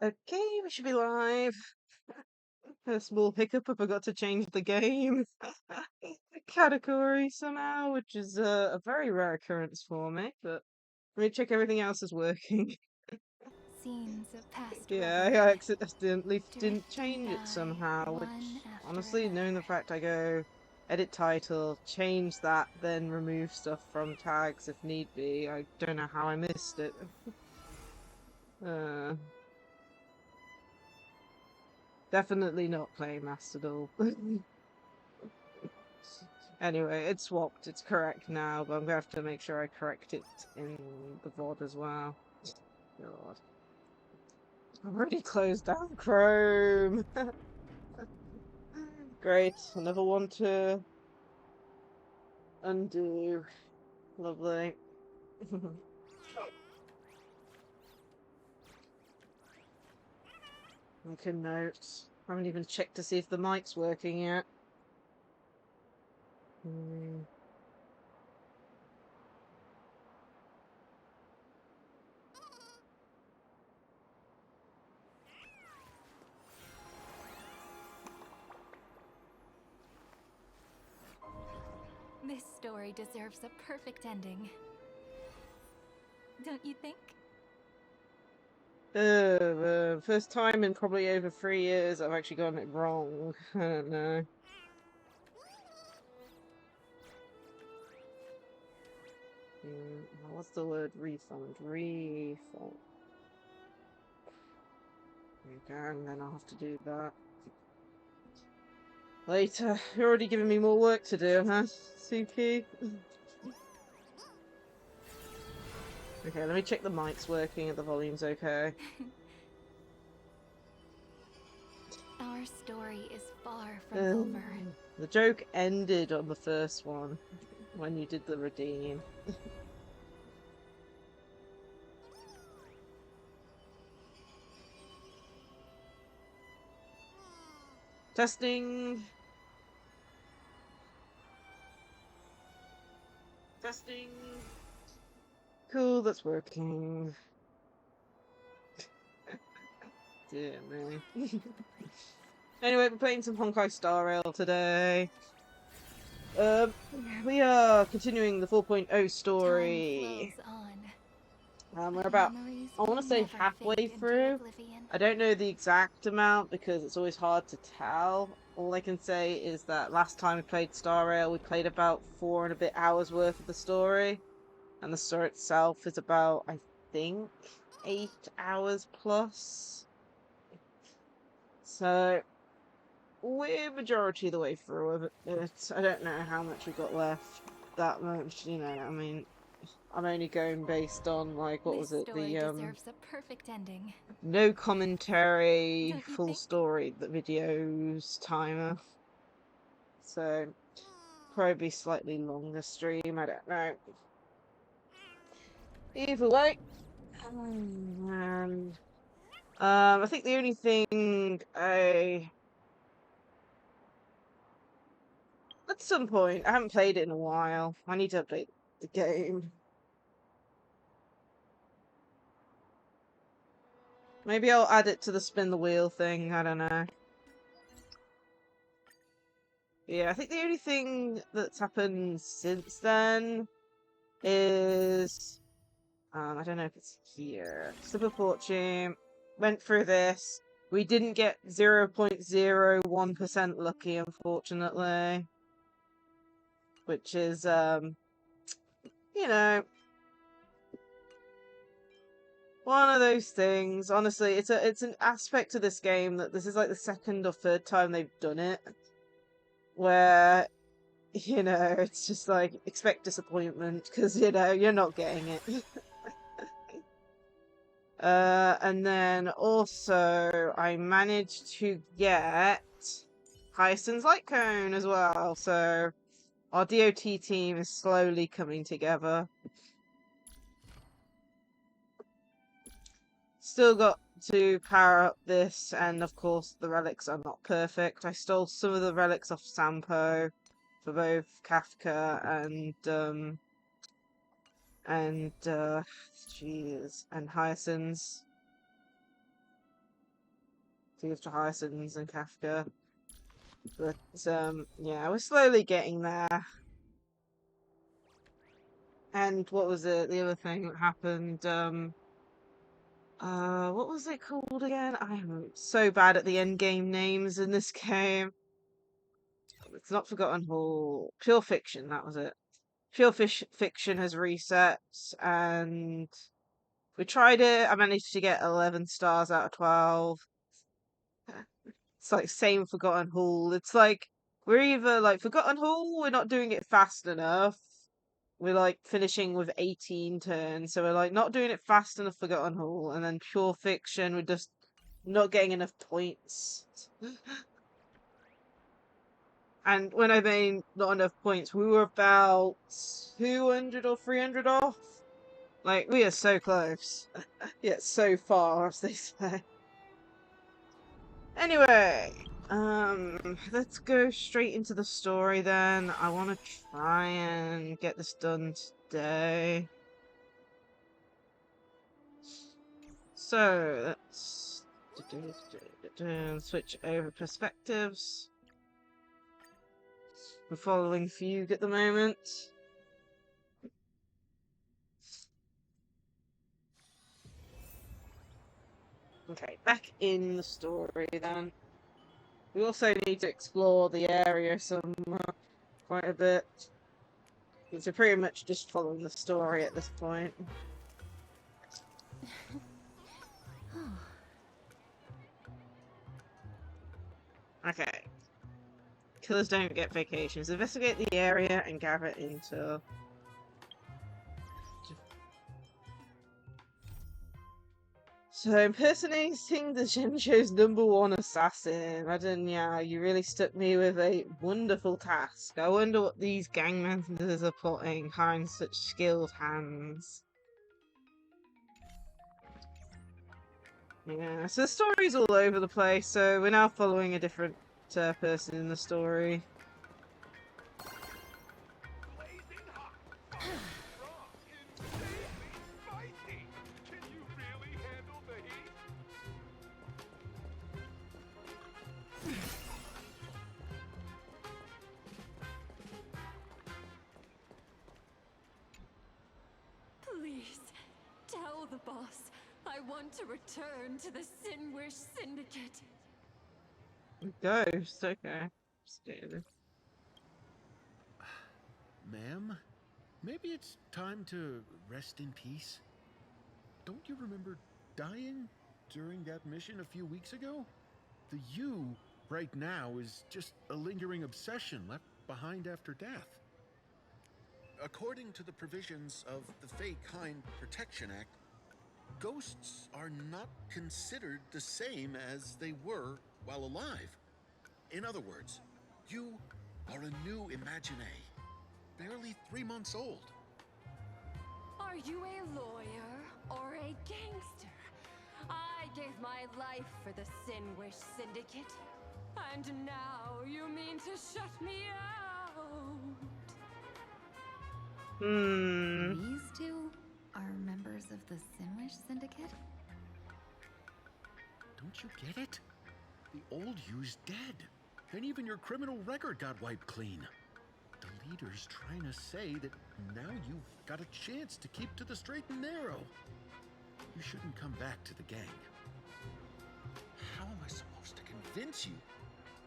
Okay, we should be live. A small hiccup, I forgot to change the game category somehow, which is a very rare occurrence for me, but let me check everything else is working. Scenes of past Yeah, revelry, I accidentally didn't drifting change it by somehow, one which after honestly, knowing the another. fact I go edit title, change that, then remove stuff from tags if need be, I don't know how I missed it. Uh, Definitely not playing Mastodon. Anyway, it's swapped. It's correct now, but I'm gonna have to make sure I correct it in the VOD as well. God. I've already closed down Chrome. Great. Another one to undo. Lovely. Make a note. I haven't even checked to see if the mic's working yet. Hmm. This story deserves a perfect ending. Don't you think? First time in probably over 3 years I've actually gotten it wrong. I don't know. What's the word? Refund. Refund. Okay, and then I'll have to do that later. You're already giving me more work to do, huh, Suki? Okay, let me check the mic's working and the volume's okay. Our story is far from over. The joke ended on the first one when you did the redeem. Testing. Testing. Cool, that's working. Dear me. Anyway, we're playing some Honkai Star Rail today. We are continuing the 4.0 story. Time flows on. We're But about, memories I want will to say never halfway fade into through. oblivion. I don't know the exact amount because it's always hard to tell. All I can say is that last time we played Star Rail, we played about 4 and a bit hours worth of the story. And the story itself is about, I think, 8 hours plus. So we're majority of the way through of it. I don't know how much we got left. That much, I mean, I'm only going based on, like, what This was it? story deserves a perfect ending. No commentary, Don't you full think? story, the videos timer. So, probably slightly longer stream, I don't know. Either way. And, I think the only thing at some point, I haven't played it in a while. I need to update the game. Maybe I'll add it to the spin the wheel thing, I don't know. Yeah, I think the only thing that's happened since then is I don't know if it's here. Super Fortune went through this. We didn't get 0.01% lucky, unfortunately. Which is you know, one of those things. Honestly, it's an aspect of this game that this is like the second or third time they've done it. Where it's just like, expect disappointment, because, you're not getting it. And then also, I managed to get Hyacinth's Light Cone as well, so our DOT team is slowly coming together. Still got to power up this, and of course the relics are not perfect. I stole some of the relics off Sampo for both Kafka and Hyacinth's. to Hyacinths and Kafka. But yeah, we're slowly getting there. And what was it? The other thing that happened, what was it called again? I am so bad at the end game names in this game. It's not Forgotten Hall. Pure Fiction, that was it. Fiction has reset, and we tried it. I managed to get 11 stars out of 12. It's like same Forgotten Hall. It's like we're either like Forgotten Hall, we're not doing it fast enough. We're like finishing with 18 turns, so we're like not doing it fast enough. Forgotten Hall, and then Pure Fiction, we're just not getting enough points. And when I mean not enough points, we were about 200 or 300 off. Like, we are so close. Yet so far, as they say. Anyway, let's go straight into the story then. I want to try and get this done today. So, let's switch over perspectives. We're following Fugue at the moment. Okay, back in the story then. We also need to explore the area some quite a bit. Because we're pretty much just following the story at this point. Okay. Killers don't get vacations. Investigate the area and gather intel. So, impersonating the Genshou's #1 assassin. Imagine, yeah, you really stuck me with a wonderful task. I wonder what these gang members are plotting behind such skilled hands. Yeah, so the story's all over the place, so we're now following a different person in the story. Please, tell the boss I want to return to the Sinwish Syndicate. Ghost, okay. Standard. Ma'am, maybe it's time to rest in peace? Don't you remember dying during that mission a few weeks ago? The you right now is just a lingering obsession left behind after death. According to the provisions of the Fey Kind Protection Act, ghosts are not considered the same as they were while alive. In other words, you are a new Imagine, barely 3 months old. Are you a lawyer or a gangster? I gave my life for the Sinwish Syndicate, and now you mean to shut me out? These two are members of the Sinwish Syndicate? Don't you get it? The old you's dead, and even your criminal record got wiped clean. The leader's trying to say that now you've got a chance to keep to the straight and narrow. You shouldn't come back to the gang. How am I supposed to convince you?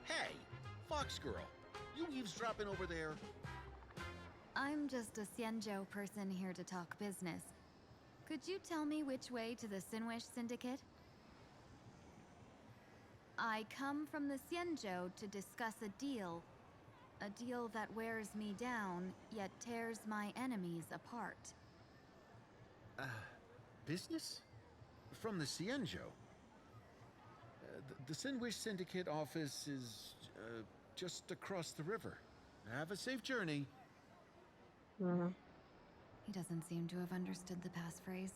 Hey, Fox Girl, you eavesdropping over there? I'm just a Xianzhou person here to talk business. Could you tell me which way to the Sinwish Syndicate? I come from the Xianzhou to discuss a deal. A deal that wears me down, yet tears my enemies apart. Business? From the Xianzhou? The Sinwish Syndicate office is just across the river. Have a safe journey. He doesn't seem to have understood the passphrase.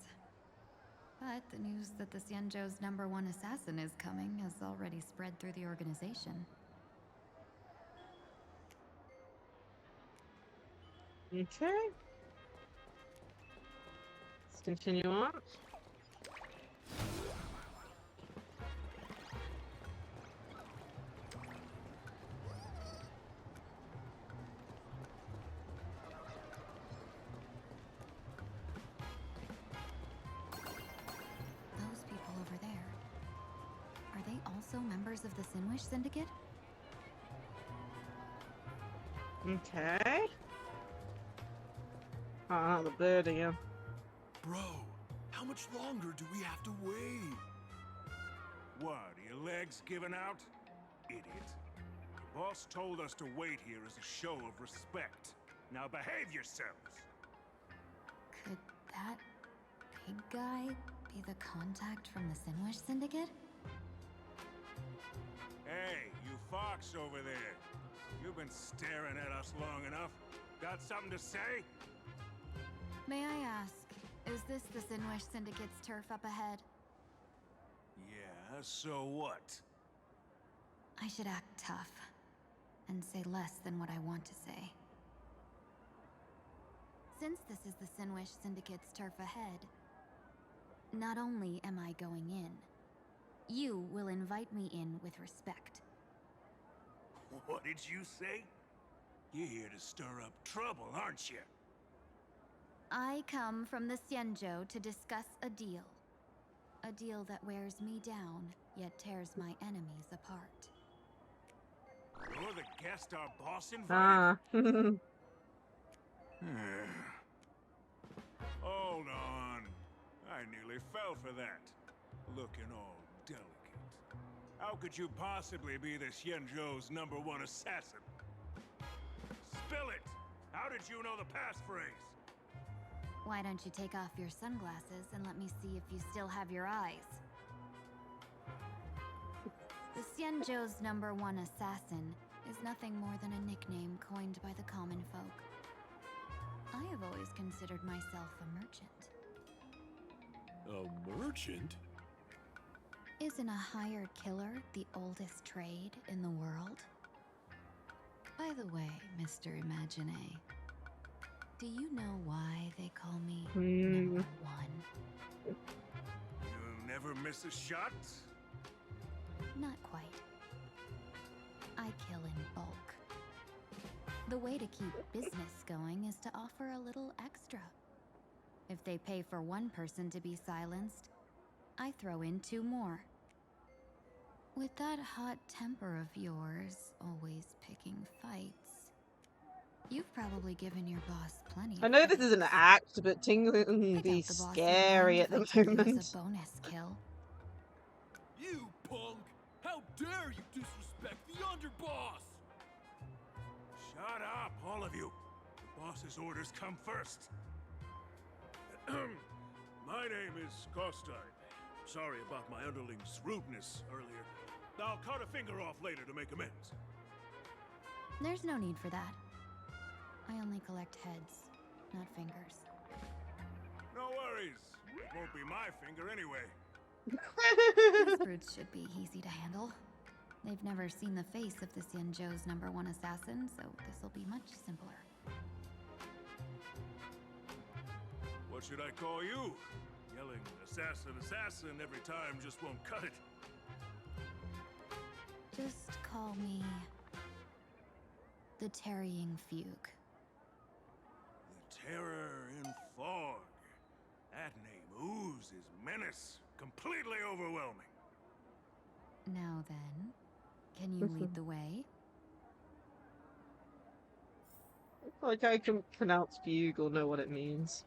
But the news that the Xianzhou's #1 assassin is coming has already spread through the organization. Okay. Let's continue on. also members of the Sinwish Syndicate? Okay. Oh, the bird again. Bro, how much longer do we have to wait? What, are your legs giving out? Idiot. The boss told us to wait here as a show of respect. Now behave yourselves! Could that big guy be the contact from the Sinwish Syndicate? Hey, you fox over there. You've been staring at us long enough. Got something to say? May I ask, is this the Sinwish Syndicate's turf up ahead? Yeah, so what? I should act tough and say less than what I want to say. Since this is the Sinwish Syndicate's turf ahead, not only am I going in, you will invite me in with respect. What did you say? You're here to stir up trouble, aren't you? I come from the Xianzhou to discuss a deal. A deal that wears me down, yet tears my enemies apart. You're the guest our boss invited? Ah. Hold on. I nearly fell for that. Looking all delicate. How could you possibly be the Xianzhou's #1 assassin? Spill it! How did you know the passphrase? Why don't you take off your sunglasses and let me see if you still have your eyes? The Xianzhou's #1 assassin is nothing more than a nickname coined by the common folk. I have always considered myself a merchant. A merchant? Isn't a hired killer the oldest trade in the world? By the way, Mr. Imagine, do you know why they call me #1? You never miss a shot? Not quite. I kill in bulk. The way to keep business going is to offer a little extra. If they pay for one person to be silenced, I throw in 2 more. With that hot temper of yours, always picking fights, you've probably given your boss plenty of I know this credit. is an act, but Tingling I be doubt the boss would scary mind at the if I took you as moment. a bonus kill. You punk! How dare you disrespect the underboss! Shut up, all of you. The boss's orders come first. My name is Kostai. Sorry about my underling's rudeness earlier. I'll cut a finger off later to make amends. There's no need for that. I only collect heads, not fingers. No worries. It won't be my finger anyway. These brutes should be easy to handle. They've never seen the face of the Xianzhou's #1 assassin, so this'll be much simpler. What should I call you? Yelling assassin, assassin every time just won't cut it. Just call me the Tarrying Fugue. The Terror in Fog. That name oozes menace. Completely overwhelming. Now then, can you lead the way? Like I can pronounce fugue or know what it means.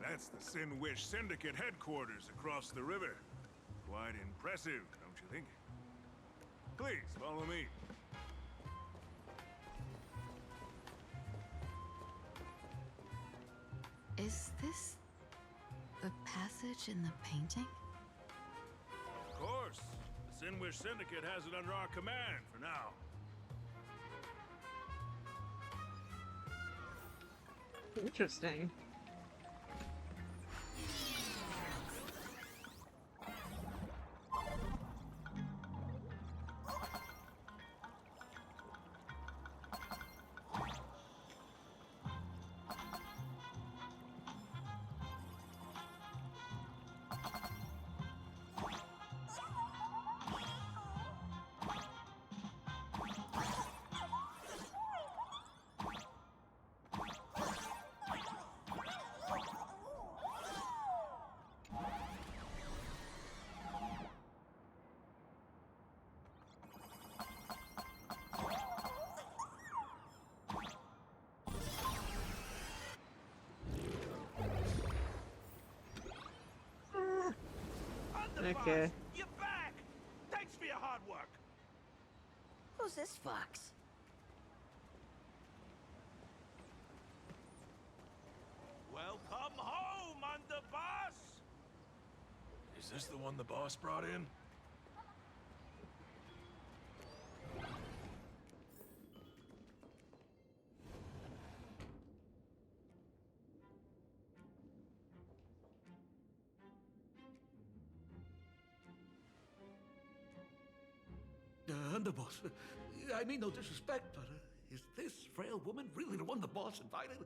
That's the Sinwish Syndicate headquarters across the river. Quite impressive, don't you think? Please, follow me. Is this the passage in the painting? Of course. The Sinwish Syndicate has it under our command for now. Interesting. Okay. Boss. You're back! Thanks for your hard work. Who's this fox? Welcome home, underboss! Is this the one the boss brought in? Underboss, I mean no disrespect, but is this frail woman really the one the boss invited?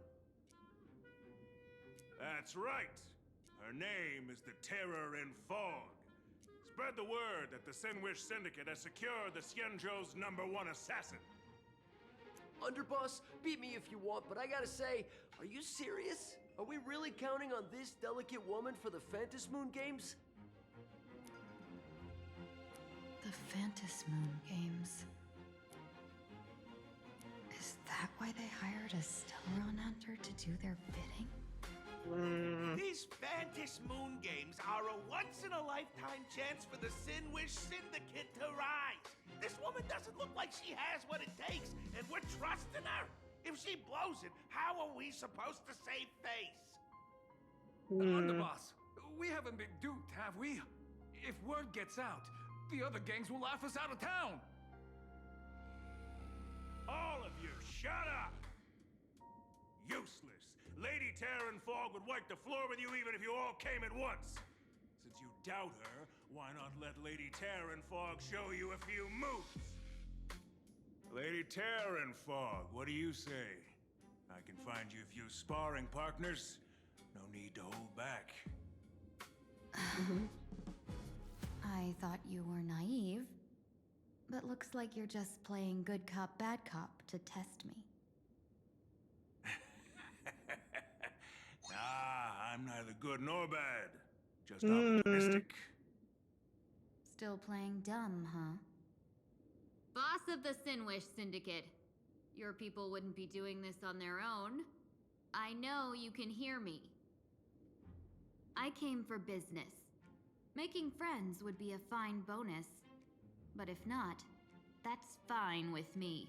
That's right. Her name is the Terror in Fog. Spread the word that the Sinwish Syndicate has secured the Xianzhou's #1 assassin. Underboss, beat me if you want, but I gotta say, are you serious? Are we really counting on this delicate woman for the Phantom Moon games? The Phantom Moon games. Is that why they hired a Stellaron hunter to do their bidding? These Phantom Moon games are a once-in-a-lifetime chance for the Sinwish Syndicate to rise. This woman doesn't look like she has what it takes, and we're trusting her. If she blows it, how are we supposed to save face? Underboss, we haven't been duped, have we? If word gets out, the other gangs will laugh us out of town. All of you, shut up! Useless. Lady Terran Fog would wipe the floor with you even if you all came at once. Since you doubt her, why not let Lady Terran Fog show you a few moves? Lady Terran Fog, what do you say? I can find you a few sparring partners. No need to hold back. I thought you were naive, but looks like you're just playing good cop, bad cop to test me. Nah, I'm neither good nor bad. Just optimistic. Still playing dumb, huh? Boss of the Sinwish Syndicate. Your people wouldn't be doing this on their own. I know you can hear me. I came for business. Making friends would be a fine bonus. But if not, that's fine with me.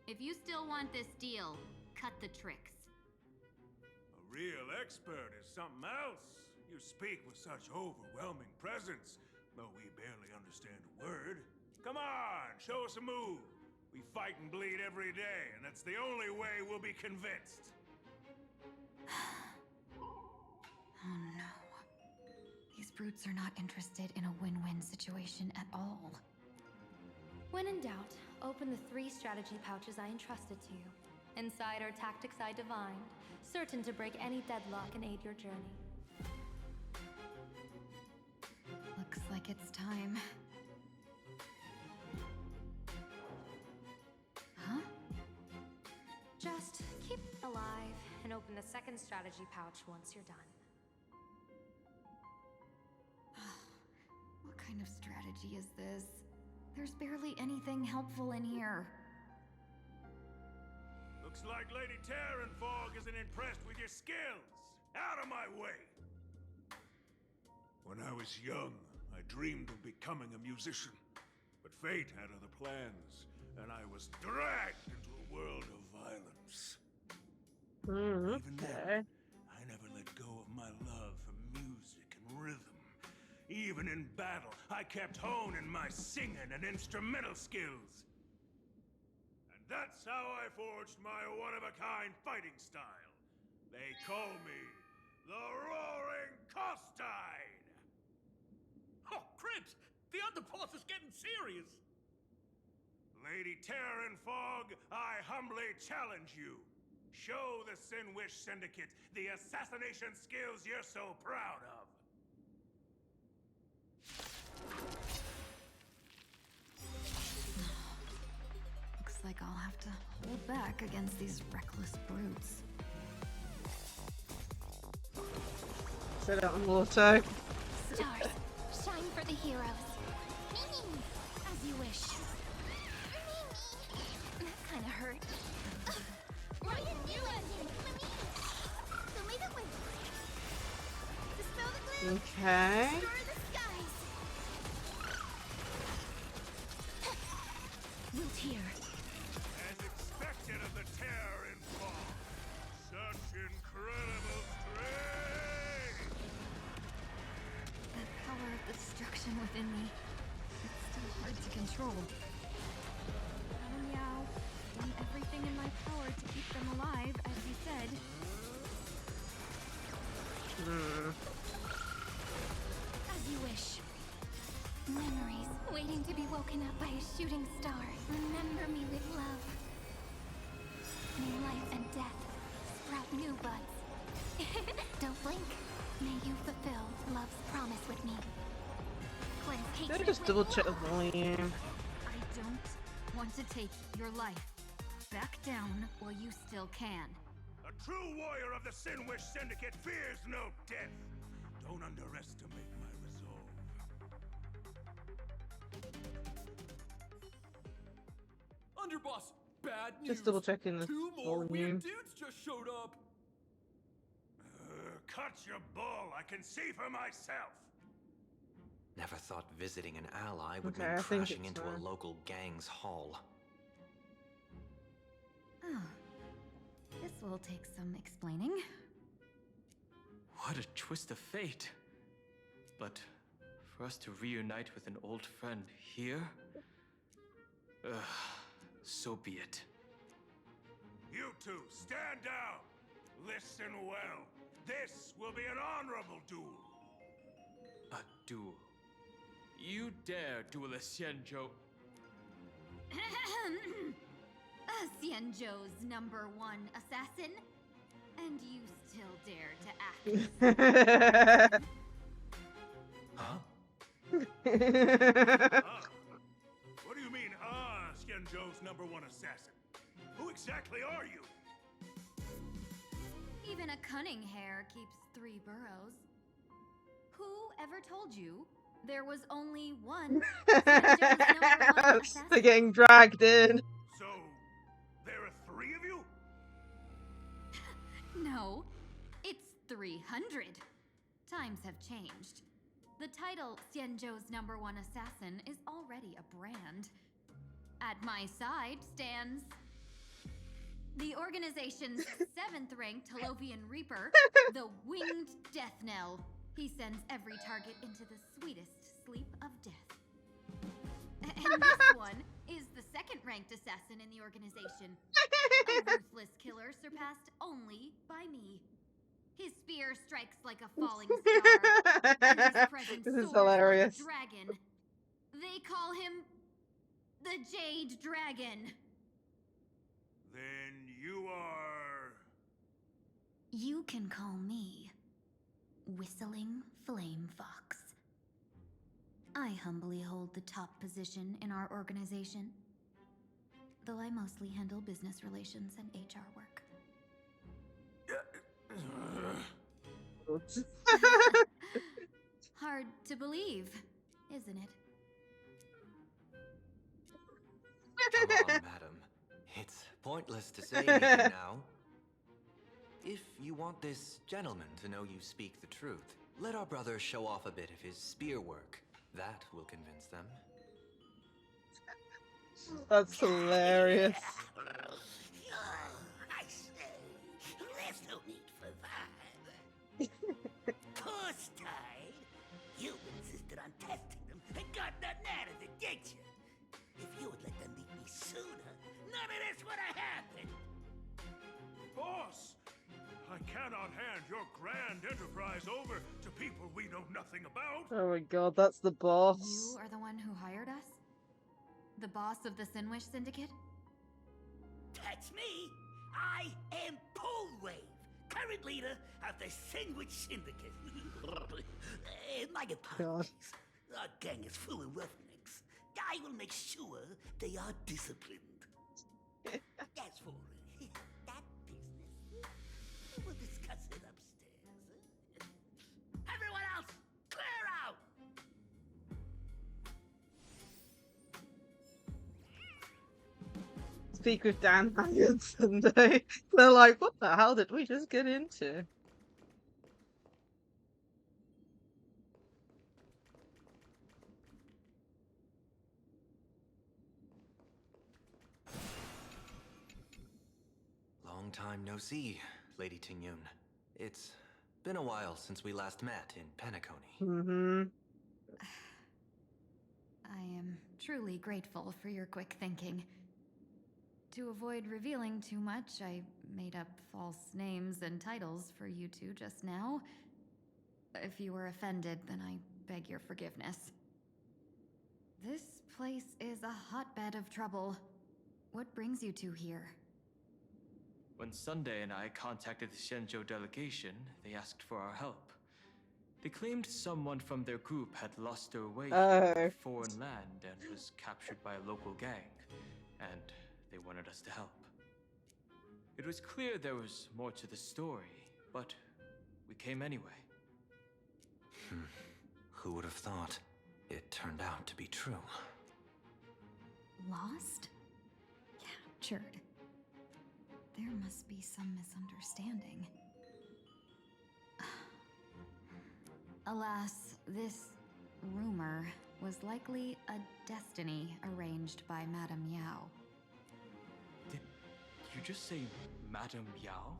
If you still want this deal, cut the tricks. A real expert is something else. You speak with such overwhelming presence, though we barely understand a word. Come on, show us a move. We fight and bleed every day, and that's the only way we'll be convinced. Oh no. These brutes are not interested in a win-win situation at all. When in doubt, open the 3 strategy pouches I entrusted to you. Inside are tactics I divined, certain to break any deadlock and aid your journey. Looks like it's time. Huh? Just keep alive and open the 2nd strategy pouch once you're done. What kind of strategy is this? There's barely anything helpful in here. Looks like Lady Terran Fog isn't impressed with your skills. Out of my way! When I was young, I dreamed of becoming a musician. But fate had other plans, and I was dragged into a world of violence. Even then, I never let go of my love for music and rhythm. Even in battle, I kept honing my singing and instrumental skills. And that's how I forged my one-of-a-kind fighting style. They call me the Roaring Costine! Oh, Cribs! The underboss is getting serious! Lady Terran Fog, I humbly challenge you. Show the Sinwish Syndicate the assassination skills you're so proud of. Looks like I'll have to hold back against these reckless brutes. Set out on water. Stars, shine for the heroes. As you wish. That kind of hurt. Okay. wilt hear. As expected of the terror in fall. Such incredible strength! That power of destruction within me. It's still hard to control. Oh, Meow. Done everything in my power to keep them alive, as you said. As you wish. Memories waiting to be woken up by a shooting star. Remember me with love. May life and death sprout new buds. Don't blink. May you fulfill love's promise with me. Cleanse hatred Let me just with double check the love. volume. I don't want to take your life. Back down while you still can. A true warrior of the Sinwish Syndicate fears no death. Don't underestimate my resolve. Underboss, bad news. Just double checking the 2 more volume. weird dudes just showed up. Cut your bull. I can see for myself. Never thought visiting an ally would Okay, mean I think crashing it's into a fine. local gang's hall. Oh. This will take some explaining. What a twist of fate. But for us to reunite with an old friend here? So be it. You two, stand down. Listen well. This will be an honorable duel. A duel. You dare duel a Xianzhou? Xianzhou's #1 assassin? And you still dare to act. Huh? What do you mean, Xianzhou's #1 assassin? Who exactly are you? Even a cunning hare keeps 3 burrows. Who ever told you there was only one Xianzhou's #1 assassin? They're getting dragged in. So, there are 3 of you? No, it's 300. Times have changed. The title Xianzhou's #1 assassin is already a brand. At my side stands the organization's 7th-ranked Holovian Reaper, the Winged Death Knell. He sends every target into the sweetest sleep of death. And this one is the 2nd-ranked assassin in the organization. A ruthless killer surpassed only by me. His spear strikes like a falling star, and his presence This is soars hilarious. like a dragon. They call him the Jade Dragon. Then you are... You can call me Whistling Flame Fox. I humbly hold the top position in our organization, though I mostly handle business relations and HR work. Hard to believe, isn't it? Come on, madam. It's pointless to say anything now. If you want this gentleman to know you speak the truth, let our brother show off a bit of his spear work. That will convince them. That's hilarious. I say, there's no need for that. Course, Tide. You insisted on testing them and got nothing out of it, didn't you? If you had let them meet me sooner, none of this would have happened. Boss! I cannot hand your grand enterprise over to people we know nothing about. Oh my god, that's the boss. You are the one who hired us? The boss of the Sinwish Syndicate? That's me. I am Polwave, current leader of the Sandwich Syndicate. My apologies. Our gang is full of roughnecks. I will make sure they are disciplined. As for that business, we'll discuss it upstairs. Everyone else, clear out! Speak with Dan Haggard Sunday. They're like, what the hell did we just get into? time no see, Lady Tingyun. It's been a while since we last met in Penacony. Mm-hmm. I am truly grateful for your quick thinking. To avoid revealing too much, I made up false names and titles for you two just now. If you were offended, then I beg your forgiveness. This place is a hotbed of trouble. What brings you two here? When Sunday and I contacted the Shenzhou delegation, they asked for our help. They claimed someone from their group had lost their way here in foreign land and was captured by a local gang, and they wanted us to help. It was clear there was more to the story, but we came anyway. Who would have thought? It turned out to be true. Lost? Captured. There must be some misunderstanding. Alas, this rumor was likely a destiny arranged by Madame Yao. Did you just say Madame Yao?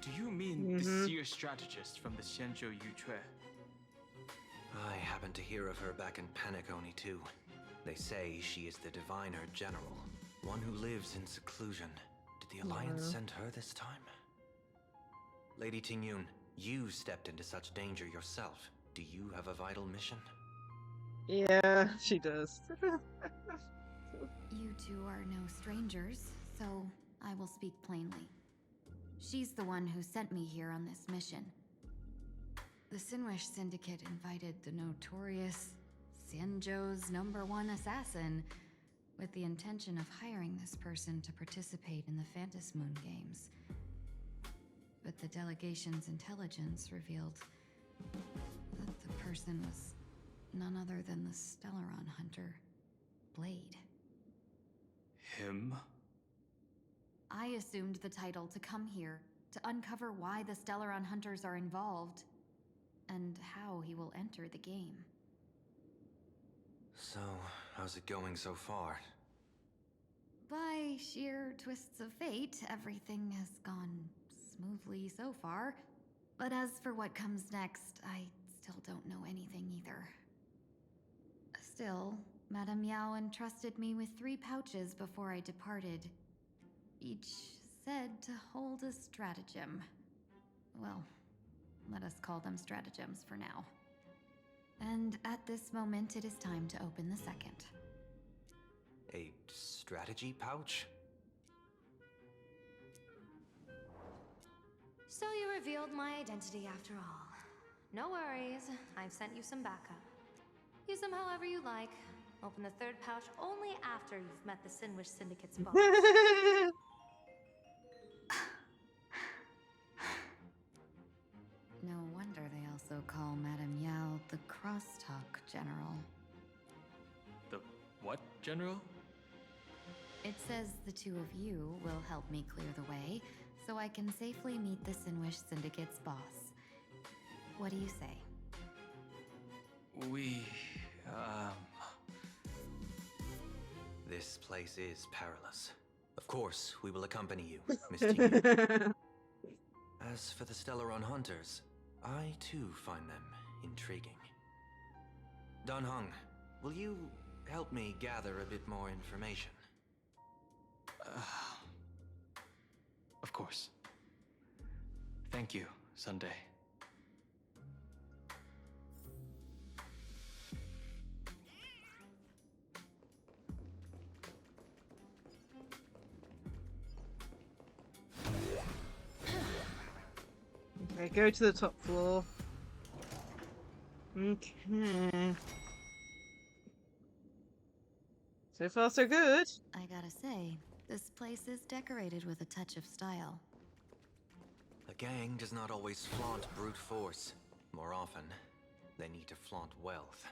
Do you mean the seer strategist from the Shenzhou Yutue? I happened to hear of her back in Penacony too. They say she is the diviner general, one who lives in seclusion. Did the Alliance send her this time? Lady Tingyun, you stepped into such danger yourself. Do you have a vital mission? Yeah, she does. You two are no strangers, so I will speak plainly. She's the one who sent me here on this mission. The Sinwish Syndicate invited the notorious Xianzhou's #1 assassin with the intention of hiring this person to participate in the Phantom Moon Games. But the delegation's intelligence revealed that the person was none other than the Stellaron hunter, Blade. Him? I assumed the title to come here to uncover why the Stellaron hunters are involved and how he will enter the game. So, how's it going so far? By sheer twists of fate, everything has gone smoothly so far. But as for what comes next, I still don't know anything either. Still, Madame Yao entrusted me with 3 pouches before I departed. Each said to hold a stratagem. Well, let us call them stratagems for now. And at this moment, it is time to open the second. A strategy pouch? So you revealed my identity after all. No worries, I've sent you some backup. Use them however you like. Open the 3rd pouch only after you've met the Sinwish Syndicate's boss. No wonder they also call Madame Yao the Crosstalk General. The what, General? It says the 2 of you will help me clear the way, so I can safely meet the Sinwish Syndicate's boss. What do you say? This place is perilous. Of course, we will accompany you, Miss Tingyun. As for the Stellaron hunters, I too find them intriguing. Dan Heng, will you help me gather a bit more information? Of course. Thank you, Sunday. Okay, go to the top floor. Okay. So far, so good. I gotta say, this place is decorated with a touch of style. A gang does not always flaunt brute force. More often, they need to flaunt wealth.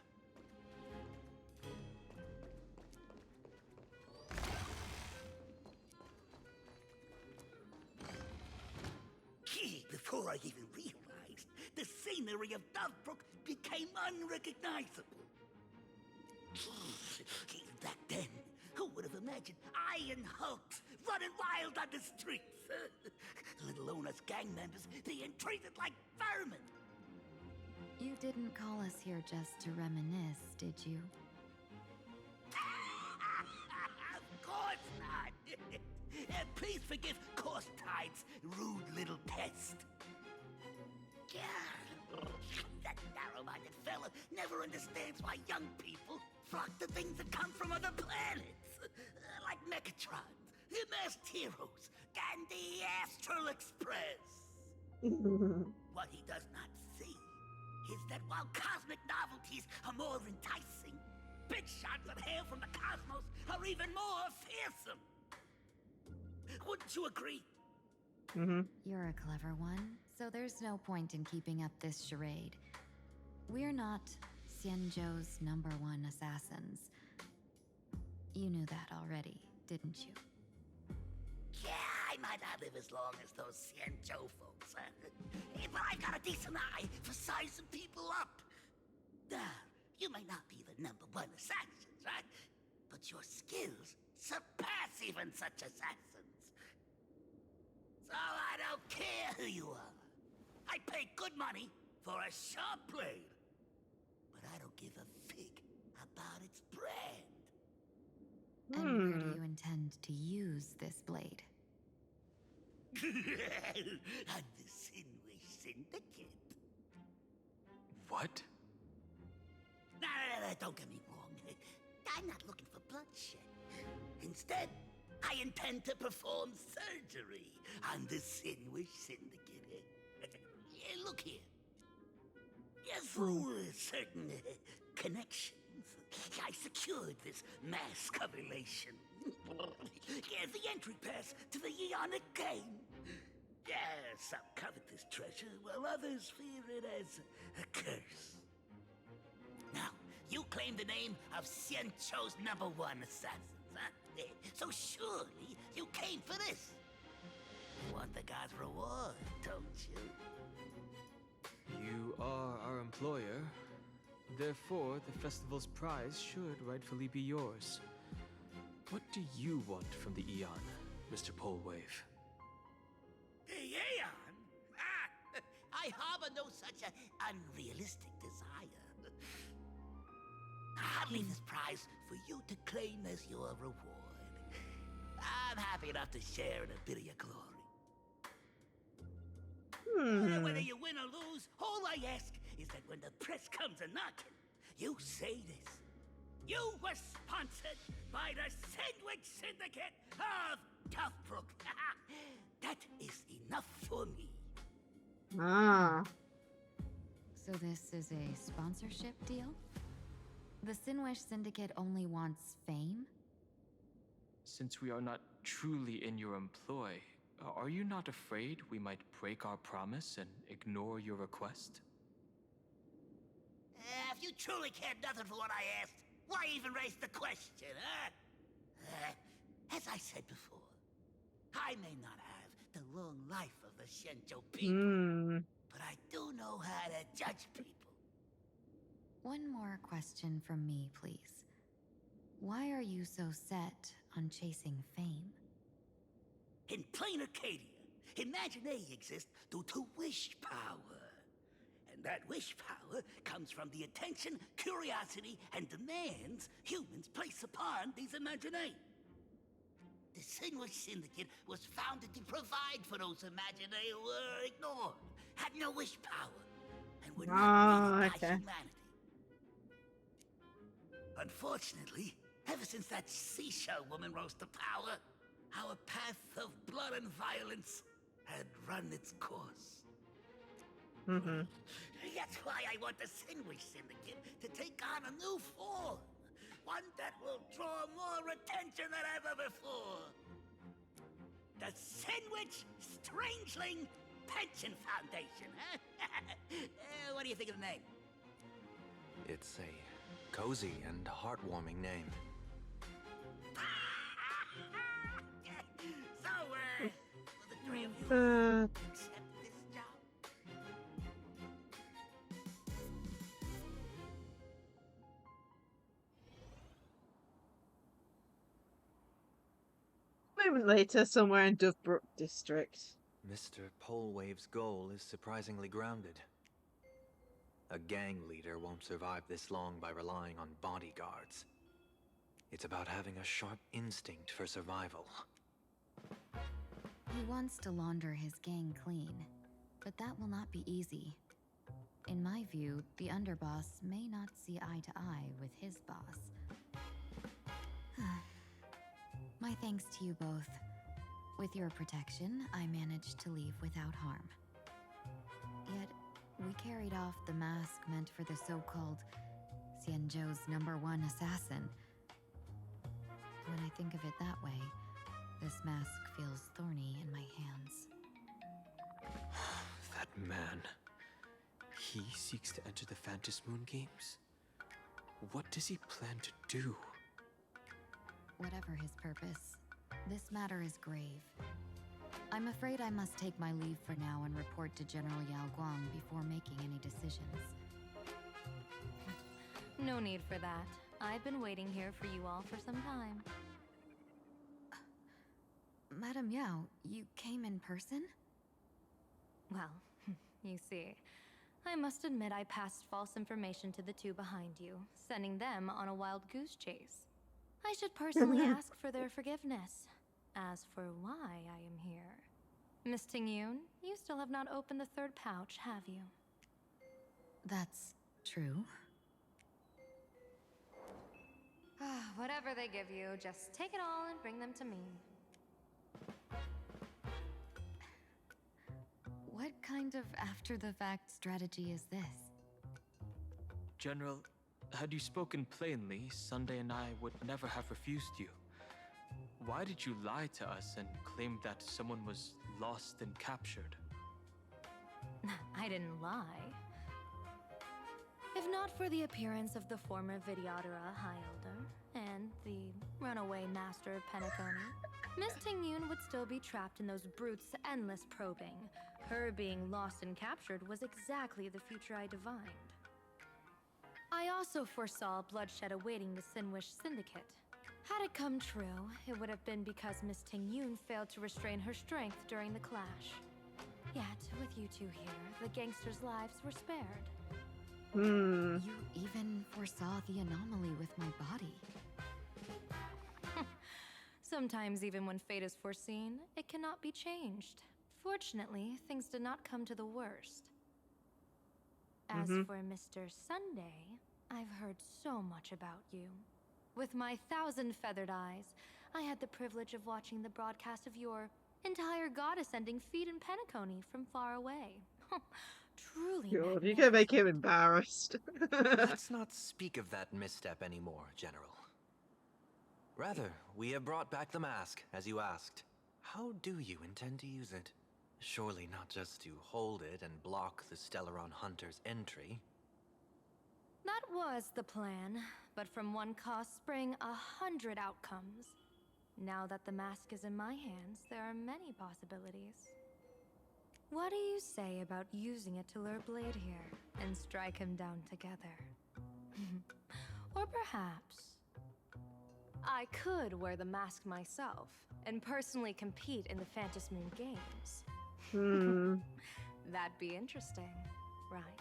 Before I even realized, the scenery of Dovebrook became unrecognizable. Back then, who would have imagined iron hulks running wild on the streets. Let alone us gang members being treated like vermin. You didn't call us here just to reminisce, did you? Of course not. Please forgive Course Tide's rude little pest. That narrow-minded fella never understands why young people flock to things that come from other planets. Like Mechatrons, masked heroes, and the Astral Express. What he does not see is that while cosmic novelties are more enticing, big shots that hail from the cosmos are even more fearsome. Wouldn't you agree? You're a clever one, so there's no point in keeping up this charade. We're not Xianzhou's #1 assassins. You knew that already, didn't you? Yeah, I might not live as long as those Xianzhou folks, but I've got a decent eye for sizing people up. You may not be the #1 assassins, right? But your skills surpass even such assassins. So I don't care who you are. I pay good money for a sharp blade. But I don't give a fig about its brand. And where do you intend to use this blade? On the Sinwish Syndicate. What? No, don't get me wrong. I'm not looking for bloodshed. Instead, I intend to perform surgery on the Sinwish Syndicate. Look here. Through certain connections, I secured this mass correlation. The entry pass to the Eonic game. Some covet this treasure, while others fear it as a curse. Now, you claim the name of Xianzhou's #1 assassins, huh? So surely you came for this. You want the god's reward, don't you? You are our employer. Therefore, the festival's prize should rightfully be yours. What do you want from the Eon, Mr. Polewave? The Aeon? I harbor no such an unrealistic desire. I'll leave this prize for you to claim as your reward. I'm happy enough to share in a bit of your glory. Whether you win or lose, all I ask is that when the press comes a-knocking, you say this. You were sponsored by the Sandwich Syndicate of Toughbrook. That is enough for me. So this is a sponsorship deal? The Sinwish Syndicate only wants fame? Since we are not truly in your employ, are you not afraid we might break our promise and ignore your request? If you truly cared nothing for what I asked, why even raise the question, huh? As I said before, I may not have the long life of the Xianzhou people, but I do know how to judge people. One more question from me, please. Why are you so set on chasing fame? In Planarcadia, Imagination exists due to wish power. And that wish power comes from the attention, curiosity, and demands humans place upon these imaginae. The Sinwish Syndicate was founded to provide for those imaginae who were ignored, had no wish power, and were not needed by humanity. Unfortunately, ever since that seashell woman rose to power, our path of blood and violence had run its course. That's why I want the Sinwish Syndicate to take on a new form. One that will draw more attention than ever before. The Sinwish Strangeling Pension Foundation, huh? What do you think of the name? It's a cozy and heartwarming name. So, will the three of you accept this job? A moment later, somewhere in Dovebrook District. Mr. Polewave's goal is surprisingly grounded. A gang leader won't survive this long by relying on bodyguards. It's about having a sharp instinct for survival. He wants to launder his gang clean, but that will not be easy. In my view, the underboss may not see eye to eye with his boss. My thanks to you both. With your protection, I managed to leave without harm. Yet, we carried off the mask meant for the so-called Xianzhou's #1 assassin. When I think of it that way, this mask feels thorny in my hands. That man. He seeks to enter the Phantom Moon Games? What does he plan to do? Whatever his purpose, this matter is grave. I'm afraid I must take my leave for now and report to General Yao Guang before making any decisions. No need for that. I've been waiting here for you all for some time. Madam Yao, you came in person? Well, you see, I must admit I passed false information to the two behind you, sending them on a wild goose chase. I should personally ask for their forgiveness. As for why I am here, Miss Tingyun, you still have not opened the third pouch, have you? That's true. Whatever they give you, just take it all and bring them to me. What kind of after-the-fact strategy is this? General, had you spoken plainly, Sunday and I would never have refused you. Why did you lie to us and claim that someone was lost and captured? I didn't lie. If not for the appearance of the former Videodora High Elder and the runaway master of Penacony, Miss Tingyun would still be trapped in those brutes' endless probing. Her being lost and captured was exactly the future I divined. I also foresaw bloodshed awaiting the Sinwish Syndicate. Had it come true, it would have been because Miss Tingyun failed to restrain her strength during the clash. Yet, with you two here, the gangsters' lives were spared. You even foresaw the anomaly with my body. Sometimes even when fate is foreseen, it cannot be changed. Fortunately, things did not come to the worst. As for Mr. Sunday, I've heard so much about you. With my 1,000 feathered eyes, I had the privilege of watching the broadcast of your entire god-ascending feat in Penacony from far away. Truly God, you're gonna make him embarrassed. Let's not speak of that misstep anymore, General. Rather, we have brought back the mask, as you asked. How do you intend to use it? Surely not just to hold it and block the Stellaron Hunter's entry. That was the plan, but from one cost spring 100 outcomes. Now that the mask is in my hands, there are many possibilities. What do you say about using it to lure Blade here and strike him down together? Or perhaps I could wear the mask myself and personally compete in the Phantom Moon Games. That'd be interesting, right?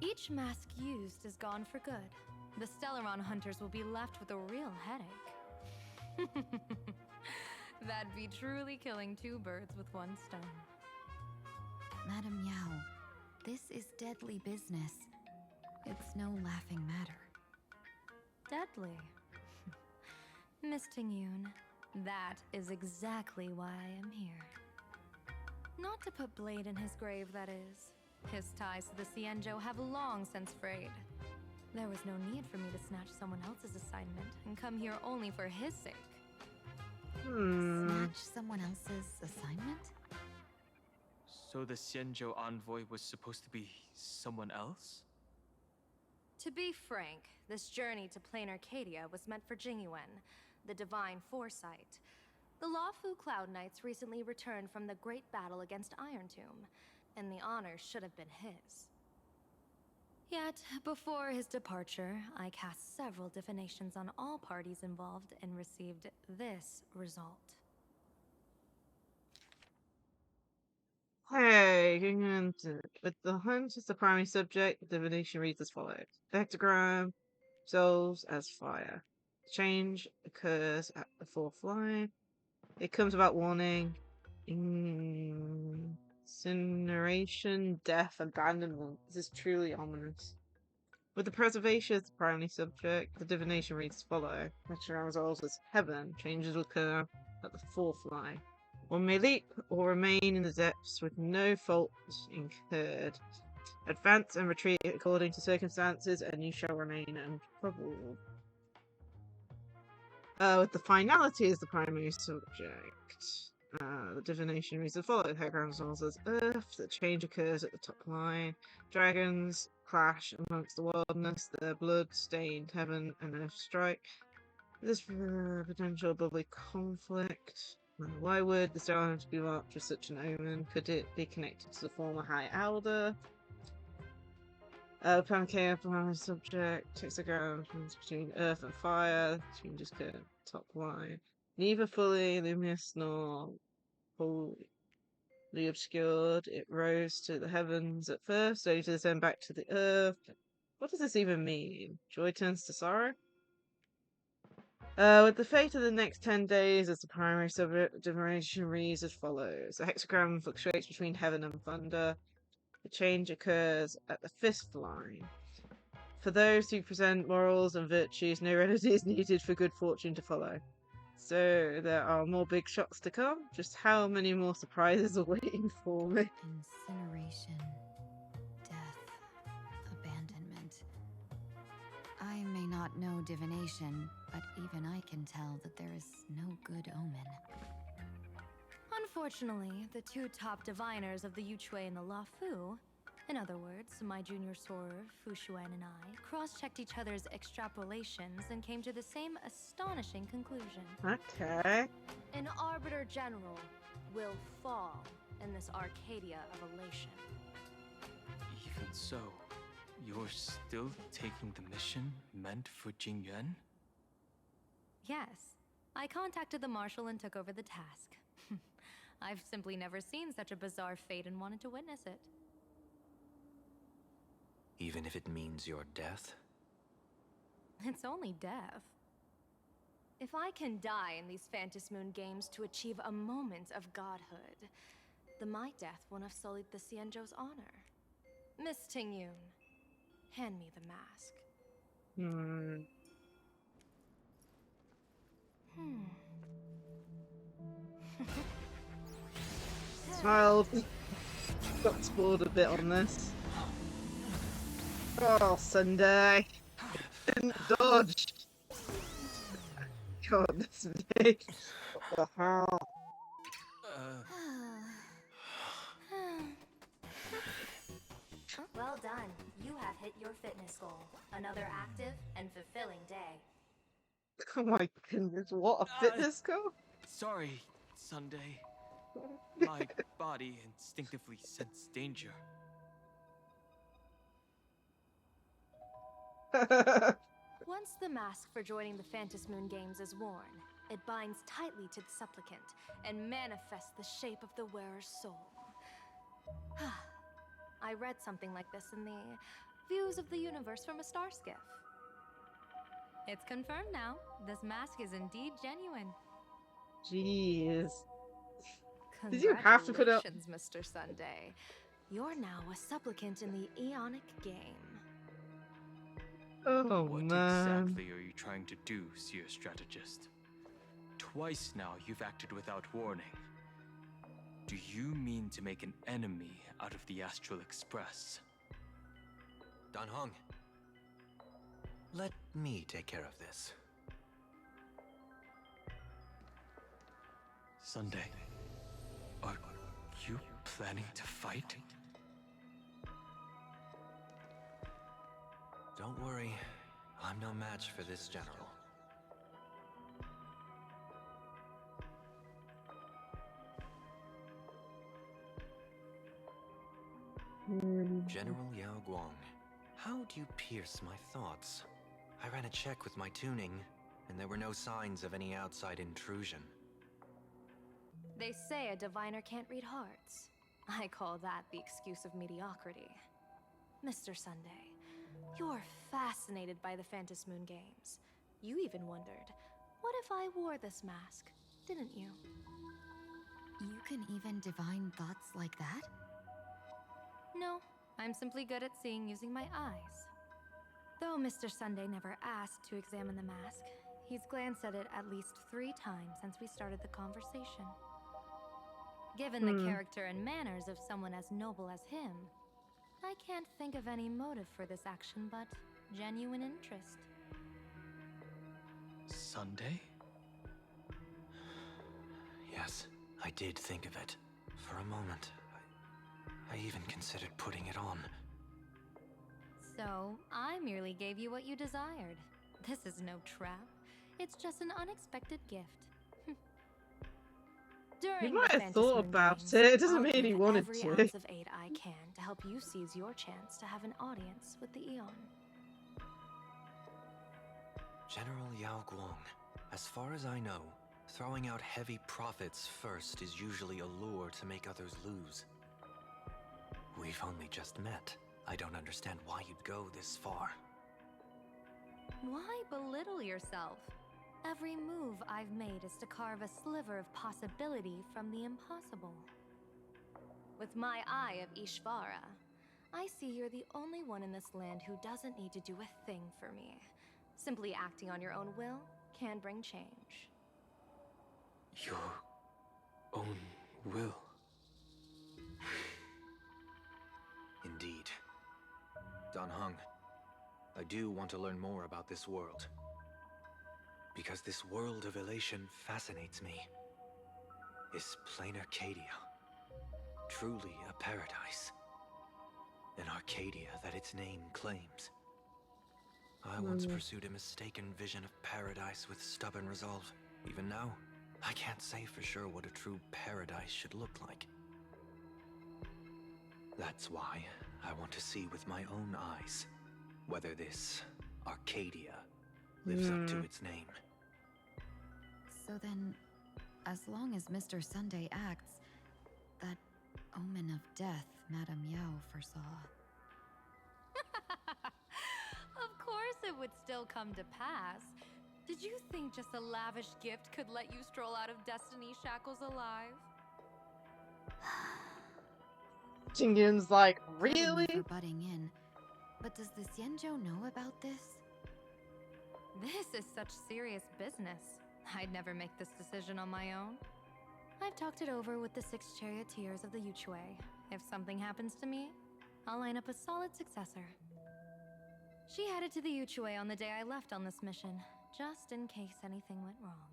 Each mask used is gone for good. The Stellaron hunters will be left with a real headache. That'd be truly killing two birds with one stone. Madam Yao, this is deadly business. It's no laughing matter. Deadly? Miss Tingyun, that is exactly why I am here. Not to put Blade in his grave, that is. His ties to the Xianzhou have long since frayed. There was no need for me to snatch someone else's assignment and come here only for his sake. Snatch someone else's assignment? So the Xianzhou envoy was supposed to be someone else? To be frank, this journey to Planarcadia was meant for Jingyuan, the divine foresight. The Luofu Cloud Knights recently returned from the great battle against Iron Tomb, and the honor should have been his. Yet, before his departure, I cast several divinations on all parties involved and received this result. Hey, with the hunt as the primary subject, the divination reads as follows. The hectogram dissolves as fire. Change occurs at the fourth line. It comes about warning. Incineration, death, abandonment. This is truly ominous. With the preservation as the primary subject, the divination reads as follows. Hectogram resolves as heaven. Changes occur at the fourth line. One may leap or remain in the depths with no fault incurred. Advance and retreat according to circumstances, and you shall remain untroubled. With the finality as the primary subject, the divination reads as follows. Hectogram resolves as earth. The change occurs at the top line. Dragons clash amongst the wilderness. Their blood stained heaven and earth strike. This potential bubbly conflict. Why would the stone to be marked with such an omen? Could it be connected to the former High Elder? Planarcadia primary subject. Hexagram between earth and fire. Changes occur top line. Neither fully luminous nor wholly obscured. It rose to the heavens at first, only to descend back to the earth. What does this even mean? Joy turns to sorrow? With the fate of the next 10 days as the primary subject, divination reads as follows. The hexagram fluctuates between heaven and thunder. The change occurs at the fifth line. For those who present morals and virtues, no remedy is needed for good fortune to follow. So there are more big shocks to come. Just how many more surprises are waiting for me? Incineration, death, abandonment. I may not know divination, but even I can tell that there is no good omen. Unfortunately, the two top diviners of the Yuchui and the Lafu, in other words, my junior soror, Fu Xuan, and I, cross-checked each other's extrapolations and came to the same astonishing conclusion. Okay. An Arbiter General will fall in this Arcadia of elation. Even so, you're still taking the mission meant for Jingyuan? Yes, I contacted the Marshal and took over the task. I've simply never seen such a bizarre fate and wanted to witness it. Even if it means your death? It's only death. If I can die in these Phantasmoon games to achieve a moment of godhood, then my death won't have sullied the Xianzhou's honor. Miss Tingyun, hand me the mask. Smiled. Got spoiled a bit on this. Oh, Sunday. Didn't dodge. God, this me. What the hell? Well done. You have hit your fitness goal. Another active and fulfilling day. Oh my goodness, what a fitness goal? Sorry, Sunday. My body instinctively sensed danger. Once the mask for joining the Phantasmoon Games is worn, it binds tightly to the supplicant and manifests the shape of the wearer's soul. I read something like this in the Views of the Universe from a Star Skiff. It's confirmed now. This mask is indeed genuine. Jeez. Did you have to put up? Congratulations, Mr. Sunday. You're now a supplicant in the Eonic game. Oh, what man. exactly are you trying to do, Seer Strategist? Twice now you've acted without warning. Do you mean to make an enemy out of the Astral Express? Dan Hong, let me take care of this. Sunday, are you planning to fight? Don't worry, I'm no match for this general. General Yao Guang, How do you pierce my thoughts? I ran a check with my tuning, and there were no signs of any outside intrusion. They say a diviner can't read hearts. I call that the excuse of mediocrity. Mr. Sunday, you're fascinated by the Phantom Moon Games. You even wondered, what if I wore this mask, didn't you? You can even divine thoughts like that? No, I'm simply good at seeing using my eyes. Though Mr. Sunday never asked to examine the mask, he's glanced at it at least 3 times since we started the conversation. Given the character and manners of someone as noble as him, I can't think of any motive for this action but genuine interest. Sunday? Yes, I did think of it. For a moment, I even considered putting it on. So, I merely gave you what you desired. This is no trap. It's just an unexpected gift. He During might the have thought Phantom about Games, it. It doesn't I'll mean he give wanted every to. ounce of aid I can to help you seize your chance to have an audience with the Eon. General Yao Guang, as far as I know, throwing out heavy profits first is usually a lure to make others lose. We've only just met. I don't understand why you'd go this far. Why belittle yourself? Every move I've made is to carve a sliver of possibility from the impossible. With my eye of Ishvara, I see you're the only one in this land who doesn't need to do a thing for me. Simply acting on your own will can bring change. Your own will. Indeed. Dan Heng, I do want to learn more about this world. Because this world of elation fascinates me. Is Planarcadia truly a paradise? An Arcadia that its name claims? I once pursued a mistaken vision of paradise with stubborn resolve. Even now, I can't say for sure what a true paradise should look like. That's why I want to see with my own eyes whether this Arcadia lives up to its name. So then, as long as Mr. Sunday acts, that omen of death Madame Yao foresaw. Of course it would still come to pass. Did you think just a lavish gift could let you stroll out of Destiny shackles alive? Jingyun's like, Pardon me really? for butting in, but does the Xianzhou know about this? This is such serious business. I'd never make this decision on my own. I've talked it over with the 6 charioteers of the Yuchue. If something happens to me, I'll line up a solid successor. She headed to the Yuchue on the day I left on this mission, just in case anything went wrong.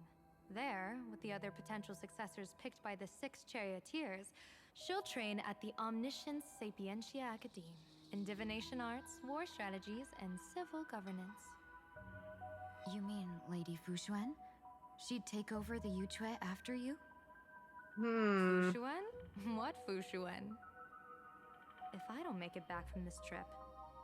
There, with the other potential successors picked by the 6 charioteers, she'll train at the Omniscience Sapientia Academe in divination arts, war strategies, and civil governance. You mean Lady Fushuan? She'd take over the Yuchue after you? Fushuan? What Fushuan? If I don't make it back from this trip,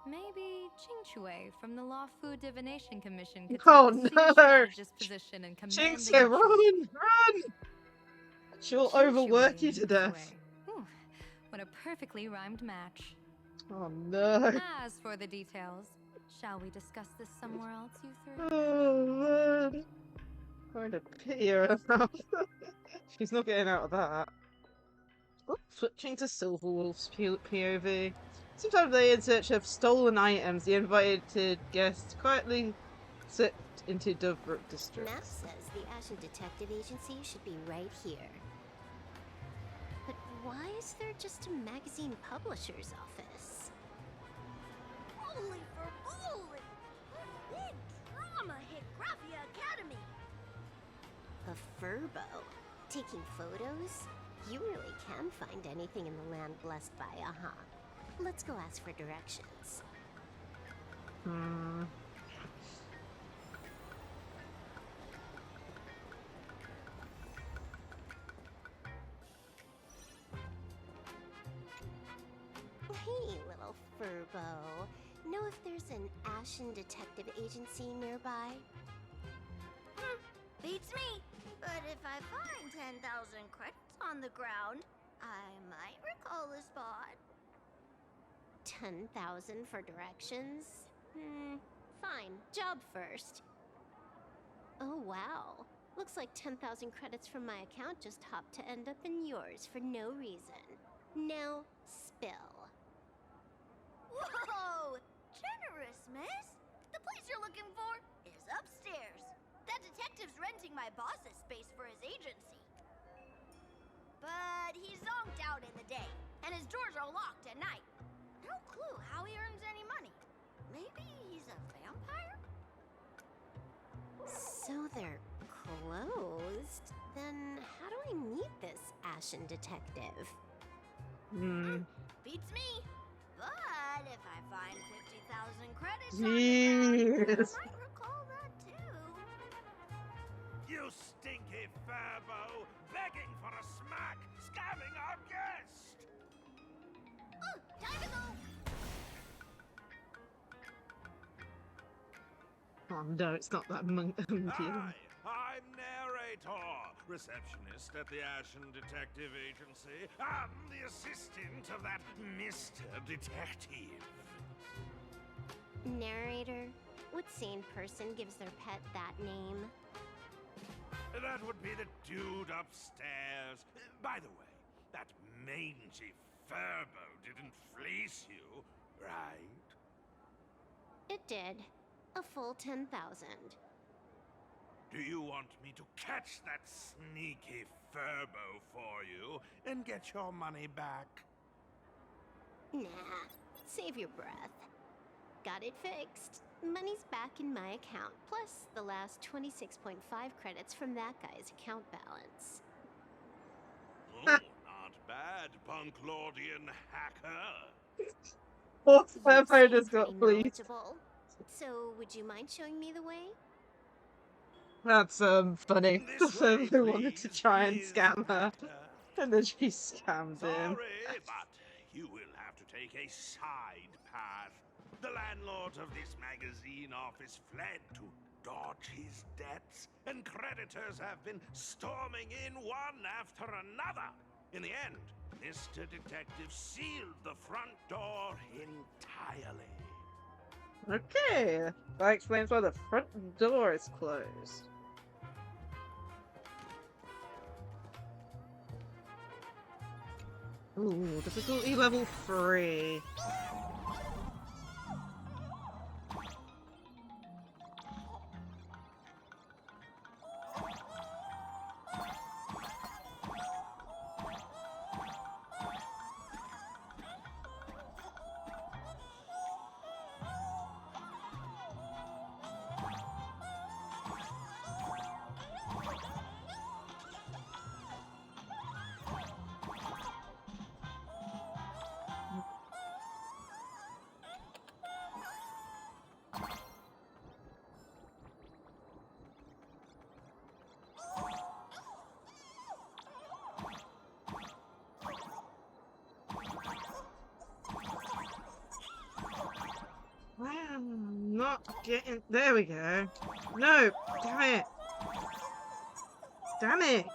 maybe Qingchue from the Law Fu Divination Commission could take the senior strategist position and command the Qingchue, Yuchue. run! She'll overwork you to death. Ooh, what a perfectly rhymed match. Oh no. As for the details, shall we discuss this somewhere else, you three? Oh man. I'm going to pity her now. She's not getting out of that. Oh, switching to Silverwolf's POV. Sometimes they, in search of stolen items, the invited guests quietly slipped into Dovebrook district. Map says the Ashen Detective Agency should be right here. But why is there just a magazine publisher's office? Holy for holy! Big drama hit Graphia Academy! A furbo? Taking photos? You really can find anything in the land blessed by Aha. Let's go ask for directions. Hey, little furbo. know if there's an Ashen detective agency nearby? Beats me. But if I find 10,000 credits on the ground, I might recall a spot. 10,000 for directions? Fine. Job first. Oh, wow. Looks like 10,000 credits from my account just hopped to end up in yours for no reason. Now, spill. Whoa! Generous, miss. The place you're looking for is upstairs. That detective's renting my boss's space for his agency. But he's zonked out in the day, and his doors are locked at night. No clue how he earns any money. Maybe he's a vampire? So they're closed? Then how do I meet this Ashen detective? Beats me. But if I find 50,000 credits Jeez. on the ground, I might recall that too. You stinky furbo! Begging for a smack! Scamming our guest! Time to go! Oh no, it's not that monkey. Hi, I'm narrator, receptionist at the Ashen Detective Agency. I'm the assistant of that Mr. Detective. Narrator? What sane person gives their pet that name? That would be the dude upstairs. By the way, that mangy furbo didn't fleece you, right? It did. A full 10,000. Do you want me to catch that sneaky furbo for you and get your money back? Nah, save your breath. Got it fixed. Money's back in my account, plus the last 26.5 credits from that guy's account balance. Oh, not bad, Punklordian hacker. What's that You just seem got, pretty please? knowledgeable. So, would you mind showing me the way? That's funny. This way, They wanted to please, try and Ms. scam her, Hacker. and then she scammed him. Sorry, but you will have to take a side path. The landlord of this magazine office fled to dodge his debts, and creditors have been storming in one after another. In the end, Mr. Detective sealed the front door entirely. Okay, that explains why the front door is closed. Ooh, difficulty level 3. I'm not getting. There we go. No! Damn it! Damn it!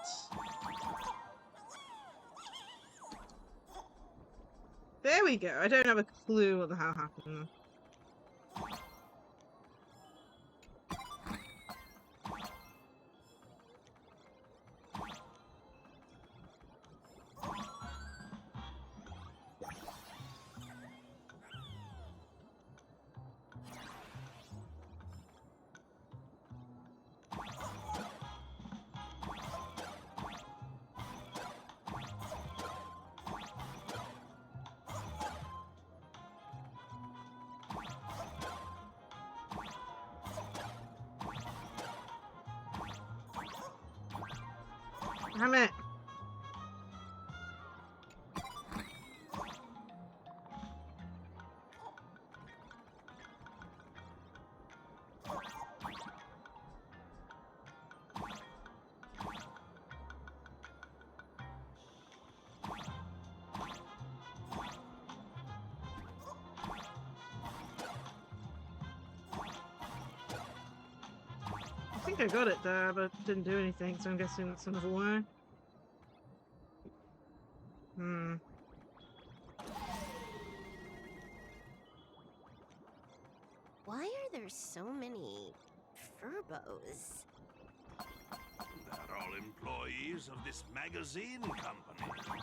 There we go. I don't have a clue what the hell happened. Damn it! think I got it there, but didn't do anything, so I'm guessing that's another way. Why are there so many furbos? They're all employees of this magazine company.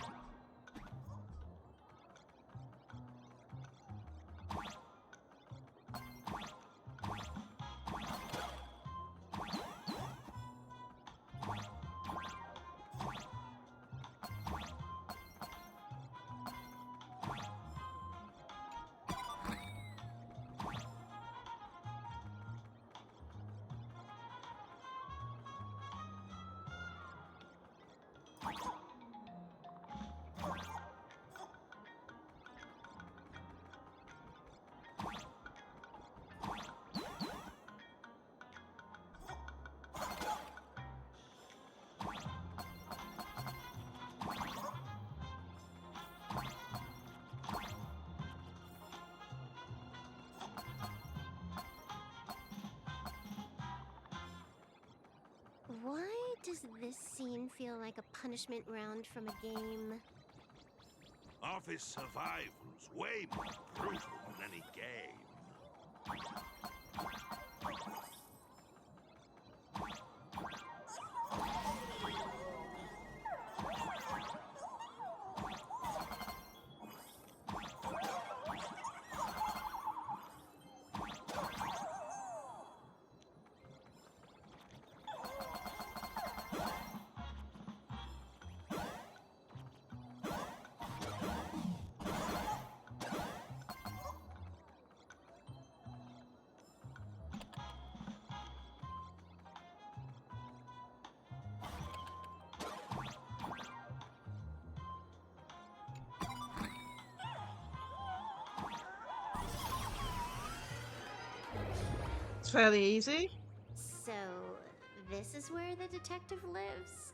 Why does this scene feel like a punishment round from a game? Office survival's way more brutal than any game. It's fairly easy. So, this is where the detective lives?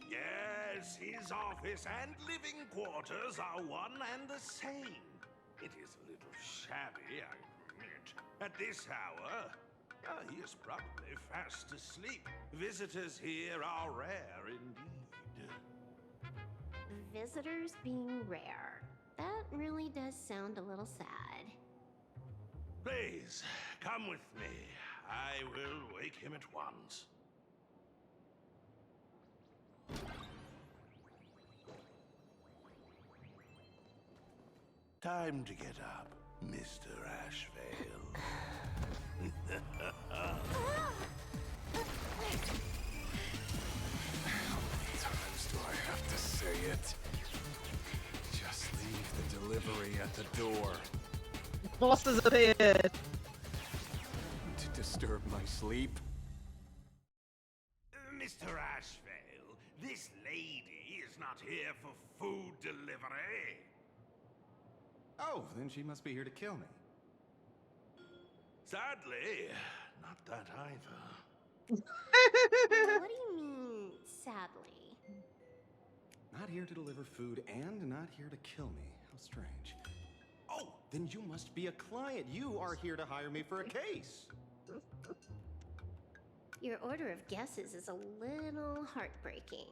Yes, his office and living quarters are one and the same. It is a little shabby, I admit. At this hour, he is probably fast asleep. Visitors here are rare indeed. Visitors being rare. That really does sound a little sad. Please, come with me. I will wake him at once. Time to get up, Mr. Ashvale. How many times do I have to say it? Just leave the delivery at the door. Boss has appeared. To disturb my sleep? Mr. Ashvale, this lady is not here for food delivery. Oh, then she must be here to kill me. Sadly, not that either. What do you mean, sadly? Not here to deliver food and not here to kill me. How strange. Oh, then you must be a client. You are here to hire me for a case. Your order of guesses is a little heartbreaking.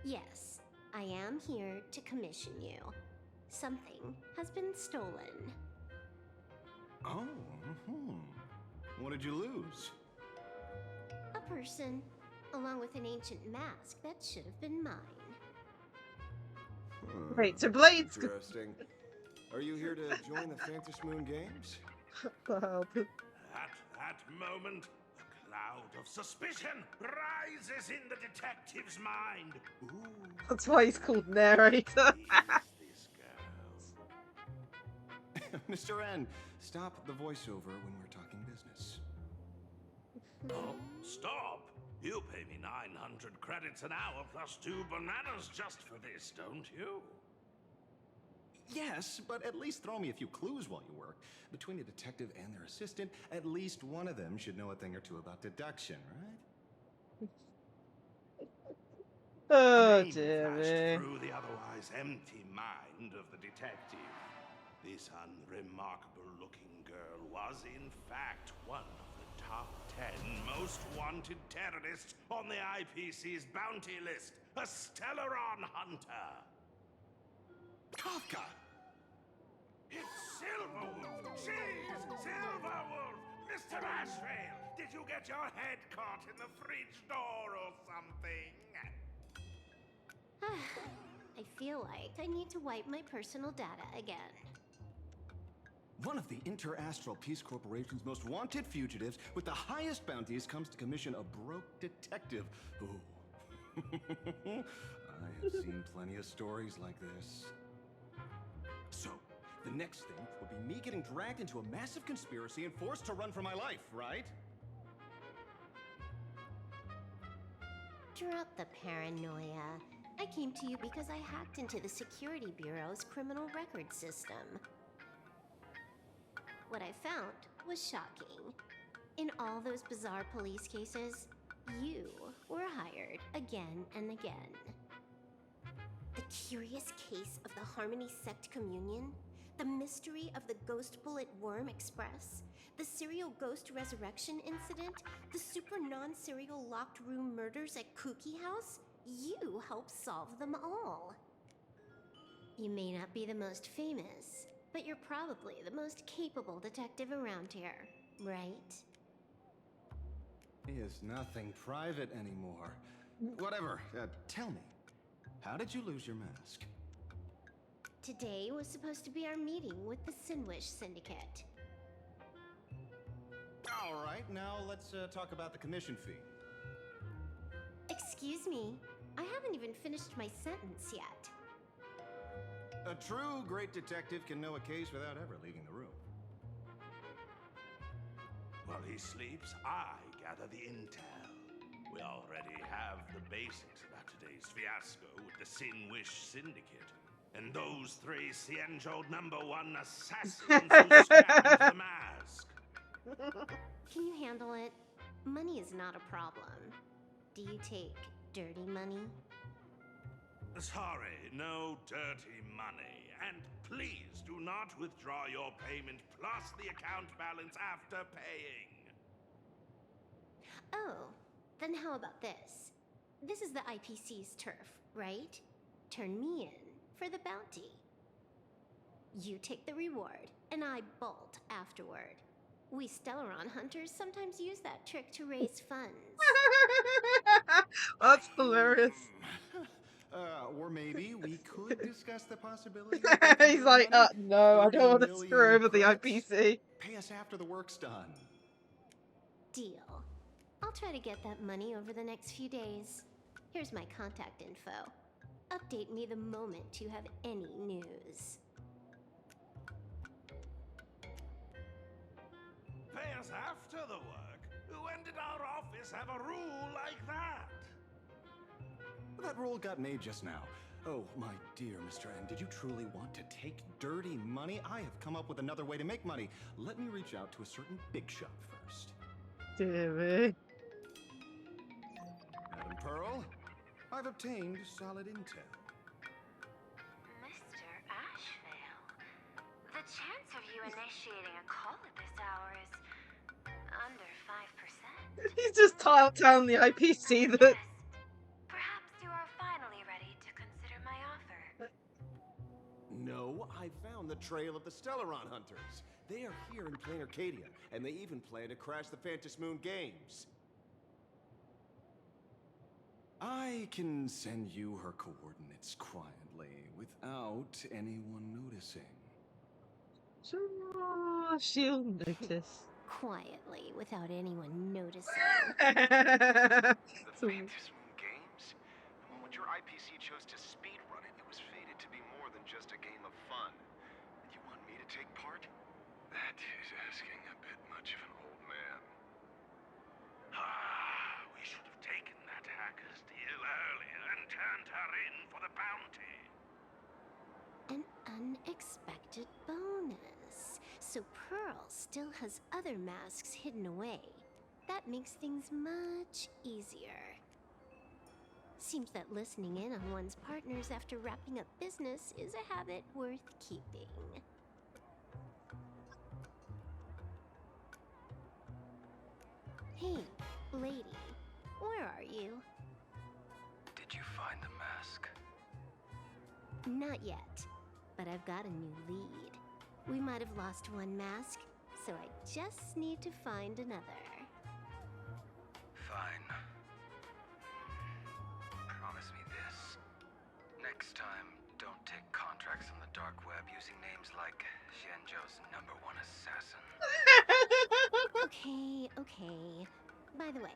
Yes, I am here to commission you. Something has been stolen. Oh, what did you lose? A person, along with an ancient mask that should have been mine. Wait, so Blades. Interesting. Are you here to join the Fantasy Moon Games? Bob. At that moment, a cloud of suspicion rises in the detective's mind. Ooh, That's why he's called narrator. Mr. N, stop the voiceover when we're talking business. Oh, stop! You pay me 900 credits an hour plus 2 bananas just for this, don't you? Yes, but at least throw me a few clues while you work. Between a detective and their assistant, at least one of them should know a thing or two about deduction, right? Oh, Name dear flashed me. through the otherwise empty mind of the detective. This unremarkable-looking girl was, in fact, one of the top 10 most wanted terrorists on the IPC's bounty list, a Stellaron hunter. Kafka! It's Silverwolf! She's Silverwolf! Mr. Ashvale, did you get your head caught in the fridge door or something? I feel like I need to wipe my personal data again. One of the Interastral Peace Corporation's most wanted fugitives with the highest bounties comes to commission a broke detective. Ooh. I have seen plenty of stories like this. So, the next thing will be me getting dragged into a massive conspiracy and forced to run for my life, right? Drop the paranoia. I came to you because I hacked into the Security Bureau's criminal record system. What I found was shocking. In all those bizarre police cases, you were hired again and again. The curious case of the Harmony Sect Communion, the mystery of the Ghost Bullet Worm Express, the serial ghost resurrection incident, the super non-serial locked room murders at Kooky House, you helped solve them all. You may not be the most famous, but you're probably the most capable detective around here, right? Is nothing private anymore. Whatever, tell me, how did you lose your mask? Today was supposed to be our meeting with the Sinwish Syndicate. All right, now let's talk about the commission fee. Excuse me, I haven't even finished my sentence yet. A true great detective can know a case without ever leaving the room. While he sleeps, I gather the intel. We already have the basics about today's fiasco with the Sinwish Syndicate and those three Xianzhou #1 assassins who scammed the mask. Can you handle it? Money is not a problem. Do you take dirty money? Sorry, no dirty money. And please do not withdraw your payment plus the account balance after paying. Oh, then how about this? This is the IPC's turf, right? Turn me in for the bounty. You take the reward, and I bolt afterward. We Stellaron hunters sometimes use that trick to raise funds. That's hilarious. Or maybe we could discuss the possibility He's like, no, I don't want to screw over the IPC. Pay us after the work's done. Deal. I'll try to get that money over the next few days. Here's my contact info. Update me the moment you have any news. Pay us after the work? When did our office have a rule like that? That rule got made just now. Oh, my dear Mr. N, did you truly want to take dirty money? I have come up with another way to make money. Let me reach out to a certain big shot first. Damn. Madam Pearl, I've obtained solid intel. Mr. Ashvale, the chance of you initiating a call at this hour is under 5%. He's just telling the IPC that. Perhaps you are finally ready to consider my offer. No, I found the trail of the Stellaron hunters. They are here in Planarcadia, and they even plan to crash the Phantom Moon Games. I can send you her coordinates quietly, without anyone noticing. Sure, she'll notice. Quietly, without anyone noticing. The Phantom Moon Games? When your IPC chose to speedrun it, it was fated to be more than just a game of fun. You want me to take part? That is asking a bit much of an old man. We should have taken that hacker's deal earlier and turned her in for the bounty. An unexpected bonus. So Pearl still has other masks hidden away. That makes things much easier. Seems that listening in on one's partners after wrapping up business is a habit worth keeping. Hey, lady, where are you? Did you find the mask? Not yet, but I've got a new lead. We might have lost one mask, so I just need to find another. Fine. Promise me this. Next time, don't take contracts on the dark web using names like Xianzhou's #1 assassin. Okay, okay. By the way,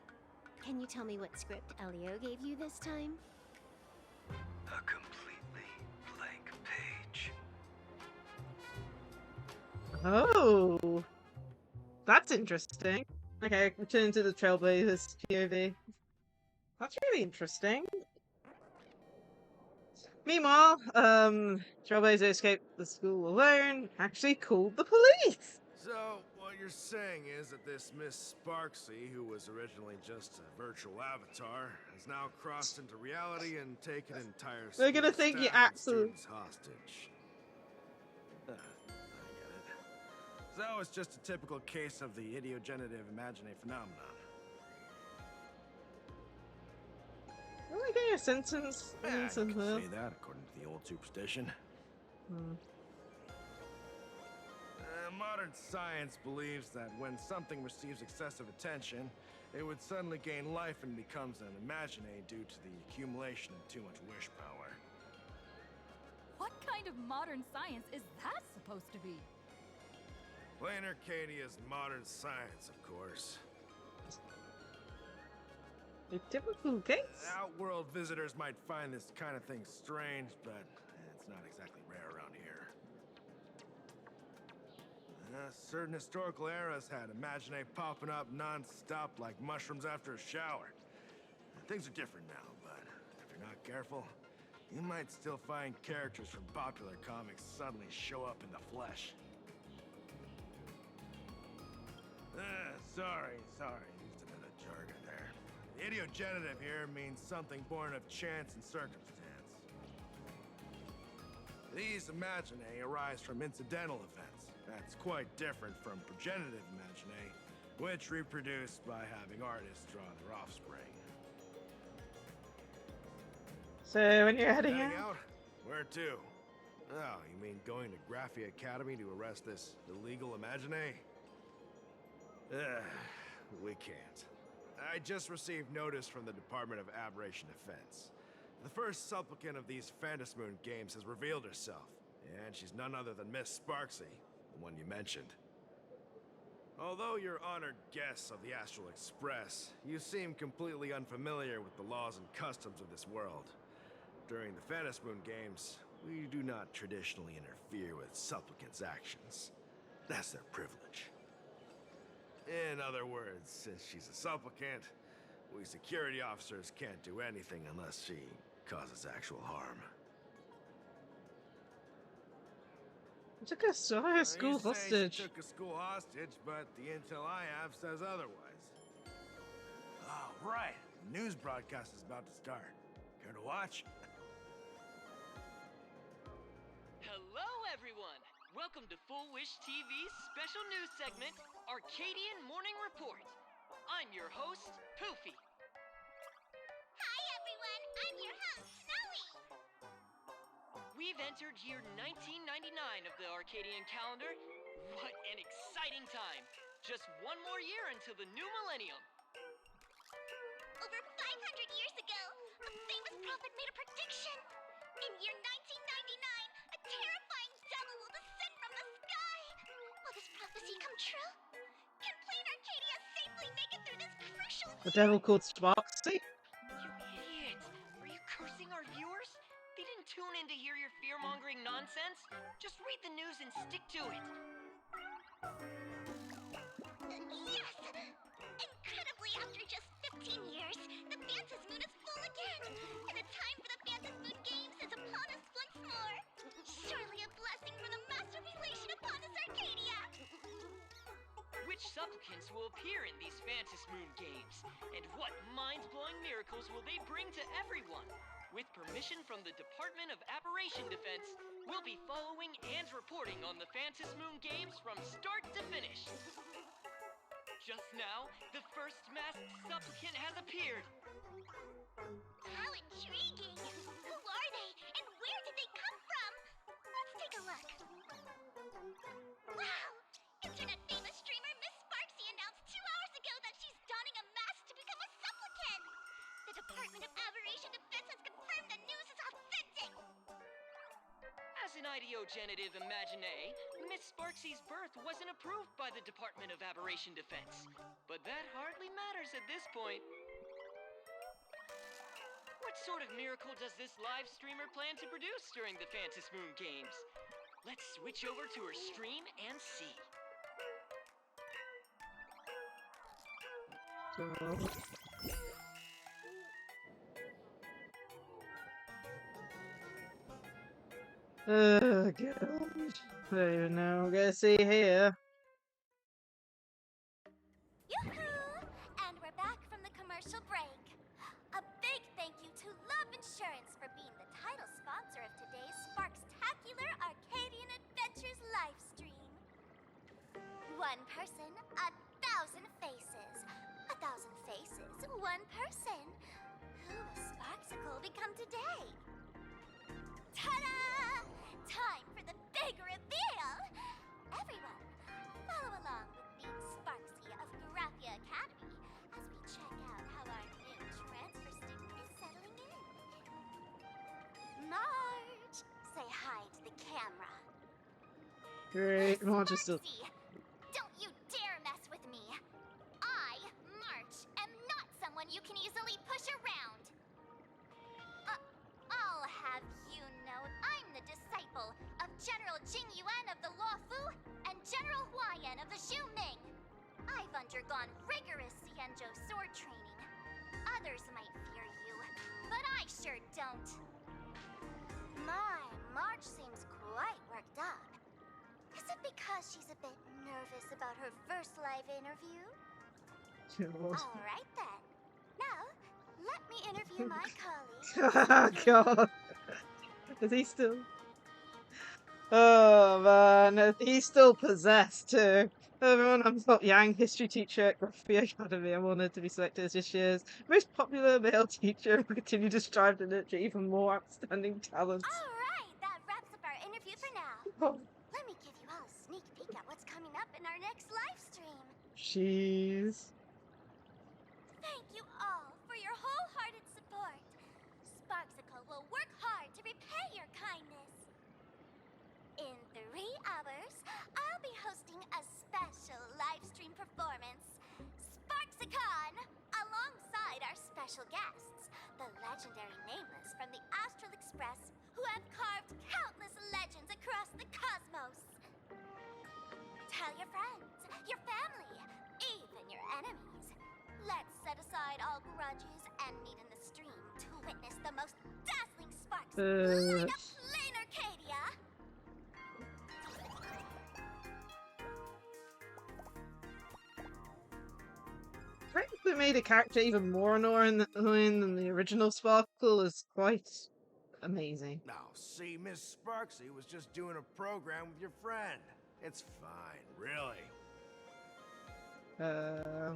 can you tell me what script Elio gave you this time? A completely blank page. Oh, that's interesting. Okay, return to the Trailblazers POV. That's really interesting. Meanwhile, Trailblazer escaped the school alone, actually called the police. So, what you're saying is that this Miss Sparksy, who was originally just a virtual avatar, has now crossed into reality and taken entire They're gonna school think you staff and absolute- students hostage. I get it. So it's just a typical case of the idiogenerative imaginary phenomenon. Am I getting a sentence? Yeah, you can say that according to the old superstition. Modern science believes that when something receives excessive attention, it would suddenly gain life and becomes an imaginary due to the accumulation of too much wish power. What kind of modern science is that supposed to be? Planarcadia's modern science, of course. A typical case. Outworld visitors might find this kind of thing strange, but it's not exactly rare around here. Certain historical eras had imaginary popping up non-stop like mushrooms after a shower. Things are different now, but if you're not careful, you might still find characters from popular comics suddenly show up in the flesh. Sorry, used a bit of jargon there. The idiogenitive here means something born of chance and circumstance. These imaginae arise from incidental events. That's quite different from progenitive imaginae, which reproduce by having artists draw their offspring. So when you're heading out? Where to? Oh, you mean going to Graphia Academy to arrest this illegal imaginae? We can't. I just received notice from the Department of Aberration Defense. The first supplicant of these Phantasmoon games has revealed herself, and she's none other than Miss Sparksy, the one you mentioned. Although you're honored guests of the Astral Express, you seem completely unfamiliar with the laws and customs of this world. During the Phantasmoon games, we do not traditionally interfere with supplicants' actions. That's their privilege. In other words, since she's a supplicant, we security officers can't do anything unless she causes actual harm. You took a school hostage. She took a school hostage, but the intel I have says otherwise. Oh, right. The news broadcast is about to start. Care to watch? Hello, everyone. Welcome to Full Wish TV's special news segment, Arcadian Morning Report. I'm your host, Poofy. Hi, everyone. I'm your host, Snowy. We've entered year 1999 of the Arcadian calendar. What an exciting time! Just one more year until the new millennium. Over 500 years ago, a famous prophet made a prediction. In year 1999, a terrifying devil will descend from the sky. Will this prophecy come true? Can Planarcadia safely make it through this crucial The devil called Sparksy. You idiot! Are you cursing our viewers? They didn't tune in to hear your fear-mongering nonsense. Just read the news and stick to it. Yes! Incredibly, after just 15 years, the Phantasmoon is full again! And the time for the Phantasmoon Games is upon us once more! Surely a blessing from the master relation upon us, Arcadia! Which supplicants will appear in these Phantasmoon games? And what mind-blowing miracles will they bring to everyone? With permission from the Department of Aberration Defense, we'll be following and reporting on the Phantasmoon games from start to finish. Just now, the first masked supplicant has appeared. How intriguing! Who are they, and where did they come from? Let's take a look. Wow! Internet famous streamer Miss Sparksy announced 2 hours ago that she's donning a mask to become a supplicant. The Department of Aberration Defense has confirmed the news is authentic. As an ideogenitive imagine, Miss Sparksy's birth wasn't approved by the Department of Aberration Defense. But that hardly matters at this point. What sort of miracle does this live streamer plan to produce during the Phantom Moon Games? Let's switch over to her stream and see. Oh gosh. I don't even know. I'm gonna see here. Yoo-hoo! And we're back from the commercial break. A big thank you to Love Insurance for being the title sponsor of today's Sparkstacular Arcadian Adventures livestream. One person, 1,000 faces. 1,000 faces, one person. Who will Sparksicle become today? Ta-da! Time for the big reveal! Everyone, follow along with Bean Sparksy of Graphia Academy as we check out how our new transfer student is settling in. Marge, say hi to the camera. Great, Marge is still. Sparksy, don't you dare mess with me. I, March, am not someone you can easily push around. I'll have you know I'm the disciple of General Jing Yuan of the Luofu and General Huayan of the Xu Ming. I've undergone rigorous Xianzhou sword training. Others might fear you, but I sure don't. My March seems quite worked up. Is it because she's a bit nervous about her first live interview? All right then. Now, let me interview my colleague. Oh god. Is he still? Oh man, he's still possessed too. Everyone, I'm Scott Yang, history teacher at Graphia Academy. I'm honoured to be selected as this year's most popular male teacher and will continue to strive to nurture even more outstanding talents. Alright, that wraps up our interview for now. Oh. Let me give you all a sneak peek at what's coming up in our next live stream. Jeez. Thank you all for your wholehearted support. Sparksicle will work hard to repay your kindness. In 3 hours, I'll be hosting a special live stream performance, Sparksicon, alongside our special guests, the legendary Nameless from the Astral Express, who have carved countless legends across the cosmos. Tell your friends, your family, even your enemies. Let's set aside all grudges and meet in the stream to witness the most dazzling sparks light up Planarcadia. The fact that they made a character even more annoying than the original Sparkle is quite amazing. Now, see, Miss Sparksy was just doing a program with your friend. It's fine, really.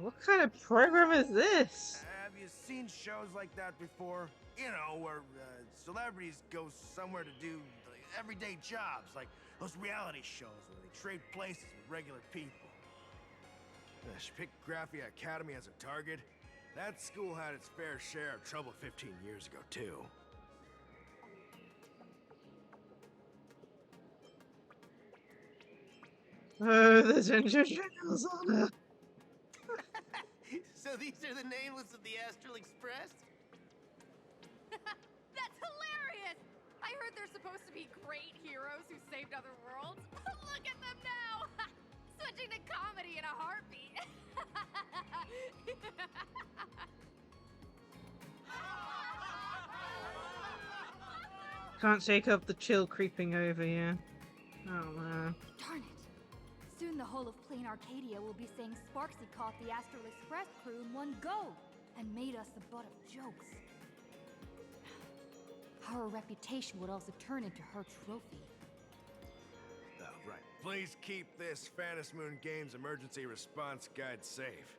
What kind of program is this? Have you seen shows like that before? You know, where celebrities go somewhere to do everyday jobs, like those reality shows where they trade places with regular people. She picked Graphia Academy as a target. That school had its fair share of trouble 15 years ago, too. Oh, the ginger generals on it. So these are the Nameless of the Astral Express? That's hilarious! I heard they're supposed to be great heroes who saved other worlds. Look at them now! Switching to comedy in a heartbeat. Can't shake up the chill creeping over you. Oh man. Darn it. Soon the whole of Planarcadia will be saying Sparksy caught the Astral Express crew in one go and made us the butt of jokes. Her reputation would also turn into her trophy. Oh, right. Please keep this Phantasmoon Games emergency response guide safe.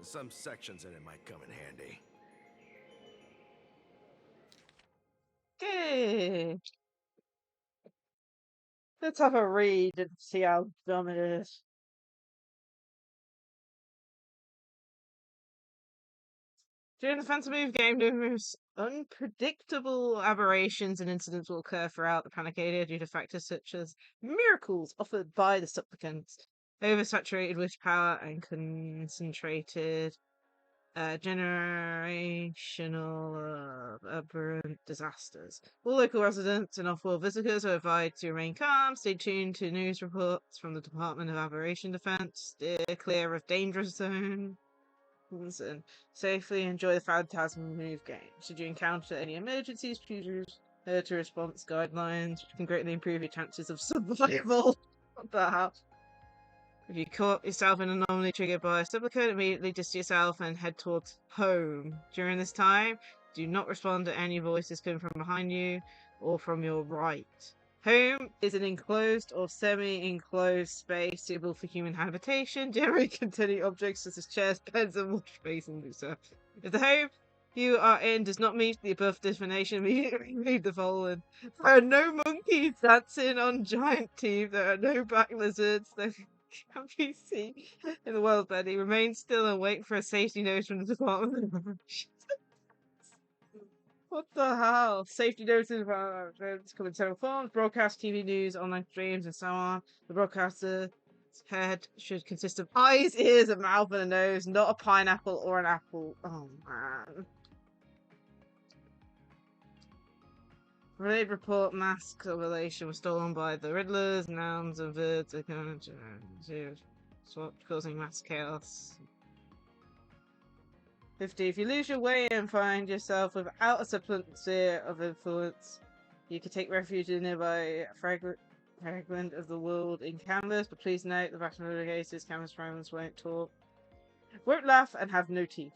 Some sections in it might come in handy. Okay. Let's have a read and see how dumb it is. During the Phantasmoon game, numerous unpredictable aberrations and incidents will occur throughout the Planarcadia due to factors such as miracles offered by the supplicants, oversaturated wish power, and concentrated generational aberrant disasters. All local residents and off-world visitors are advised to remain calm, stay tuned to news reports from the Department of Aberration Defense, steer clear of dangerous zones, and safely enjoy the Phantasm Move game. Should you encounter any emergencies, please refer to response guidelines, which can greatly improve your chances of survival. What the hell? If you caught yourself in an anomaly triggered by a supplicant, immediately distance yourself and head towards home. During this time, do not respond to any voices coming from behind you or from your right. Home is an enclosed or semi-enclosed space suitable for human habitation, generally containing objects such as chairs, beds, and wash basins. If the home you are in does not meet the above definition, immediately read the following. There are no monkeys dancing on giant teeth. There are no black lizards. There can be seen in the world, Betty. Remain still and wait for a safety notice from the Department of Operations. What the hell? Safety notices come in several forms: broadcast, TV news, online streams, and so on. The broadcaster's head should consist of eyes, ears, a mouth, and a nose, not a pineapple or an apple. Oh man. Related report: masks of relation were stolen by the Riddlers, nouns and verbs are swapped, causing mass chaos. 50. If you lose your way and find yourself without a supplement sphere of influence, you can take refuge in a nearby fragment of the world in canvas, but please note the vast majority of cases, canvas fragments won't talk, won't laugh, and have no teeth.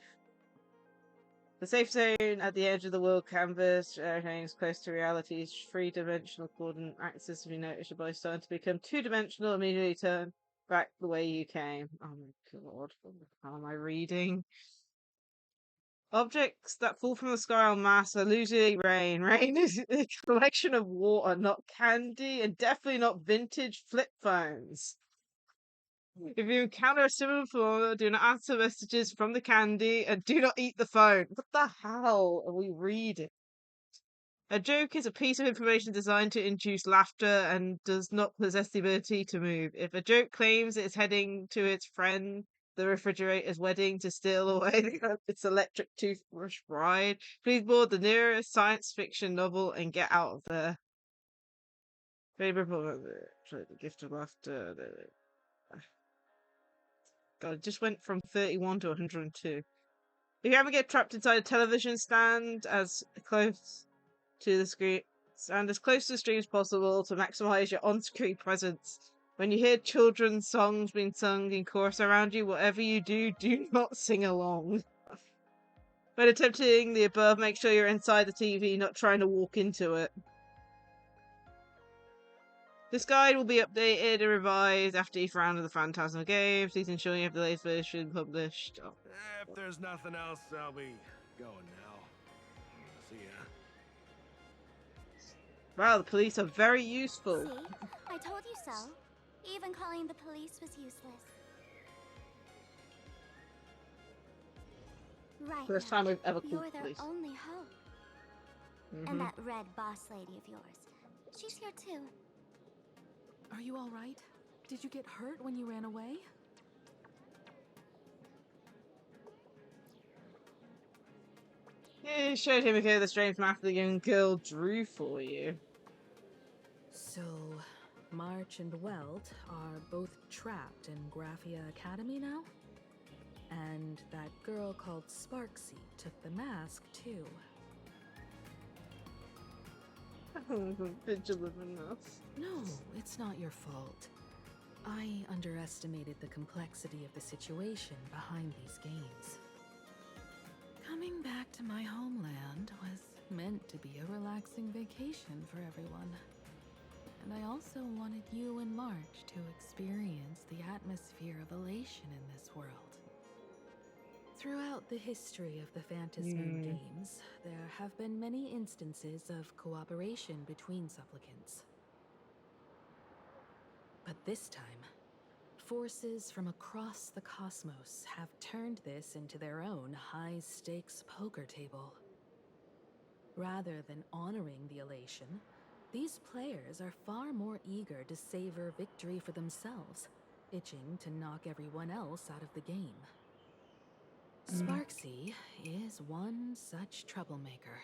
The safe zone at the edge of the world canvas remains close to reality's three-dimensional coordinate axis. If you notice your body starting to become two-dimensional, immediately turn back the way you came. Oh my god, how am I reading? Objects that fall from the sky en masse are usually rain. Rain is a collection of water, not candy, and definitely not vintage flip phones. If you encounter a similar phenomenon, do not answer messages from the candy and do not eat the phone. What the hell are we reading? A joke is a piece of information designed to induce laughter and does not possess the ability to move. If a joke claims it's heading to its friend the refrigerator's wedding to steal away its electric toothbrush bride, please board the nearest science fiction novel and get out of there. Favorite book, The Gift of Laughter. God, it just went from 31 to 102. If you ever get trapped inside a television, stand as close to the screen, stand as close to the screen as possible to maximize your on-screen presence. When you hear children's songs being sung in chorus around you, whatever you do, do not sing along. When attempting the above, make sure you're inside the TV, not trying to walk into it. This guide will be updated and revised after each round of the Phantasm games. Please ensure you have the latest version published. Oh. If there's nothing else, I'll be going now. See ya. Wow, the police are very useful. See? I told you so. Even calling the police was useless. Right. First time we've ever called You're the their police. only hope. And that red boss lady of yours. She's here too. Are you all right? Did you get hurt when you ran away? Yeah, you showed him again the strange map the young girl drew for you. So, March and Welt are both trapped in Graphia Academy now? And that girl called Sparksy took the mask, too. I wasn't vigilant enough. No, it's not your fault. I underestimated the complexity of the situation behind these games. Coming back to my homeland was meant to be a relaxing vacation for everyone. And I also wanted you and March to experience the atmosphere of elation in this world. Throughout the history of the Phantasmoon games, there have been many instances of cooperation between supplicants. But this time, forces from across the cosmos have turned this into their own high-stakes poker table. Rather than honoring the elation, these players are far more eager to savor victory for themselves, itching to knock everyone else out of the game. Sparksy is one such troublemaker.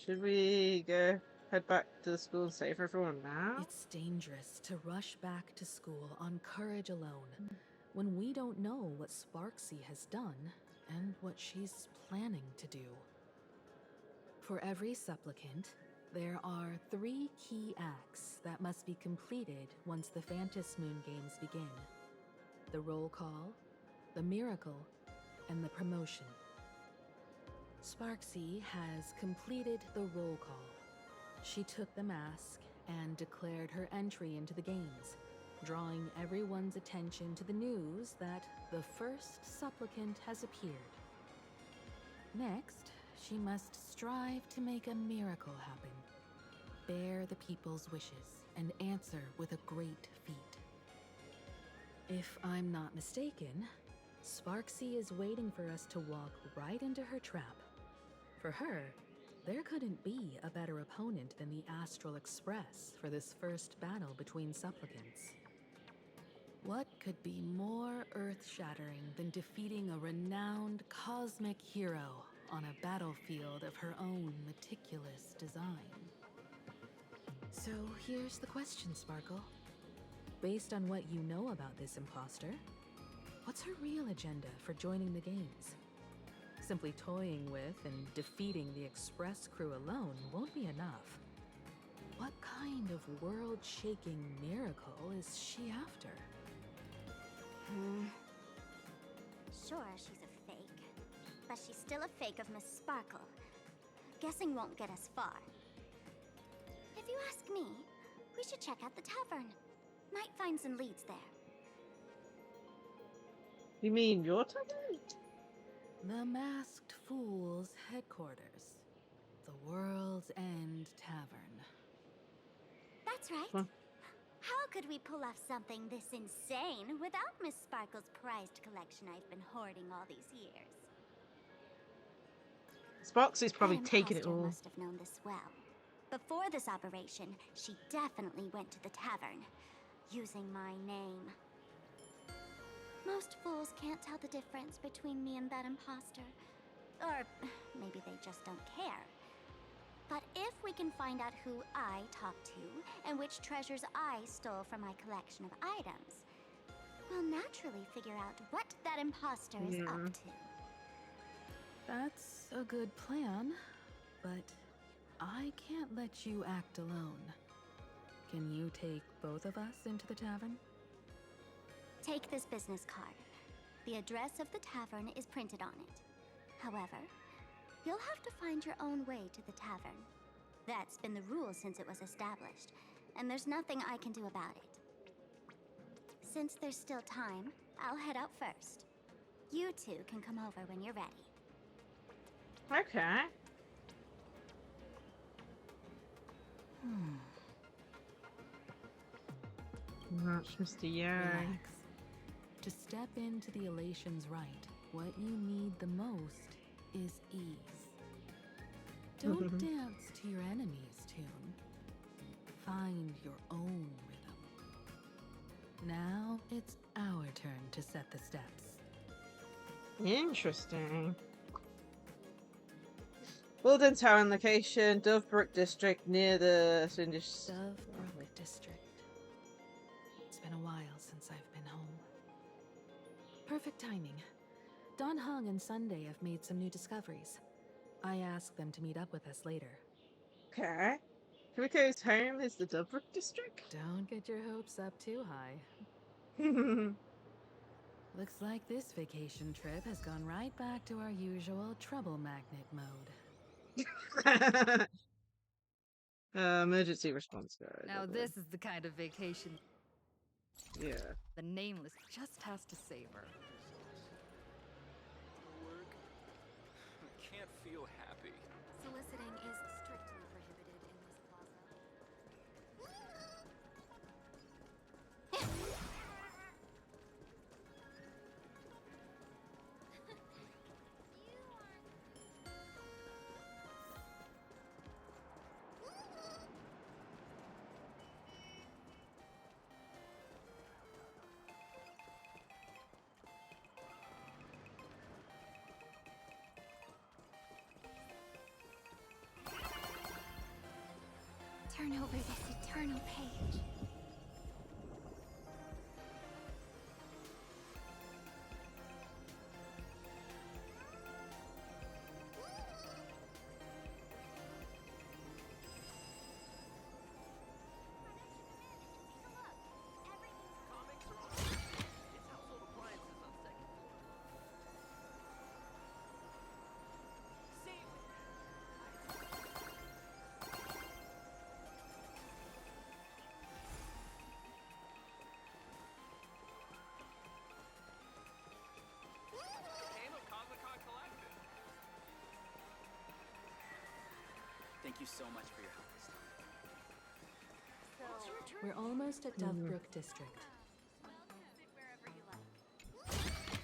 Should we go head back to the school and save everyone now? It's dangerous to rush back to school on courage alone when we don't know what Sparksy has done and what she's planning to do. For every supplicant, there are 3 key acts that must be completed once the Phantasmoon games begin. The roll call, the miracle, and the promotion. Sparksy has completed the roll call. She took the mask and declared her entry into the games, drawing everyone's attention to the news that the first supplicant has appeared. Next, she must strive to make a miracle happen, bear the people's wishes, and answer with a great feat. If I'm not mistaken, Sparksy is waiting for us to walk right into her trap. For her, there couldn't be a better opponent than the Astral Express for this first battle between supplicants. What could be more earth-shattering than defeating a renowned cosmic hero on a battlefield of her own meticulous design? So here's the question, Sparkle. Based on what you know about this imposter, what's her real agenda for joining the games? Simply toying with and defeating the Express crew alone won't be enough. What kind of world-shaking miracle is she after? Sure, she's a fake. But she's still a fake of Miss Sparkle. Guessing won't get us far. If you ask me, we should check out the tavern. Might find some leads there. You mean your tavern? The Masked Fool's headquarters. The World's End Tavern. That's right. Huh. How could we pull off something this insane without Miss Sparkle's prized collection I've been hoarding all these years? Sparksy's probably That taken it imposter all. must have known this well. Before this operation, she definitely went to the tavern, using my name. Most fools can't tell the difference between me and that imposter. Or maybe they just don't care. But if we can find out who I talked to and which treasures I stole from my collection of items, we'll naturally figure out what that imposter is up to. That's a good plan, but I can't let you act alone. Can you take both of us into the tavern? Take this business card. The address of the tavern is printed on it. However, you'll have to find your own way to the tavern. That's been the rule since it was established, and there's nothing I can do about it. Since there's still time, I'll head out first. You two can come over when you're ready. Okay. That's Mr. Yang. Relax. To step into the elation's right, what you need the most is ease. Don't dance to your enemy's tune. Find your own rhythm. Now it's our turn to set the steps. Interesting. Wilden Town location, Dovebrook district near the Swedish. Dovebrook district. It's been a while since I've been home. Perfect timing. Don Hung and Sunday have made some new discoveries. I asked them to meet up with us later. Okay. Kimiko's home is the Dovebrook district? Don't get your hopes up too high. Looks like this vacation trip has gone right back to our usual trouble magnet mode. Emergency response guide. Now lovely. this is the kind of vacation Yeah. the Nameless just has to savor. Work. I can't feel happy. Soliciting is strictly prohibited in this plaza. Turn over this eternal page. Thank you so much for your help this time. We're almost at Dovebrook District.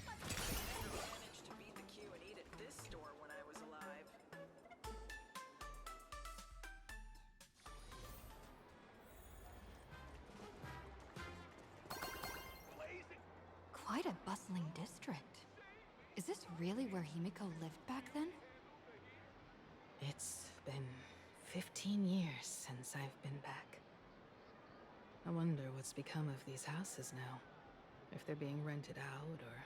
Managed to beat the queue and eat at this store when I was alive. Quite a bustling district. Is this really where Himiko lived back then? It's been 15 years since I've been back. I wonder what's become of these houses now. If they're being rented out, or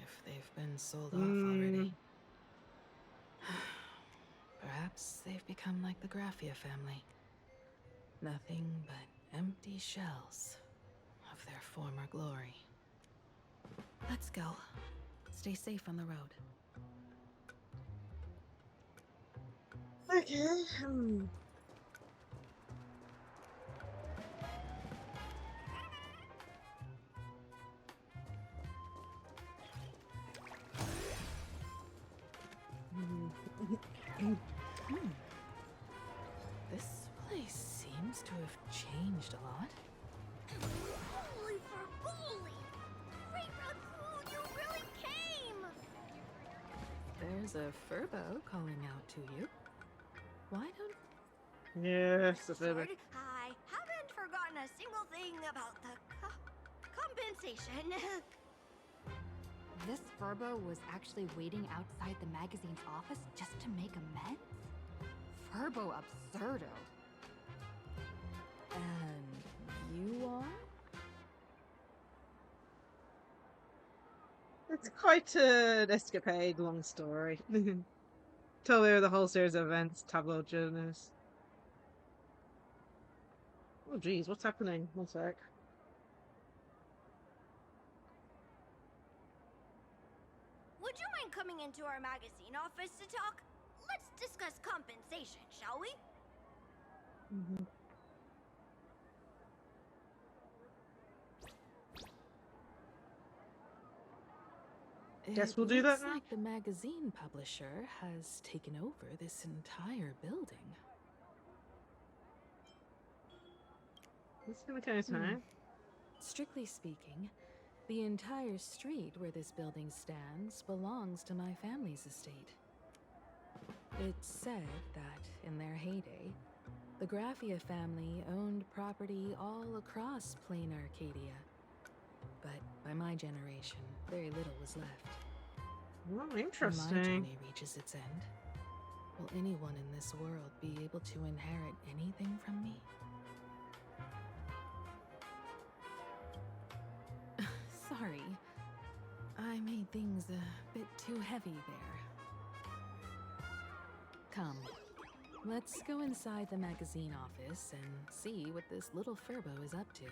if they've been sold off already. Perhaps they've become like the Graphia family. Nothing but empty shells of their former glory. Let's go. Stay safe on the road. Okay. This place seems to have changed a lot. Holy for holy! Great Raccoon, you really came! There's a Furbo calling out to you. Why don't... Yes, a bit. I haven't forgotten a single thing about the compensation. This Furbo was actually waiting outside the magazine's office just to make amends? Furbo absurdo. And you are? It's quite an escapade, long story. Told me the whole series of events, tabloid journalists. Oh geez, what's happening? One sec. Would you mind coming into our magazine office to talk? Let's discuss compensation, shall we? Guess we'll do that Looks now. like the magazine publisher has taken over this entire building. It's gonna take time. Strictly speaking, the entire street where this building stands belongs to my family's estate. It's said that, in their heyday, the Graphia family owned property all across Planarcadia. But by my generation, very little was left. Well, When my interesting. journey reaches its end, will anyone in this world be able to inherit anything from me? Sorry, I made things a bit too heavy there. Come, let's go inside the magazine office and see what this little Furbo is up to.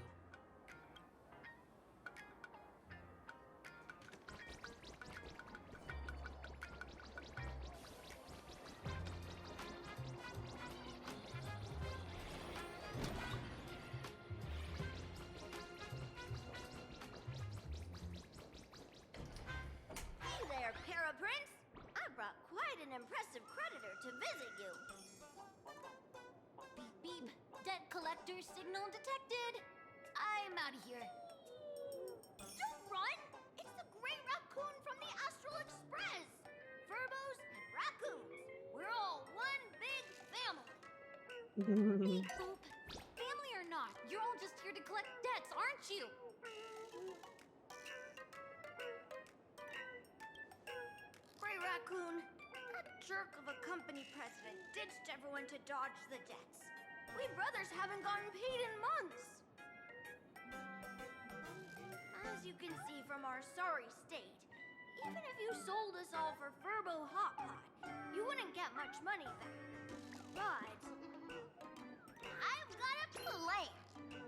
an impressive creditor to visit you. Beep beep. Debt collector signal detected. I'm out of here. Don't run! It's the Great Raccoon from the Astral Express! Furbos and raccoons. We're all one big family. Beep boop. Family or not, you're all just here to collect debts, aren't you? Great Raccoon, that jerk of a company president ditched everyone to dodge the debts. We brothers haven't gotten paid in months. As you can see from our sorry state, even if you sold us all for Furbo Hot Pot, you wouldn't get much money back. But I've got a plan.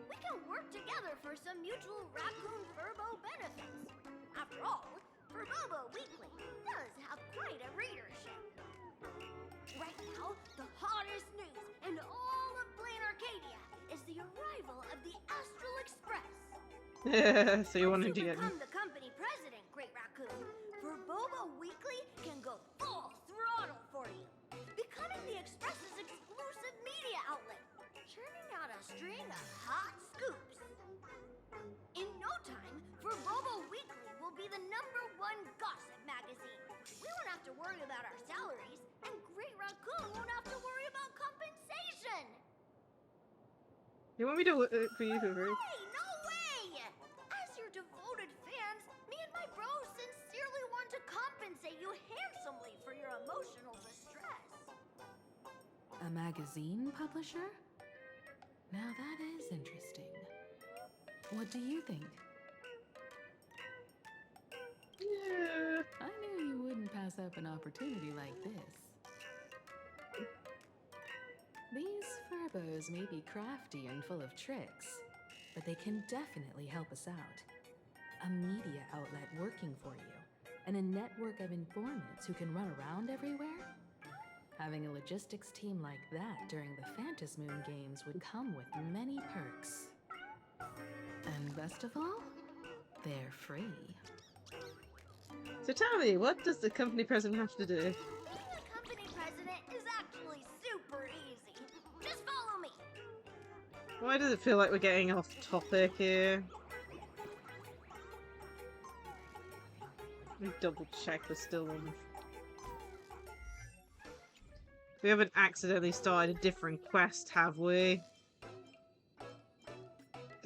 We can work together for some mutual Raccoon Furbo benefits. After all, Furbobo Weekly does have quite a readership. Right now, the hottest news in all of Planarcadia is the arrival of the Astral Express. So you wanted to get me. Become the company president, Great Raccoon. Furbobo Weekly can go full throttle for you, becoming the Express's exclusive media outlet, churning out a string of hot scoops. In no time, Furbobo Weekly will be the #1 gossip magazine. We won't have to worry about our salaries, and Great Raccoon won't have to worry about compensation. You want me to for you to agree? Hey, no way! As your devoted fans, me and my bros sincerely want to compensate you handsomely for your emotional distress. A magazine publisher? Now that is interesting. What do you think? Yeah. I knew you wouldn't pass up an opportunity like this. These Furbos may be crafty and full of tricks, but they can definitely help us out. A media outlet working for you, and a network of informants who can run around everywhere? Having a logistics team like that during the Phantasmoon games would come with many perks. And best of all, they're free. So tell me, what does the company president have to do? Being a company president is actually super easy. Just follow me. Why does it feel like we're getting off topic here? Let me double check we're still on. We haven't accidentally started a different quest, have we?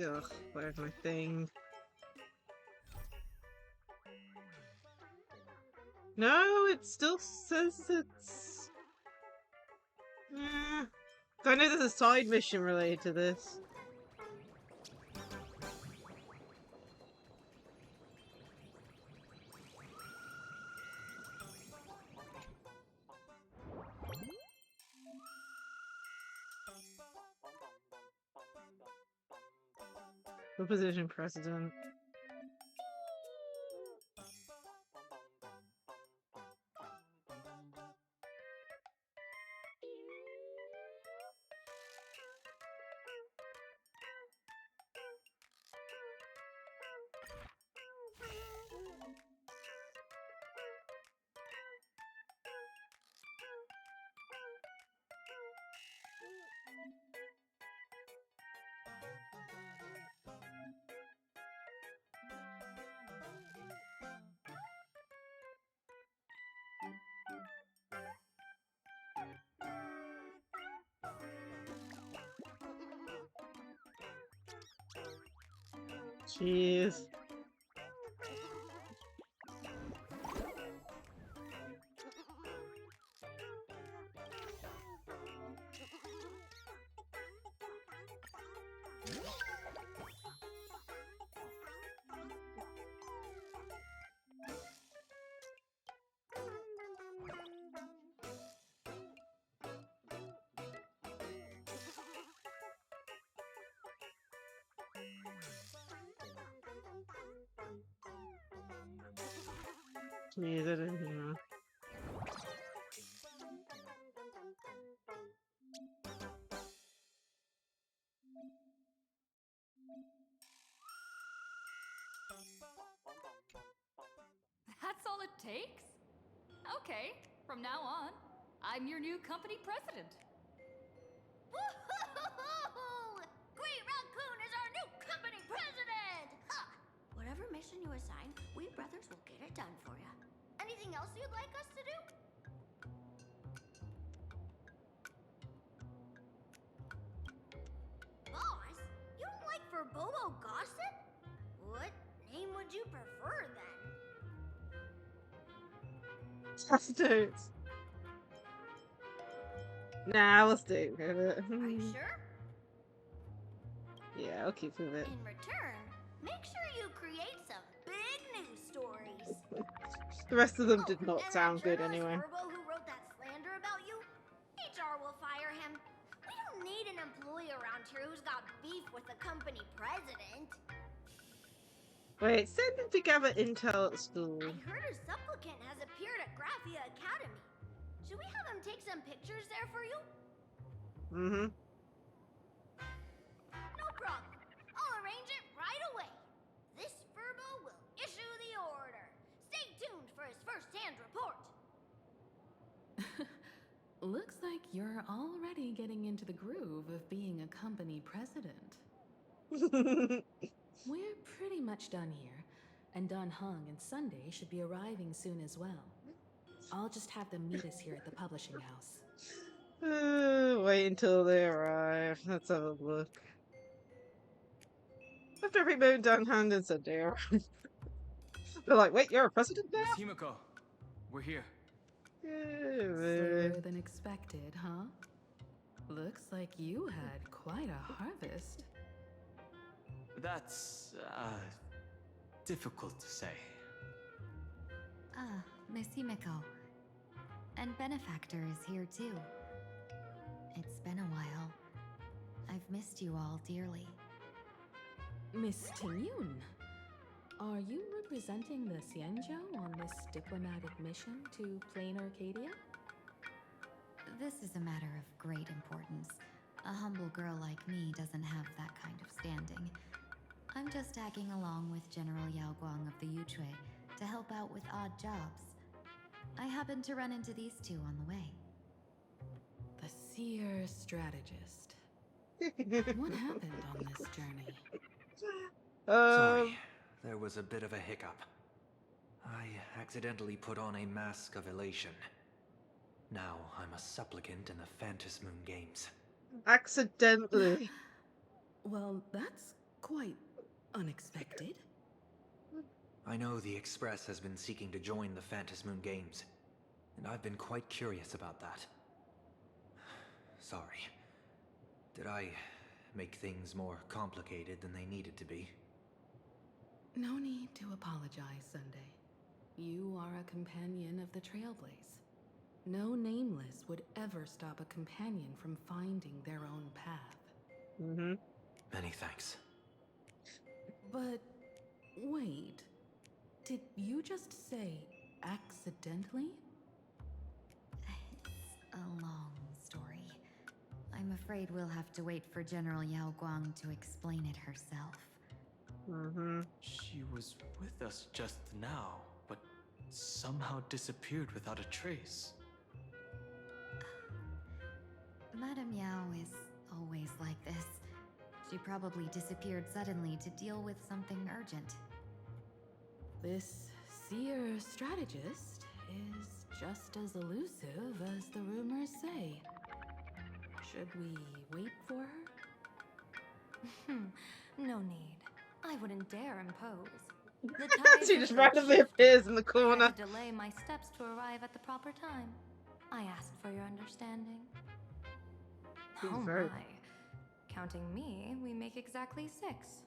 Ugh, where's my thing? No, it still says it's... I know there's a side mission related to this. Opposition president. Jeez. Jeez, I don't know. That's all it takes? Okay, From now on, I'm your new company president. Woohoo! Green Raccoon is our new company president! Ha! Whatever mission you assign, we brothers will get it done for you. Anything else you'd like us to do? Boss, you don't like Verbobo gossip? What name would you prefer then? Prostitutes. Nah, we'll stay with it. Are you sure? Yeah, I'll keep with it. In return, make sure you create some big news stories. The rest of them did not And sound that good anyway. Verbo who wrote that slander about you, HR will fire him. We don't need an employee around here who's got beef with the company president. Wait, send them to gather intel at school. I heard a supplicant has appeared at Graphia Academy. Should we have him take some pictures there for you? Mm-hmm. No problem. I'll arrange it right away. This Verbo will issue the order. Stay tuned for his first-hand report. Looks like you're already getting into the groove of being a company president. We're pretty much done here, and Don Hung and Sunday should be arriving soon as well. I'll just have them meet us here at the publishing house. Wait until they arrive. Let's have a look. After every moon done hand and said they arrive. They're like, wait, you're a president now? Miss Himiko, we're here. Slower than expected, huh? Looks like you had quite a harvest. That's, difficult to say. Ah, Miss Himiko. And Benefactor is here too. It's been a while. I've missed you all dearly. Miss Tingyun, are you representing the Xianzhou on this diplomatic mission to Planarcadia? This is a matter of great importance. A humble girl like me doesn't have that kind of standing. I'm just tagging along with General Yao Guang of the Yuchui to help out with odd jobs. I happened to run into these two on the way. The seer strategist. What happened on this journey? Sorry, there was a bit of a hiccup. I accidentally put on a mask of elation. Now I'm a supplicant in the Phantasmoon Moon Games. Accidentally. Well, that's quite unexpected. I know the Express has been seeking to join the Phantasmoon Moon Games, and I've been quite curious about that. Sorry. Did I make things more complicated than they needed to be? No need to apologize, Sunday. You are a companion of the Trailblaze. No nameless would ever stop a companion from finding their own path. Mm-hmm. Many thanks. But wait, did you just say accidentally? It's a long story. I'm afraid we'll have to wait for General Yao Guang to explain it herself. Mm-hmm. She was with us just now, but somehow disappeared without a trace. Madame Yao is always like this. She probably disappeared suddenly to deal with something urgent. This seer strategist is just as elusive as the rumors say. Should we wait for her? No need. I wouldn't dare impose. The She just randomly appears in the corner. I had to delay my steps to arrive at the proper time. I asked for your understanding. Oh my. Counting me, we make exactly 6.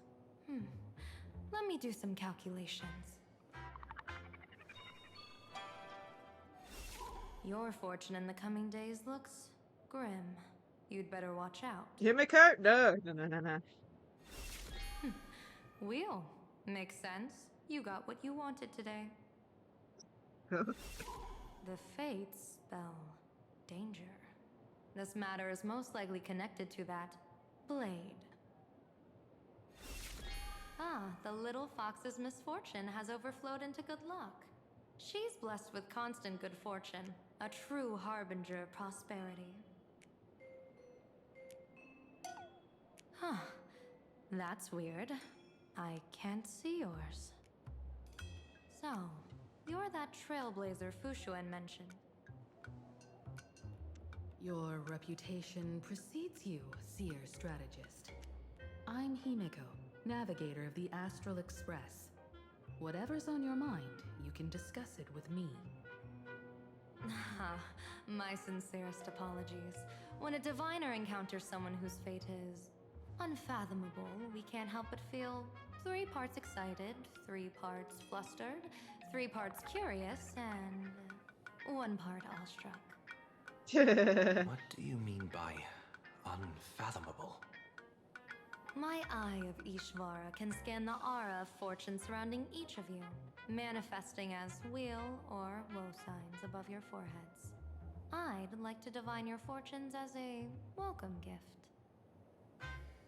Let me do some calculations. Your fortune in the coming days looks grim. You'd better watch out. Himiko? No. Wheel. Makes sense. You got what you wanted today. The fates spell danger. This matter is most likely connected to that blade. Ah, the little fox's misfortune has overflowed into good luck. She's blessed with constant good fortune. a true harbinger of prosperity. Huh. That's weird. I can't see yours. So, you're that trailblazer Fushuan mentioned. Your reputation precedes you, seer strategist. I'm Himiko, navigator of the Astral Express. Whatever's on your mind, you can discuss it with me. My sincerest apologies. When a diviner encounters someone whose fate is unfathomable, we can't help but feel 3 parts excited, 3 parts flustered, 3 parts curious, and 1 part awestruck. What do you mean by unfathomable? My eye of Ishvara can scan the aura of fortune surrounding each of you, manifesting as weal or woe signs above your foreheads. I'd like to divine your fortunes as a welcome gift.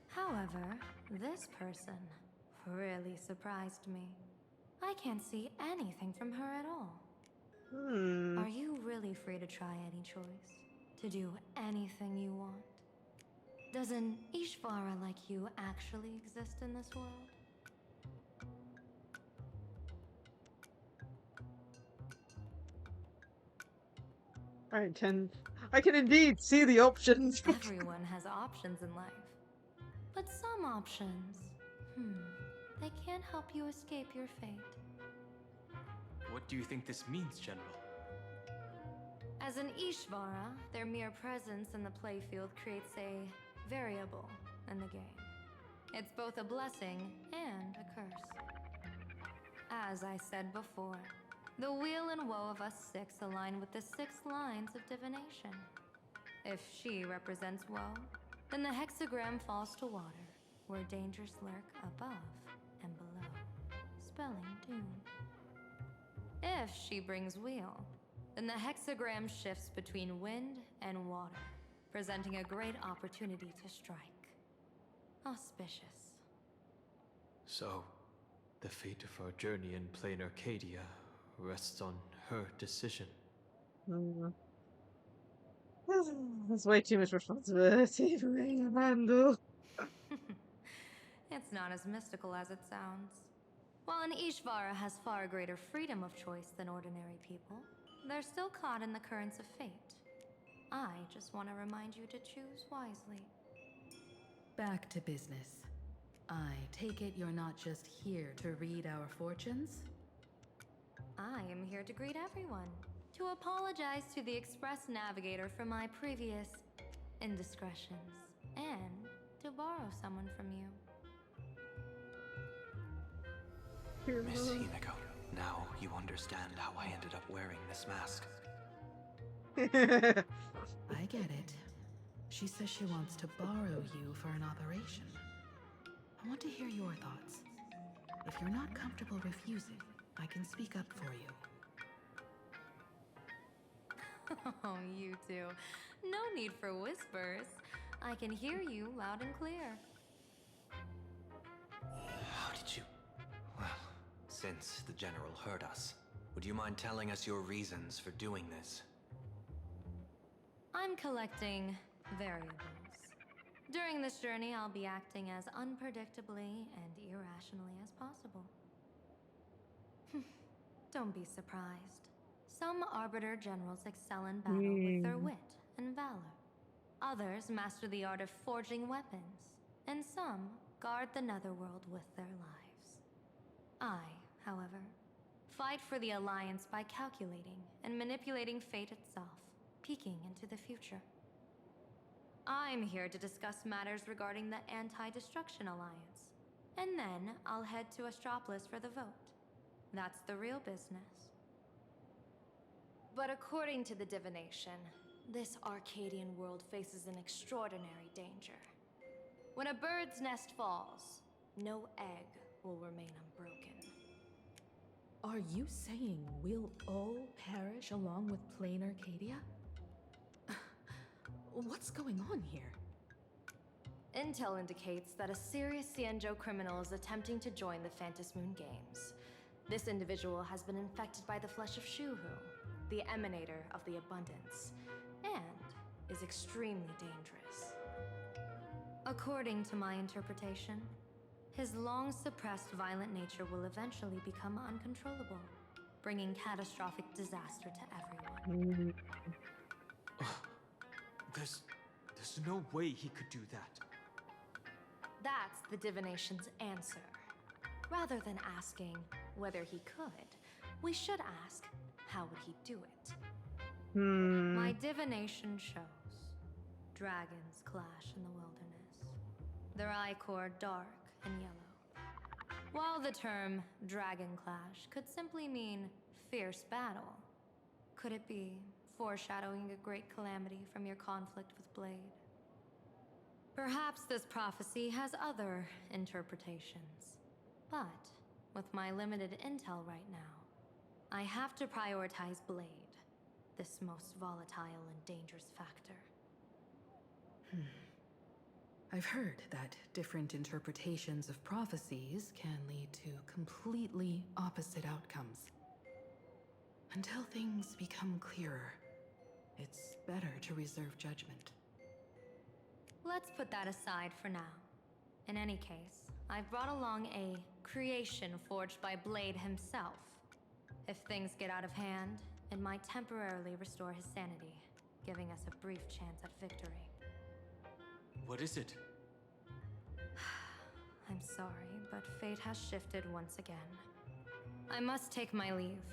However, this person really surprised me. I can't see anything from her at all. Are you really free to try any choice? To do anything you want? Does an Ishvara like you actually exist in this world? I can indeed see the options. Everyone has options in life. But some options, they can't help you escape your fate. What do you think this means, General? As an Ishvara, their mere presence in the playfield creates a variable in the game. It's both a blessing and a curse. As I said before, the weal and woe of us 6 align with the 6 lines of divination. If she represents woe, then the hexagram falls to water, where dangers lurk above and below, spelling doom. If she brings weal, then the hexagram shifts between wind and water, presenting a great opportunity to strike. Auspicious. So, the fate of our journey in Planarcadia rests on her decision. That's way too much responsibility for me to handle. It's not as mystical as it sounds. While an Ishvara has far greater freedom of choice than ordinary people, they're still caught in the currents of fate. I just want to remind you to choose wisely. Back to business. I take it you're not just here to read our fortunes? I am here to greet everyone, to apologize to the Express Navigator for my previous indiscretions, and to borrow someone from you. Miss Himiko, now you understand how I ended up wearing this mask. I get it. She says she wants to borrow you for an operation. I want to hear your thoughts. If you're not comfortable refusing, I can speak up for you. Oh, you two. No need for whispers. I can hear you loud and clear. How did you... Well, since the General heard us, would you mind telling us your reasons for doing this? I'm collecting variables. During this journey, I'll be acting as unpredictably and irrationally as possible. Don't be surprised. Some Arbiter Generals excel in battle with their wit and valor. Others master the art of forging weapons, and some guard the Netherworld with their lives. I, however, fight for the Alliance by calculating and manipulating fate itself, peeking into the future. I'm here to discuss matters regarding the Anti-Destruction Alliance, and then I'll head to Astropolis for the vote. That's the real business. But according to the divination, this Arcadian world faces an extraordinary danger. When a bird's nest falls, no egg will remain unbroken. Are you saying we'll all perish along with Planarcadia? What's going on here? Intel indicates that a serious Xianzhou criminal is attempting to join the Phantom Moon Games. This individual has been infected by the flesh of Shuhu. the emanator of the abundance, and is extremely dangerous. According to my interpretation, his long-suppressed violent nature will eventually become uncontrollable, bringing catastrophic disaster to everyone. There's no way he could do that. That's the divination's answer. Rather than asking whether he could, we should ask, how would he do it? My divination shows dragons clash in the wilderness. Their ichor dark and yellow. While the term dragon clash could simply mean fierce battle, could it be foreshadowing a great calamity from your conflict with Blade? Perhaps this prophecy has other interpretations. But with my limited intel right now, I have to prioritize Blade, this most volatile and dangerous factor. I've heard that different interpretations of prophecies can lead to completely opposite outcomes. Until things become clearer, it's better to reserve judgment. Let's put that aside for now. In any case, I've brought along a creation forged by Blade himself. If things get out of hand, it might temporarily restore his sanity, giving us a brief chance at victory. What is it? I'm sorry, but fate has shifted once again. I must take my leave.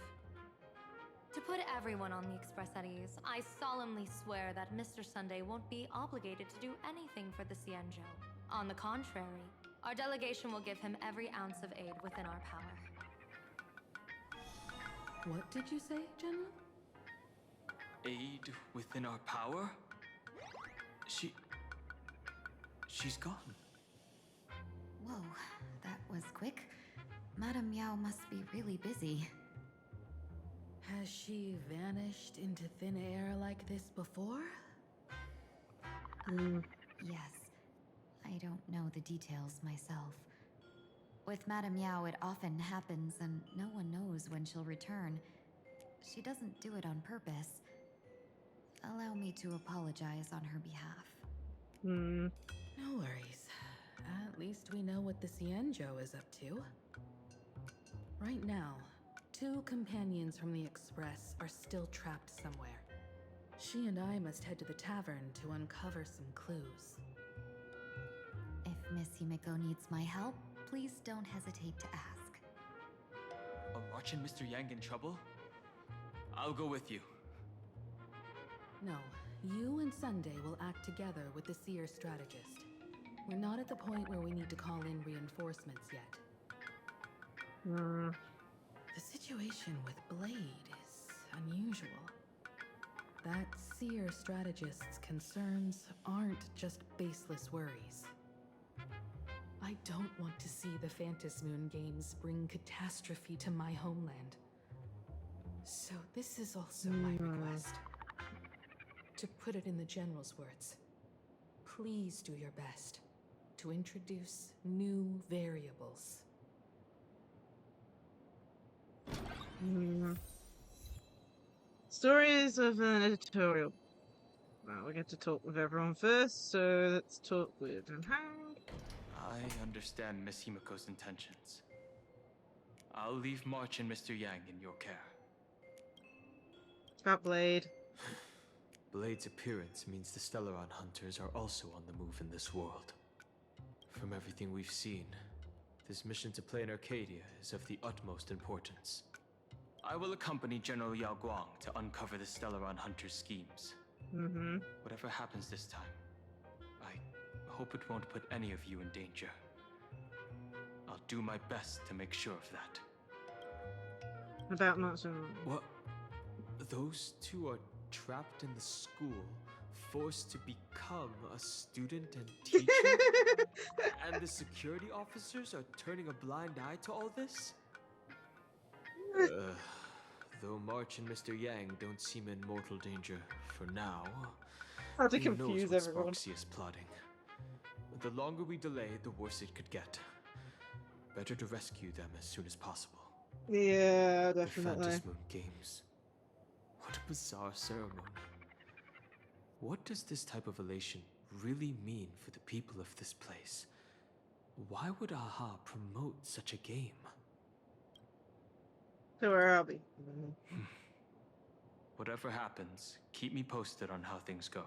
To put everyone on the Express at ease, I solemnly swear that Mr. Sunday won't be obligated to do anything for the Xianzhou. On the contrary, our delegation will give him every ounce of aid within our power. What did you say, General? Aid within our power? She's gone. Whoa, that was quick. Madame Yao must be really busy. Has she vanished into thin air like this before? Yes. I don't know the details myself. With Madame Yao, it often happens and no one knows when she'll return. She doesn't do it on purpose. Allow me to apologize on her behalf. No worries. At least we know what the Xianzhou is up to. Right now, 2 companions from the Express are still trapped somewhere. She and I must head to the tavern to uncover some clues. If Miss Himeko needs my help, please don't hesitate to ask. Are March and Mr. Yang in trouble? I'll go with you. No, you and Sunday will act together with the Seer strategist. We're not at the point where we need to call in reinforcements yet. The situation with Blade is unusual. That Seer strategist's concerns aren't just baseless worries. I don't want to see the Phantasmoon games bring catastrophe to my homeland. So this is also my request. To put it in the General's words, please do your best to introduce new variables. Stories of an editorial. Well, we get to talk with everyone first, so let's talk with Honkai. I understand Miss Himiko's intentions. I'll leave March and Mr. Yang in your care. It's about Blade. Blade's appearance means the Stellaron hunters are also on the move in this world. From everything we've seen, this mission to Planarcadia is of the utmost importance. I will accompany General Yao Guang to uncover the Stellaron hunters' schemes. Whatever happens this time, I hope it won't put any of you in danger. I'll do my best to make sure of that. About not so long. What? Those 2 are trapped in the school, forced to become a student and teacher? And the security officers are turning a blind eye to all this? Though March and Mr. Yang don't seem in mortal danger for now, How to who confuse knows what everyone. Sparksy is plotting. The longer we delay, the worse it could get. Better to rescue them as soon as possible. Yeah, The definitely. Phantasmoon games. What a bizarre ceremony. What does this type of elation really mean for the people of this place? Why would AHA promote such a game? So where are we? Whatever happens, keep me posted on how things go.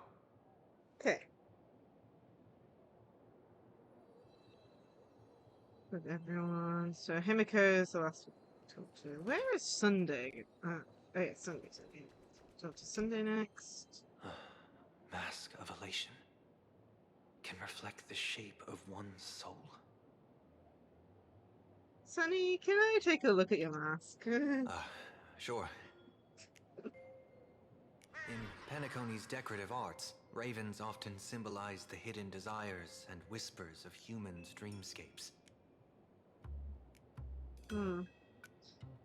Okay. With everyone. So Himiko is the last one to talk to. Where is Sunday? Oh yeah, Sunday. Talk to Sunday next. Mask of elation can reflect the shape of one's soul. Sunny, can I take a look at your mask? Sure. In Penacony's decorative arts, ravens often symbolize the hidden desires and whispers of humans' dreamscapes.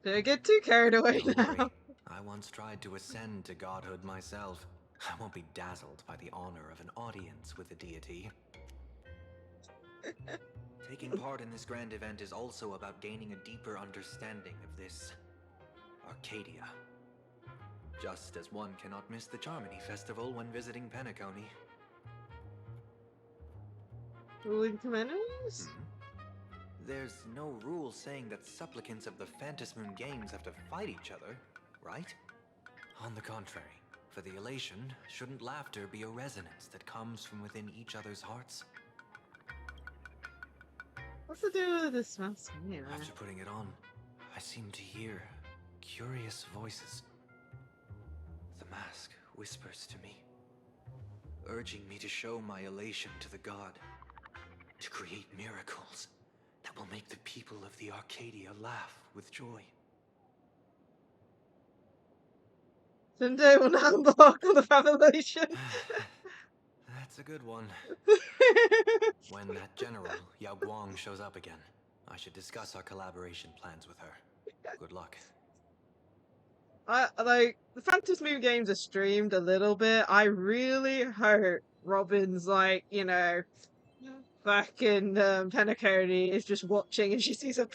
Did I get too carried away Don't now? worry. I once tried to ascend to godhood myself. I won't be dazzled by the honor of an audience with the deity. Taking part in this grand event is also about gaining a deeper understanding of this Arcadia. Just as one cannot miss the Charmony Festival when visiting Penacony. Ruling Commandos? There's no rule saying that supplicants of the Phantasmoon Games have to fight each other, right? On the contrary, for the elation, shouldn't laughter be a resonance that comes from within each other's hearts? What's the deal with this mask? Yeah. After putting it on, I seem to hear curious voices. The mask whispers to me, urging me to show my elation to the god, to create miracles that will make the people of the Arcadia laugh with joy. Sunday will now embark on the revelation. That's a good one. When that general, Yao Guang, shows up again, I should discuss our collaboration plans with her. Good luck. Like, the Phantasmoon games are streamed a little bit. I really hope Robin's, like, you know, back in Penacony is just watching and she sees a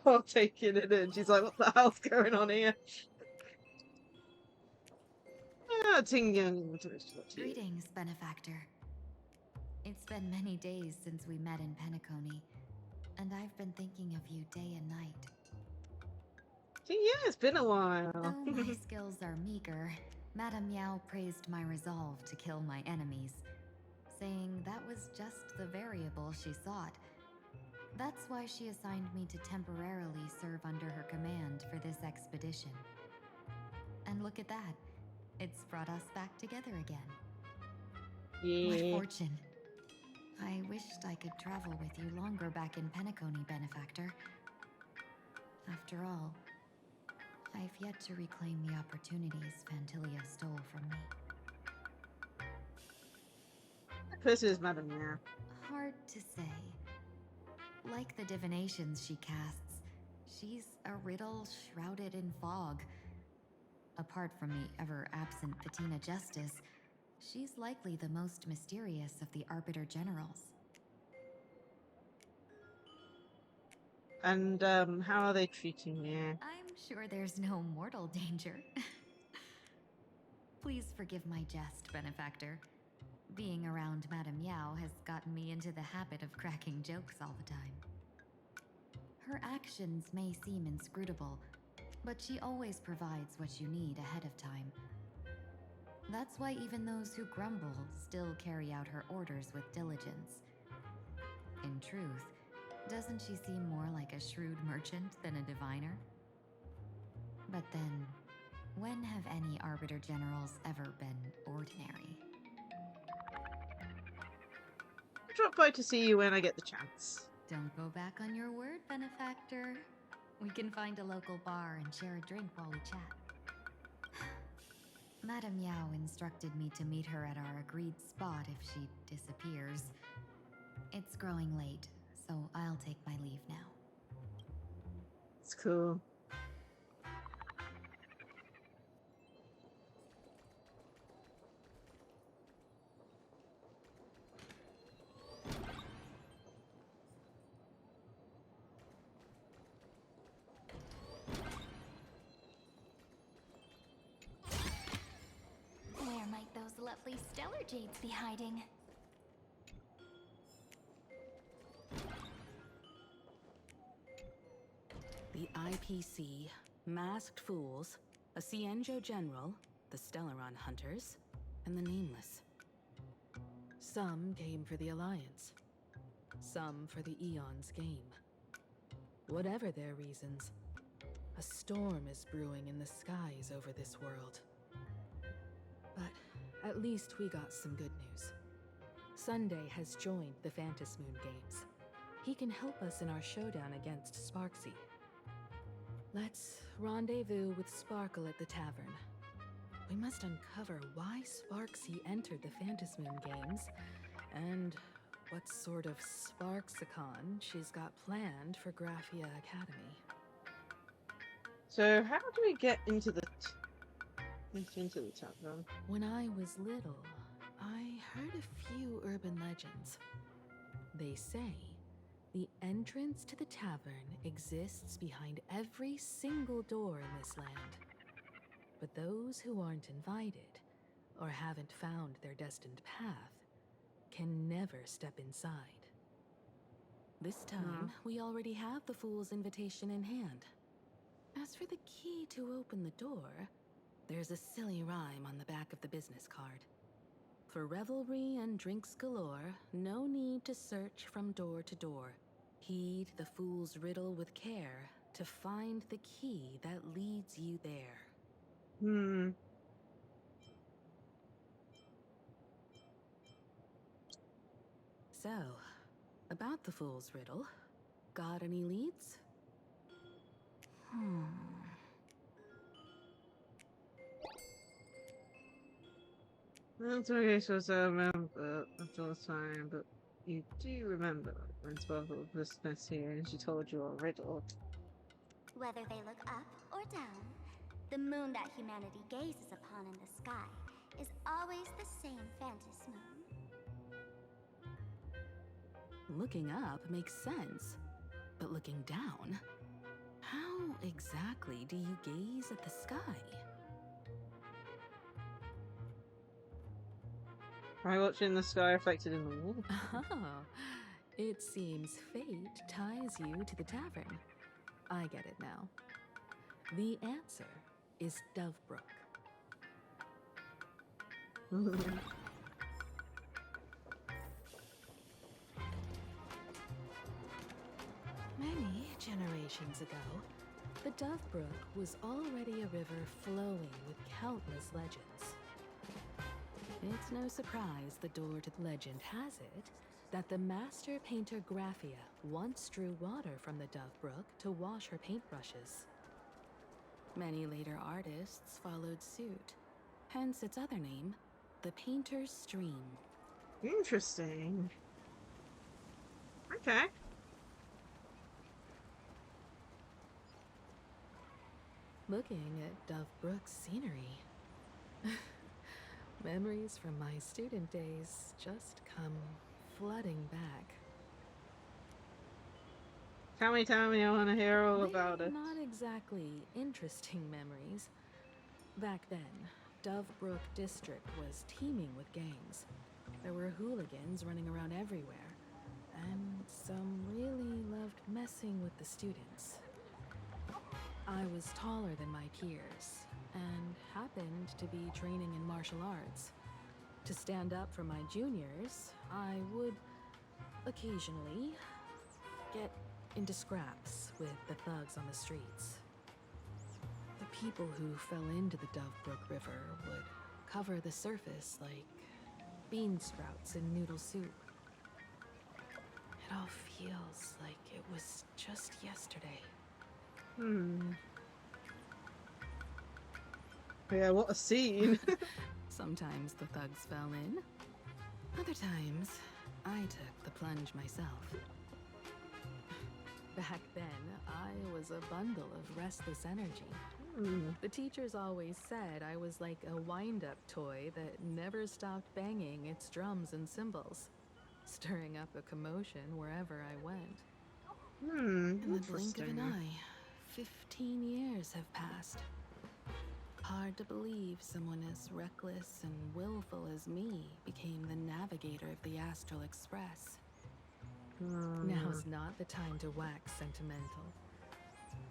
partaking in it and she's like, what the hell's going on here? Greetings, benefactor. It's been many days since we met in Penacony, and I've been thinking of you day and night. Yeah, it's been a while. Though my skills are meager, Madame Yao praised my resolve to kill my enemies, saying that was just the variable she sought. That's why she assigned me to temporarily serve under her command for this expedition. And look at that. It's brought us back together again. Yeah. What fortune. I wished I could travel with you longer back in Penacony, benefactor. After all, I've yet to reclaim the opportunities Phantilia stole from me. That person is Madame Yao. Hard to say. Like the divinations she casts, she's a riddle shrouded in fog. Apart from the ever-absent Patina Justice, she's likely the most mysterious of the Arbiter Generals. And, how are they treating you? I'm sure there's no mortal danger. Please forgive my jest, benefactor. Being around Madame Yao has gotten me into the habit of cracking jokes all the time. Her actions may seem inscrutable, but she always provides what you need ahead of time. That's why even those who grumble still carry out her orders with diligence. In truth, doesn't she seem more like a shrewd merchant than a diviner? But then, when have any Arbiter Generals ever been ordinary? I'll drop by to see you when I get the chance. Don't go back on your word, benefactor. We can find a local bar and share a drink while we chat. Madame Yao instructed me to meet her at our agreed spot if she disappears. It's growing late, so I'll take my leave now. It's cool. stellar jades be hiding? The IPC, Masked Fools, a Cienjo General, the Stellaron Hunters, and the Nameless. Some came for the Alliance. Some for the Eon's game. Whatever their reasons, a storm is brewing in the skies over this world. But at least we got some good news. Sunday has joined the Phantasmoon Games. He can help us in our showdown against Sparksy. Let's rendezvous with Sparkle at the tavern. We must uncover why Sparksy entered the Phantasmoon Games, and what sort of Sparksicon she's got planned for Graphia Academy. So how do we get into the tavern? When I was little, I heard a few urban legends. They say the entrance to the tavern exists behind every single door in this land. But those who aren't invited, or haven't found their destined path, can never step inside. This time, we already have the Fool's invitation in hand. As for the key to open the door, there's a silly rhyme on the back of the business card. For revelry and drinks galore, no need to search from door to door. Heed the Fool's riddle with care to find the key that leads you there. So, about the Fool's riddle, got any leads? That's okay, so I remember after all the time, but you do remember when Sparkle was here and she told you a riddle. Whether they look up or down, the moon that humanity gazes upon in the sky is always the same Phantasmoon. Looking up makes sense, but looking down? How exactly do you gaze at the sky? By watching the sky reflected in the wall. Oh, it seems fate ties you to the tavern. I get it now. The answer is Dovebrook. Many generations ago, the Dovebrook was already a river flowing with countless legends. It's no surprise the door to legend has it that the master painter Graphia once drew water from the Dovebrook to wash her paintbrushes. Many later artists followed suit, hence its other name, the Painter's Stream. Interesting. Okay. Looking at Dovebrook's scenery. Memories from my student days just come flooding back. Tell me, I want to hear all about it. Not exactly interesting memories. Back then, Dovebrook District was teeming with gangs. There were hooligans running around everywhere, and some really loved messing with the students. I was taller than my peers, and happened to be training in martial arts. To stand up for my juniors, I would occasionally get into scraps with the thugs on the streets. The people who fell into the Dovebrook River would cover the surface like bean sprouts in noodle soup. It all feels like it was just yesterday. Yeah, what a scene. Sometimes the thugs fell in. Other times, I took the plunge myself. Back then, I was a bundle of restless energy. The teachers always said I was like a wind-up toy that never stopped banging its drums and cymbals, stirring up a commotion wherever I went. In the blink of an eye, 15 years have passed. Hard to believe someone as reckless and willful as me became the navigator of the Astral Express. Now's not the time to wax sentimental.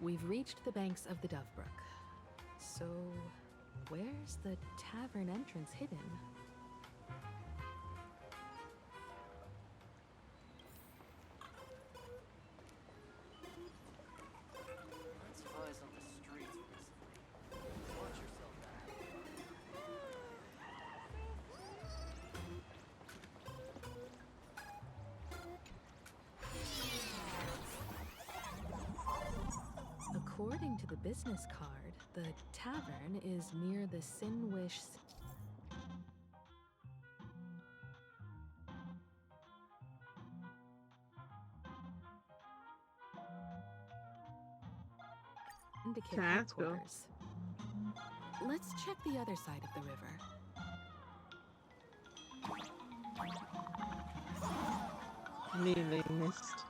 We've reached the banks of the Dovebrook. So, where's the tavern entrance hidden? Let's fuzz on the streets peacefully. Watch yourself back. According to the business card, the tavern is near the Sinwish. Syndicate headquarters. Let's check the other side of the river. Nearly missed.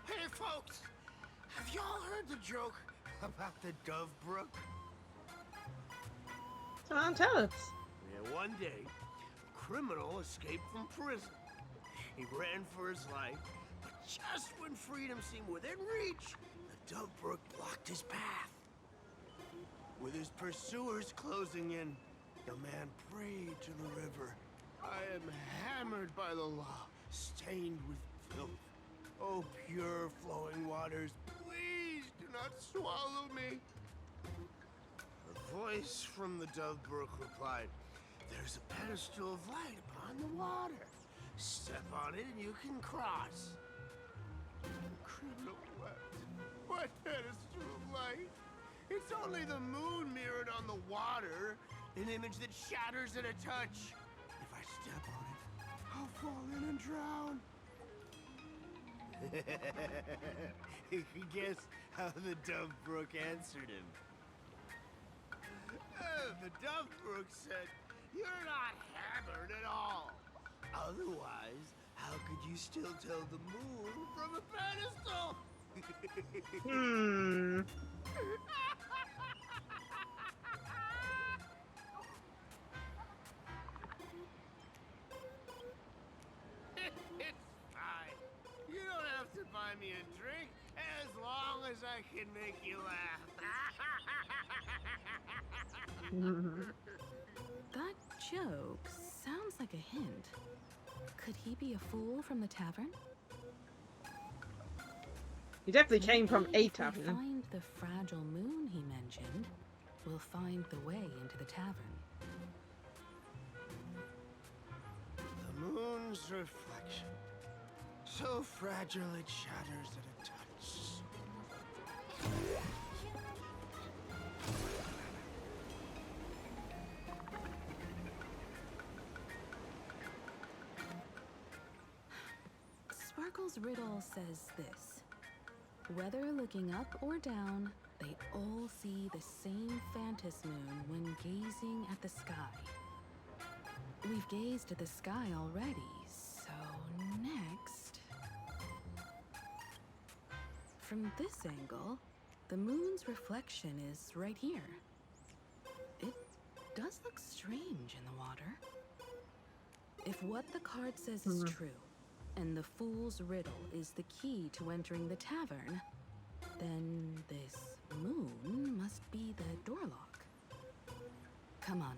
Hey, folks! Have y'all heard the joke about the Dovebrook? Come on, tell us. Yeah, one day, a criminal escaped from prison. He ran for his life, but just when freedom seemed within reach, the Dovebrook blocked his path. With his pursuers closing in, the man prayed to the river. I am hammered by the law, stained with filth. Oh, pure flowing waters, please do not swallow me. A voice from the Dovebrook replied, there's a pedestal of light upon the water. Step on it and you can cross. The criminal wept. What pedestal of light? It's only the moon mirrored on the water, an image that shatters at a touch. If I step on it, I'll fall in and drown. You can guess how the Dovebrook answered him. The Dovebrook said, you're not hammered at all. Otherwise, how could you still tell the moon from a pedestal? It's fine. You don't have to buy me a drink as long as I can make you laugh. That joke sounds like a hint. Could he be a fool from the tavern? He definitely came from a If we tavern. find the fragile moon he mentioned, we'll find the way into the tavern. The moon's reflection. So fragile it shatters at a touch. Sparkle's riddle says this. Whether looking up or down, they all see the same phantom moon when gazing at the sky. We've gazed at the sky already, so next... From this angle, the moon's reflection is right here. It does look strange in the water. If what the card says is true, and the Fool's Riddle is the key to entering the tavern, then this moon must be the door lock. Come on,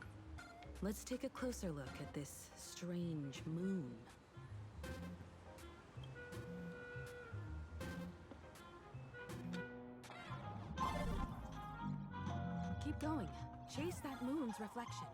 let's take a closer look at this strange moon. Keep going. Chase that moon's reflection.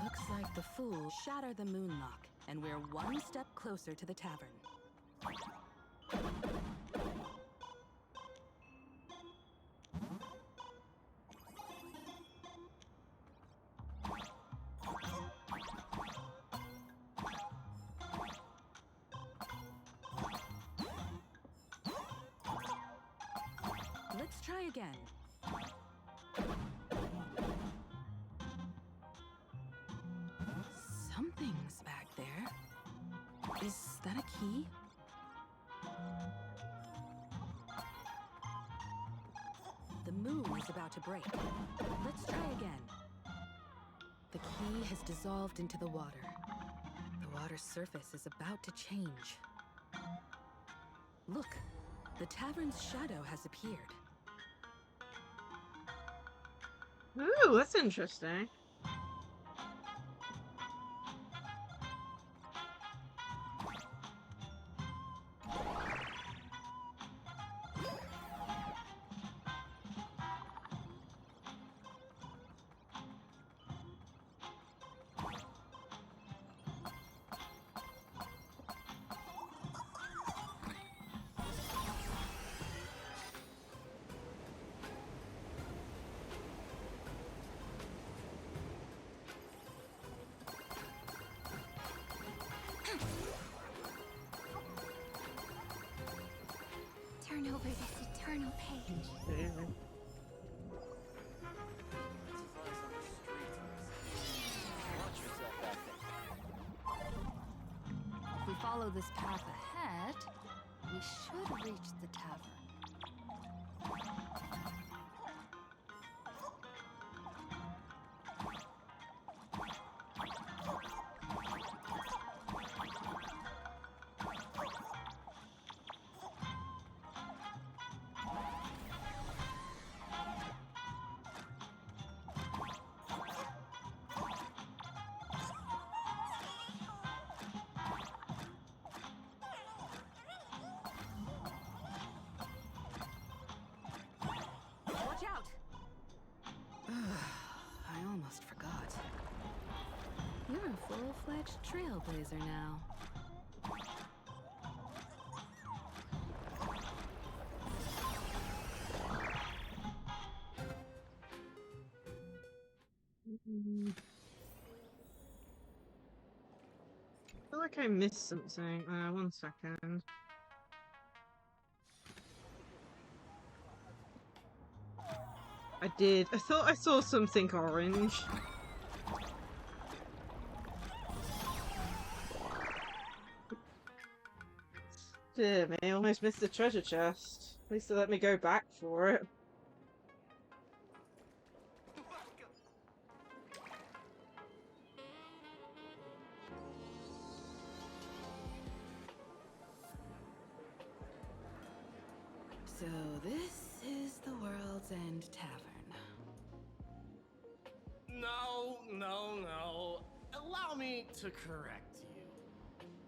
Looks like the Fool shattered the moon lock, and we're one step closer to the tavern. Let's try again. Something's back there. Is that a key? The moon is about to break. Let's try again. The key has dissolved into the water. The water's surface is about to change. Look, the tavern's shadow has appeared. Ooh, that's interesting. Turn over this eternal page. If we follow this path ahead, we should reach the tavern. Watch out! I almost forgot. You're a full-fledged trailblazer now. I feel like I missed something. 1 second. I did. I thought I saw something orange. Dear me, I almost missed the treasure chest. At least they let me go back for it. So this is the World's End Tavern. No. Allow me to correct you.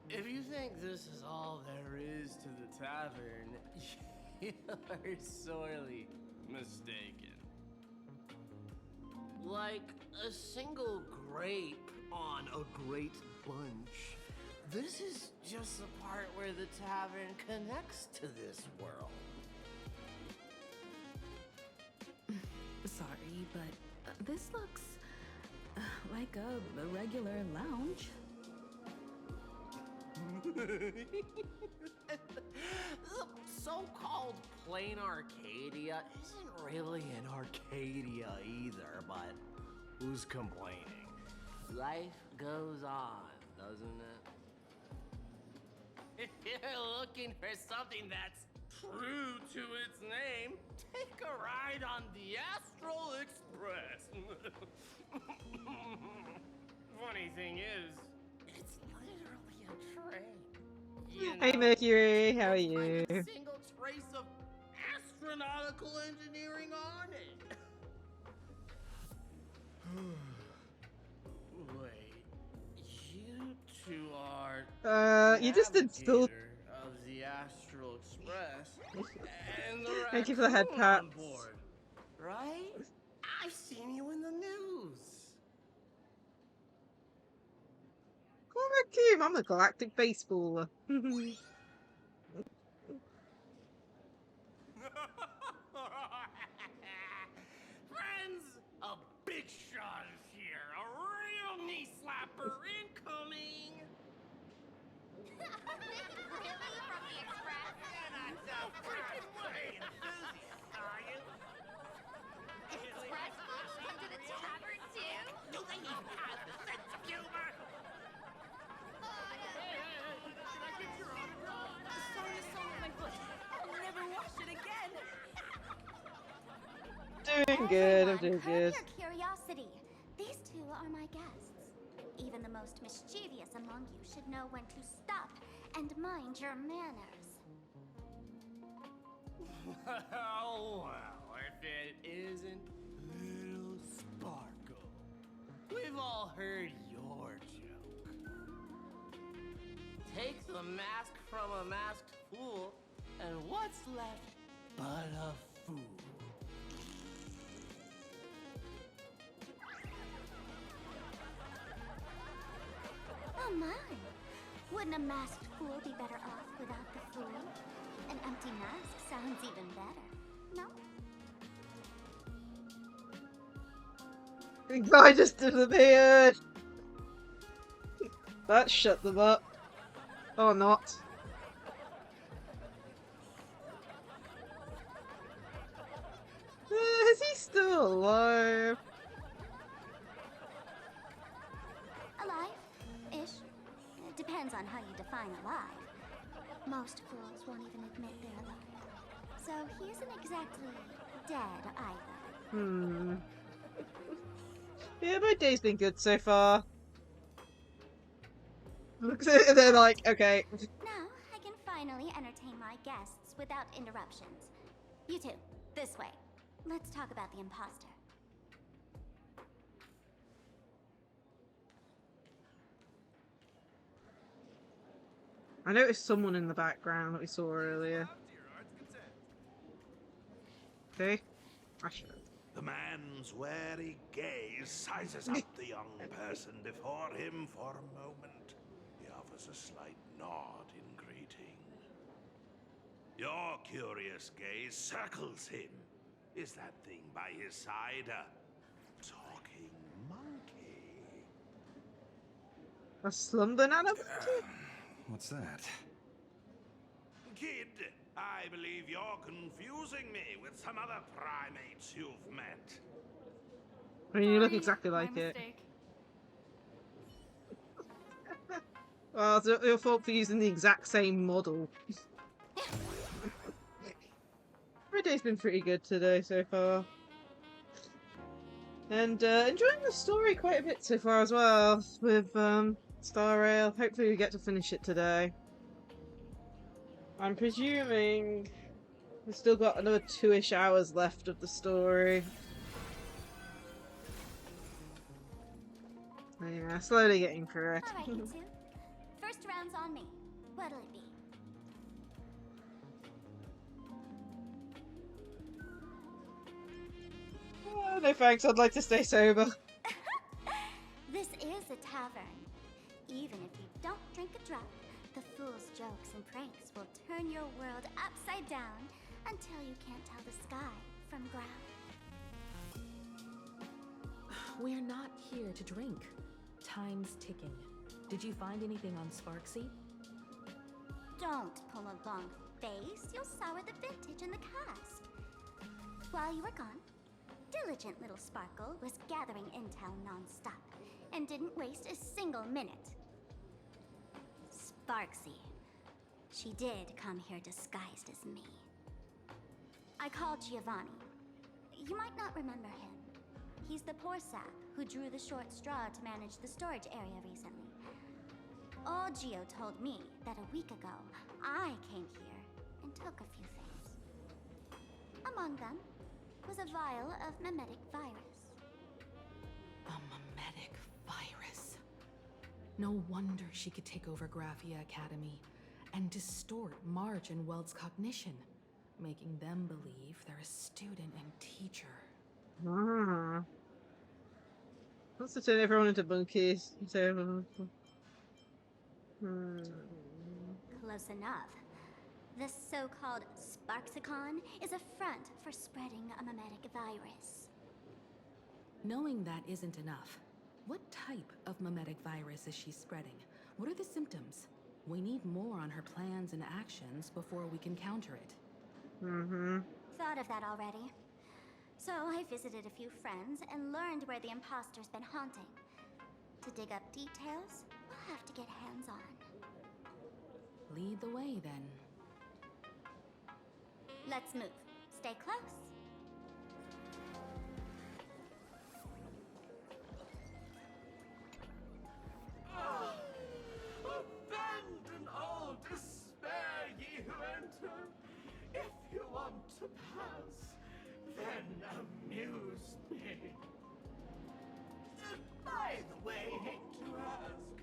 If you think this is all there is to the tavern, you're sorely mistaken. Like a single grape on a great bunch, this is just the part where the tavern connects to this world. Sorry, but this looks like a regular lounge. The Planarcadia isn't really an Arcadia either, but who's complaining? Life goes on, doesn't it? If you're looking for something that's true to its name, take a ride on the Astral Express. Funny thing is, it's literally a train. You Hey know, Mercury, how are with, you? like, a single trace of astronautical engineering on it. Wait, you two are You just installed. navigator of the Astral Express, and the Thank you for the head raccoon pat. on board, right? I've seen you in the news. Oh, Mercury, I'm a galactic baseballer. Friends, a big shot is here. A real knee slapper incoming. Really? From the Express? You're not so freaking way enthusiast, are you? Express folks come to the tavern too? Do they even have the sense of humor? Can I get your autograph? Sorry to soil my foot. I'll never wash it again. Doing good, I'm doing Curb good. your curiosity. These two are my guests. Even the most mischievous among you should know when to stop and mind your manners. Well, if it isn't Little Sparkle. We've all heard your joke. Take the mask from a masked fool, and what's left but a fool? Oh my! Wouldn't a masked fool be better off without the fool? An empty mask sounds even better, no? The guy just disappeared! That shut them up. Or not. Is he still alive? Alive-ish. It depends on how you define alive. Most fools won't even admit they're alive. So he isn't exactly dead either. Yeah, my day's been good so far. They're like, okay. Now I can finally entertain my guests without interruptions. You two, this way. Let's talk about the imposter. I noticed someone in the background that we saw earlier. Okay. I should. The man's wary gaze sizes up the young person before him for a moment. He offers a slight nod in greeting. Your curious gaze circles him. Is that thing by his side a talking monkey? A slumber nana? What's that? Kid, I believe you're confusing me with some other primates you've met. I mean, you look exactly like My it. mistake. Well, it's your fault for using the exact same model. My day's been pretty good today so far. And enjoying the story quite a bit so far as well, with Star Rail. Hopefully we get to finish it today. I'm presuming we've still got another 2-ish hours left of the story. Yeah, slowly getting through it. Alright, you two. First round's on me. What'll it be? Oh, no thanks, I'd like to stay sober. This is a tavern. Even if you don't drink a drop, the fool's jokes and pranks will turn your world upside down until you can't tell the sky from ground. We're not here to drink. Time's ticking. Did you find anything on Sparksy? Don't pull a long face. You'll sour the vintage in the task. While you were gone, diligent little Sparkle was gathering intel non-stop and didn't waste a single minute. Sparksy. She did come here disguised as me. I called Giovanni. You might not remember him. He's the poor sap who drew the short straw to manage the storage area recently. Old Gio told me that a week ago, I came here and took a few things. Among them was a vial of mimetic virus. A mimetic virus. No wonder she could take over Graphia Academy and distort March and Welt's cognition, making them believe they're a student and teacher. Ah. Wants to turn everyone into monkeys. Close enough. This so-called Sparksicon is a front for spreading a mimetic virus. Knowing that isn't enough. What type of mimetic virus is she spreading? What are the symptoms? We need more on her plans and actions before we can counter it. Thought of that already. So I visited a few friends and learned where the imposter's been haunting. To dig up details, we'll have to get hands-on. Lead the way, then. Let's move. Stay close. Abandon all despair, ye who enter. If you want to pass, then amuse me. By the way, hate to ask,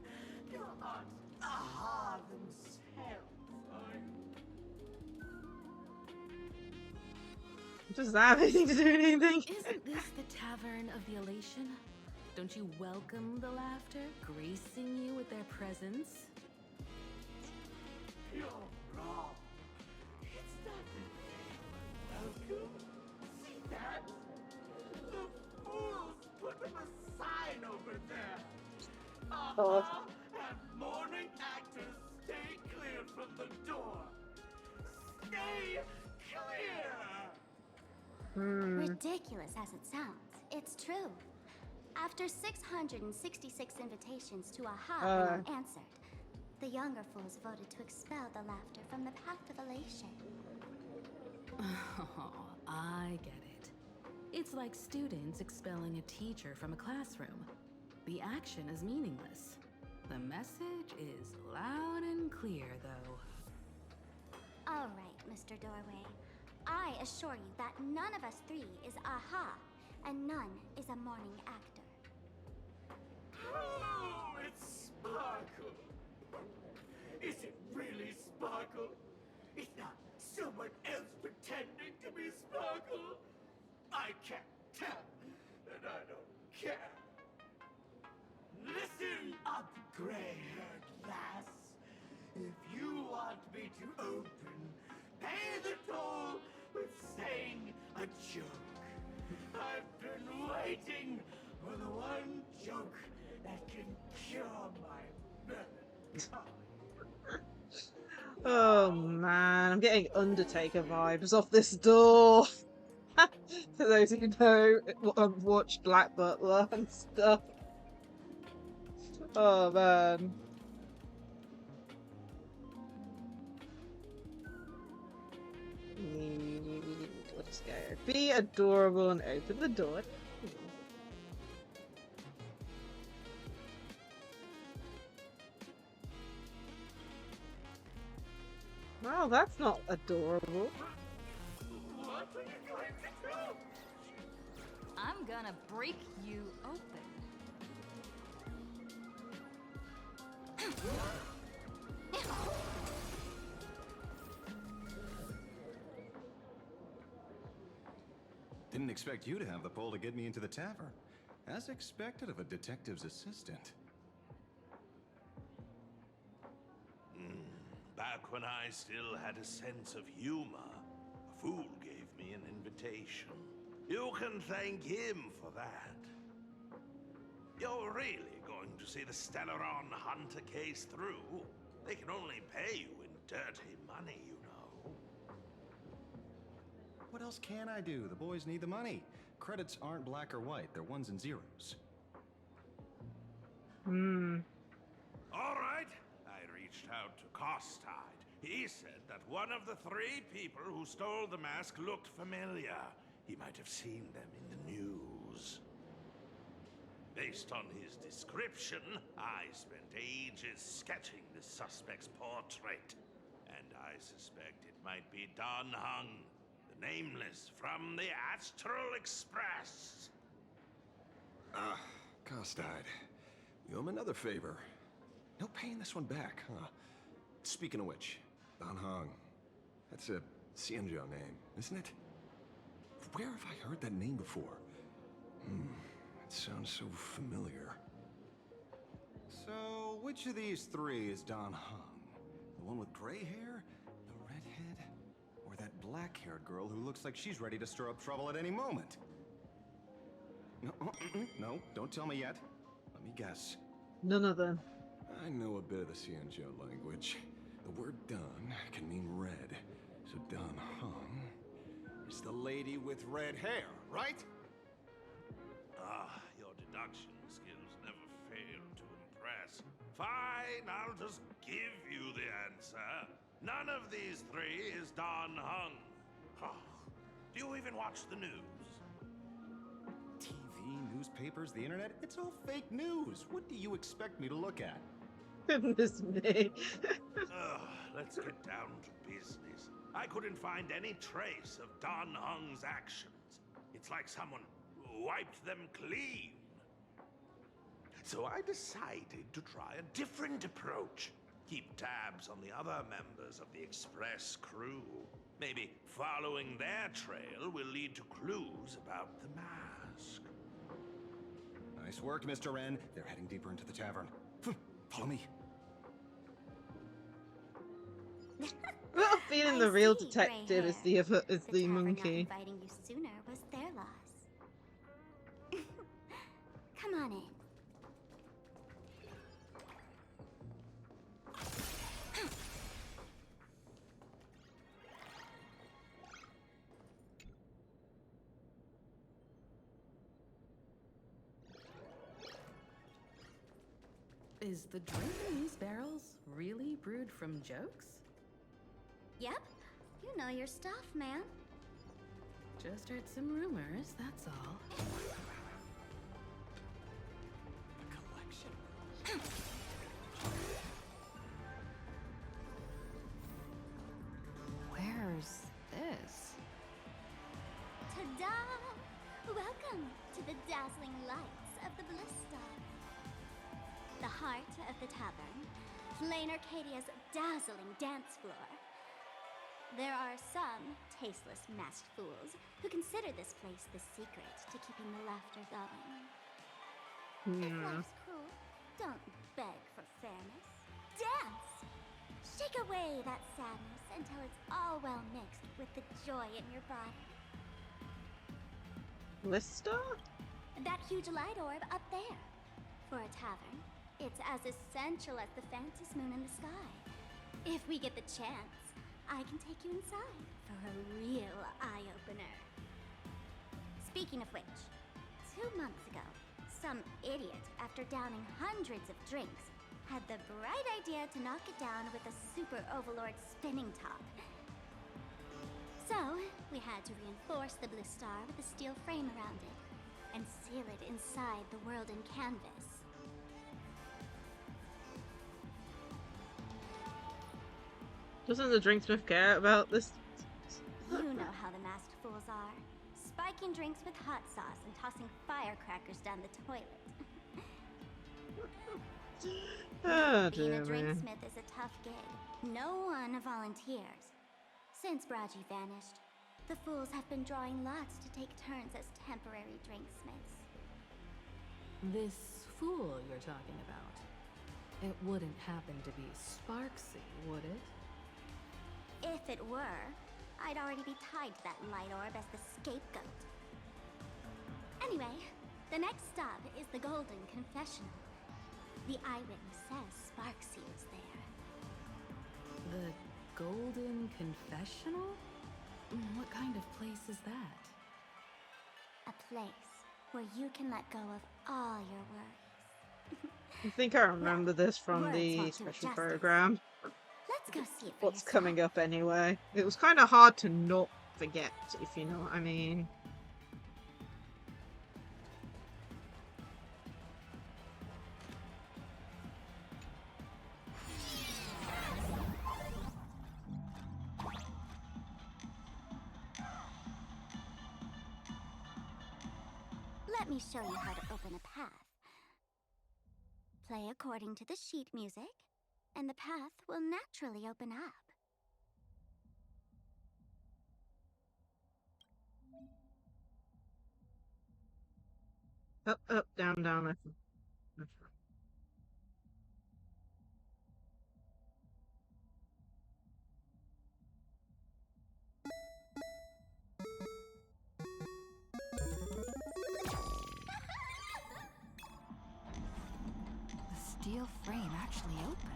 you're not Aha themselves, are you? Does that have anything to do with anything? Isn't this the Tavern of the Elation? Don't you welcome the laughter, gracing you with their presence? You're wrong. It's not that they were welcome. See that? The fools put up a sign over there. And morning actors, stay clear from the door. Stay clear! Ridiculous as it sounds, it's true. After 666 invitations to Aha went unanswered, the younger fools voted to expel the laughter from the path of elation. Oh, I get it. It's like students expelling a teacher from a classroom. The action is meaningless. The message is loud and clear, though. All right, Mr. Doorway. I assure you that none of us three is Aha, and none is a morning actor. Oh, it's Sparkle. Is it really Sparkle? It's not someone else pretending to be Sparkle? I can't tell, and I don't care. Listen up, gray-haired lass. If you want me to open, pay the toll with saying a joke. I've been waiting for the one joke that can cure my melancholy. Oh man, I'm getting Undertaker vibes off this door. For those who know, I've watched Black Butler and stuff. Oh man. Let's go. Be adorable and open the door. Well, that's not adorable. What are you going to do? I'm gonna break you open. Didn't expect you to have the pull to get me into the tavern. As expected of a detective's assistant. Back when I still had a sense of humor, a fool gave me an invitation. You can thank him for that. You're really going to see the Stellaron Hunter case through? They can only pay you in dirty money, you know. else can I do? The boys need the money. Credits aren't black or white, they're ones and zeros. All right. I reached out to Costide. He said that one of the 3 people who stole the mask looked familiar. He might have seen them in the news. Based on his description, I spent ages sketching the suspect's portrait. And I suspect it might be Don Hung, the Nameless from the Astral Express. Ah, Costide. You owe him another favor. No paying this one back, huh? Speaking of which, Don Hong. That's a Xianzhou name, isn't it? Where have I heard that name before? It sounds so familiar. So, which of these 3 is Don Hung? The one with gray hair? The redhead? Or that black-haired girl who looks like she's ready to stir up trouble at any moment? No, no, don't tell me yet. Let me guess. None of them. I know a bit of the Xianzhou language. The word Don can mean red. So Don Hung is the lady with red hair, right? Your deduction skills never fail to impress. Fine, I'll just give you the answer. None of these 3 is Don Hung. Do you even watch the news? TV, newspapers, the internet, it's all fake news. What do you expect me to look at? Goodness me. Let's get down to business. I couldn't find any trace of Don Hung's actions. It's like someone wiped them clean. So I decided to try a different approach. Keep tabs on the other members of the Express crew. Maybe following their trail will lead to clues about the mask. Nice work, Mr. Wren. They're heading deeper into the tavern. Follow me. Feeling the real detective is the monkey. Not inviting you sooner was their loss. Come on in. Is the drink in these barrels really brewed from jokes? Yep. You know your stuff, man. Just heard some rumors, that's all. Where's this? Ta-da! Welcome to the dazzling lights of the Ballista. The heart of the tavern, Planarcadia's dazzling dance floor. There are some tasteless masked fools who consider this place the secret to keeping the laughter going. If life's cruel, don't beg for fairness. Dance! Shake away that sadness until it's all well mixed with the joy in your body. Lister? That huge light orb up there. For a tavern, it's as essential as the Phantom Moon in the sky. If we get the chance, I can take you inside for a real eye-opener. Speaking of which, 2 months ago, some idiot, after downing hundreds of drinks, had the bright idea to knock it down with a super overlord spinning top. So, we had to reinforce the blue star with a steel frame around it, and seal it inside the world in canvas. Doesn't the drinksmith care about this? You know how the masked fools are. Spiking drinks with hot sauce and tossing firecrackers down the toilet. Being a drinksmith is a tough gig. No one volunteers. Since Braji vanished, the fools have been drawing lots to take turns as temporary drinksmiths. This fool you're talking about, it wouldn't happen to be Sparksy, would it? If it were, I'd already be tied to that light orb as the scapegoat. Anyway, the next stop is the Golden Confessional. The eyewitness says Sparksy was there. The Golden Confessional? What kind of place is that? A place where you can let go of all your worries. I think I remember this from words the won't do it special justice. program. Let's go see it for What's yourself. coming up anyway? It was kind of hard to not forget, if you know what I mean. Let me show you how to open a path. Play according to the sheet music, and the path will naturally open up. Up, up, down, down, left. The steel frame actually opened.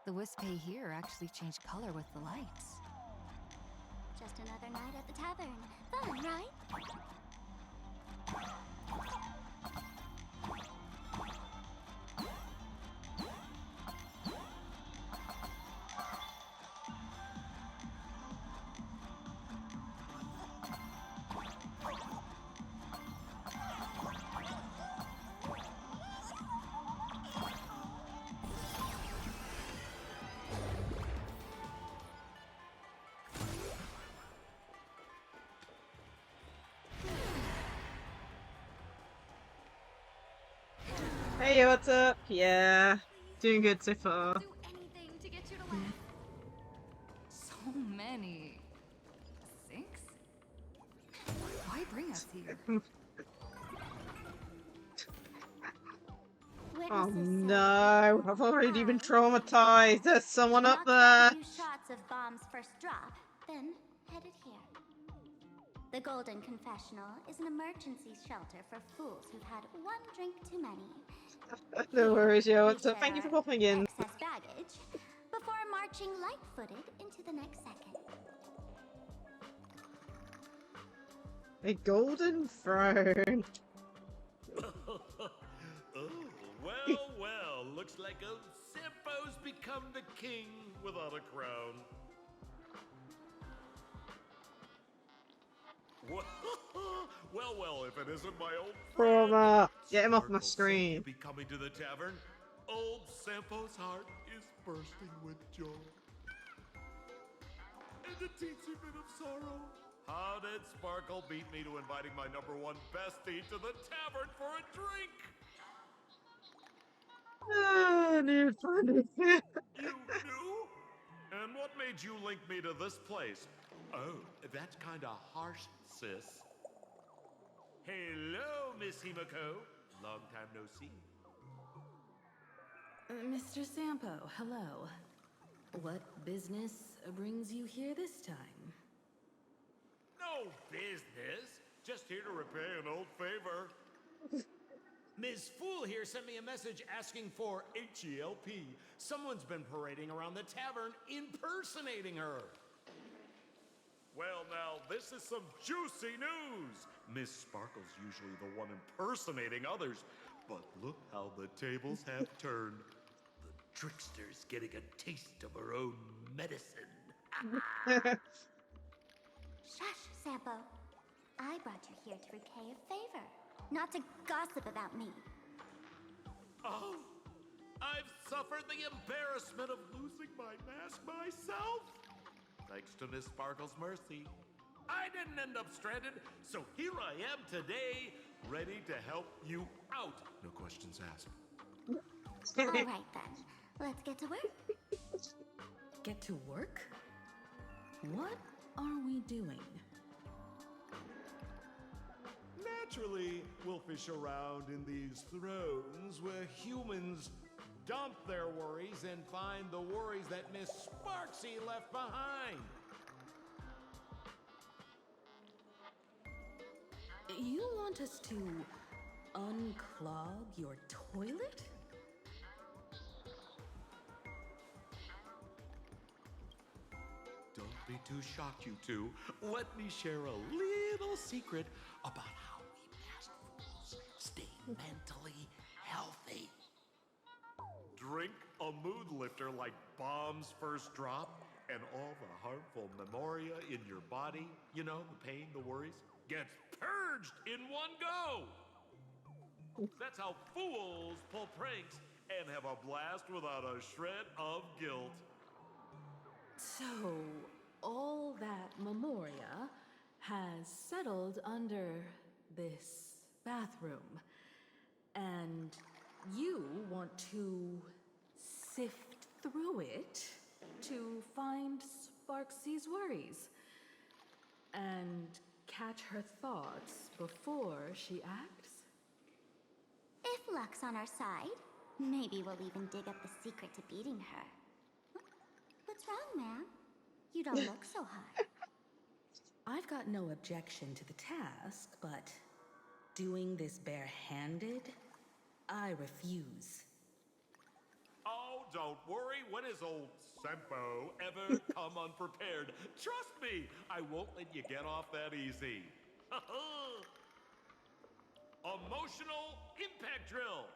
The Wispay here actually changed color with the lights. Just another night at the tavern. Fun, right? Hey, what's up? Yeah, doing good so far. Do anything to get you to laugh. So many. 6? Why bring us here? Oh no, I've already been traumatized. There's someone up there. A few shots of Bomb's first drop, then headed here. The Golden Confessional is an emergency shelter for fools who've had one drink too many. No worries, yo. What's up? Thank you for popping in. Excess baggage before marching light-footed into the next second. A golden throne. Oh, well, well. Looks like old Sampo's become the king without a crown. Well, well, if it isn't my old friend. Brother, get him off my Sparkle screen. said you'll be coming to the tavern. Old Sampo's heart is bursting with joy. And a teensy bit of sorrow. How did Sparkle beat me to inviting my #1 bestie to the tavern for a drink? Ah, dude, funny. You knew? And what made you link me to this place? Oh, that's kinda harsh, sis. Hello, Miss Himiko. Long time no see. Mr. Sampo, hello. What business brings you here this time? No business. Just here to repay an old favor. Ms. Fool here sent me a message asking for HELP. Someone's been parading around the tavern impersonating her. Well, now, this is some juicy news. Miss Sparkle's usually the one impersonating others, but look how the tables have turned. The trickster's getting a taste of her own medicine. Shush, Sampo. I brought you here to repay a favor, not to gossip about me. Oh, I've suffered the embarrassment of losing my mask myself. Thanks to Miss Sparkle's mercy, I didn't end up stranded, so here I am today, ready to help you out. No questions asked. All right then, let's get to work. Get to work? What are we doing? Naturally, we'll fish around in these thrones where humans dump their worries and find the worries that Miss Sparksy left behind. You want us to unclog your toilet? Don't be too shocked, you two. Let me share a little secret about how we masked fools stay mentally healthy. Drink a mood lifter like Bomb's First Drop, and all the harmful memoria in your body, you know, the pain, the worries, gets purged in one go. That's how fools pull pranks and have a blast without a shred of guilt. So, all that memoria has settled under this bathroom, and you want to sift through it to find Sparksy's worries and catch her thoughts before she acts? If luck's on our side, maybe we'll even dig up the secret to beating her. What's wrong, ma'am? You don't look so hot. I've got no objection to the task, but doing this barehanded, I refuse. Oh, don't worry. When has old Sempo ever come unprepared? Trust me, I won't let you get off that easy. Emotional impact drill.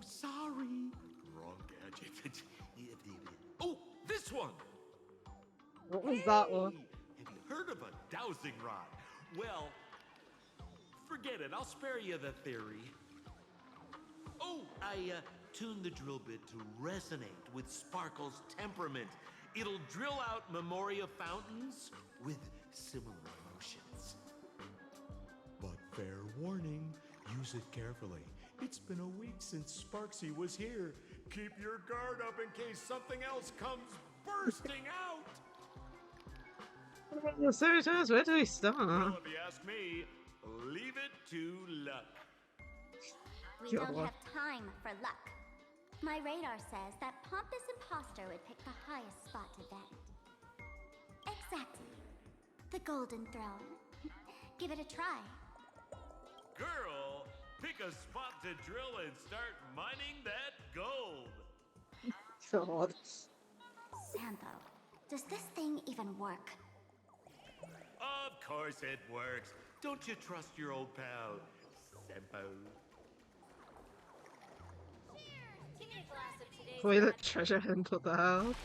Sorry. Wrong gadget. Oh, this one. What was that one? Have you heard of a dowsing rod? Well, forget it. I'll spare you the theory. Oh, I tuned the drill bit to resonate with Sparkle's temperament. It'll drill out memoria fountains with similar emotions. But fair warning, use it carefully. It's been a week since Sparksy was here. Keep your guard up in case something else comes bursting out. So it is. Where do we start? Well, if you ask me, leave it to luck. We don't have time for luck. My radar says that Pompous Imposter would pick the highest spot to vent. Exactly. The Golden Throne. Give it a try. Girl, pick a spot to drill and start mining that gold. God. Sampo, does this thing even work? Of course it works. Don't you trust your old pal, Sempo? Boy, that treasure hunt put that out.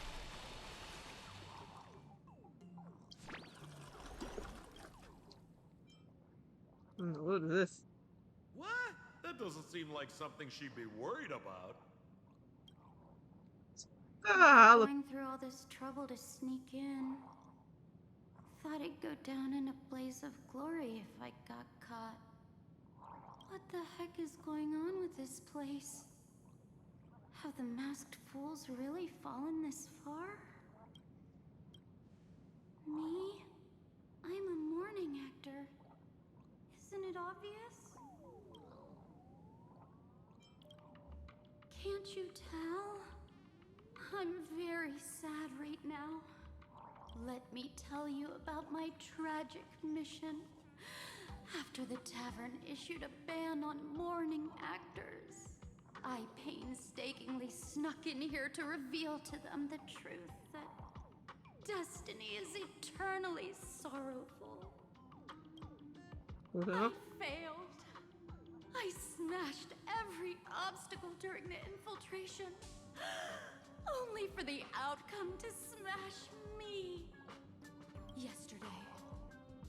What is this? What? That doesn't seem like something she'd be worried about. Going through all this trouble to sneak in. Thought I'd go down in a blaze of glory if I got caught. What the heck is going on with this place? Have the masked fools really fallen this far? Me? I'm a mourning actor. Isn't it obvious? Can't you tell? I'm very sad right now. Let me tell you about my tragic mission. After the tavern issued a ban on mourning actors, I painstakingly snuck in here to reveal to them the truth that destiny is eternally sorrowful. I failed. I smashed every obstacle during the infiltration, only for the outcome to smash me. Yesterday,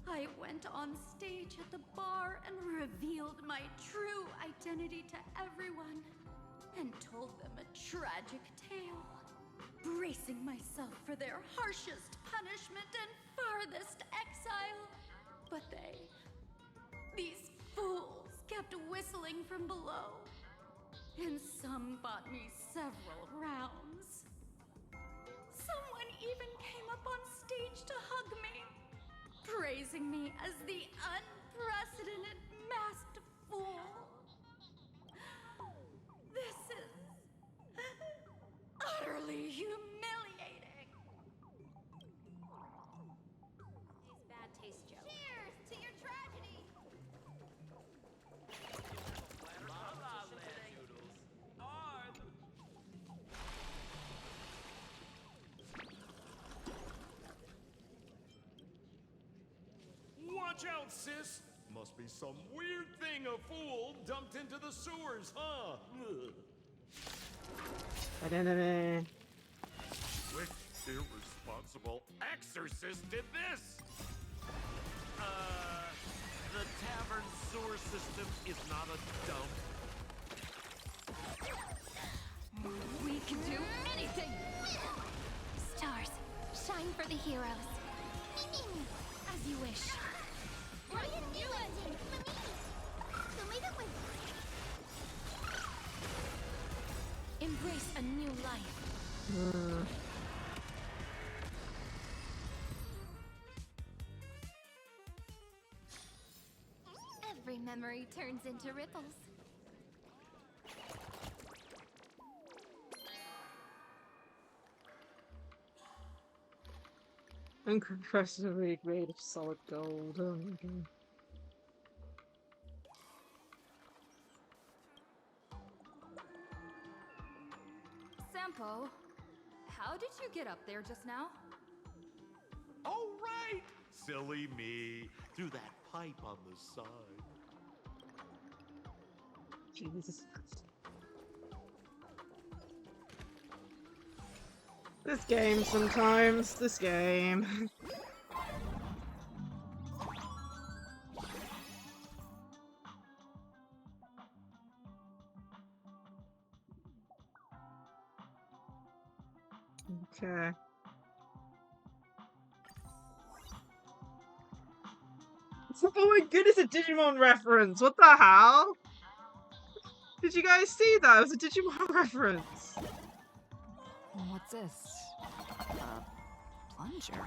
I went on stage at the bar and revealed my true identity to everyone and told them a tragic tale, bracing myself for their harshest punishment and farthest exile. But these fools kept whistling from below, and some bought me several rounds. Someone even came up on stage to hug me, praising me as the unprecedented masked fool. This is utterly humiliating. Bad taste joke. Cheers to your tragedy. Watch out, sis! Must be some weird thing a fool dumped into the sewers, huh? Enemy. Which irresponsible exorcist did this? The tavern sewer system is not a dump. We can do anything! Stars, shine for the heroes. As you wish. Embrace a new life. Every memory turns into ripples. Incompressibly made of solid gold. Oh my god. Sampo, how did you get up there just now? Oh, right! Silly me. Through that pipe on the side. Jesus. This game sometimes. This game. Okay. Oh my goodness, a Digimon reference! What the hell? Did you guys see that? It was a Digimon reference. What's this? Plunger.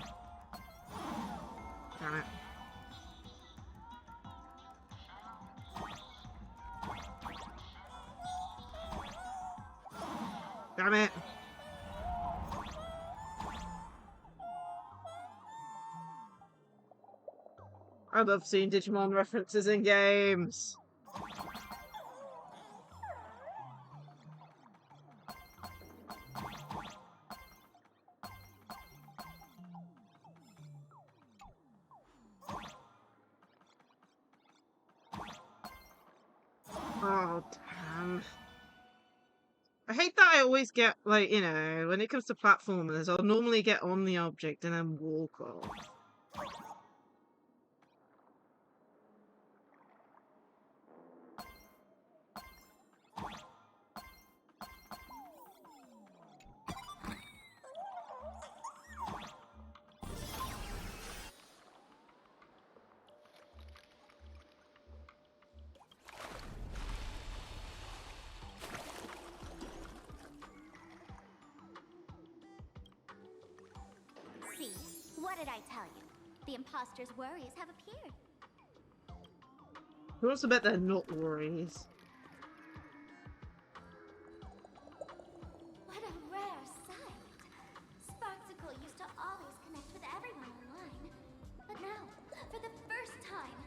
Damn it. Damn it. I love seeing Digimon references in games. Oh, damn. I hate that I always get, like, you know, when it comes to platformers, I'll normally get on the object and then walk off. See, what did I tell you? The imposter's worries have appeared. Who wants to bet they're not worries? What a rare sight. Sparksicle used to always connect with everyone online. But now, for the first time,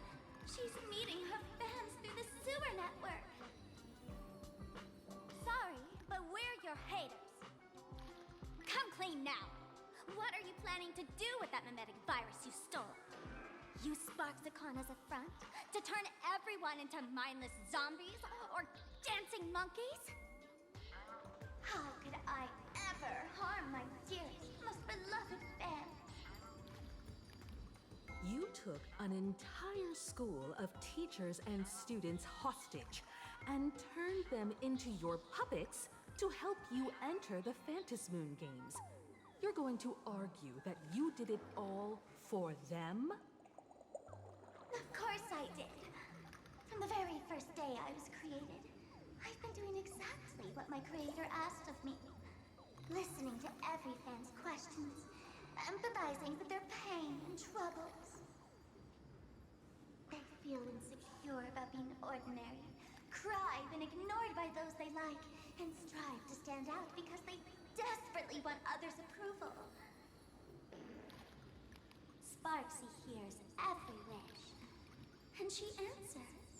she's meeting her fans through the sewer network. Sorry, but we're your haters. Come clean now. What are you planning to do with that mimetic virus you stole? Use Sparksicon as a front to turn everyone into mindless zombies or dancing monkeys? How could I ever harm my dearest, most beloved fan? You took an entire school of teachers and students hostage and turned them into your puppets to help you enter the Phantasmoon games. You're going to argue that you did it all for them? Of course I did. From the very first day I was created, I've been doing exactly what my creator asked of me. Listening to every fan's questions, empathizing with their pain and troubles. They feel insecure about being ordinary, cry when ignored by those they like, and strive to stand out because they desperately want others' approval. Sparksy hears every wish, and she answers.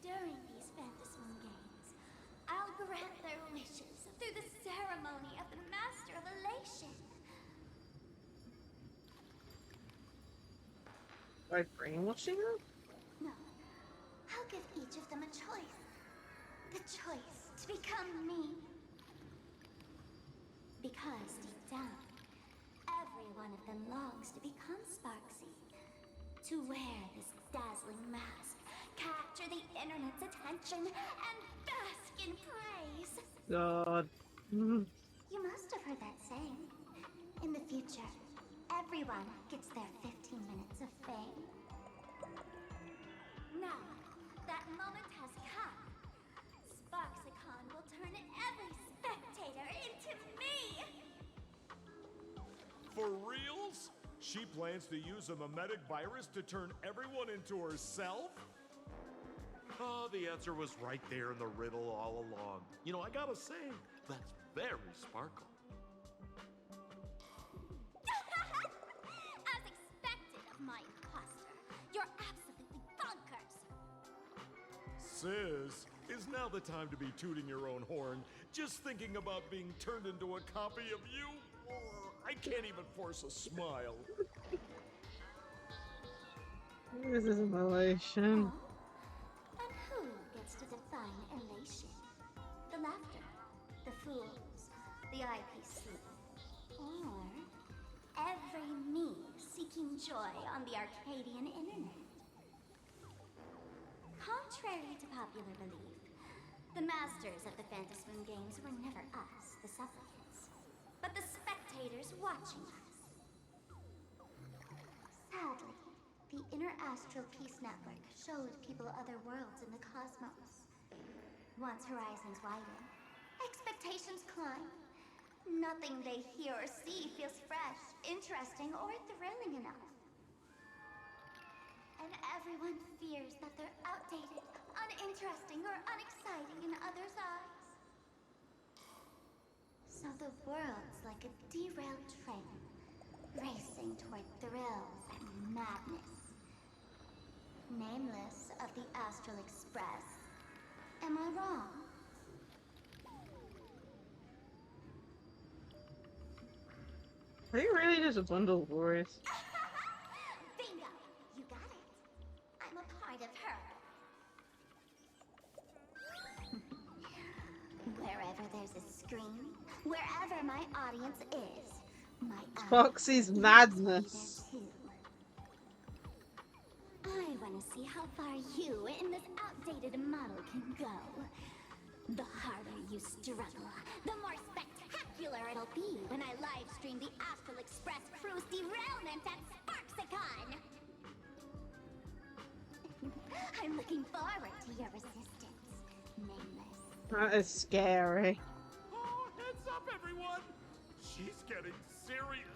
During these Phantasmoon games, I'll grant their wishes through the ceremony of the Master of Elation. By brainwashing them? No. I'll give each of them a choice. The choice to become me. Because deep down, every one of them longs to become Sparksy. To wear this dazzling mask, capture the internet's attention, and bask in praise. God. You must have heard that saying. In the future, everyone gets their 15 minutes of fame. Now, that moment has come. Sparks-a-con will turn every spectator into me! For reals? She plans to use a memetic virus to turn everyone into herself? Oh, the answer was right there in the riddle all along. You know, I gotta say, that's very Sparkle. As expected of my imposter, you're absolutely bonkers! Sis, is now the time to be tooting your own horn, just thinking about being turned into a copy of you? I can't even force a smile. This is an elation. And who gets to define elation? The laughter, the fools, the IPC, or every me seeking joy on the Arcadian internet? Contrary to popular belief, the masters of the Phantasmoon games were never us, the supplicants, but the spectators watching us. Sadly, the Inter-Astral Peace Network showed people other worlds in the cosmos. Once horizons widen, expectations climb. Nothing they hear or see feels fresh, interesting, or thrilling enough. And everyone fears that they're outdated, uninteresting, or unexciting in others' eyes. So the world's like a derailed train, racing toward thrills and madness. Nameless of the Astral Express. Am I wrong? Are you really just a bundle of worries? Bingo! You got it. I'm a part of her. Wherever there's a screen, wherever my audience is, my eyes Foxy's madness. I want to see how far you in this outdated model can go. The harder you struggle, the more spectacular it'll be when I live stream the Astral Express cruise derailment at Sparks-a-con. I'm looking forward to your resistance, Nameless. That is scary. Oh, heads up, everyone! She's getting serious.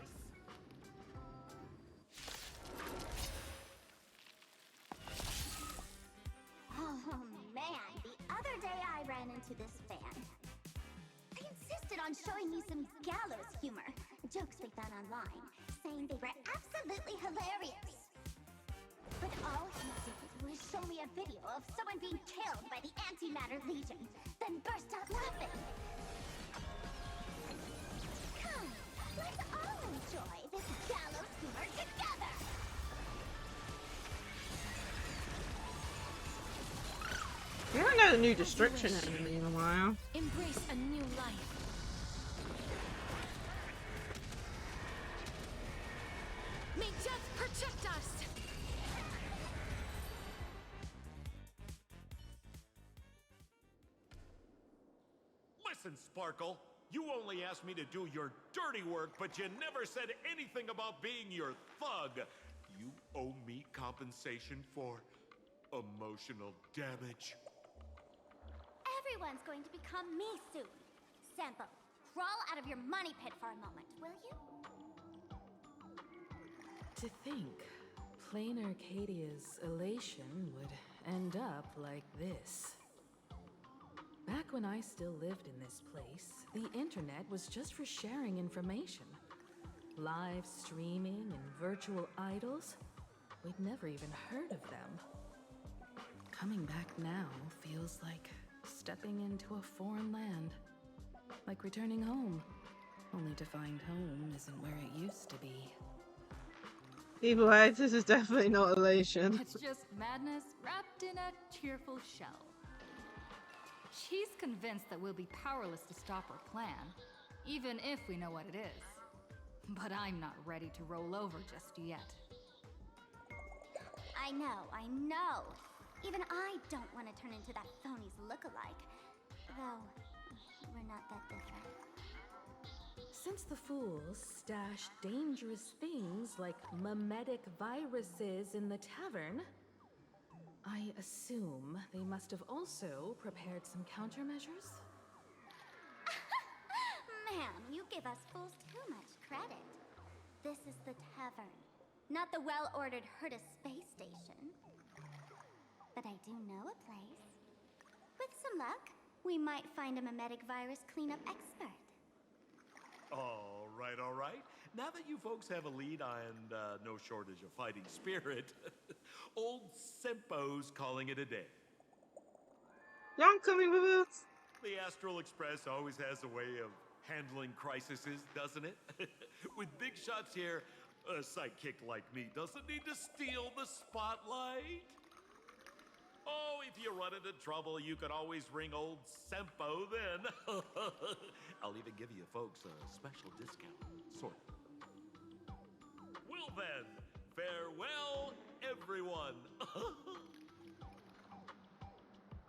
Oh man, the other day I ran into this fan. They insisted on showing me some gallows humor, jokes they found online, saying they were absolutely hilarious. But all he did was show me a video of someone being killed by the Antimatter Legion, then burst out laughing. Come, let's all enjoy this gallows humor together! We haven't had a new destruction enemy in a while. Embrace a new life. May death protect us! Listen, Sparkle, you only asked me to do your dirty work, but you never said anything about being your thug. You owe me compensation for emotional damage. Everyone's going to become me soon. Sample, crawl out of your money pit for a moment, will you? To think, Planarcadia's elation would end up like this. Back when I still lived in this place, the internet was just for sharing information. Live streaming and virtual idols, we'd never even heard of them. Coming back now feels like stepping into a foreign land. Like returning home, only to find home isn't where it used to be. Either way, this is definitely not elation. It's just madness wrapped in a cheerful shell. She's convinced that we'll be powerless to stop her plan, even if we know what it is. But I'm not ready to roll over just yet. I know. Even I don't want to turn into that phony's look-alike. Though, we're not that different. Since the fools stashed dangerous things like memetic viruses in the tavern, I assume they must have also prepared some countermeasures? Ma'am, you give us fools too much credit. This is the tavern, not the well-ordered Herta space station. But I do know a place. With some luck, we might find a memetic virus cleanup expert. All right. Now that you folks have a lead and no shortage of fighting spirit, old Sempo's calling it a day. Yeah, I'm coming with us. The Astral Express always has a way of handling crises, doesn't it? With big shots here, a sidekick like me doesn't need to steal the spotlight. Oh, if you run into trouble, you can always ring old Sempo then. I'll even give you folks a special discount, sort of. Well then, farewell, everyone.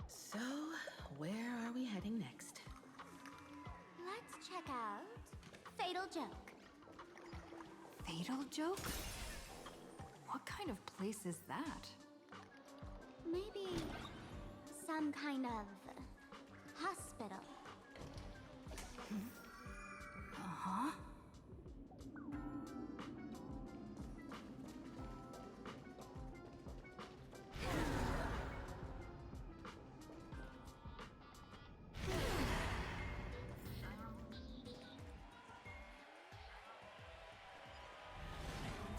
So, where are we heading next? Let's check out Fatal Joke. Fatal Joke? What kind of place is that? Maybe some kind of hospital. Uh-huh.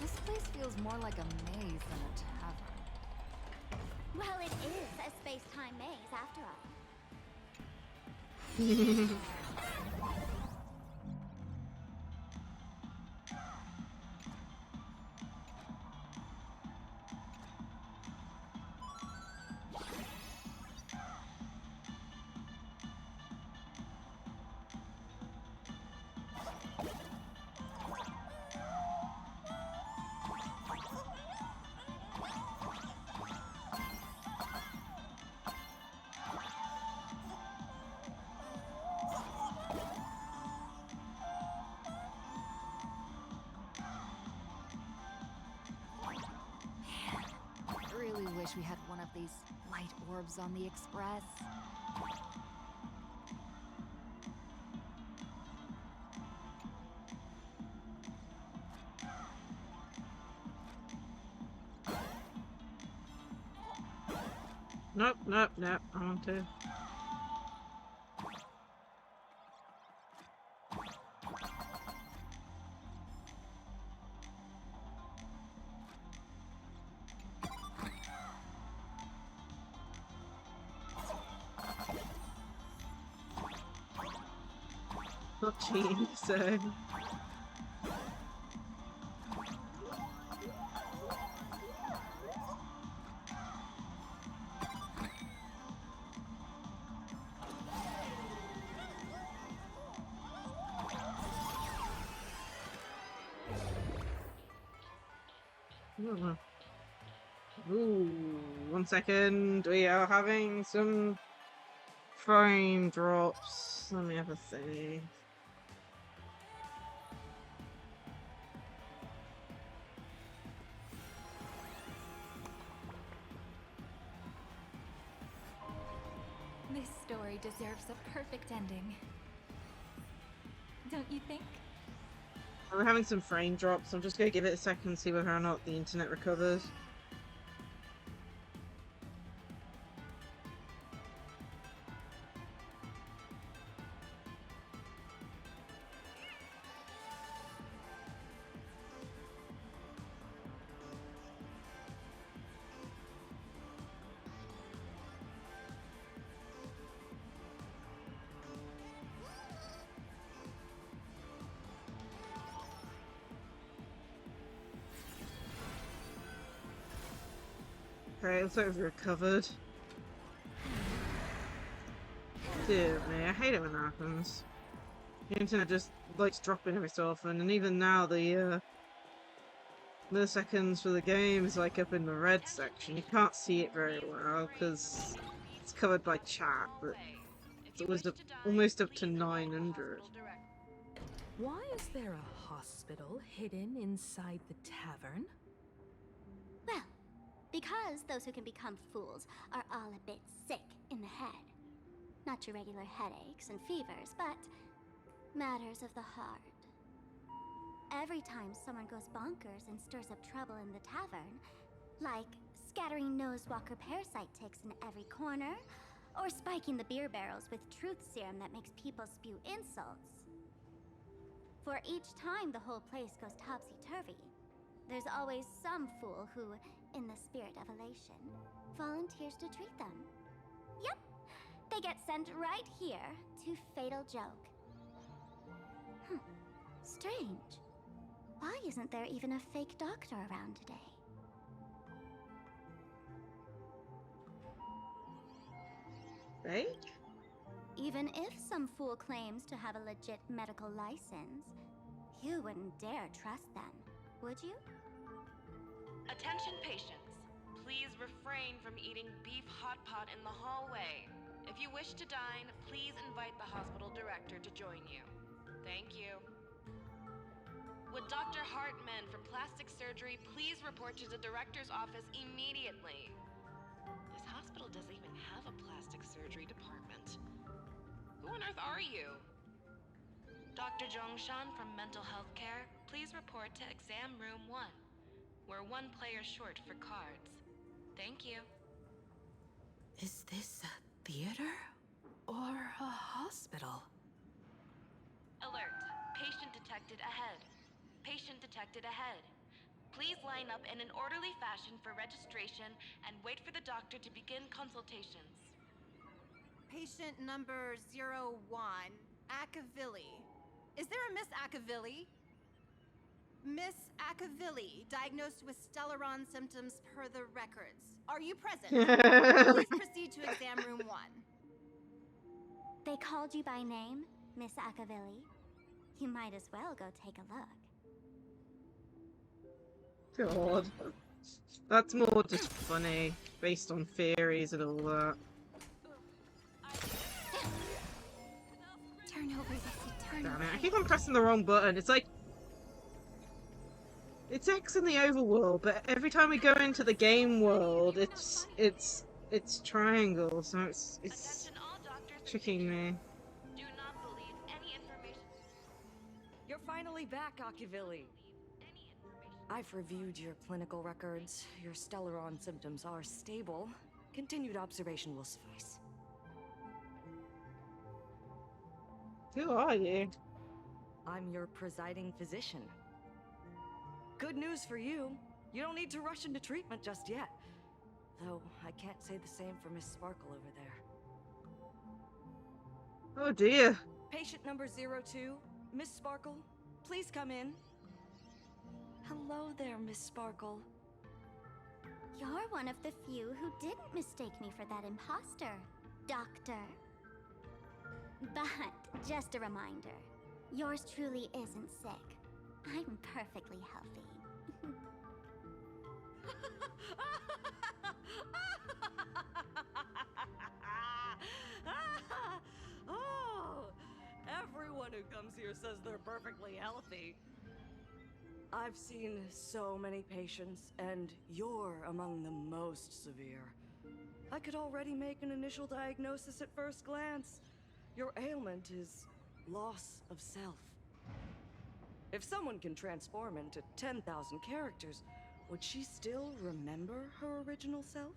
This place feels more like a maze than a tavern. Well, it is a space-time maze, after all. I really wish we had one of these light orbs on the Express. Nope. I want to. Not cheating, so. Ooh, 1 second. We are having some frame drops. Let me have a think. This story deserves a perfect ending. Don't you think? We're having some frame drops. I'm just going to give it a second and see whether or not the internet recovers. Okay, looks like we've recovered. Dear me, I hate it when that happens. The internet just likes dropping every so often, and even now the milliseconds for the game is like up in the red section. You can't see it very well because it's covered by chat, but it's almost up to 900. Why is there a hospital hidden inside the tavern? Well, because those who can become fools are all a bit sick in the head. Not your regular headaches and fevers, but matters of the heart. Every time someone goes bonkers and stirs up trouble in the tavern, like scattering nosewalker parasite ticks in every corner, or spiking the beer barrels with truth serum that makes people spew insults. For each time the whole place goes topsy-turvy, there's always some fool who, in the spirit of elation, volunteers to treat them. Yep, they get sent right here to Fatal Joke. Strange. Why isn't there even a fake doctor around today? Fake? Even if some fool claims to have a legit medical license, you wouldn't dare trust them, would you? Attention patients, please refrain from eating beef hot pot in the hallway. If you wish to dine, please invite the hospital director to join you. Thank you. Would Dr. Hartman from plastic surgery please report to the director's office immediately? This hospital doesn't even have a plastic surgery department. Who on earth are you? Dr. Zhongshan from mental health care, please report to exam room 1. We're 1 player short for cards. Thank you. Is this a theater or a hospital? Alert. Patient detected ahead. Patient detected ahead. Please line up in an orderly fashion for registration and wait for the doctor to begin consultations. Patient number 01, Akavilli. Is there a Miss Akavilli? Miss Akavilli, diagnosed with Stellaron symptoms per the records. Are you present? Please proceed to exam room 1. They called you by name, Miss Akavilli. You might as well go take a look. God. That's more just funny, based on theories and all that. Turn over, Lacie, turn Damn over. it, I keep on pressing the wrong button. It's like... It's X in the overworld, but every time we go into the game world, it's triangle, so it's tricking me. Do not believe any information. You're finally back, Akivilli. I've reviewed your clinical records. Your Stellaron symptoms are stable. Continued observation will suffice. Who are you? I'm your presiding physician. Good news for you. You don't need to rush into treatment just yet. Though, I can't say the same for Miss Sparkle over there. Oh dear. Patient number 02, Miss Sparkle, please come in. Hello there, Miss Sparkle. You're one of the few who didn't mistake me for that imposter, Doctor. But, just a reminder, yours truly isn't sick. I'm perfectly healthy. Oh, everyone who comes here says they're perfectly healthy. I've seen so many patients, and you're among the most severe. I could already make an initial diagnosis at first glance. Your ailment is loss of self. If someone can transform into 10,000 characters, would she still remember her original self?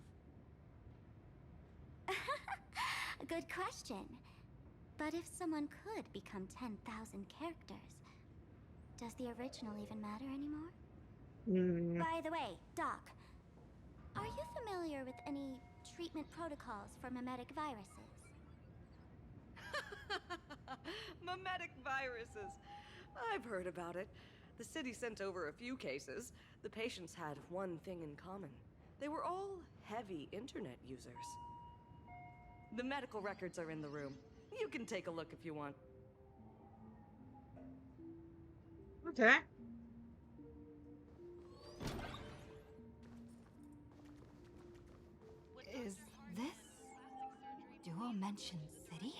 Good question. But if someone could become 10,000 characters, does the original even matter anymore? By the way, Doc, are you familiar with any treatment protocols for mimetic viruses? Mimetic viruses. I've heard about it. The city sent over a few cases. The patients had one thing in common. They were all heavy internet users. The medical records are in the room. You can take a look if you want. Okay. Is this Dual Mention City?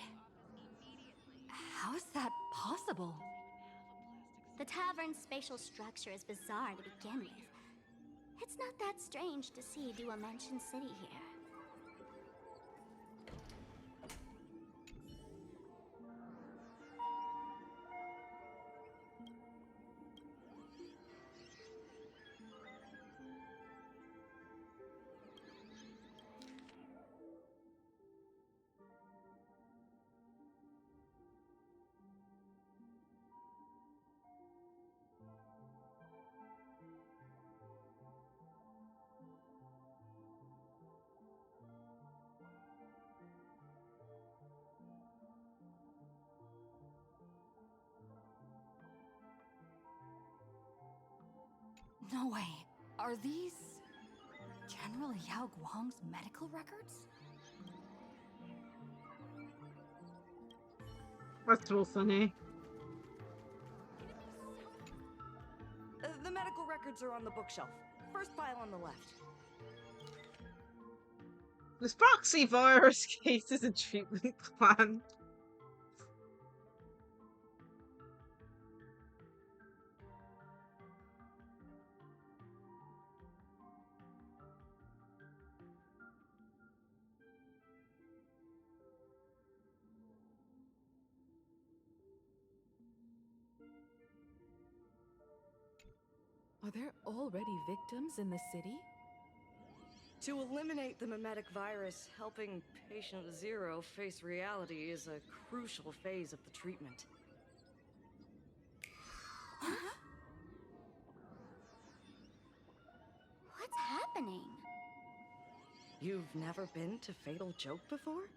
How is that possible? The tavern's spatial structure is bizarre to begin with. It's not that strange to see Dual Mention City here. No way. Are these General Yao Guang's medical records? That's real funny. The medical records are on the bookshelf. First pile on the left. This proxy virus case is a treatment plan. Are there already victims in the city? To eliminate the mimetic virus, helping Patient Zero face reality is a crucial phase of the treatment. What's happening? You've never been to Fatal Joke before?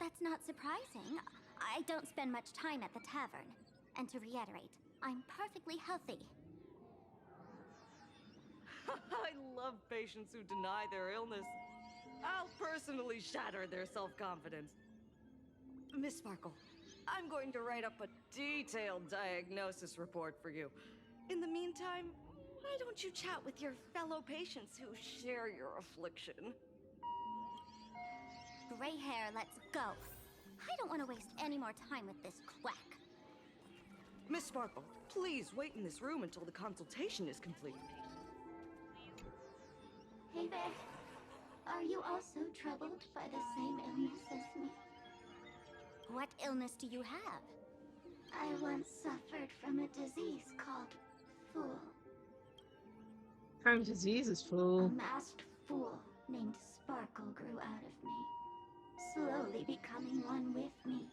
That's not surprising. I don't spend much time at the tavern. And to reiterate, I'm perfectly healthy. I love patients who deny their illness. I'll personally shatter their self-confidence. Miss Sparkle, I'm going to write up a detailed diagnosis report for you. In the meantime, why don't you chat with your fellow patients who share your affliction? Gray hair, let's go. I don't want to waste any more time with this quack. Miss Sparkle, please wait in this room until the consultation is complete. Hey there. Are you also troubled by the same illness as me? What illness do you have? I once suffered from a disease called Fool. What kind of disease is A Fool? masked fool named Sparkle grew out of me, slowly becoming one with me.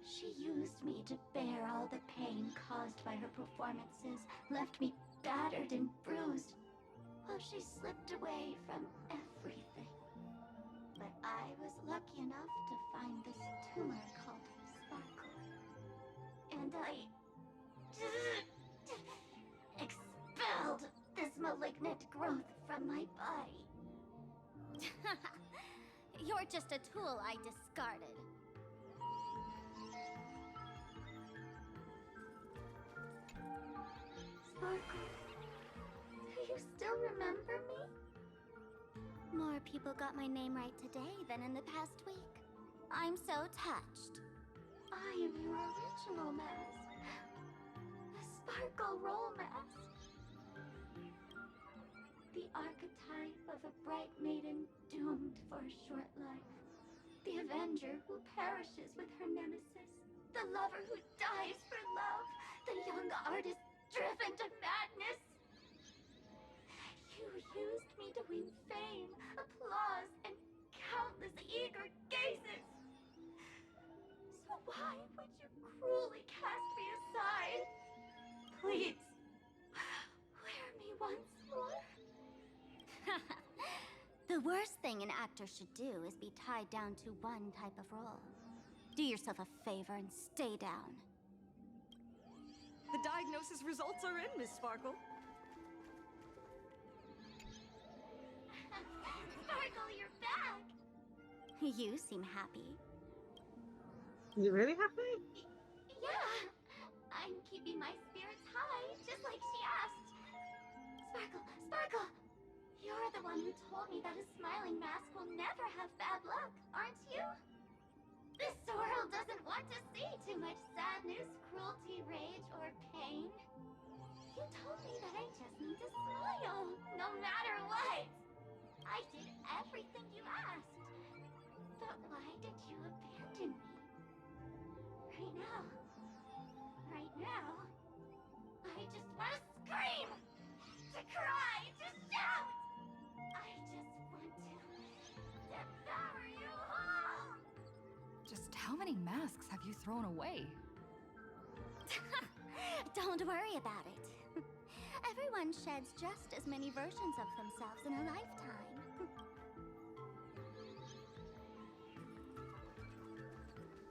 She used me to bear all the pain caused by her performances, left me battered and bruised, while she slipped away from everything. But I was lucky enough to find this tumor called Sparkle. And I expelled this malignant growth from my body. You're just a tool I discarded. Sparkle, do you still remember me? More people got my name right today than in the past week. I'm so touched. I am your original mask. The Sparkle Roll Mask. The archetype of a bright maiden doomed for a short life. The Avenger who perishes with her nemesis. The lover who dies for love. The young artist driven to madness. You used me to win fame, applause, and countless eager gazes. So why would you cruelly cast me aside? Please, wear me once more. The worst thing an actor should do is be tied down to one type of role. Do yourself a favor and stay down. The diagnosis results are in, Miss Sparkle. You seem happy. You really happy? Yeah, I'm keeping my spirits high, just like she asked. Sparkle, Sparkle! You're the one who told me that a smiling mask will never have bad luck, aren't you? This world doesn't want to see too much sadness, cruelty, rage, or pain. You told me that I just need to smile, no matter what. I did everything you asked. But why did you abandon me? Right now, I just want to scream, to cry, to shout. I just want to devour you all. Just how many masks have you thrown away? Don't worry about it. Everyone sheds just as many versions of themselves in a lifetime.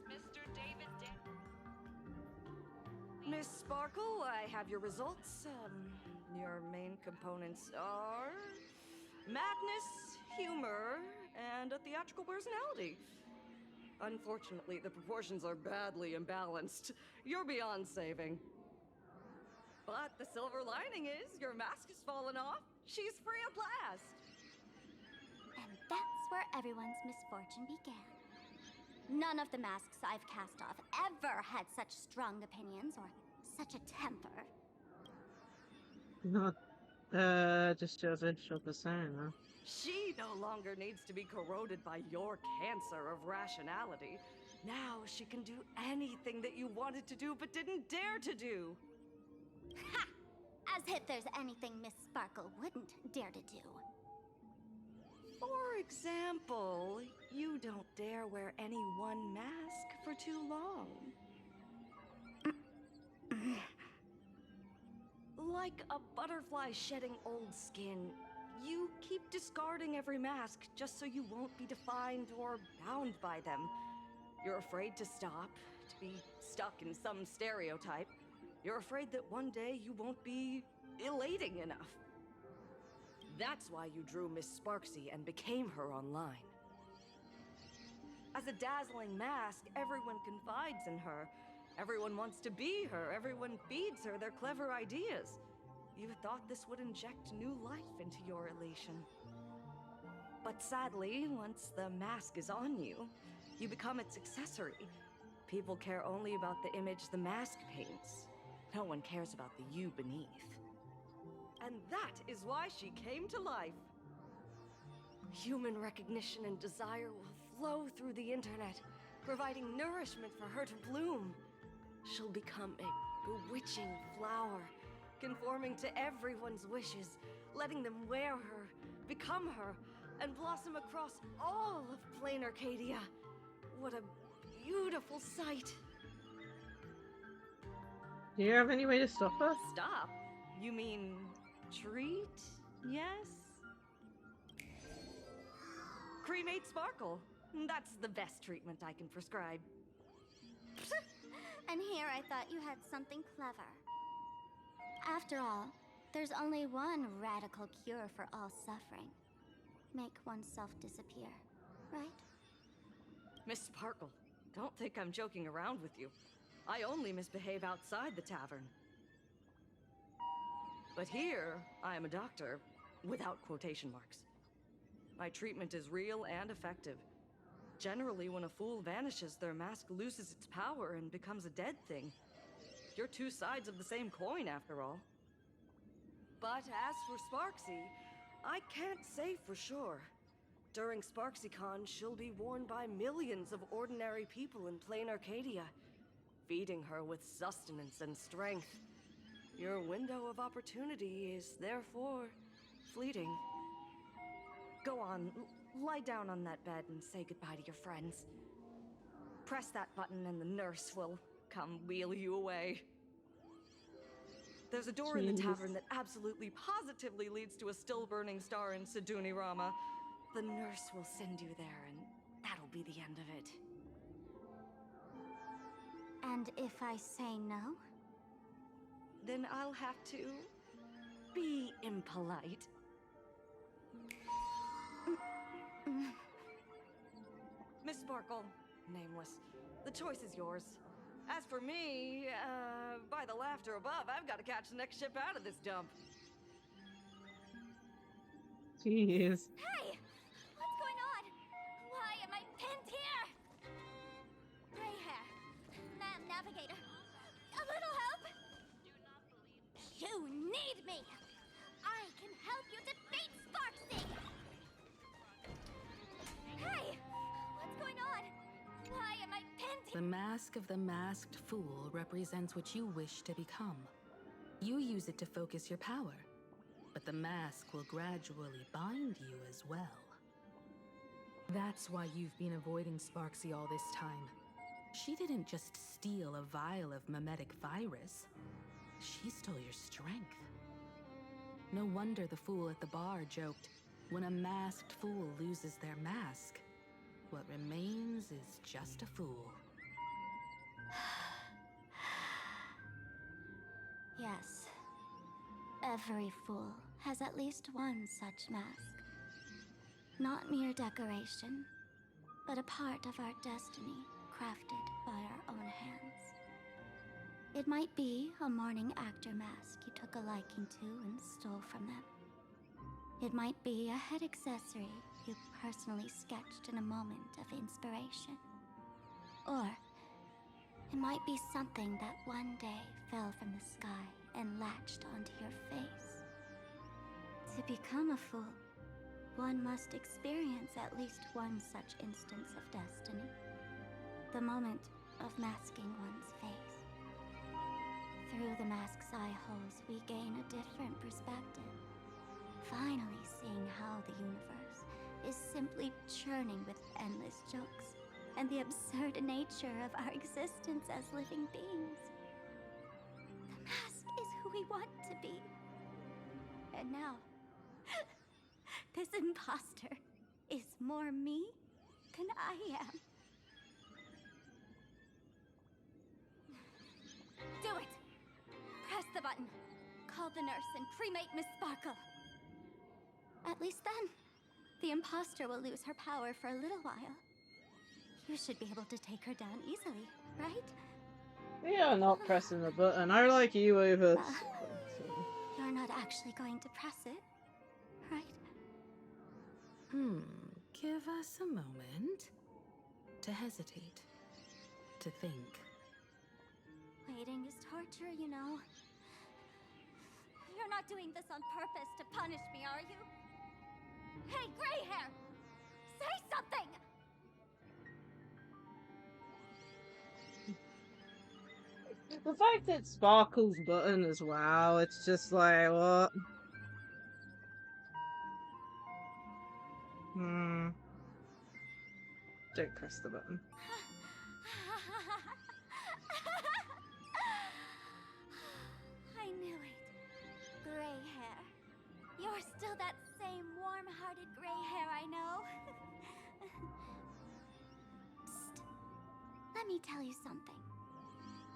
Mr. David Miss Sparkle, I have your results. Your main components are madness, humor, and a theatrical personality. Unfortunately, the proportions are badly imbalanced. You're beyond saving. But the silver lining is your mask has fallen off. She's free at last. And that's where everyone's misfortune began. None of the masks I've cast off ever had such strong opinions or such a temper. Not, just shows a percent, huh? She no longer needs to be corroded by your cancer of rationality. Now she can do anything that you wanted to do but didn't dare to do. Ha! As if there's anything Miss Sparkle wouldn't dare to do. For example, you don't dare wear any one mask for too long. Like a butterfly shedding old skin, you keep discarding every mask just so you won't be defined or bound by them. You're afraid to stop, to be stuck in some stereotype. You're afraid that one day you won't be elating enough. That's why you drew Miss Sparksy and became her online. As a dazzling mask, everyone confides in her. Everyone wants to be her. Everyone feeds her their clever ideas. You thought this would inject new life into your elation. But sadly, once the mask is on you, you become its accessory. People care only about the image the mask paints. No one cares about the you beneath. And that is why she came to life. Human recognition and desire will flow through the internet, providing nourishment for her to bloom. She'll become a bewitching flower, conforming to everyone's wishes, letting them wear her, become her, and blossom across all of Planarcadia. What a beautiful sight. Do you have any way to stop her? Stop? You mean treat? Yes? Cremate Sparkle. That's the best treatment I can prescribe. And here I thought you had something clever. After all, there's only one radical cure for all suffering. Make oneself disappear, right? Miss Sparkle, don't think I'm joking around with you. I only misbehave outside the tavern. But here, I am a doctor, without quotation marks. My treatment is real and effective. Generally, when a fool vanishes, their mask loses its power and becomes a dead thing. You're two sides of the same coin, after all. But as for Sparksy, I can't say for sure. During SparksyCon, she'll be worn by millions of ordinary people in Planarcadia, feeding her with sustenance and strength. Your window of opportunity is therefore fleeting. Go on, lie down on that bed and say goodbye to your friends. Press that button and the nurse will come wheel you away. There's a door in the tavern that absolutely positively leads to a still-burning star in Sidunirama. The nurse will send you there, and that'll be the end of it. And if I say no? Then I'll have to be impolite. Sparkle. Nameless. The choice is yours. As for me, by the laughter above, I've got to catch the next ship out of this dump. Jeez. Hey! What's going on? Why am I pinned here? Gray hair. Ma'am, navigator. A little help? You need me! I can help you defeat Sparksy! Hey! What's going on? Why am I pinned here? The mask of the masked fool represents what you wish to become. You use it to focus your power, but the mask will gradually bind you as well. That's why you've been avoiding Sparksy all this time. She didn't just steal a vial of mimetic virus. She stole your strength. No wonder the fool at the bar joked, when a masked fool loses their mask, what remains is just a fool. Yes. Every fool has at least one such mask. Not mere decoration, but a part of our destiny crafted by our own hands. It might be a morning actor mask you took a liking to and stole from them. It might be a head accessory you personally sketched in a moment of inspiration. Or it might be something that one day fell from the sky and latched onto your face. To become a fool, one must experience at least one such instance of destiny. The moment of masking one's face. Through the mask's eye holes, we gain a different perspective. Finally seeing how the universe is simply churning with endless jokes and the absurd nature of our existence as living beings. The mask is who we want to be. And now, this imposter is more me than I am. Do it! Press the button. Call the nurse and cremate Miss Sparkle. At least then, the imposter will lose her power for a little while. You should be able to take her down easily, right? Yeah, not pressing the button. I like you over. You're not actually going to press it, right? Give us a moment to hesitate, to think. Waiting is torture, you know. You're not doing this on purpose to punish me, are you? Hey, gray hair! Say something! The fact that Sparkle's button as well, it's just like, what? Don't press the button. I knew it. Gray hair. You're still that same warm-hearted gray hair I know. Psst. Let me tell you something.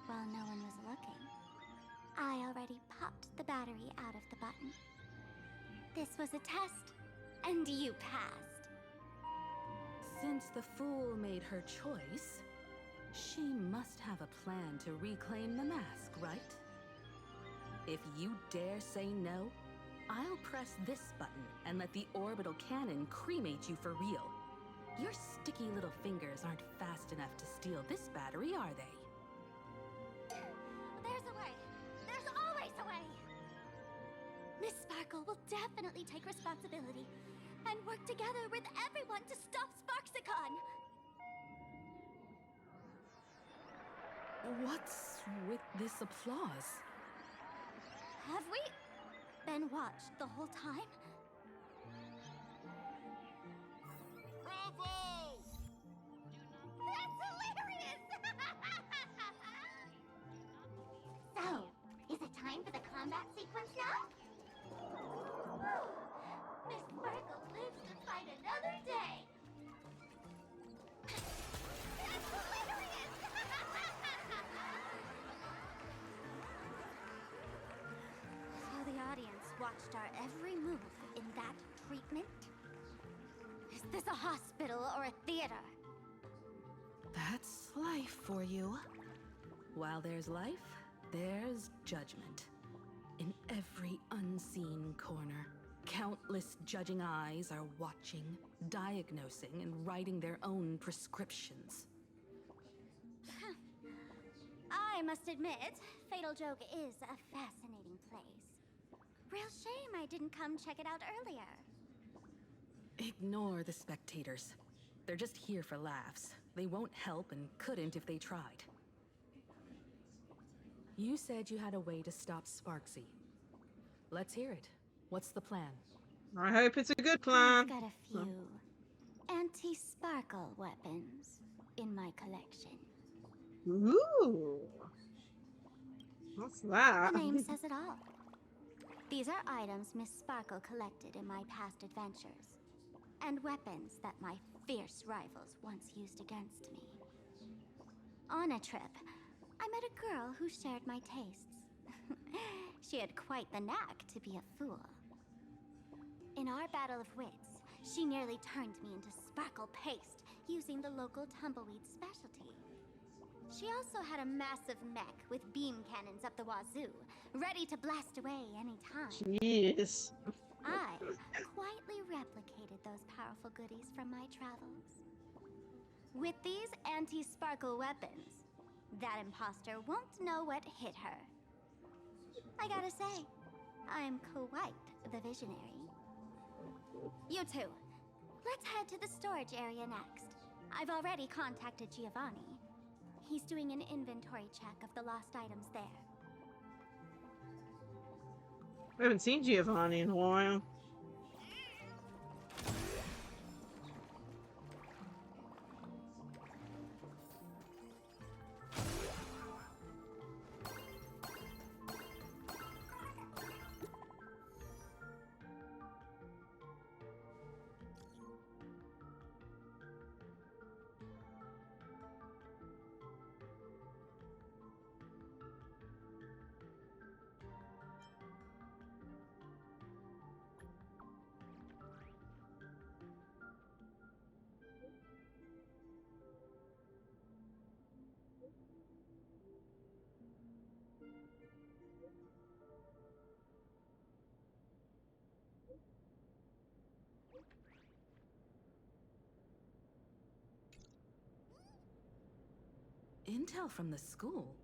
While no one was looking, I already popped the battery out of the button. This was a test, and you passed. Since the fool made her choice, she must have a plan to reclaim the mask, right? If you dare say no, I'll press this button and let the orbital cannon cremate you for real. Your sticky little fingers aren't fast enough to steal this battery, are they? There's a way. There's always a way. Miss Sparkle will definitely take responsibility and work together with everyone to stop Sparksicon. What's with this applause? Have we been watched the whole time? Bravo! That's hilarious! So, is it time for the combat sequence now? Miss Sparkle lives to fight another day! That's hilarious! So the audience watched our every move in that treatment? Is this a hospital or a theater? That's life for you. While there's life, there's judgment. In every unseen corner, countless judging eyes are watching, diagnosing, and writing their own prescriptions. I must admit, Fatal Joke is a fascinating place. Real shame I didn't come check it out earlier. Ignore the spectators. They're just here for laughs. They won't help and couldn't if they tried. You said you had a way to stop Sparksy. Let's hear it. What's the plan? I hope it's a good plan. I've got a few anti-sparkle weapons in my collection. Ooh. What's that? The name says it all. These are items Miss Sparkle collected in my past adventures, and weapons that my fierce rivals once used against me. On a trip, I met a girl who shared my tastes. She had quite the knack to be a fool. In our battle of wits, she nearly turned me into sparkle paste using the local tumbleweed specialty. She also had a massive mech with beam cannons up the wazoo, ready to blast away any time. Jeez. I quietly replicated those powerful goodies from my travels. With these anti-sparkle weapons, that imposter won't know what hit her. I gotta say, I'm quite the visionary. You two, let's head to the storage area next. I've already contacted Giovanni. He's doing an inventory check of the lost items there. I haven't seen Giovanni in a while. Intel from the school?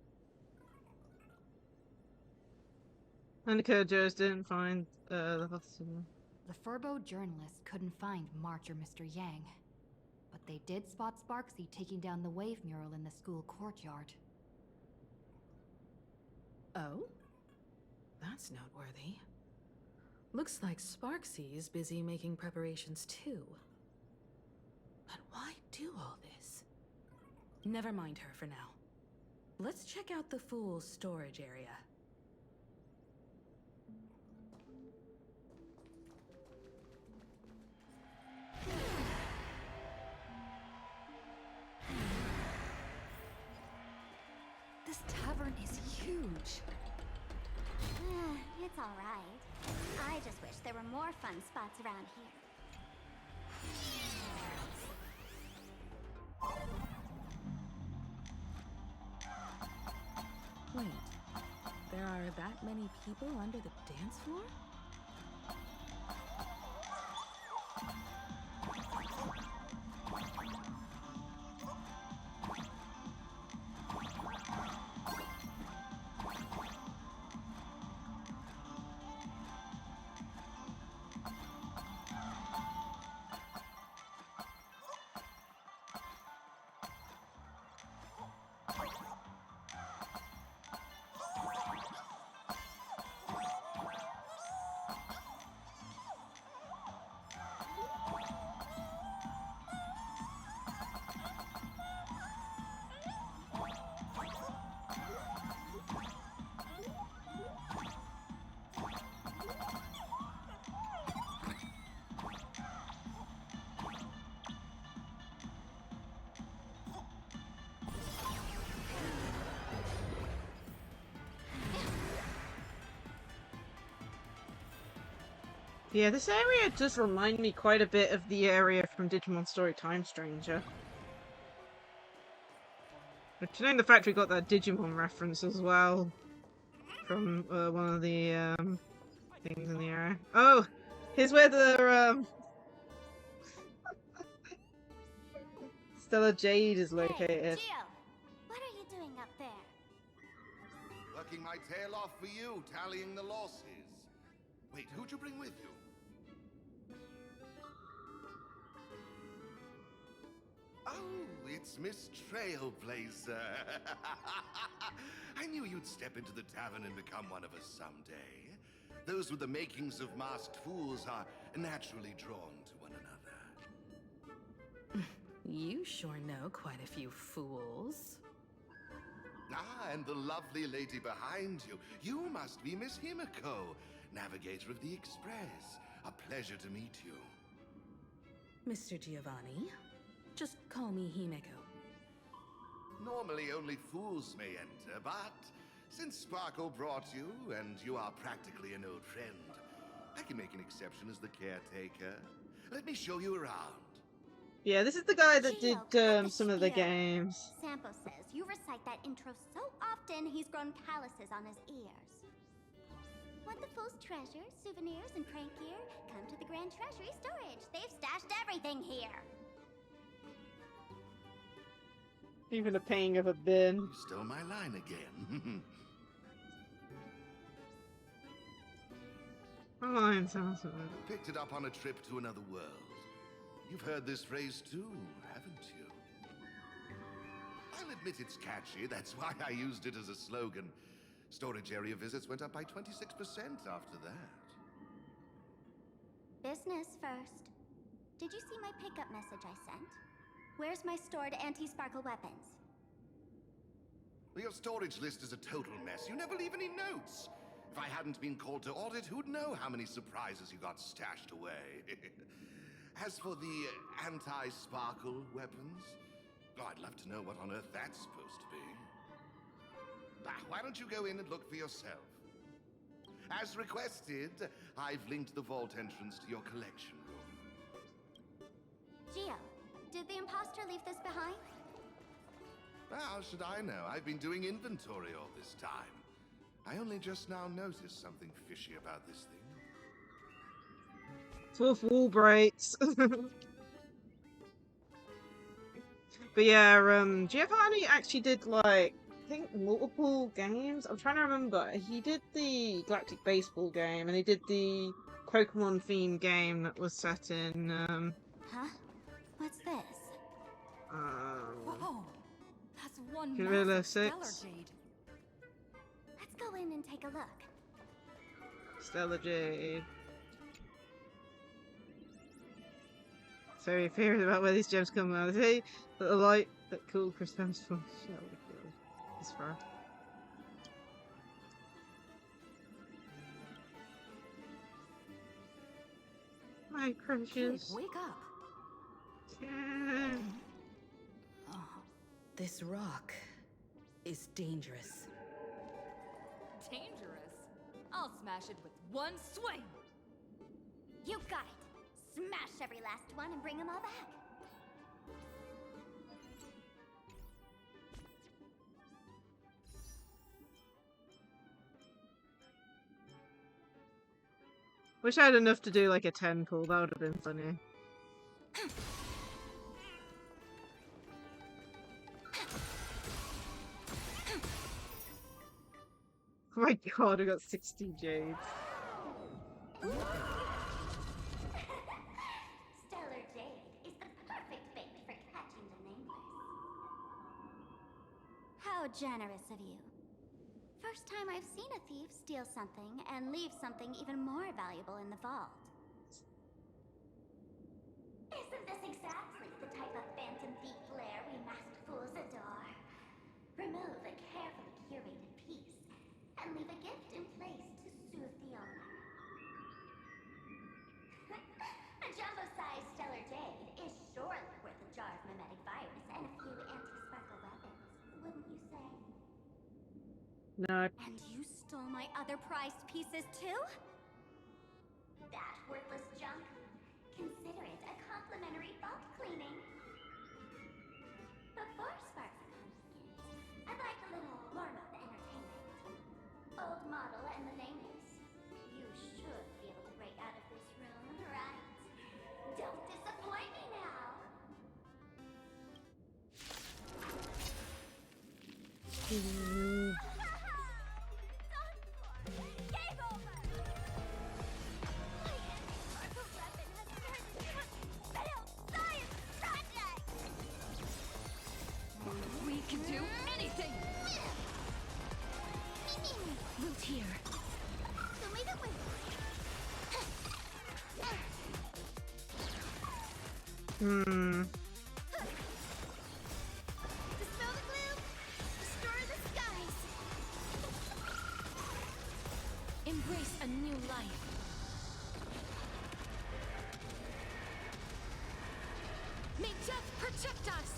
And the Kojos didn't find the hospital. The Furbo journalist couldn't find March or Mr. Yang, but they did spot Sparksy taking down the wave mural in the school courtyard. Oh? That's noteworthy. Looks like Sparksy's busy making preparations too. But why do all this? Never mind her for now. Let's check out the Fool's storage area. This tavern is huge. It's all right. I just wish there were more fun spots around here. Wait, there are that many people under the dance floor? Yeah, this area does remind me quite a bit of the area from Digimon Story Time Stranger. But you know, in the factory got that Digimon reference as well from one of the things in the area. Oh, here's where the Stellar Jade is located. Geo, what are you doing up there? Working my tail off for you, tallying the losses. Wait, who'd you bring with you? Oh, it's Miss Trailblazer. I knew you'd step into the tavern and become one of us someday. Those with the makings of masked fools are naturally drawn to one another. You sure know quite a few fools. Ah, and the lovely lady behind you. You must be Miss Himiko, navigator of the Express. A pleasure to meet you. Mr. Giovanni, just call me Himeko. Normally only fools may enter, but since Sparkle brought you, and you are practically an old friend, I can make an exception as the caretaker. Let me show you around. Yeah, this is the guy that did some of the games. Sampo says you recite that intro so often he's grown calluses on his ears. Want the fool's treasures, souvenirs, and prank gear? Come to the Grand Treasury Storage. They've stashed everything here. Even a paying of a bin. You stole my line again. My line sounds Picked it up on a trip to another world. You've heard this phrase too, haven't you? I'll admit it's catchy, that's why I used it as a slogan. Storage area visits went up by 26% after that. Business first. Did you see my pickup message I sent? Where's my stored anti-sparkle weapons? Well, your storage list is a total mess. You never leave any notes. If I hadn't been called to audit, who'd know how many surprises you got stashed away? As for the anti-sparkle weapons, oh, I'd love to know what on earth that's supposed to be. Why don't you go in and look for yourself? As requested, I've linked the vault entrance to your collection room. Geo, did the imposter leave this behind? How should I know? I've been doing inventory all this time. I only just now noticed something fishy about this thing. Fourth wall breaks. But yeah, Giovanni actually did like I think multiple games. I'm trying to remember. He did the Galactic Baseball game, and he did the Pokemon themed game that was set in Huh? What's this? Whoa, that's one Gorilla massive stellar 6. jade. Let's go in and take a look. Stellar Jade. So he fears about where these gems come out. Hey, the light that cool crystals from is far. My precious. Kid, wake up. Yeah. Oh, this rock is dangerous. Dangerous? I'll smash it with one swing. You got it. Smash every last one and bring them all back. Wish I had enough to do like a 10 pull, that would have been funny. Oh my god, I got 60 jades. Stellar Jade is the perfect bait for catching the nameless. How generous of you. First time I've seen a thief steal something and leave something even more valuable in the vault. Isn't this exactly the type of phantom thief flair we masked fools adore? Remove a carefully curated piece and leave a gift in place to soothe the owner. A jumbo-sized Stellar Jade is surely worth a jar of mimetic virus and a few anti-sparkle weapons, wouldn't you say? No. And you stole my other prized pieces too? That worthless junk? Consider it a complimentary vault cleaning. Before Sparks Pumpkins, We can do anything! Root here. Hmm. Dispel the gloom! Destroy the skies! Embrace a new life. May death protect us!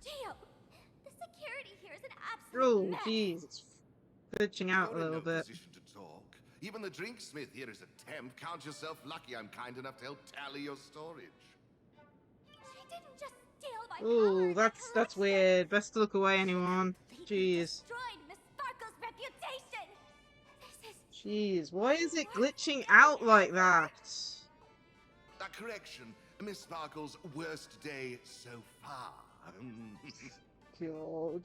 Gio! The security here is an absolute Oh, mess! jeez, it's glitching out a You're in little no bit. position to talk. Even the drinksmith here is a temp. Count yourself lucky I'm kind enough to help tally your storage. She didn't just steal my Ooh, that's weird. Best to look away, anyone. Jeez. destroyed Miss Sparkle's reputation! This is Jeez, why is it glitching out like that? A correction. Miss Sparkle's worst day so far. God.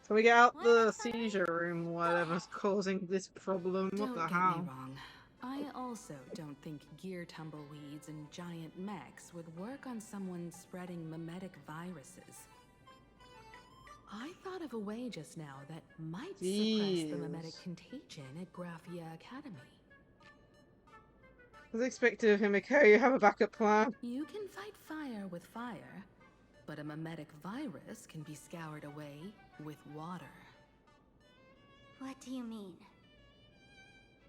Can we get out the seizure room, whatever's causing this problem? What Don't the get hell? me wrong. I also don't think gear tumbleweeds and giant mechs would work on someone spreading mimetic viruses. I thought of a way just now that might suppress the mimetic Jeez. contagion at Graphia Academy. I was expecting of him to have a backup plan. You can fight fire with fire, but a mimetic virus can be scoured away with water. What do you mean?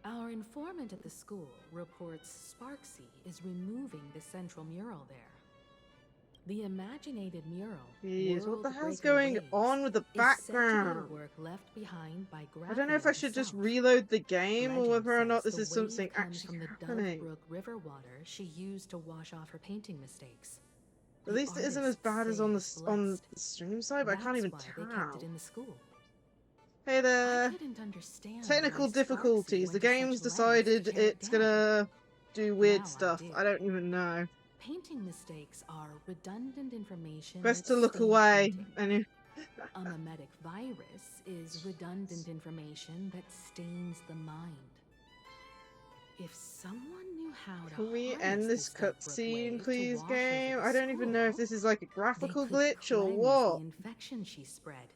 Our informant at the school reports Sparksy is removing the central mural there. The imaginated mural, Jeez, what the hell's World-Breaking going on with the Waves, is said to be background? the work left behind by I don't know if I should just reload the game or whether or not this is something actually happening. Brook river water she used to wash off her painting mistakes. At least it isn't as bad as on the stream side, but I can't even They kept tell. it in the school. Hey there. I couldn't understand Technical why Sparksy difficulties. The went to such game's lengths decided to tear it it's down. gonna do weird Now I stuff. do. I don't even know. Painting mistakes are redundant information. Best that to look stain away. painting. A mimetic virus is redundant information that stains the mind. If someone knew how to Can we harness end this Deathbrook cutscene, wave to please, wash over game? the I don't even know if school, this is like a they graphical could glitch or cleanse what. the infection she spread.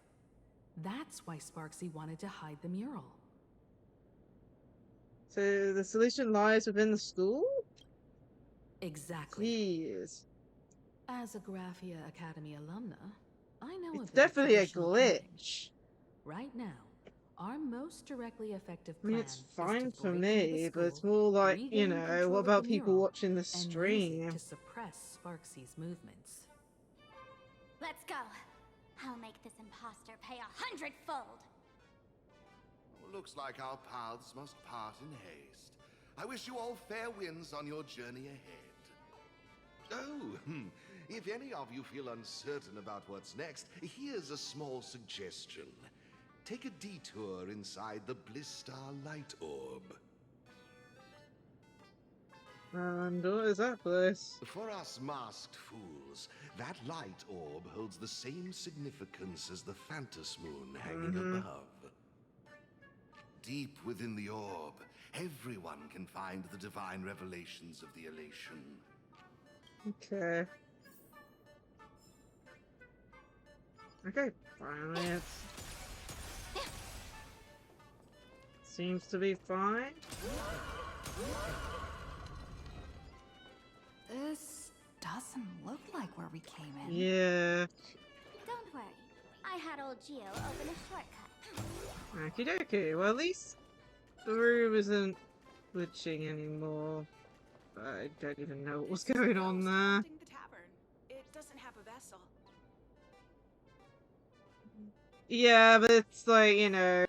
That's why Sparksy wanted to hide the mural. So the solution lies within the school? Exactly. Jeez. As a Graphia Academy alumna, I know It's a bit of definitely a traditional painting. glitch. Right now, our most directly effective I mean, plan it's is fine to for break into me, the but it's school, more like, you regain know, control what of about the people mural, watching the and use it stream? to suppress Sparksy's movements. Let's go. I'll make this imposter pay 100-fold. Looks like our paths must part in haste. I wish you all fair winds on your journey ahead. Oh, if any of you feel uncertain about what's next, here's a small suggestion. Take a detour inside the Blistar Light Orb. And what is that place? For us masked fools, that light orb holds the same significance as the Phantos Moon hanging above. Deep within the orb, everyone can find the divine revelations of the elation. Okay. Okay, finally it's... Seems to be fine. This doesn't look like where we came in. Yeah. Don't worry. I had old Gio open a shortcut. Okie dokie. Well, at least the room isn't glitching anymore. I don't even know what was going on there. The tavern. It doesn't have a vessel. Yeah, but it's like, you know,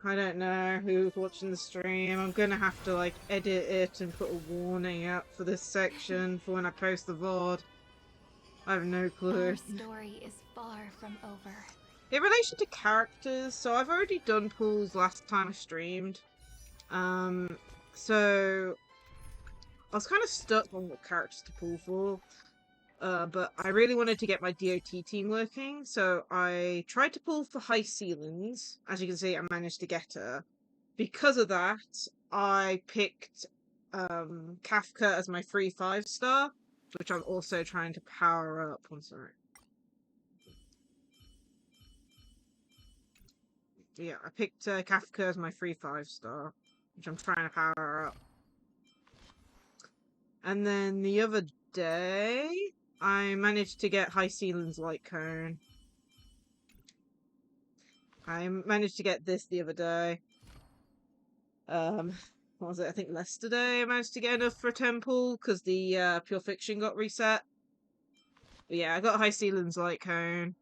I don't know who's watching the stream. I'm gonna have to, like, edit it and put a warning out for this section for when I post the VOD. I have no clue. Our story is far from over. In relation to characters, so I've already done pulls last time I streamed. So I was kind of stuck on what characters to pull for. But I really wanted to get my DOT team working, so I tried to pull for high ceilings. As you can see, I managed to get her. Because of that, I picked Kafka as my free 5-star, which I'm also trying to power up. I'm sorry. Yeah, I picked Kafka as my free 5-star, which I'm trying to power up. And then the other day, I managed to get high ceilings light cone. I managed to get this the other day. What was it? I think yesterday I managed to get enough for a temple because the Pure Fiction got reset. But yeah, I got high ceilings light cone.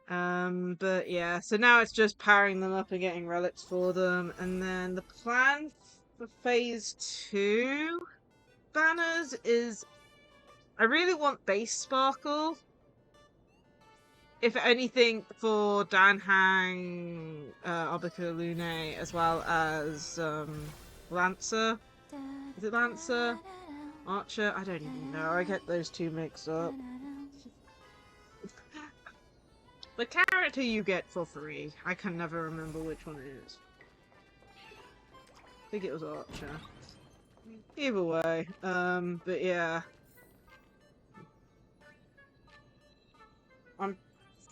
But yeah, so now it's just powering them up and getting relics for them. And then the plan for phase 2 banners is I really want base sparkle. If anything, for Danhang, Arbica Lune, as well as Lancer. Is it Lancer? Archer? I don't even know. I get those two mixed up. The character you get for free. I can never remember which one it is. I think it was Archer. Either way. But yeah. I'm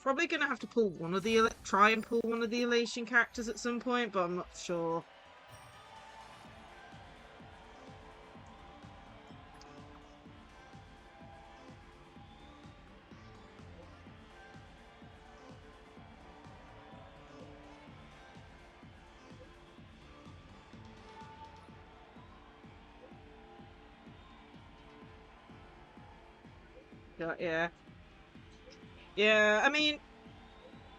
probably gonna have to pull one of the try and pull one of the Elation characters at some point, but I'm not sure. Yeah. Yeah, I mean,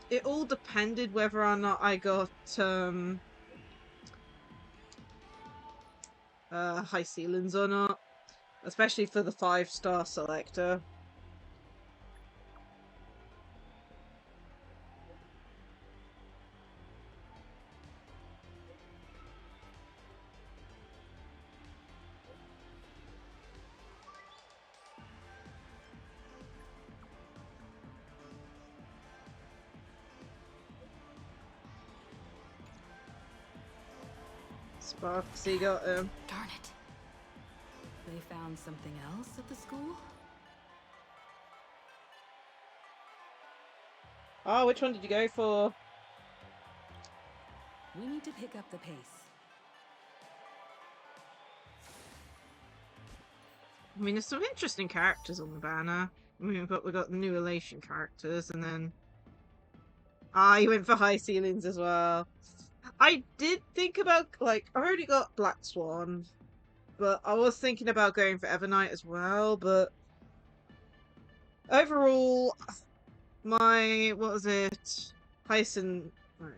it all depended whether or not I got high ceilings or not. Especially for the 5-star selector. Sparksy got him. Darn it. They found something else at the school? Oh, which one did you go for? We need to pick up the pace. I mean, there's some interesting characters on the banner. I mean, we got the new Elation characters, and then... Ah, you went for high ceilings as well. I did think about, like, I already got Black Swan, but I was thinking about going for Evernight as well, but... Overall, my... what was it? Hyson... Right.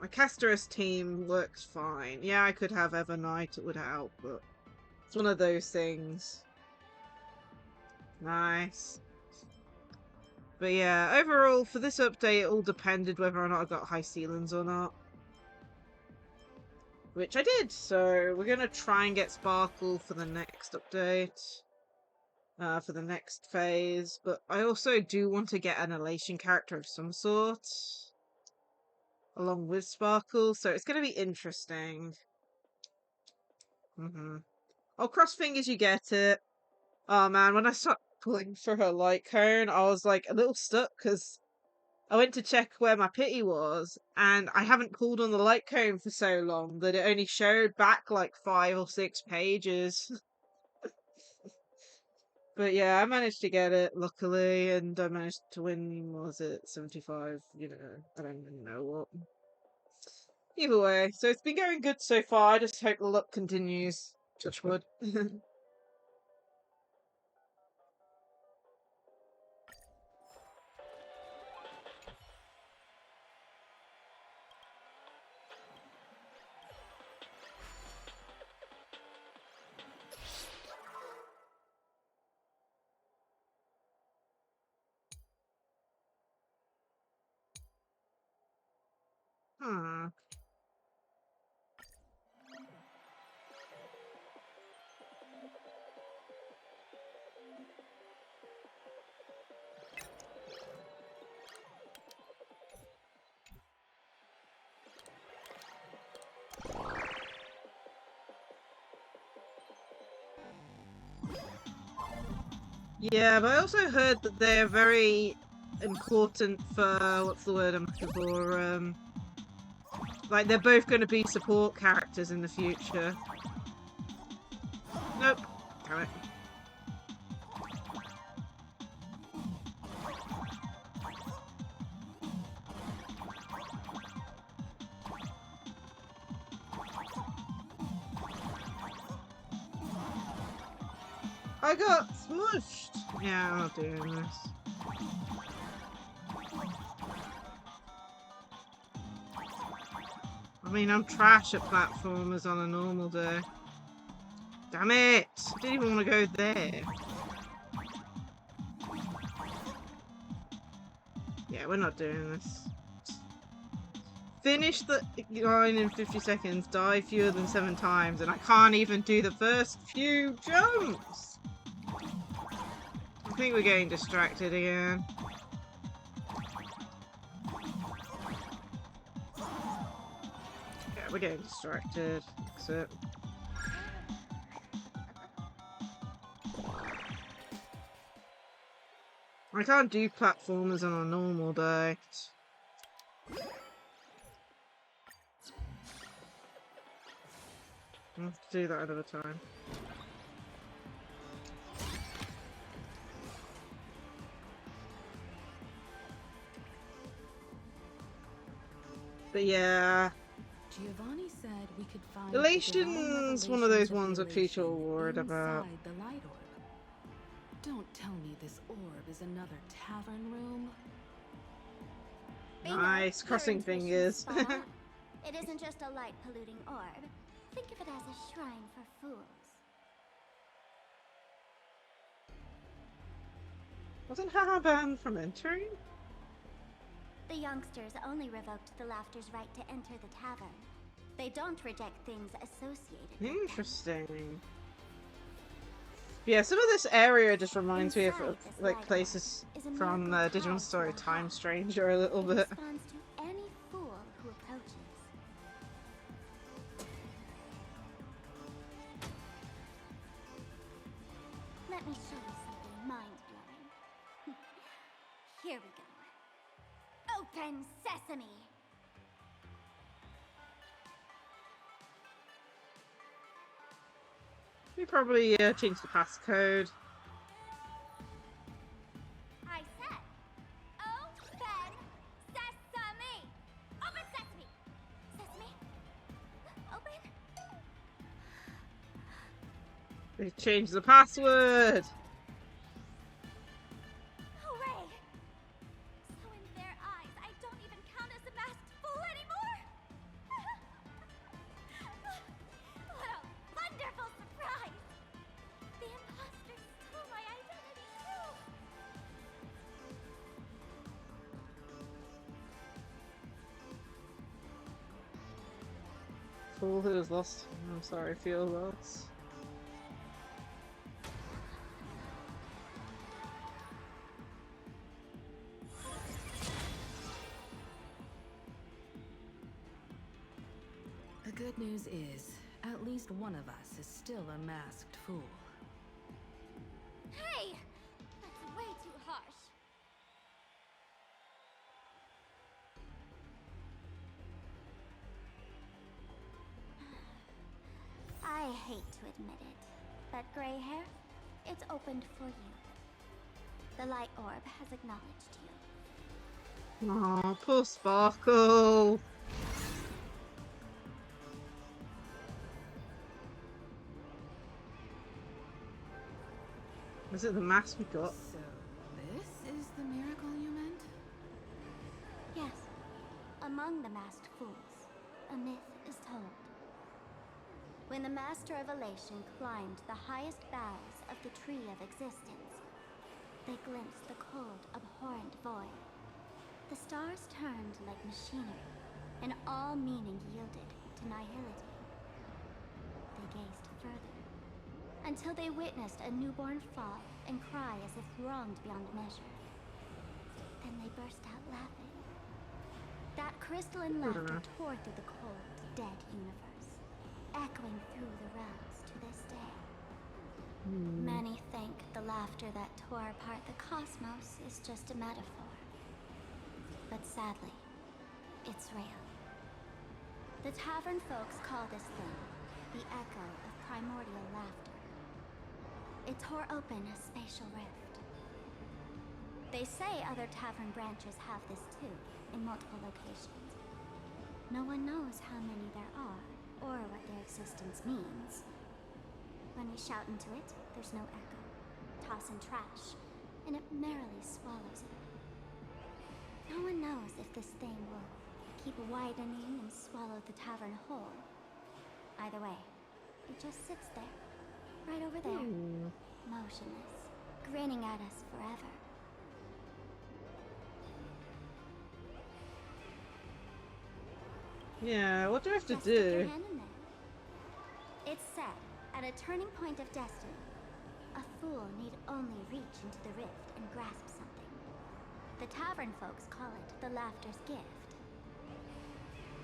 My Casterus team works fine. Yeah, I could have Evernight, it would help, but... It's one of those things. Nice. But yeah, overall, for this update, it all depended whether or not I got high ceilings or not. Which I did, so we're gonna try and get Sparkle for the next update. For the next phase. But I also do want to get an Elation character of some sort. Along with Sparkle, so it's gonna be interesting. Oh, cross fingers you get it. Oh man, when I started pulling for her light cone, I was like a little stuck because I went to check where my pity was, and I haven't pulled on the light cone for so long that it only showed back like 5 or 6 pages. But yeah, I managed to get it, luckily, and I managed to win, what was it, 75? You know, I don't even know what. Either way, so it's been going good so far, I just hope the luck continues. Touch wood. Hmm. Yeah, but I also heard that they're very important for what's the word I'm looking for? Like they're both going to be support characters in the future. Nope. Damn it. I got smushed! Yeah, I'm not doing this. I mean, I'm trash at platformers on a normal day. Damn it! I didn't even want to go there. Yeah, we're not doing this. Finish the line in 50 seconds, die fewer than 7 times, and I can't even do the first few jumps! I think we're getting distracted again. Yeah, we're getting distracted. Exit. I can't do platformers on a normal day. I'll have to do that another time. But yeah. Giovanni said we could find Lacie-Chan's one of those ones that people are worried about. the light orb. Don't tell me this orb is another tavern room. Nice crossing fingers. It isn't just a light polluting orb. Think of it as a shrine for fools. Wasn't Haha banned from entering? The youngsters only revoked the Laughter's right to enter the tavern. They don't reject things associated with Interesting. Yeah, some of this area just reminds me of like places from Digimon Story Time Stranger a little bit. responds to any fool who approaches. Let me show you something mind-blowing. Here we go. Open sesame! We probably change the passcode. I said, open sesame! Open sesame! Sesame? Open? We change the password. Hooray! So in their eyes, I don't even count as a masked fool anymore? What a wonderful surprise! The imposter stole my identity too! Fool who has lost. I'm sorry, feel lost. The good news is, at least one of us is still a masked fool. Hey! That's way too harsh. I hate to admit it, but gray hair, it's opened for you. The light orb has acknowledged you. Aw, poor Sparkle. Was it the mask we got? So, this is the miracle you meant? Yes. Among the masked fools, a myth is told. When the Master of Elation climbed the highest boughs of the Tree of Existence, they glimpsed the cold, abhorrent void. The stars turned like machinery, and all meaning yielded to nihility. They gazed further, until they witnessed a newborn fall and cry as if wronged beyond measure. Then they burst out laughing. That crystalline laughter tore through the cold, dead universe, echoing through the realms to this day. Many think the laughter that tore apart the cosmos is just a metaphor. But sadly, it's real. The tavern folks call this thing the echo of primordial laughter. It tore open a spatial rift. They say other tavern branches have this too, in multiple locations. No one knows how many there are, or what their existence means. When we shout into it, there's no echo. Toss in trash, and it merrily swallows it. No one knows if this thing will keep widening and swallow the tavern whole. Either way, it just sits there, right over there, motionless, grinning at us forever. Yeah, what do I have to Just stick your do? hand in there. It's said, at a turning point of destiny, a fool need only reach into the rift and grasp something. The tavern folks call it the laughter's gift.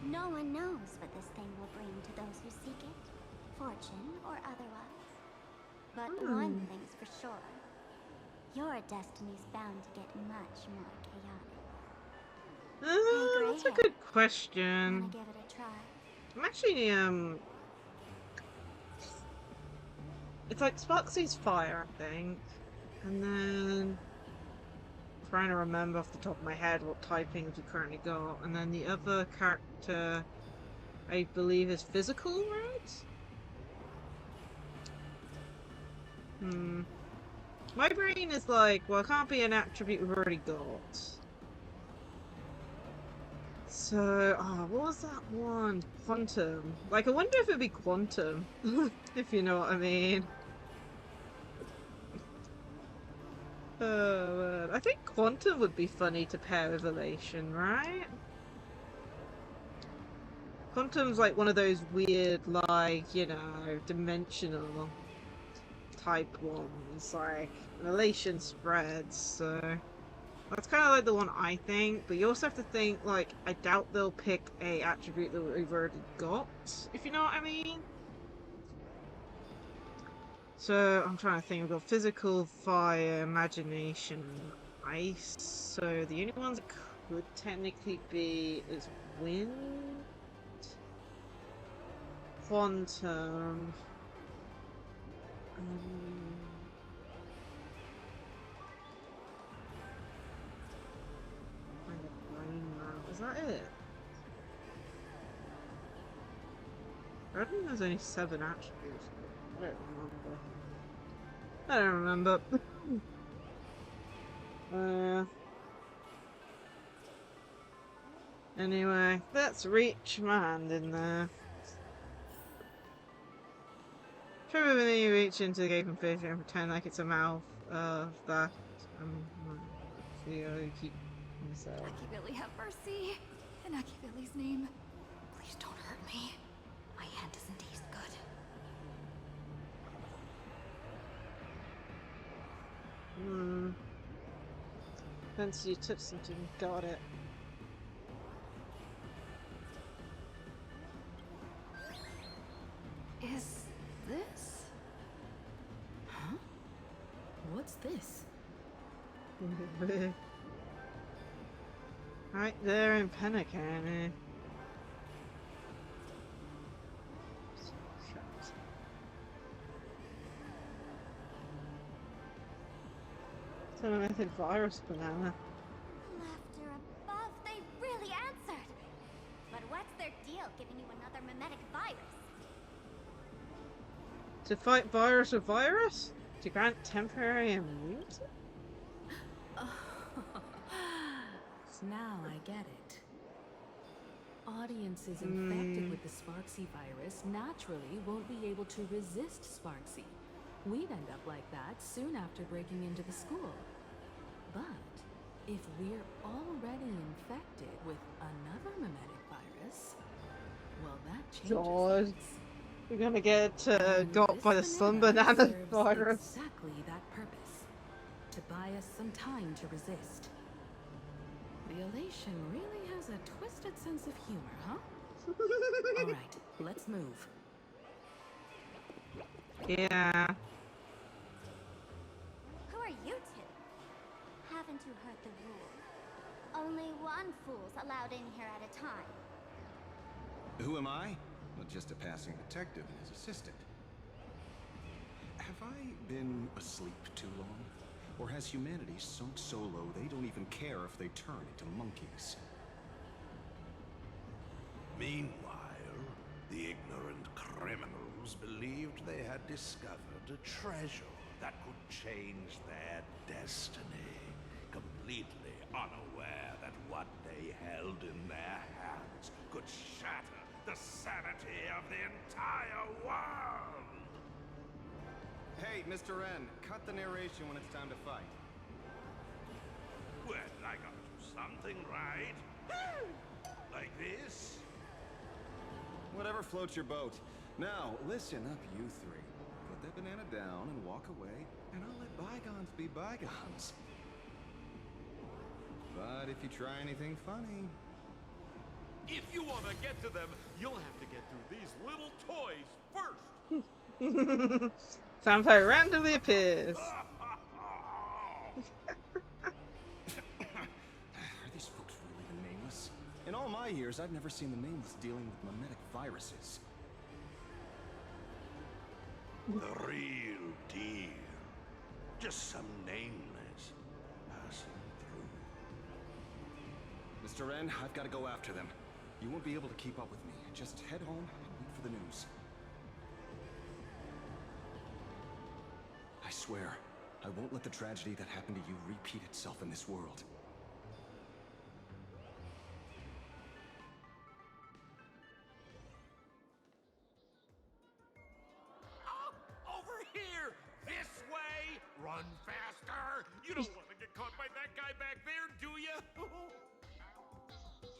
No one knows what this thing will bring to those who seek it, fortune or otherwise. But one thing's for sure. Your destiny's bound to get much more chaotic. That's a good question. Wanna give it a try? I'm actually, it's like Sparksy's fire, I think. And then... trying to remember off the top of my head what typings we currently got. And then the other character, I believe, is physical, right? My brain is like, well, it can't be an attribute we've already got. So, what was that one? Quantum. Like, I wonder if it'd be quantum, if you know what I mean. I think quantum would be funny to pair with elation, right? Quantum's like one of those weird, like, you know, dimensional type ones, like, elation spreads, so... that's kind of like the one I think, but you also have to think, like, I doubt they'll pick a attribute that we've already got, if you know what I mean. So, I'm trying to think, we've got physical, fire, imagination, ice, so the only ones it could technically be is wind, quantum, is that it? I think there's only 7 attributes. I don't remember. Anyway, let's reach my hand in there. Probably reach into the gaping fish and pretend like it's a mouth of that. You keep yourself. Machiavelli, have mercy. In Machiavelli's name, please don't hurt me. My hand doesn't taste good. Fancy you took something, got it. Is this? Huh? What's this? Right there in Planarcadia. So I think virus banana. Laughter above, they really answered! But what's their deal giving you another mimetic virus? To fight virus with virus? To grant temporary immunity? Now I get it. Audiences infected with the Sparksy virus naturally won't be able to resist Sparksy. We'd end up like that soon after breaking into the school. But if we're already infected with another mimetic virus, well, that changes God. things. We're gonna get got by the sun banana virus. Exactly that purpose. To buy us some time to resist. The elation really has a twisted sense of humor, huh? Alright, let's move. Yeah. you heard the rule. Only one fool's allowed in here at a time. Who am I? Well, just a passing detective and his assistant. Have I been asleep too long? Or has humanity sunk so low they don't even care if they turn into monkeys? Meanwhile, the ignorant criminals believed they had discovered a treasure that could change their destiny, completely unaware that what they held in their hands could shatter the sanity of the entire world! Hey, Mr. N, cut the narration when it's time to fight. Well, I gotta do something, right? Like this? Whatever floats your boat. Now, listen up, you three. Put that banana down and walk away, and I'll let bygones be bygones. But if you try anything funny... If you want to get to them, you'll have to get through these little toys first. Vampire randomly appears. Are these folks really the Nameless? In all my years, I've never seen the Nameless dealing with mimetic viruses. The real deal. Just some nameless passing through. Mr. N, I've got to go after them. You won't be able to keep up with me. Just head home and wait for the news. I swear, I won't let the tragedy that happened to you repeat itself in this world. Over here! This way! Run faster! You don't want to get caught by that guy back there, do you?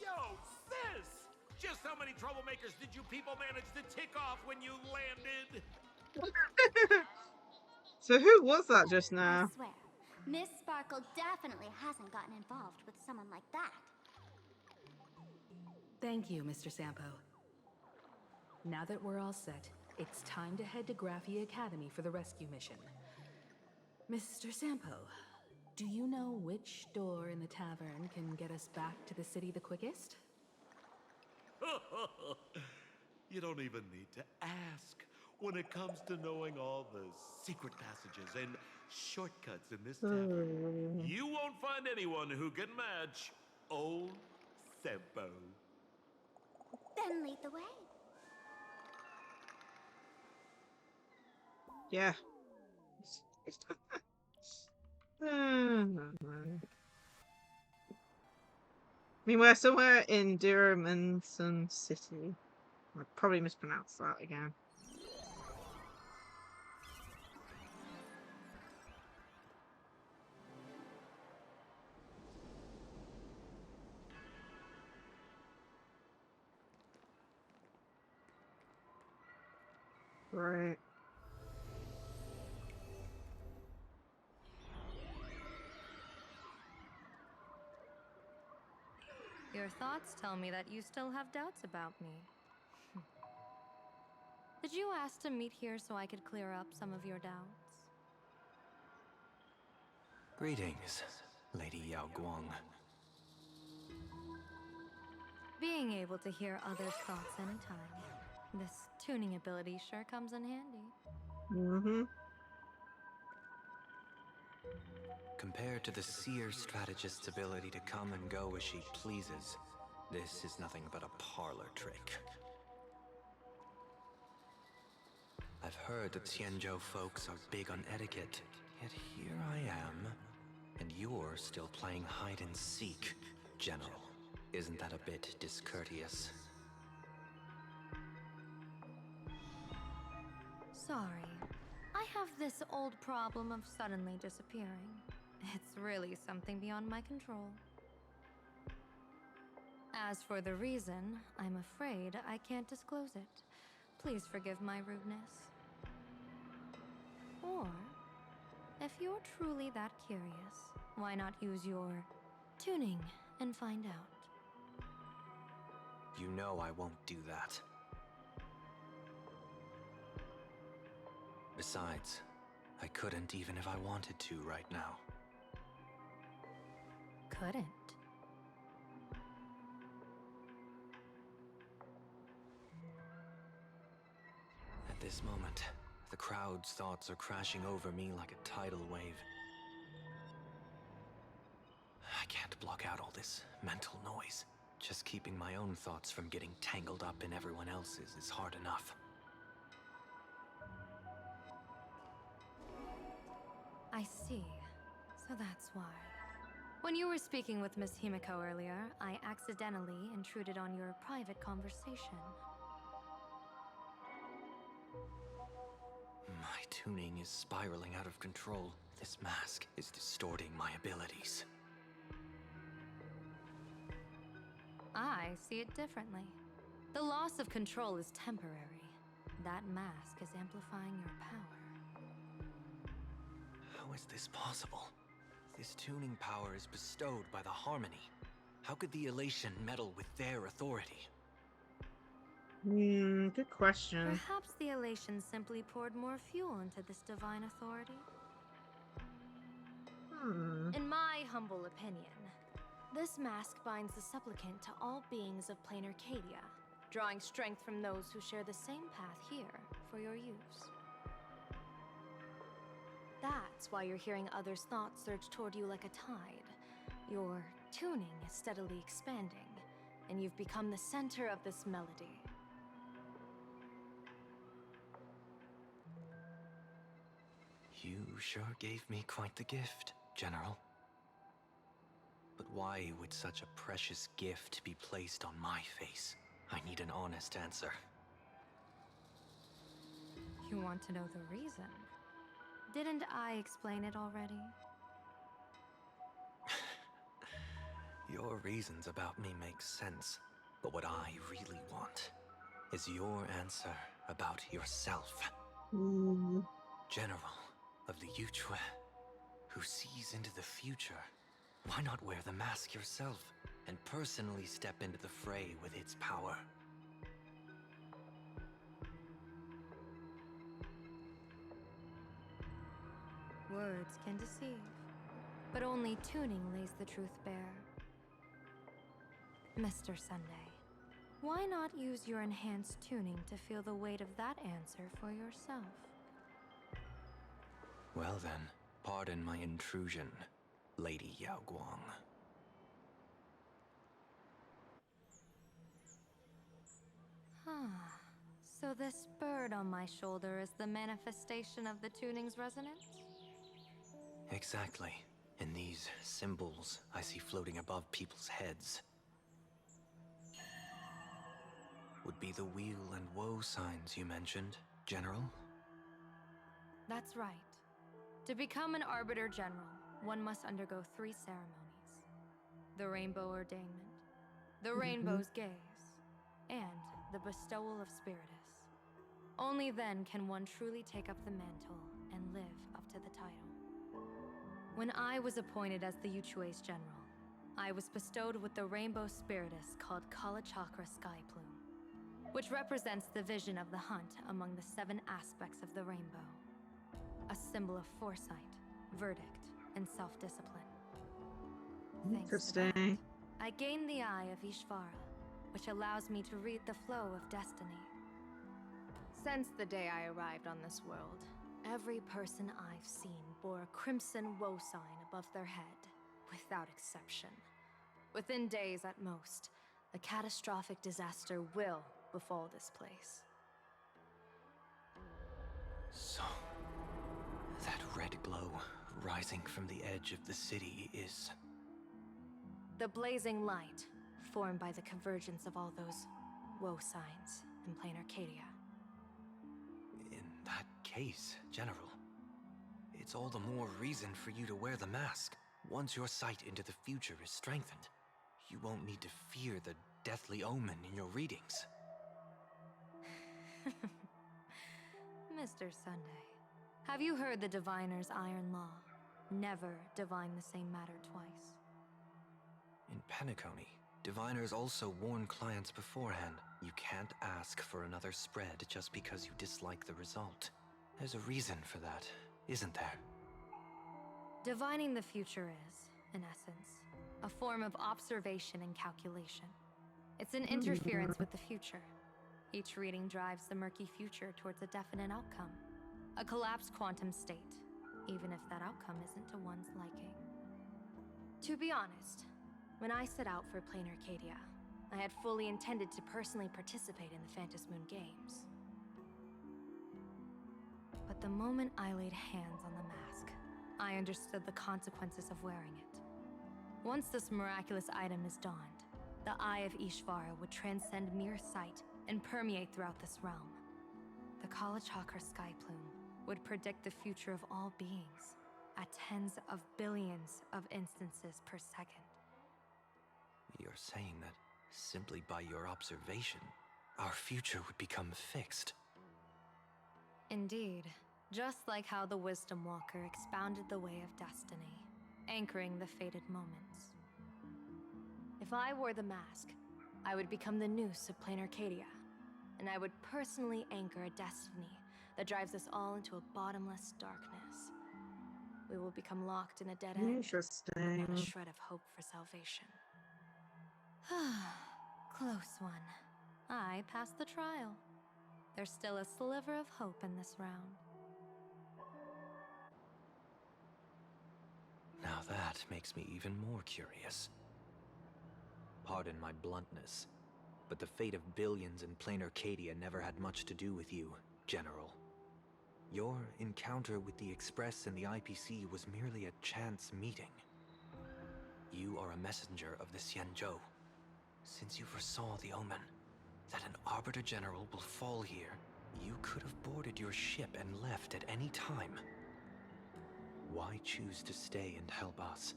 Yo, sis! Just how many troublemakers did you people manage to tick off when you landed? So who was that just now? I swear, Miss Sparkle definitely hasn't gotten involved with someone like that. Thank you, Mr. Sampo. Now that we're all set, it's time to head to Graphia Academy for the rescue mission. Mr. Sampo, do you know which door in the tavern can get us back to the city the quickest? You don't even need to ask. When it comes to knowing all the secret passages and shortcuts in this tavern, you won't find anyone who can match old Sampo. Then lead the way. Yeah. I mean, we're somewhere in Durham and some city. I probably mispronounced that again. Right. Your thoughts tell me that you still have doubts about me. Did you ask to meet here so I could clear up some of your doubts? Greetings, Lady Yao Guang. Being able to hear others' thoughts anytime. This tuning ability sure comes in handy. Mm-hmm. Compared to the seer strategist's ability to come and go as she pleases, this is nothing but a parlor trick. I've heard that Xianzhou folks are big on etiquette, yet here I am, and you're still playing hide and seek, General. Isn't that a bit discourteous? Sorry. I have this old problem of suddenly disappearing. It's really something beyond my control. As for the reason, I'm afraid I can't disclose it. Please forgive my rudeness. Or, if you're truly that curious, why not use your tuning and find out? You know I won't do that. Besides, I couldn't even if I wanted to right now. couldn't. At this moment, the crowd's thoughts are crashing over me like a tidal wave. I can't block out all this mental noise. Just keeping my own thoughts from getting tangled up in everyone else's is hard enough. I see. So that's why. When you were speaking with Miss Himiko earlier, I accidentally intruded on your private conversation. My tuning is spiraling out of control. This mask is distorting my abilities. I see it differently. The loss of control is temporary. That mask is amplifying your power. How is this possible? This tuning power is bestowed by the Harmony. How could the Elation meddle with their authority? Good question. Perhaps the Elation simply poured more fuel into this divine authority? In my humble opinion, this mask binds the supplicant to all beings of Planarcadia, drawing strength from those who share the same path here for your use. That's why you're hearing others' thoughts surge toward you like a tide. Your tuning is steadily expanding, and you've become the center of this melody. You sure gave me quite the gift, General. But why would such a precious gift be placed on my face? I need an honest answer. You want to know the reason? Didn't I explain it already? Your reasons about me make sense, but what I really want is your answer about yourself. General of the Pt2, who sees into the future. Why not wear the mask yourself and personally step into the fray with its power? Words can deceive, but only tuning lays the truth bare. Mr. Sunday, why not use your enhanced tuning to feel the weight of that answer for yourself? Well then, pardon my intrusion, Lady Yao Guang. So this bird on my shoulder is the manifestation of the tuning's resonance? Exactly. And these symbols I see floating above people's heads would be the wheel and woe signs you mentioned, General? That's right. To become an Arbiter General, one must undergo 3 ceremonies. The Rainbow Ordainment, the Rainbow's Gaze, and the Bestowal of Spiritus. Only then can one truly take up the mantle and live up to the title. When I was appointed as the Pt2's General, I was bestowed with the Rainbow Spiritus called Kalachakra Sky Plume, which represents the vision of the hunt among the 7 aspects of the rainbow. A symbol of foresight, verdict, and self-discipline. Interesting. I gained the Eye of Ishvara, which allows me to read the flow of destiny. Since the day I arrived on this world, every person I've seen bore a crimson woe sign above their head, without exception. Within days at most, a catastrophic disaster will befall this place. So, that red glow rising from the edge of the city is... The blazing light, formed by the convergence of all those woe signs in Planarcadia. In that case, General, it's all the more reason for you to wear the mask. Once your sight into the future is strengthened, you won't need to fear the deathly omen in your readings. Mr. Sunday, have you heard the Diviner's iron law? Never divine the same matter twice. In Penacony, diviners also warn clients beforehand. You can't ask for another spread just because you dislike the result. There's a reason for that, isn't there? Divining the future is, in essence. A form of observation and calculation. It's an interference with the future. Each reading drives the murky future towards a definite outcome. A collapsed quantum state, even if that outcome isn't to one's liking. To be honest, when I set out for Planarcadia, I had fully intended to personally participate in the Phantom Moon Games. But the moment I laid hands on the mask, I understood the consequences of wearing it. Once this miraculous item is donned, the Eye of Ishvara would transcend mere sight and permeate throughout this realm. The Kalachakra sky plume would predict the future of all beings at tens of billions of instances per second. You're saying that simply by your observation, our future would become fixed. Indeed, just like how the Wisdom Walker expounded the way of destiny, anchoring the fated moments. If I wore the mask, I would become the noose of Planarcadia, and I would personally anchor a destiny that drives us all into a bottomless darkness. We will become locked in a dead end, Interesting. not a shred of hope for salvation. Close one. I passed the trial. There's still a sliver of hope in this round. Now that makes me even more curious. Pardon my bluntness, but the fate of billions in Planarcadia never had much to do with you, General. Your encounter with the Express and the IPC was merely a chance meeting. You are a messenger of the Xianzhou. Since you foresaw the omen, that an Arbiter General will fall here, you could have boarded your ship and left at any time. Why choose to stay and help us?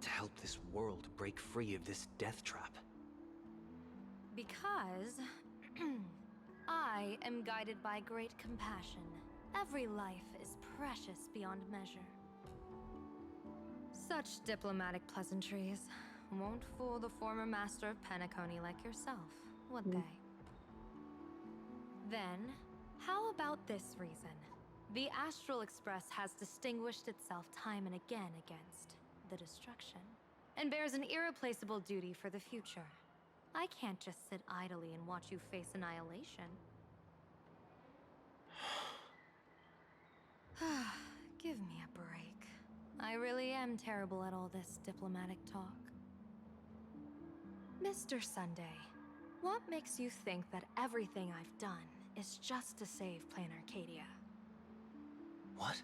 To help this world break free of this death trap? Because I am guided by great compassion. Every life is precious beyond measure. Such diplomatic pleasantries won't fool the former master of Penacony like yourself, would they? Then, how about this reason? The Astral Express has distinguished itself time and again against the destruction, and bears an irreplaceable duty for the future. I can't just sit idly and watch you face annihilation. Give me a break. I really am terrible at all this diplomatic talk. Mr. Sunday, what makes you think that everything I've done is just to save Planarcadia? What?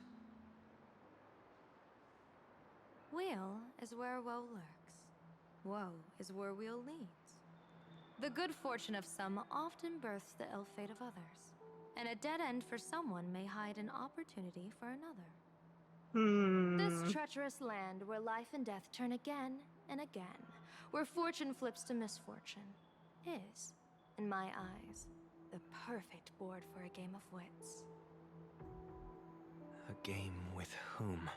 Weal is where woe lurks. Woe is where weal leads. The good fortune of some often births the ill fate of others, and a dead end for someone may hide an opportunity for another. This treacherous land where life and death turn again and again, where fortune flips to misfortune, is, in my eyes, the perfect board for a game of wits. A game with whom?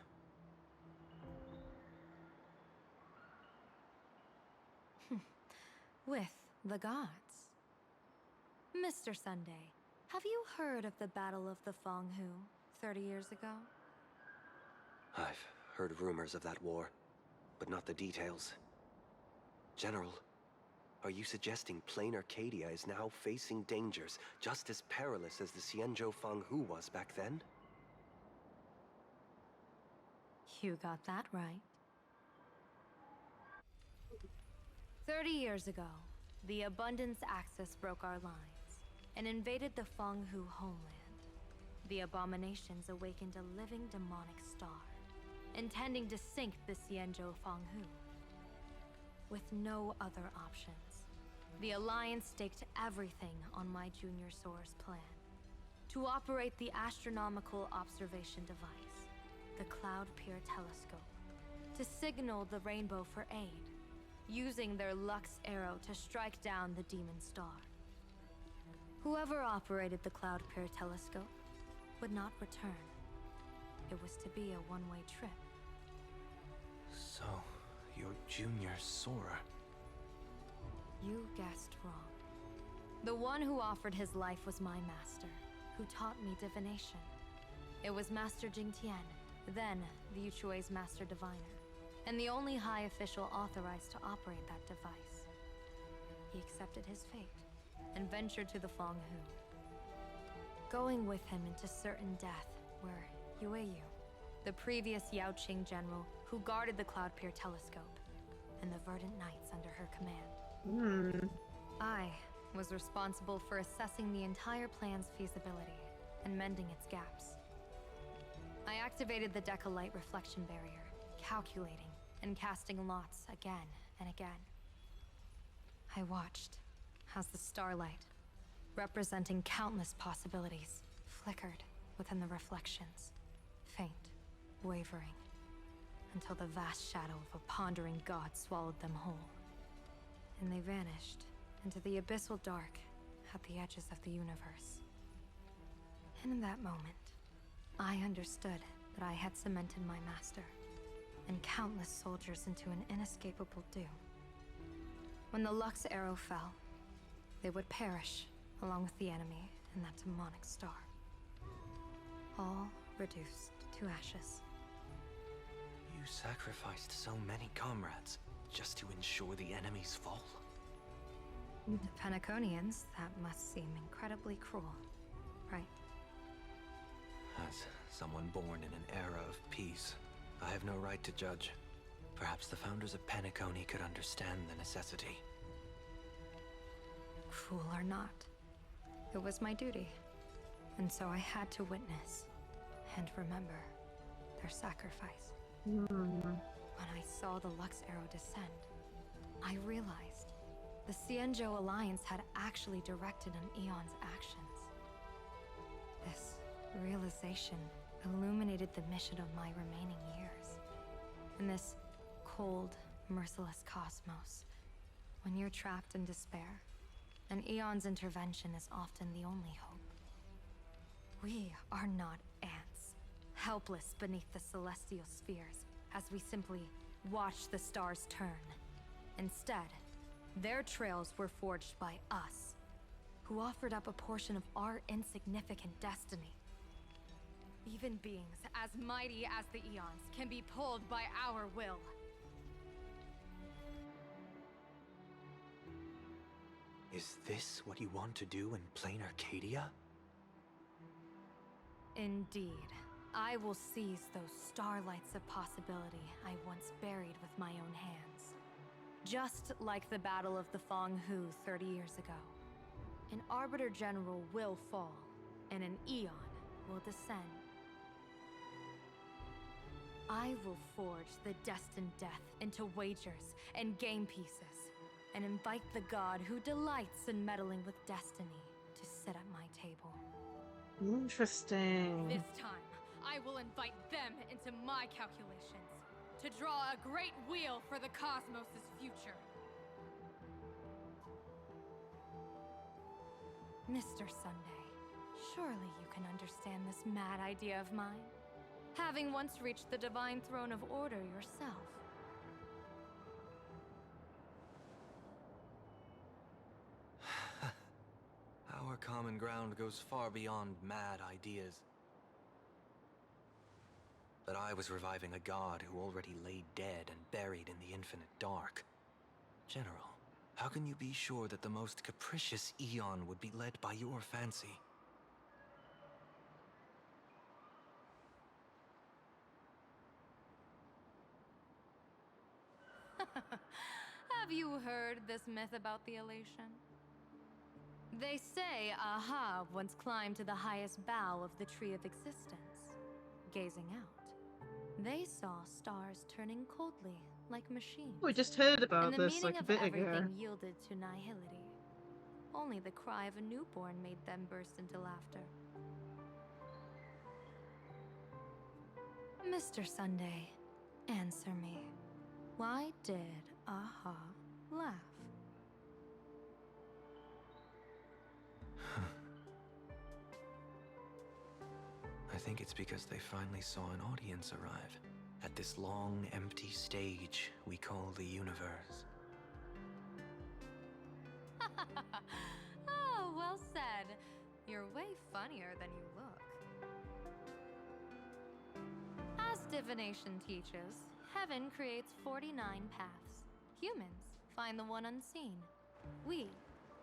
With the gods. Mr. Sunday, have you heard of the Battle of the Fanghu 30 years ago? I've heard rumors of that war, but not the details. General, are you suggesting Planarcadia is now facing dangers just as perilous as the Xianzhou Fanghu was back then? You got that right. 30 years ago, the Abundance Axis broke our lines and invaded the Fanghu homeland. The abominations awakened a living demonic star, intending to sink the Xianzhou Fanghu. With no other options, the Alliance staked everything on my Junior Soar's plan to operate the astronomical observation device, the Cloud Pier Telescope, to signal the Rainbow for aid, using their Lux arrow to strike down the Demon Star. Whoever operated the Cloud Pier Telescope would not return. It was to be a one-way trip. So, your Junior Soar. You guessed wrong. The one who offered his life was my master, who taught me divination. It was Master Jingtian, then the Yuchui's Master Diviner. and the only high official authorized to operate that device. He accepted his fate and ventured to the Fonghu, going with him into certain death were Yueyu, the previous Yaoqing general who guarded the Cloud Pier telescope, and the Verdant Knights under her command. I was responsible for assessing the entire plan's feasibility and mending its gaps. I activated the Decalite reflection barrier, calculating and casting lots again and again. I watched as the starlight, representing countless possibilities, flickered within the reflections, faint, wavering, until the vast shadow of a pondering god swallowed them whole. And they vanished into the abyssal dark at the edges of the universe. And in that moment, I understood that I had cemented my master and countless soldiers into an inescapable doom. When the Lux arrow fell, they would perish along with the enemy and that demonic star. All reduced to ashes. You sacrificed so many comrades just to ensure the enemy's fall? To Penaconians, that must seem incredibly cruel, right? As someone born in an era of peace, I have no right to judge. Perhaps the founders of Penacony could understand the necessity. Cruel or not, it was my duty. And so I had to witness and remember their sacrifice. When I saw the Lux arrow descend, I realized the Xianzhou Alliance had actually directed an Eon's actions. This realization illuminated the mission of my remaining years. In this cold, merciless cosmos, when you're trapped in despair, an Eon's intervention is often the only hope. We are not ants, helpless beneath the celestial spheres as we simply watch the stars turn. Instead, their trails were forged by us, who offered up a portion of our insignificant destiny. Even beings as mighty as the Eons can be pulled by our will. Is this what you want to do in Planarcadia? Indeed. I will seize those starlights of possibility I once buried with my own hands. Just like the Battle of the Fonghu 30 years ago. An Arbiter General will fall, and an Eon will descend. I will forge the destined death into wagers and game pieces, and invite the god who delights in meddling with destiny to sit at my table. Interesting. This time, I will invite them into my calculations, to draw a great wheel for the cosmos' future. Mr. Sunday, surely you can understand this mad idea of mine, having once reached the divine throne of order yourself. Our common ground goes far beyond mad ideas. But I was reviving a god who already lay dead and buried in the infinite dark. General, how can you be sure that the most capricious Eon would be led by your fancy? Have you heard this myth about the elation? They say Aha once climbed to the highest bough of the Tree of Existence. Gazing out, they saw stars turning coldly like machines. We just heard about and the this meaning like a of bit ago. everything yielded to nihility. Only the cry of a newborn made them burst into laughter. Mr. Sunday, answer me. Why did Aha laugh? I think it's because they finally saw an audience arrive at this long, empty stage we call the universe. Oh, well said. You're way funnier than you look. As divination teaches, Heaven creates 49 paths. Humans find the one unseen. We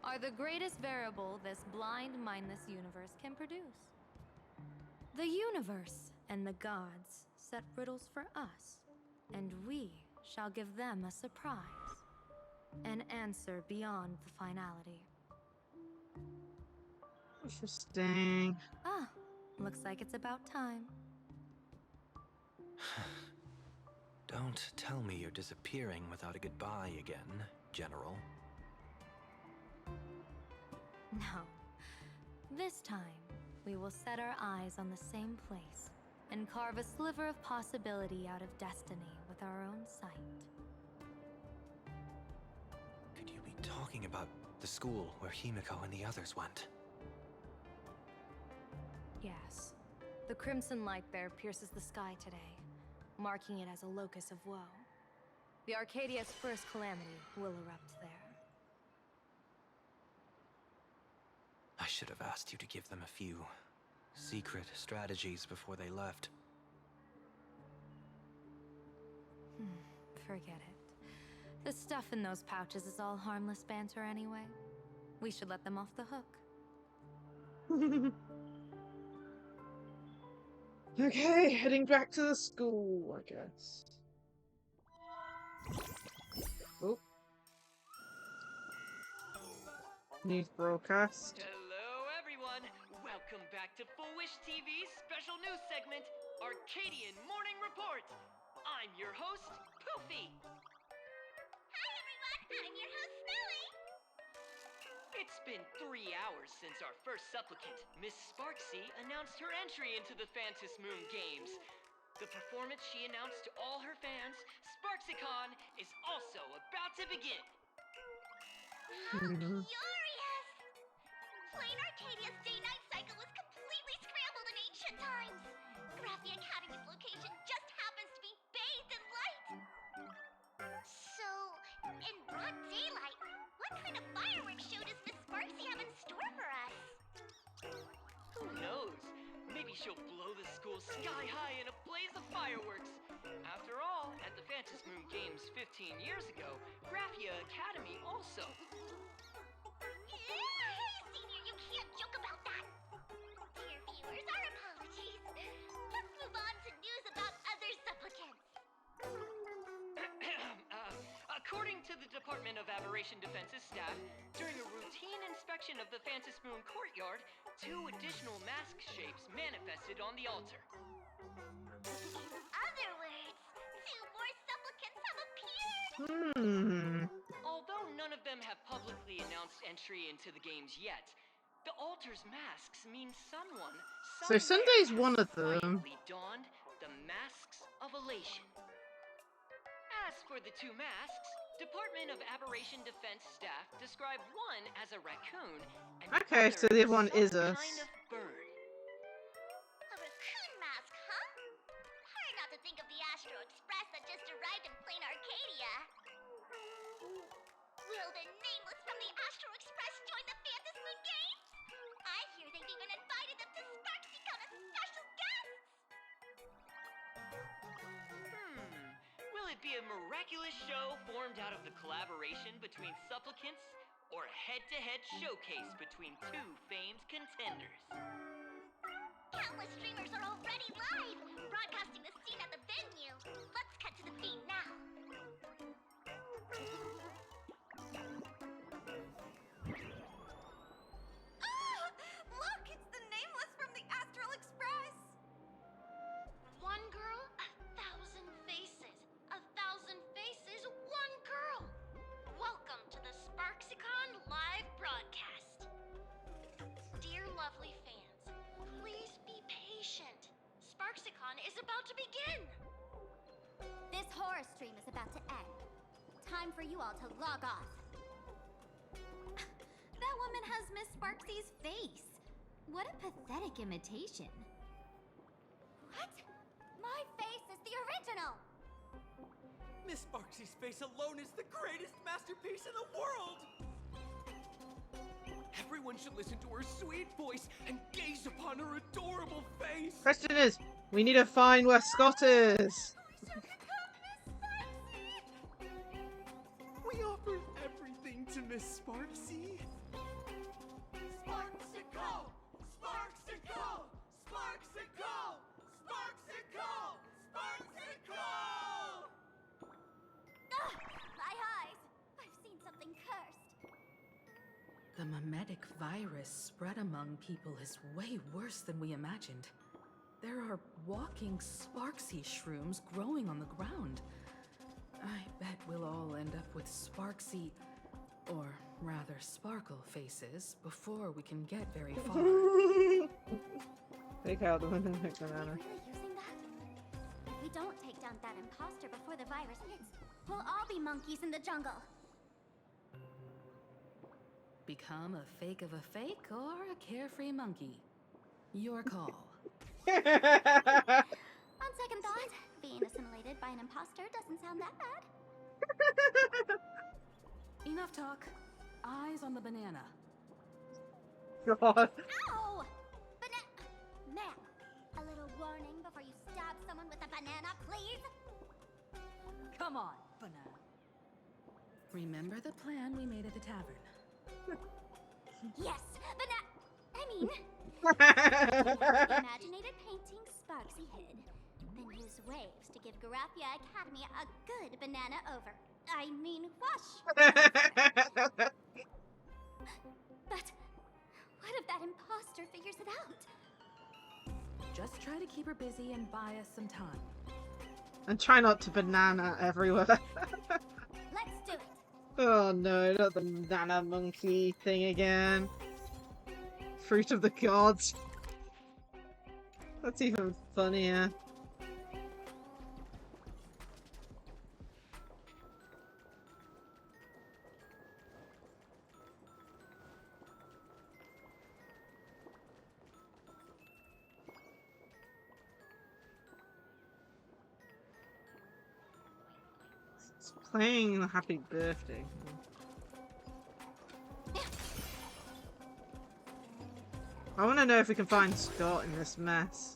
are the greatest variable this blind, mindless universe can produce. The universe and the gods set riddles for us, and we shall give them a surprise. An answer beyond the finality. Interesting. Ah, looks like it's about time. Don't tell me you're disappearing without a goodbye again, General. No. This time, we will set our eyes on the same place and carve a sliver of possibility out of destiny with our own sight. Could you be talking about the school where Himiko and the others went? Yes. The crimson light there pierces the sky today, marking it as a locus of woe. The Arcadia's first calamity will erupt there. I should have asked you to give them a few secret strategies before they left. Forget it. The stuff in those pouches is all harmless banter anyway. We should let them off the hook. Okay, heading back to the school, I guess. Oh. News broadcast. Hello, everyone. Welcome back to Full Wish TV's special news segment, Arcadian Morning Report. I'm your host, Poofy. Hi, everyone. I'm your host, Snowy. It's been 3 hours since our first supplicant, Miss Sparksy, announced her entry into the Phantom Moon Games. The performance she announced to all her fans, Sparksy-Con, is also about to begin. Furious! Planarcadia's day-night cycle was completely scrambled in ancient times. Graphia Academy's location just happens to be bathed in light. So, in broad daylight, what kind of fireworks show does Miss Sparksy have in store for us? Who knows? Maybe she'll blow the school sky high in a blaze of fireworks. After all, at the Phantom Moon Games 15 years ago, Graphia Academy also. Hey, Senior, you can't joke about that. Dear viewers, our apologies. Let's move on to news about other supplicants. According to the Department of Aberration Defense's staff, during a routine inspection of the Phantom Moon courtyard, 2 additional mask shapes manifested on the altar. In other words, 2 more supplicants have appeared. Although none of them have publicly announced entry into the games yet, the altar's masks mean someone So Sunday's one of them. quietly donned the masks of elation. As for the 2 masks, Department of Aberration Defense staff describe one as a raccoon and Okay, so the other one is some us. kind of bird. A raccoon mask, huh? Hard not to think of the Astro Express that just arrived in Planarcadia. Will the Nameless from the Astro Express join the Phantom Moon Games? I hear they've even invited them to Sparksy-Con as special guests. Will it be a miraculous show formed out of the collaboration between supplicants or a head-to-head showcase between 2 famed contenders? Countless streamers are already live, broadcasting the scene at the venue. Let's cut to the scene now. Look, it's the Nameless from the Astral Express! One girl, 1,000 faces. 1,000 faces, one girl. Welcome to the Sparksy-Con live broadcast. Dear lovely fans, please be patient. Sparksy-Con is about to begin. This horror stream is about to end. Time for you all to log off. That woman has Miss Sparksy's face. What a pathetic imitation. What? My face is the original! Miss Sparksy's face alone is the greatest masterpiece in the world! Everyone should listen to her sweet voice and gaze upon her adorable face! Question is, we need to find where Scott is. Miss Miss Sparksy? Sparksicle! Sparksicle! Sparksicle! Sparksicle! Sparksicle! My eyes! I've seen something cursed. The mimetic virus spread among people is way worse than we imagined. There are walking Sparksy shrooms growing on the ground. I bet we'll all end up with Sparksy, or rather Sparkle faces before we can get very far. Take out the mimic banana. Really using that? If we don't take down that imposter before the virus hits, we'll all be monkeys in the jungle. Become a fake of a fake or a carefree monkey? Your call. On second thought, being assimilated by an imposter doesn't sound that bad. Enough talk. Eyes on the banana. God. Ow! Ma'am, a little warning before you stab someone with a banana, please? Come on, banana. Remember the plan we made at the tavern? Yes, imaginated painting Sparksy hid, then use waves to give Graphia Academy a good banana over. I mean, wash. But what if that imposter figures it out? Just try to keep her busy and buy us some time. And try not to banana everywhere. Let's do it. Oh no, not the banana monkey thing again. Fruit of the gods. That's even funnier. It's playing Happy Birthday. I want to know if we can find Scott in this mess.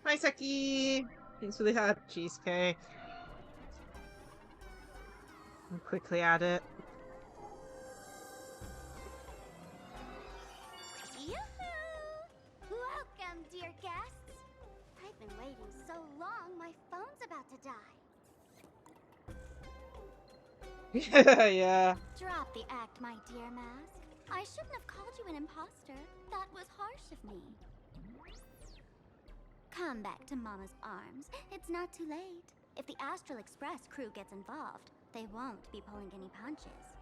Hi, Seki! Thanks for the cheesecake. I'll quickly add it. Yoo-hoo! Welcome, dear guests. I've been waiting so long, my phone's about to die. Yeah. Drop the act, my dear Mask. I shouldn't have called you an imposter. That was harsh of me. Come back to Mama's arms. It's not too late. If the Astral Express crew gets involved, they won't be pulling any punches.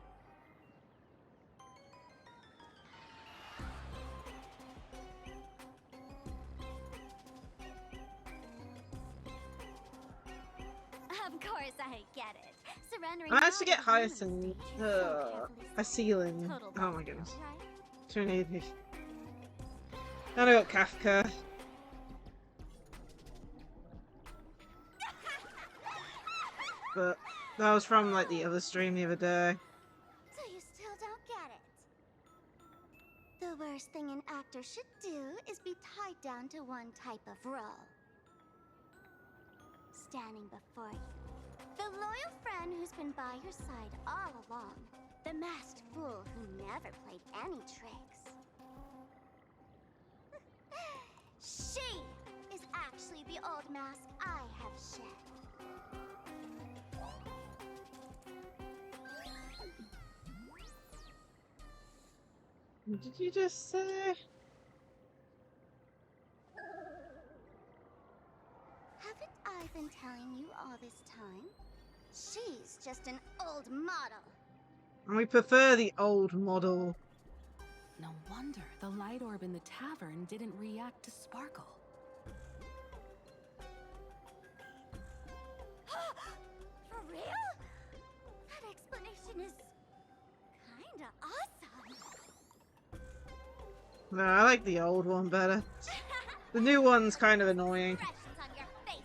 Of course I get it. Surrendering. I managed to get Hyacinth. A ceiling. Oh my goodness. 280. And I got Kafka. But that was from like the other stream the other day. So you still don't get it. The worst thing an actor should do is be tied down to one type of role. Standing before you, the loyal friend who's been by your side all along. The masked fool who never played any tricks. She is actually the old mask I have shed. What did you just say? Haven't I been telling you all this time? She's just an old model. And we prefer the old model. No wonder the light orb in the tavern didn't react to Sparkle. For real? That explanation is kinda awesome. No, I like the old one better. The new one's kind of annoying. Expressions on your faces.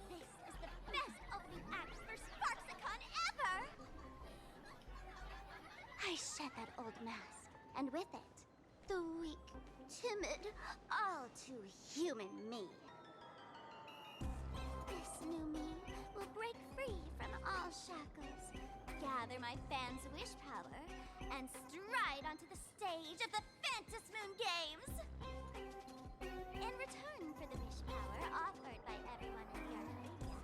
This is the best opening act for Sparksicon ever! I shed that old mask, and with it, the weak, timid, all too human me. This new me will break free from all shackles, gather my fans' wish power, and stride onto the stage of the Fantasy Moon Games! In return for the wish power offered by everyone in the Arcadia,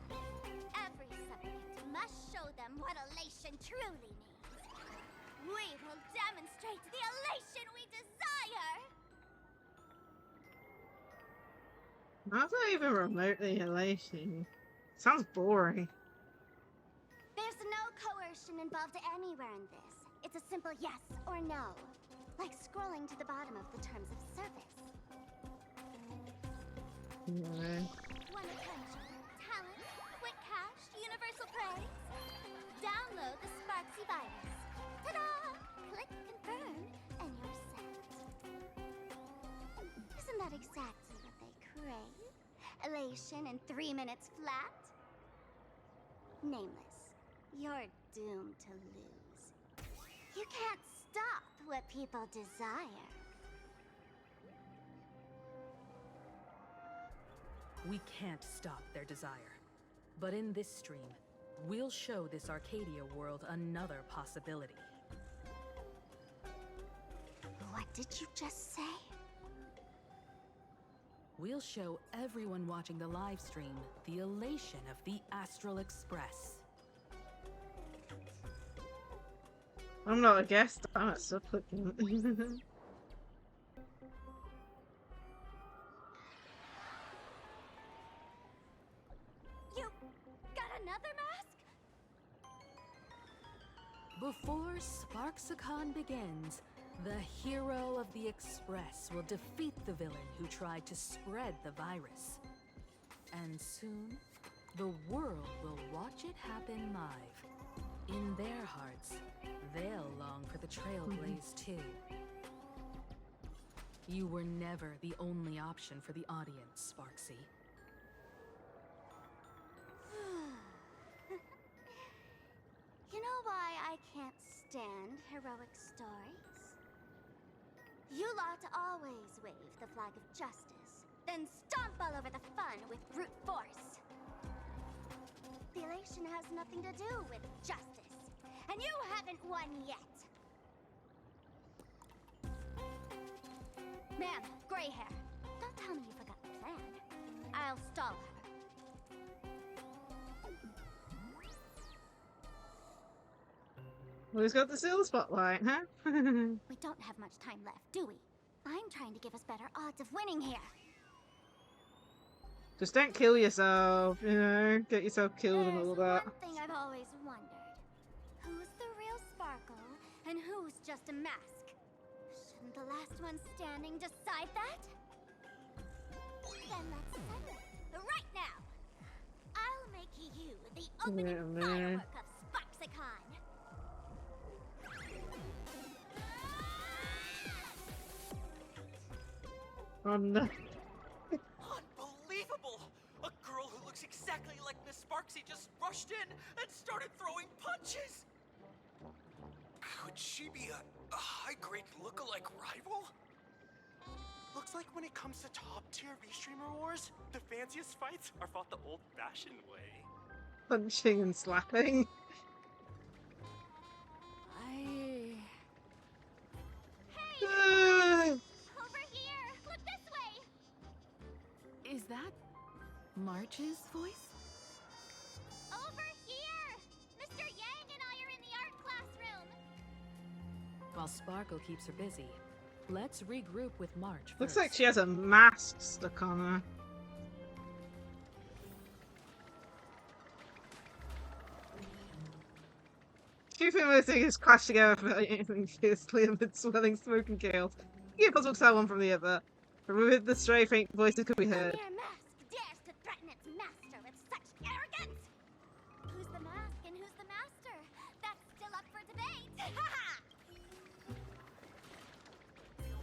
every supplicant must show them what elation truly means. We will demonstrate the elation we desire! How's that even remotely elation? Sounds boring. There's no coercion involved anywhere in this. It's a simple yes or no. Like scrolling to the bottom of the terms of service. Want attention, talent, quick cash, universal praise? Download the Sparksy virus. Ta-da! Click confirm, and you're set. Isn't that exactly what they crave? Elation in 3 minutes flat? Nameless, you're doomed to lose. You can't stop what people desire. We can't stop their desire. But in this stream, we'll show this Arcadia world another possibility. What did you just say? We'll show everyone watching the live stream the elation of the Astral Express. I'm not a guest, I'm a supplicant. You got another mask? Before Sparksicon begins, the hero of the Express will defeat the villain who tried to spread the virus. And soon, the world will watch it happen live. In their hearts, they'll long for the Trailblaze too. You were never the only option for the audience, Sparksy. You know why I can't stand heroic stories? You lot always wave the flag of justice, then stomp all over the fun with brute force. The elation has nothing to do with justice, and you haven't won yet. Ma'am, gray hair, don't tell me you forgot the plan. I'll stall her. Who's got the silver spotlight, huh? We don't have much time left, do we? I'm trying to give us better odds of winning here. Just don't kill yourself, you know? Get yourself killed and all that. One thing I've always wondered. Who's the real Sparkle, and who's just a mask? Shouldn't the last one standing decide that? Then let's settle it right now. I'll make you the opening firework of Sparksicon. Oh no. Unbelievable! A girl who looks exactly like Miss Sparksy just rushed in and started throwing punches! Could she be a high-grade lookalike rival? Looks like when it comes to top-tier V-Streamer wars, the fanciest fights are fought the old-fashioned way. Punching and slapping. Over here! Look this way! Is that March's voice? Over here! Mr. Yang and I are in the art classroom! While Sparkle keeps her busy, let's regroup with March Looks first. like she has a mask stuck on her. Two famous things crash together for anything fiercely amid swelling smoke and chaos. It's impossible to tell one from the other. Remove the stray faint voices could be heard. The mere mask dares to threaten its master with such arrogance! Who's the mask and who's the master? That's still up for debate!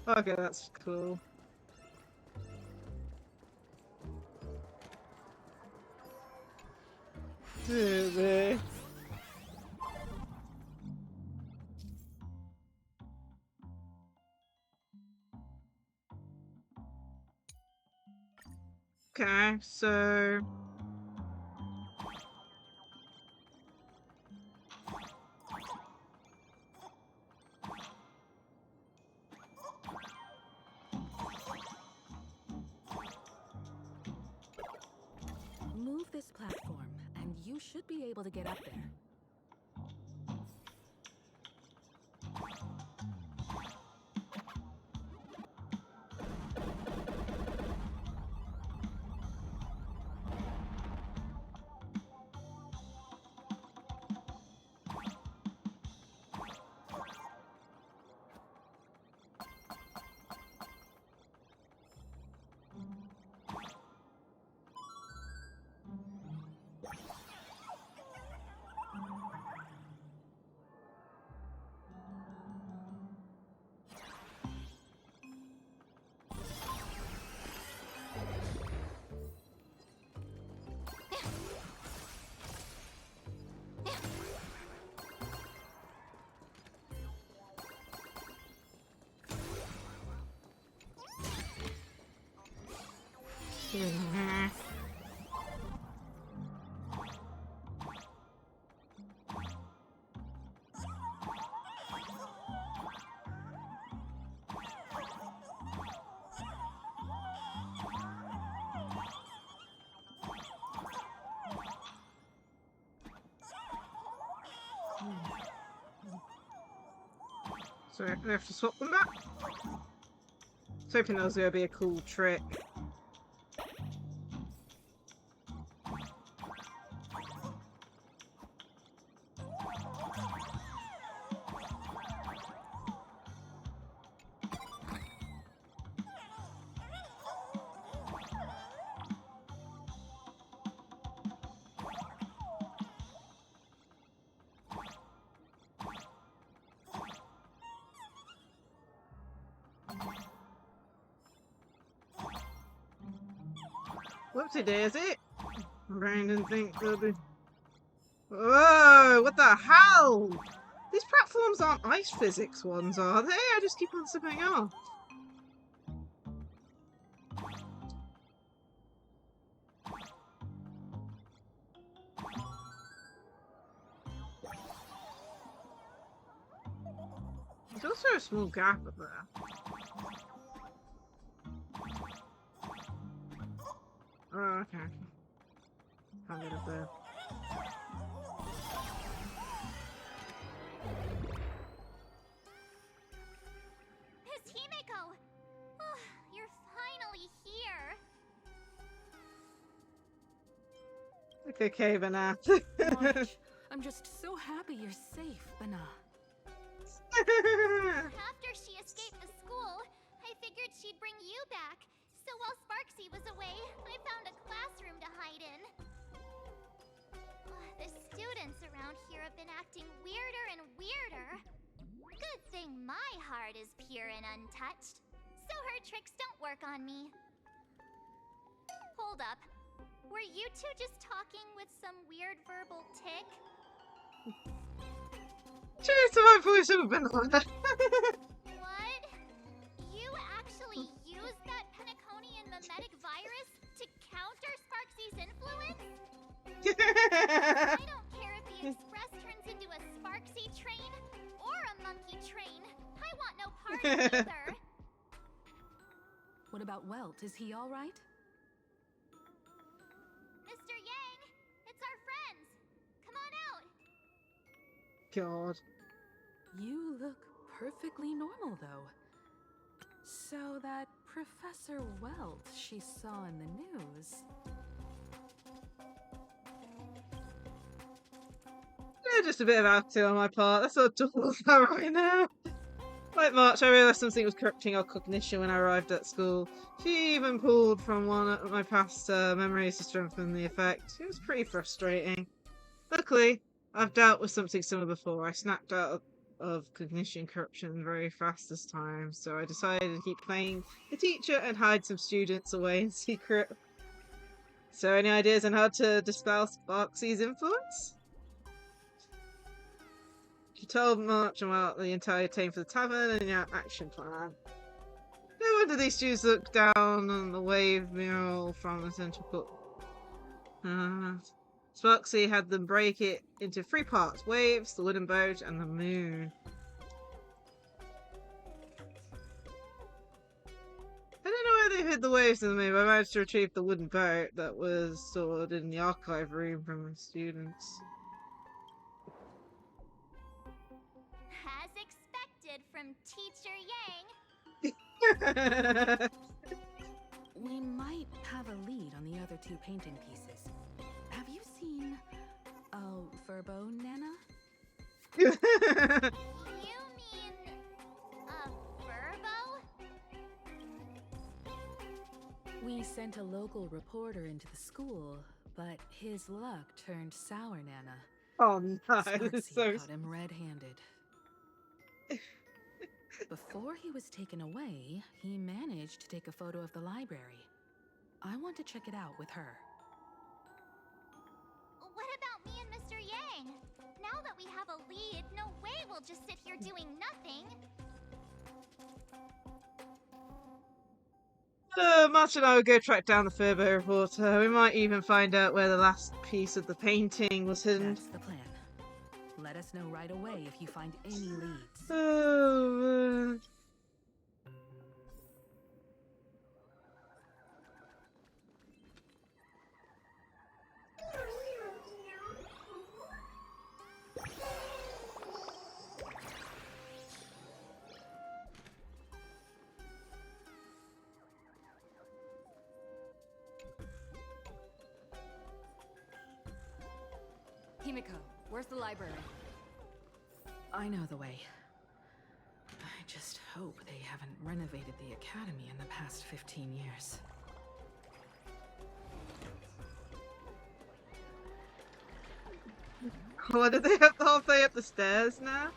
Okay, that's cool. Really? Okay, so Move this platform, and you should be able to get up there. So we have to swap them back? I was hoping that was going to be a cool trick. Whoopsie daisy. Brain didn't think there'd be. Whoa, what the hell? These platforms aren't ice physics ones, are they? I just keep on slipping off. There's also a small gap up there. Oh, okay. Can't get up there. Miss Himeko! Oh, you're finally here! Okay, Bana. March, I'm just so happy you're safe, Bana. After she escaped the school, I figured she'd bring you back. So while Sparksy was away, I found a classroom to hide in. The students around here have been acting weirder and weirder. Good thing my heart is pure and untouched, so her tricks don't work on me. Hold up. Were you two just talking with some weird verbal tick? Cheers to my voice of Banana. What? You actually used that Penaconian mimetic virus to counter Sparksy's influence? I don't care if the Express turns into a Sparksy train or a monkey train. I want no part of either. What about Welt? Is he all right? Mr. Yang, it's our friends. Come on out. God. You look perfectly normal, though. So that Professor Welt she saw in the news... Yeah, just a bit of attitude on my part. That's not all that right now. Like March, I realised something was corrupting our cognition when I arrived at school. She even pulled from one of my past memories to strengthen the effect. It was pretty frustrating. Luckily, I've dealt with something similar before. I snapped out of cognition corruption very fast this time, so I decided to keep playing the teacher and hide some students away in secret. So, any ideas on how to dispel Sparksy's influence? She told March about the entire team for the tavern and your action plan. No wonder these students look down on the wave mural from the central court. Sparksy had them break it into 3 parts: waves, the wooden boat, and the moon. I don't know where they hid the waves and the moon, but I managed to retrieve the wooden boat that was stored in the archive room from the students. As expected from Teacher Yang. We might have a lead on the other 2 painting pieces. Have you seen Furbo, Nana? You mean a Furbo? We sent a local reporter into the school, but his luck turned sour, Nana. Oh no, Sparksy so... caught him red-handed. Before he was taken away, he managed to take a photo of the library. I want to check it out with her. What about me and Mr. Yang? Now that we have a lead, no way we'll just sit here doing nothing. March and I will go track down the Furbo reporter. We might even find out where the last piece of the painting was hidden. That's the plan. Let us know right away if you find any leads. Oh, Himiko, where's the library? I know the way. I just hope they haven't renovated the academy in the past 15 years. what, do they have the whole thing up the stairs now?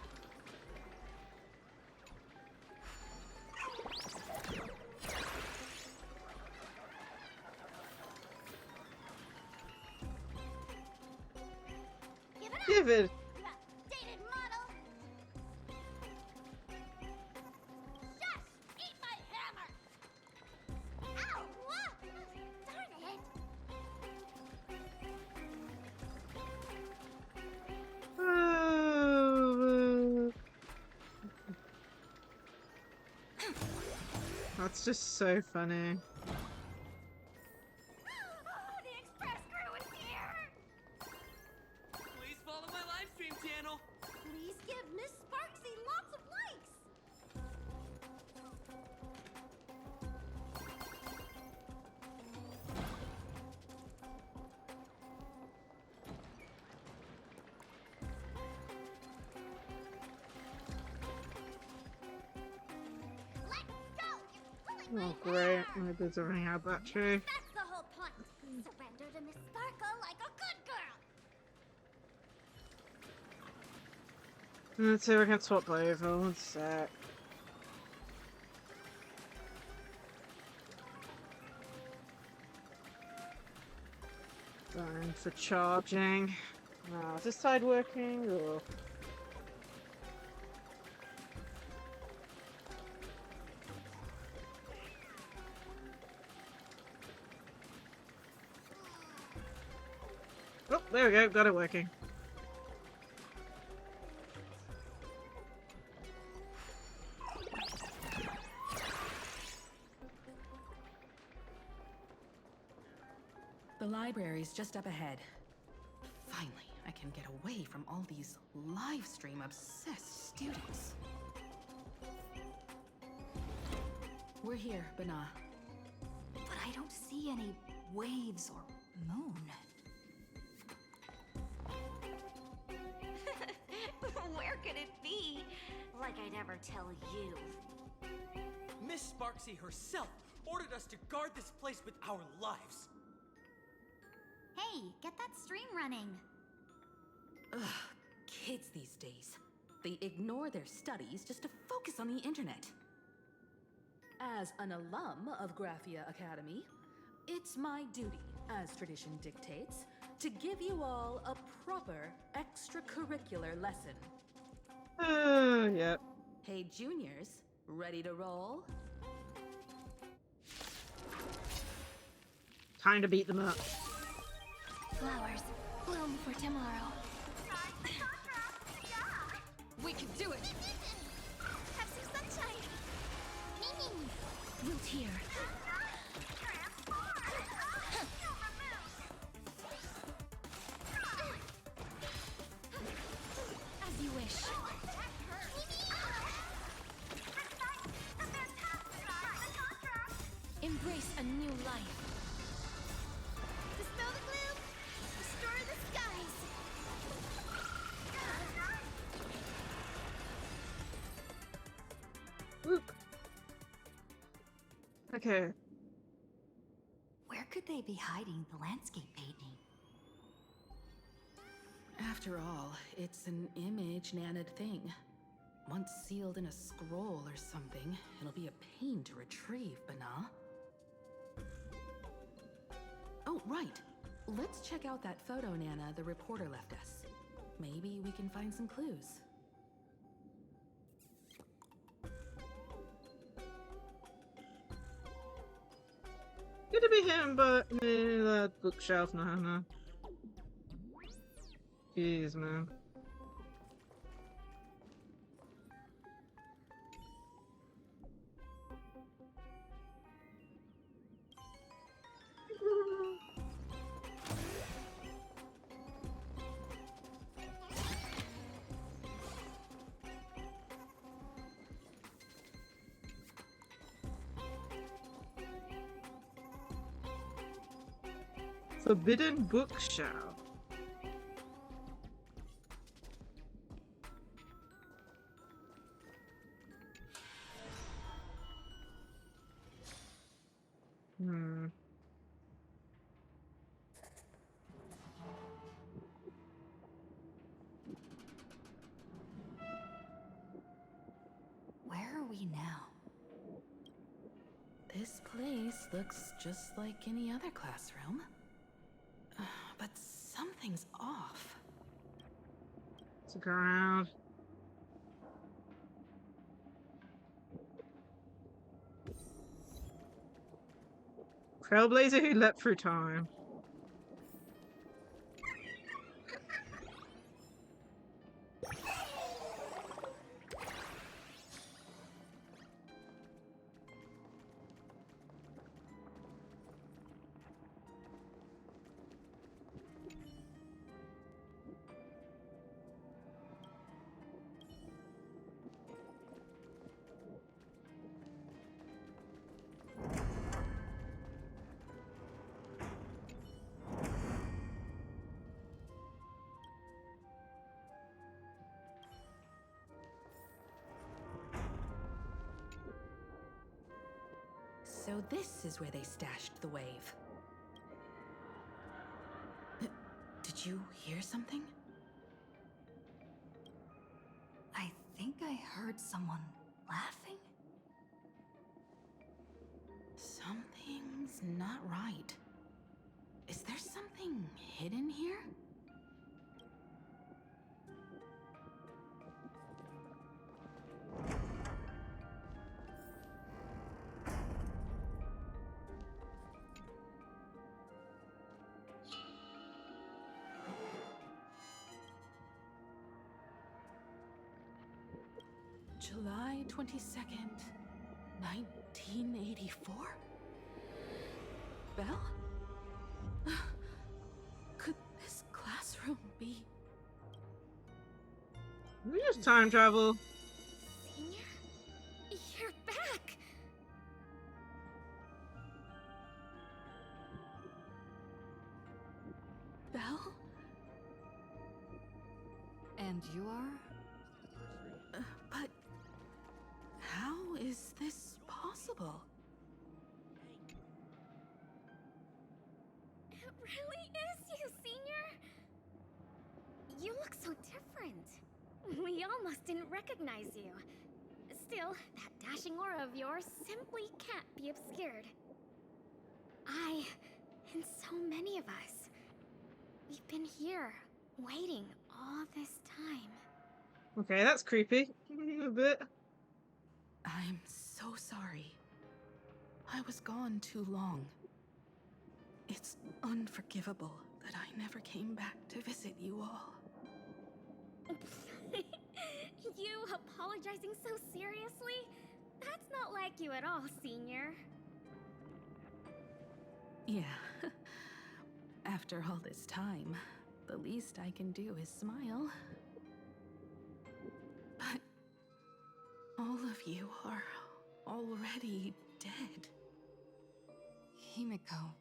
Give it. Dated model. Shush! Eat my hammer! Ow! What? Darn it! That's just so funny. The express crew is here! Please follow my live stream channel. Please give Miss Sparksy lots of likes! Let's go! You're pulling Oh great, maybe there's a ring out battery. That's the whole point! Surrender to Miss Sparkle like a good girl! Let's see if we can swap over. One sec. Time for charging. Is this side working or? Oh, there we go. Got it working. The library's just up ahead. Finally, I can get away from all these live stream obsessed students. We're here, Bana. But I don't see any waves or moon. Where could it be? Like I'd ever tell you. Miss Sparksy herself ordered us to guard this place with our lives. Hey, get that stream running. Ugh, kids these days. They ignore their studies just to focus on the internet. As an alum of Graphia Academy, it's my duty as tradition dictates, to give you all a proper extracurricular lesson. Yep. Hey, juniors, ready to roll? Time to beat them up. Flowers bloom for tomorrow. We can do it! Have some sunshine. Ming. Root here. As you wish. Embrace a new life. Dispel the gloom. Restore the skies. Okay. Where could they be hiding the landscape painting? After all, it's an image Nana'd thing. Once sealed in a scroll or something, it'll be a pain to retrieve, Bana. Oh, right. Let's check out that photo Nana the reporter left us. Maybe we can find some clues. Good to be him, but that bookshelf, no. Jeez, man. Forbidden bookshelf. Where are we now? This place looks just like any other classroom. But something's off. Look around. Trailblazer who leapt through time. So this is where they stashed the wave. Did you hear something? I think I heard someone laughing. Something's not right. Is there something hidden here? July 22nd, 1984? Belle? Could this classroom be... We just time travel. Senior? You're back! Belle? And you are? But... how is this possible? It really is you, Senior! You look so different. We almost didn't recognize you. Still, that dashing aura of yours simply can't be obscured. I been so many of us. We've been here, waiting all this time. Okay, that's creepy. A bit. I'm so sorry. I was gone too long. It's unforgivable that I never came back to visit you all. You apologizing so seriously? That's not like you at all, Senior. Yeah. After all this time, the least I can do is smile. But all of you are already dead. Himiko,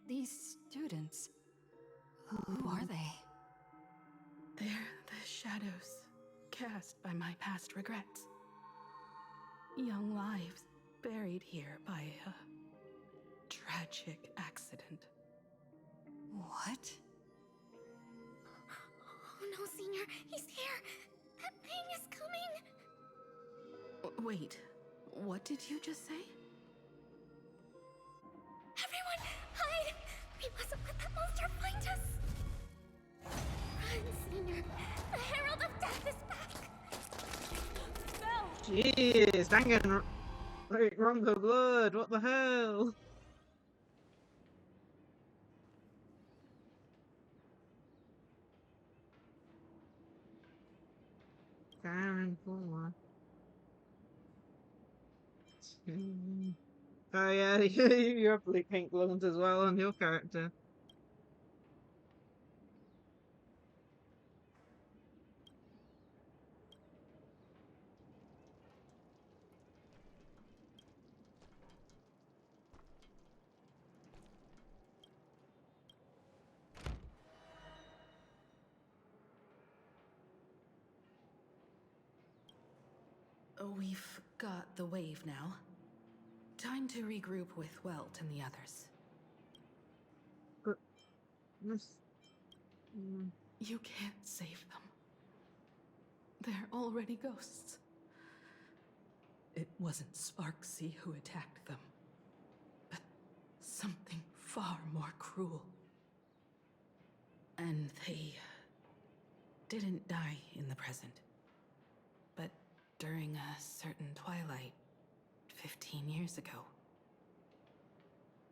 these students, who are they? They're the shadows cast by my past regrets. Young lives buried here by a tragic accident. What? Oh no, Senior, he's here! That thing is coming! Wait, what did you just say? Everyone, hide! We mustn't let that monster find us! Run, Senior! The Herald of Death is back! No! Jeez, dang it, wrong for blood, what the hell? Karen Fuller. Oh yeah, you have like pink blonde as well on your character. We've got the wave now. Time to regroup with Welt and the others. But... You can't save them. They're already ghosts. It wasn't Sparksy who attacked them, but something far more cruel. And they didn't die in the present, but during a certain twilight 15 years ago.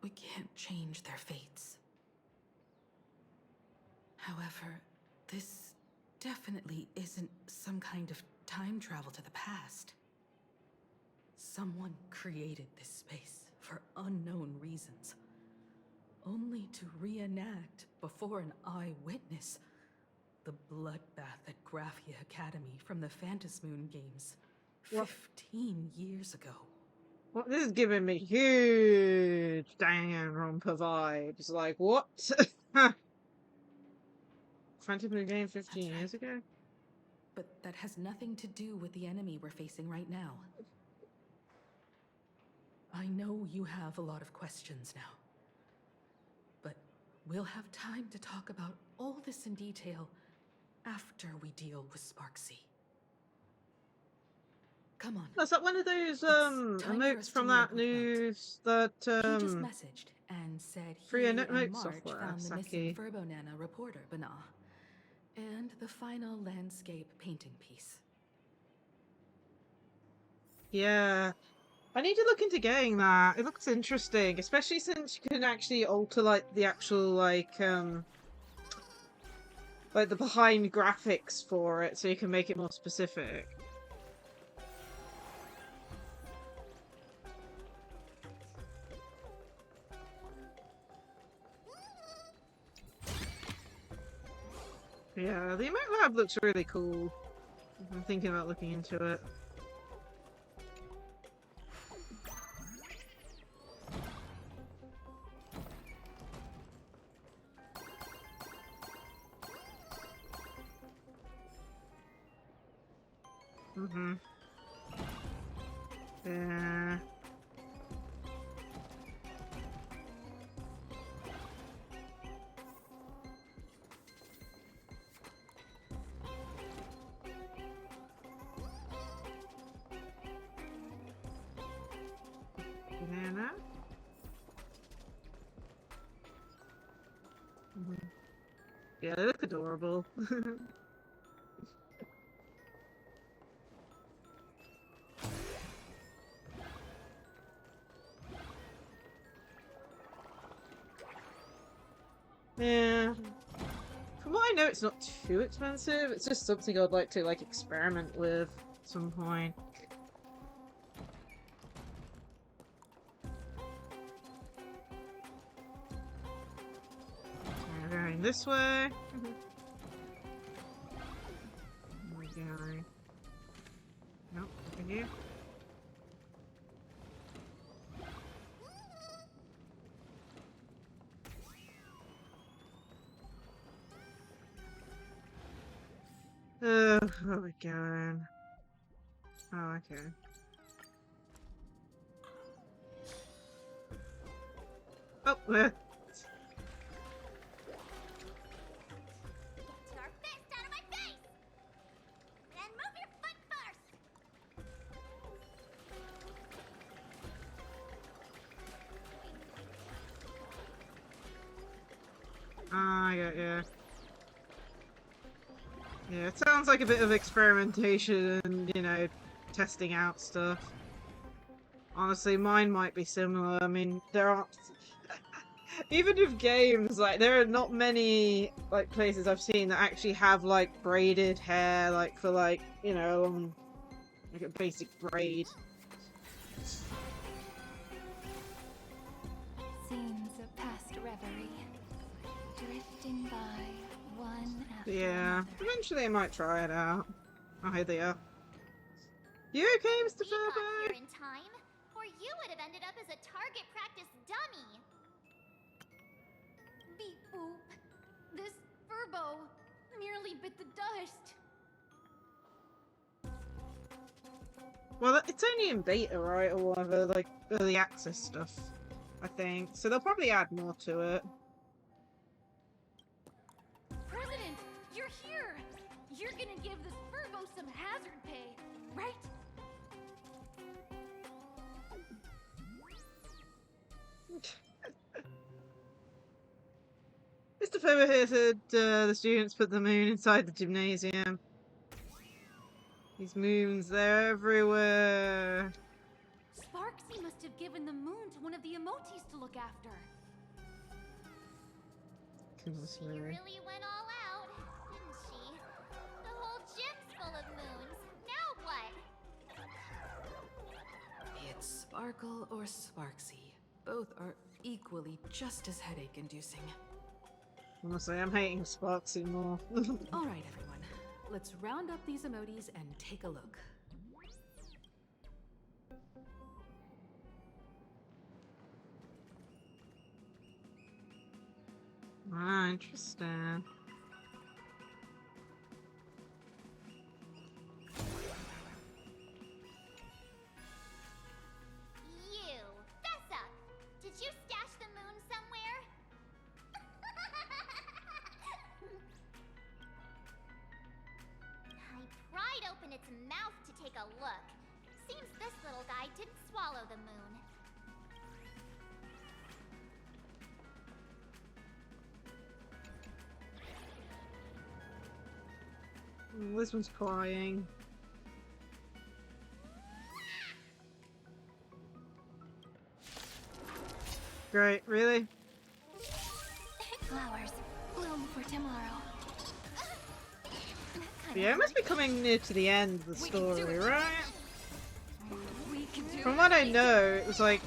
We can't change their fates. However, this definitely isn't some kind of time travel to the past. Someone created this space for unknown reasons, only to reenact before an eyewitness the bloodbath at Graphia Academy from the Phantasmoon games 15 years ago. Well, this is giving me huge Danganronpa vibes. Like, what? Phantasmoon game 15 years ago? But that has nothing to do with the enemy we're facing right now. I know you have a lot of questions now, but we'll have time to talk about all this in detail after we deal with Sparksy. Come on. Is that one of those emotes from that news that He just messaged and said he free and emote March software, found the Saki. missing Furbo-Nana reporter, Bana, and the final landscape painting piece. Yeah. I need to look into getting that. It looks interesting, especially since you can actually alter like the actual like the behind graphics for it, so you can make it more specific. Yeah, the emote lab looks really cool. I'm thinking about looking into it. Yeah. Banana. Yeah, they look adorable. Yeah. From what I know, it's not too expensive. It's just something I'd like to like experiment with at some point. We're going this way. We're going. Nope, over here. Where are we going? Oh, okay. Oh, there. Your fist out of my face! And move your foot first! Ah, yeah. Yeah, it sounds like a bit of experimentation and, you know, testing out stuff. Honestly, mine might be similar. I mean, there aren't... Even with games, like, there are not many, like, places I've seen that actually have, like, braided hair, like, for, like, you know, like a basic braid. Scenes of past reverie, drifting by one after Yeah, another. eventually I might try it out. Oh, here they are. You okay, Mr. We got Furbo? here in time, or you would have ended up as a target practice dummy. Beep boop. This Furbo nearly bit the dust. Well, it's only in beta, right, or whatever, like, early access stuff, I think. So they'll probably add more to it. President, you're here! You're gonna give this Furbo some hazard pay, right? Mr. Furbo here said the students put the moon inside the gymnasium. These moons, they're everywhere. Sparksy must have given the moon to one of the emotes to look after. Goodness She me. really went all out, didn't she? The whole gym's full of moons. Now what? Be it Sparkle or Sparksy, both are equally just as headache-inducing. Honestly, I'm hating Sparksy more. Alright, everyone. Let's round up these emotes and take a look. Ah, interesting. You, fess up. Did you stash the moon somewhere? I pried open its mouth to take a look. Seems this little guy didn't swallow the moon. Oh, this one's crying. Great, really? Flowers bloom for tomorrow. Yeah, it must be coming near to the end of the story, right? We can do From what I know, it was like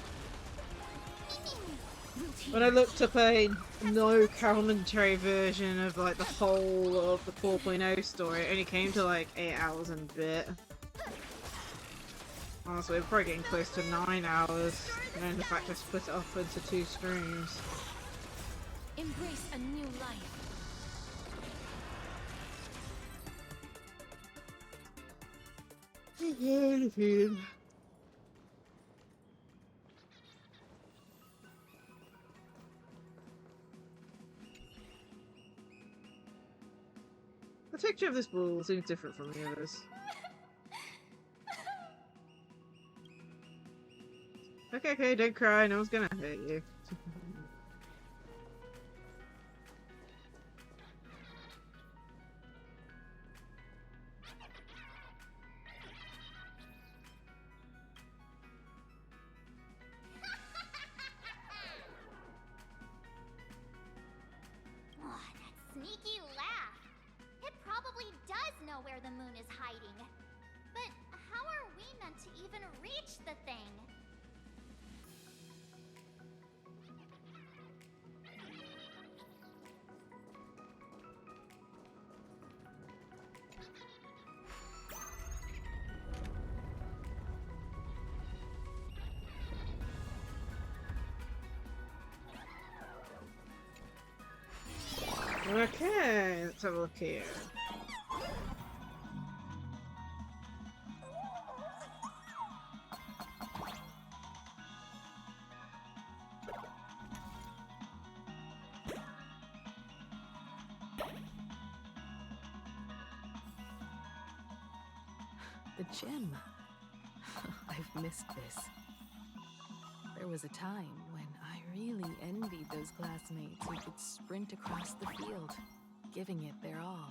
when I looked up a no commentary version of like the whole of the 4.0 story, it only came to like 8 hours and a bit. Honestly, we're probably getting close to 9 hours, and then the fact I split it up into 2 streams. Embrace a new life. The texture of this ball seems different from the others. Okay, don't cry, no one's gonna hurt you. Okay, let's have a look here. The gym. I've missed this. There was a time when I really envied those classmates who could sprint across the field, giving it their all.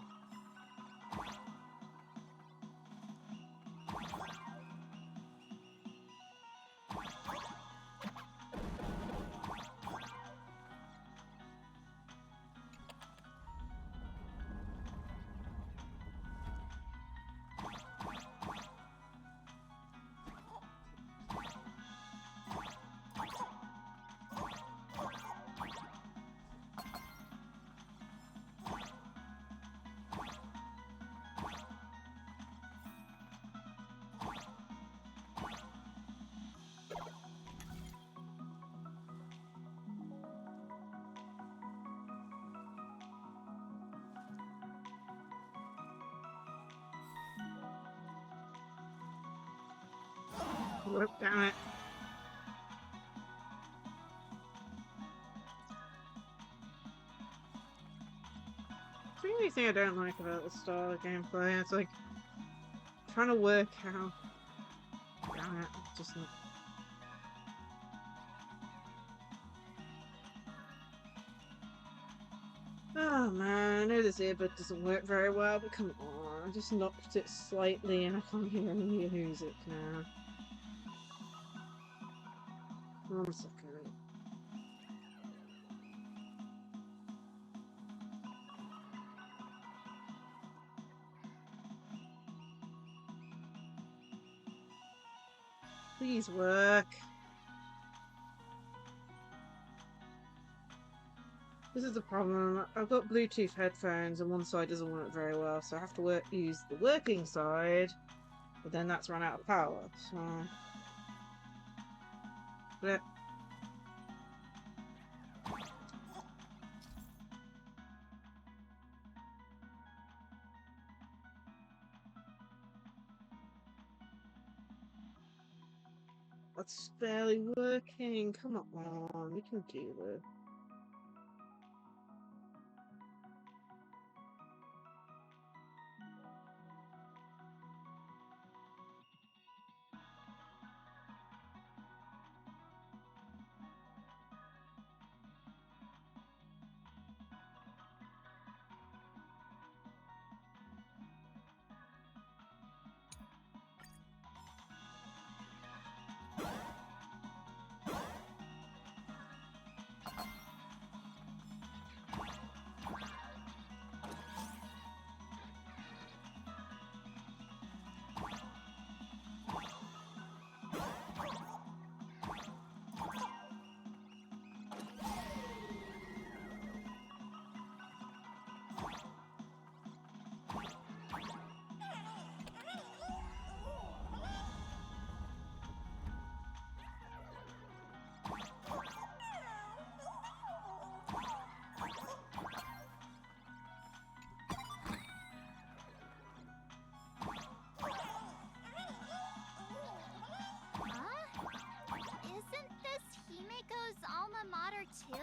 Whoop, damn it. It's the only thing I don't like about the style of gameplay. It's like trying to work out. Damn it, it's just not. Oh man, I know this earbud doesn't work very well, but come on, I just knocked it slightly and I can't hear any music now. 1 second. Please work. This is the problem. I've got Bluetooth headphones and one side doesn't work very well, so I have to use the working side, but then that's run out of power, so... But... That's barely working. Come on, we can do this. too?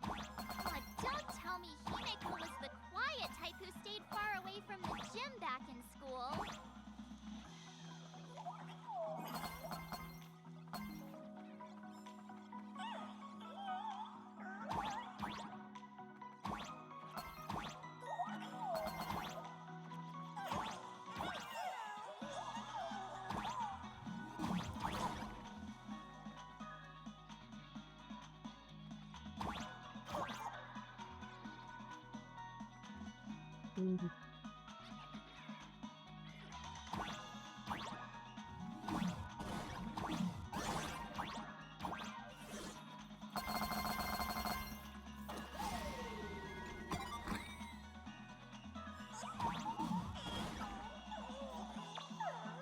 Aw, don't tell me Himeko was the quiet type who stayed far away from the gym back in school.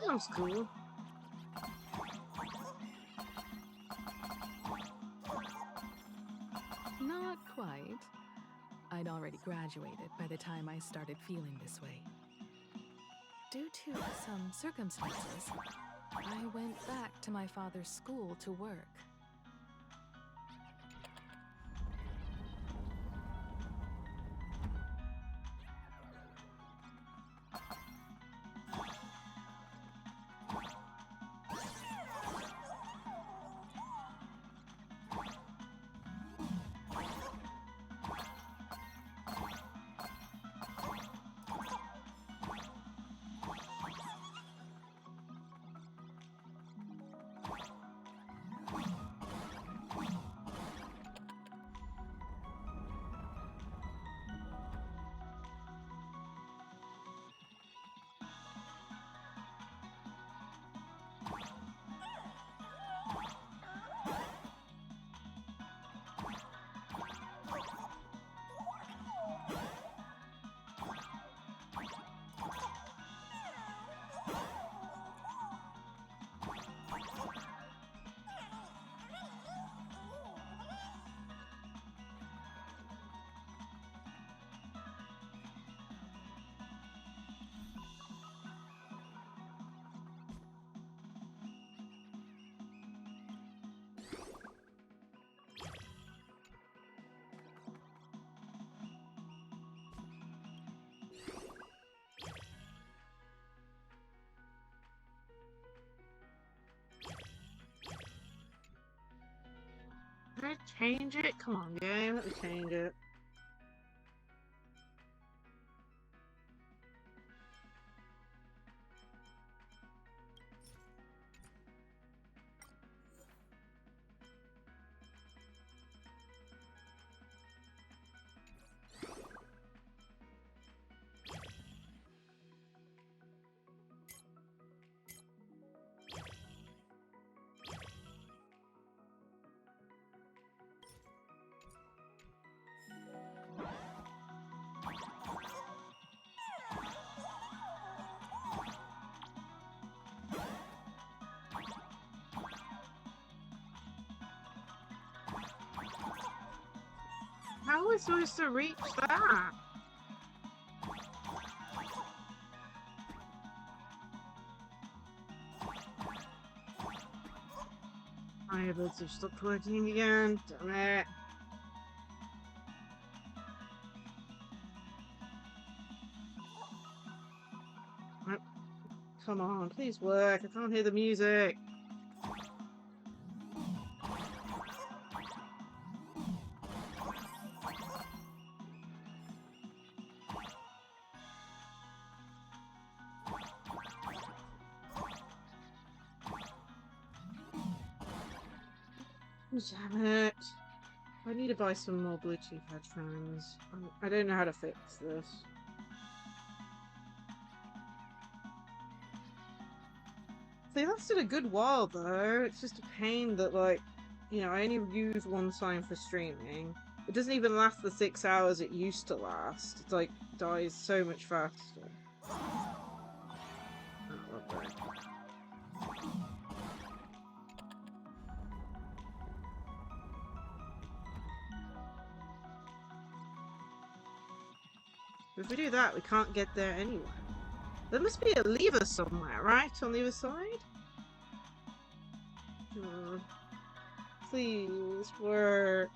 That's cool. Not quite. I'd already graduated by the time I started feeling this way. Due to some circumstances, I went back to my father's school to work. Can I change it? Come on, game, let me change it. How are we supposed to reach that? My earbuds have stopped working again. Damn it. Come on, please work. I can't hear the music. Damn it. I need to buy some more Bluetooth headphones. I don't know how to fix this. They lasted a good while though. It's just a pain that, like, you know, I only use one sign for streaming. It doesn't even last the 6 hours it used to last. It's like dies so much faster. Oh, okay. If we do that, we can't get there anyway. There must be a lever somewhere, right? On the other side? Please work.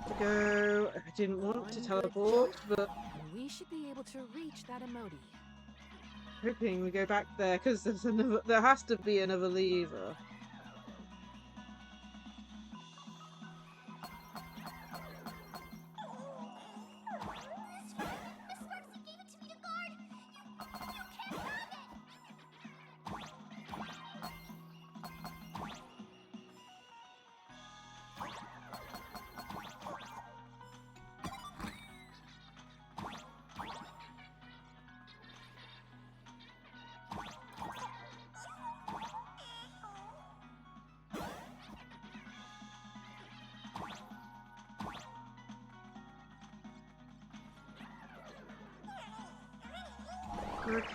To go. I didn't want to teleport, but we should be able to reach that emoji. Hoping we go back there because there's another. There has to be another lever.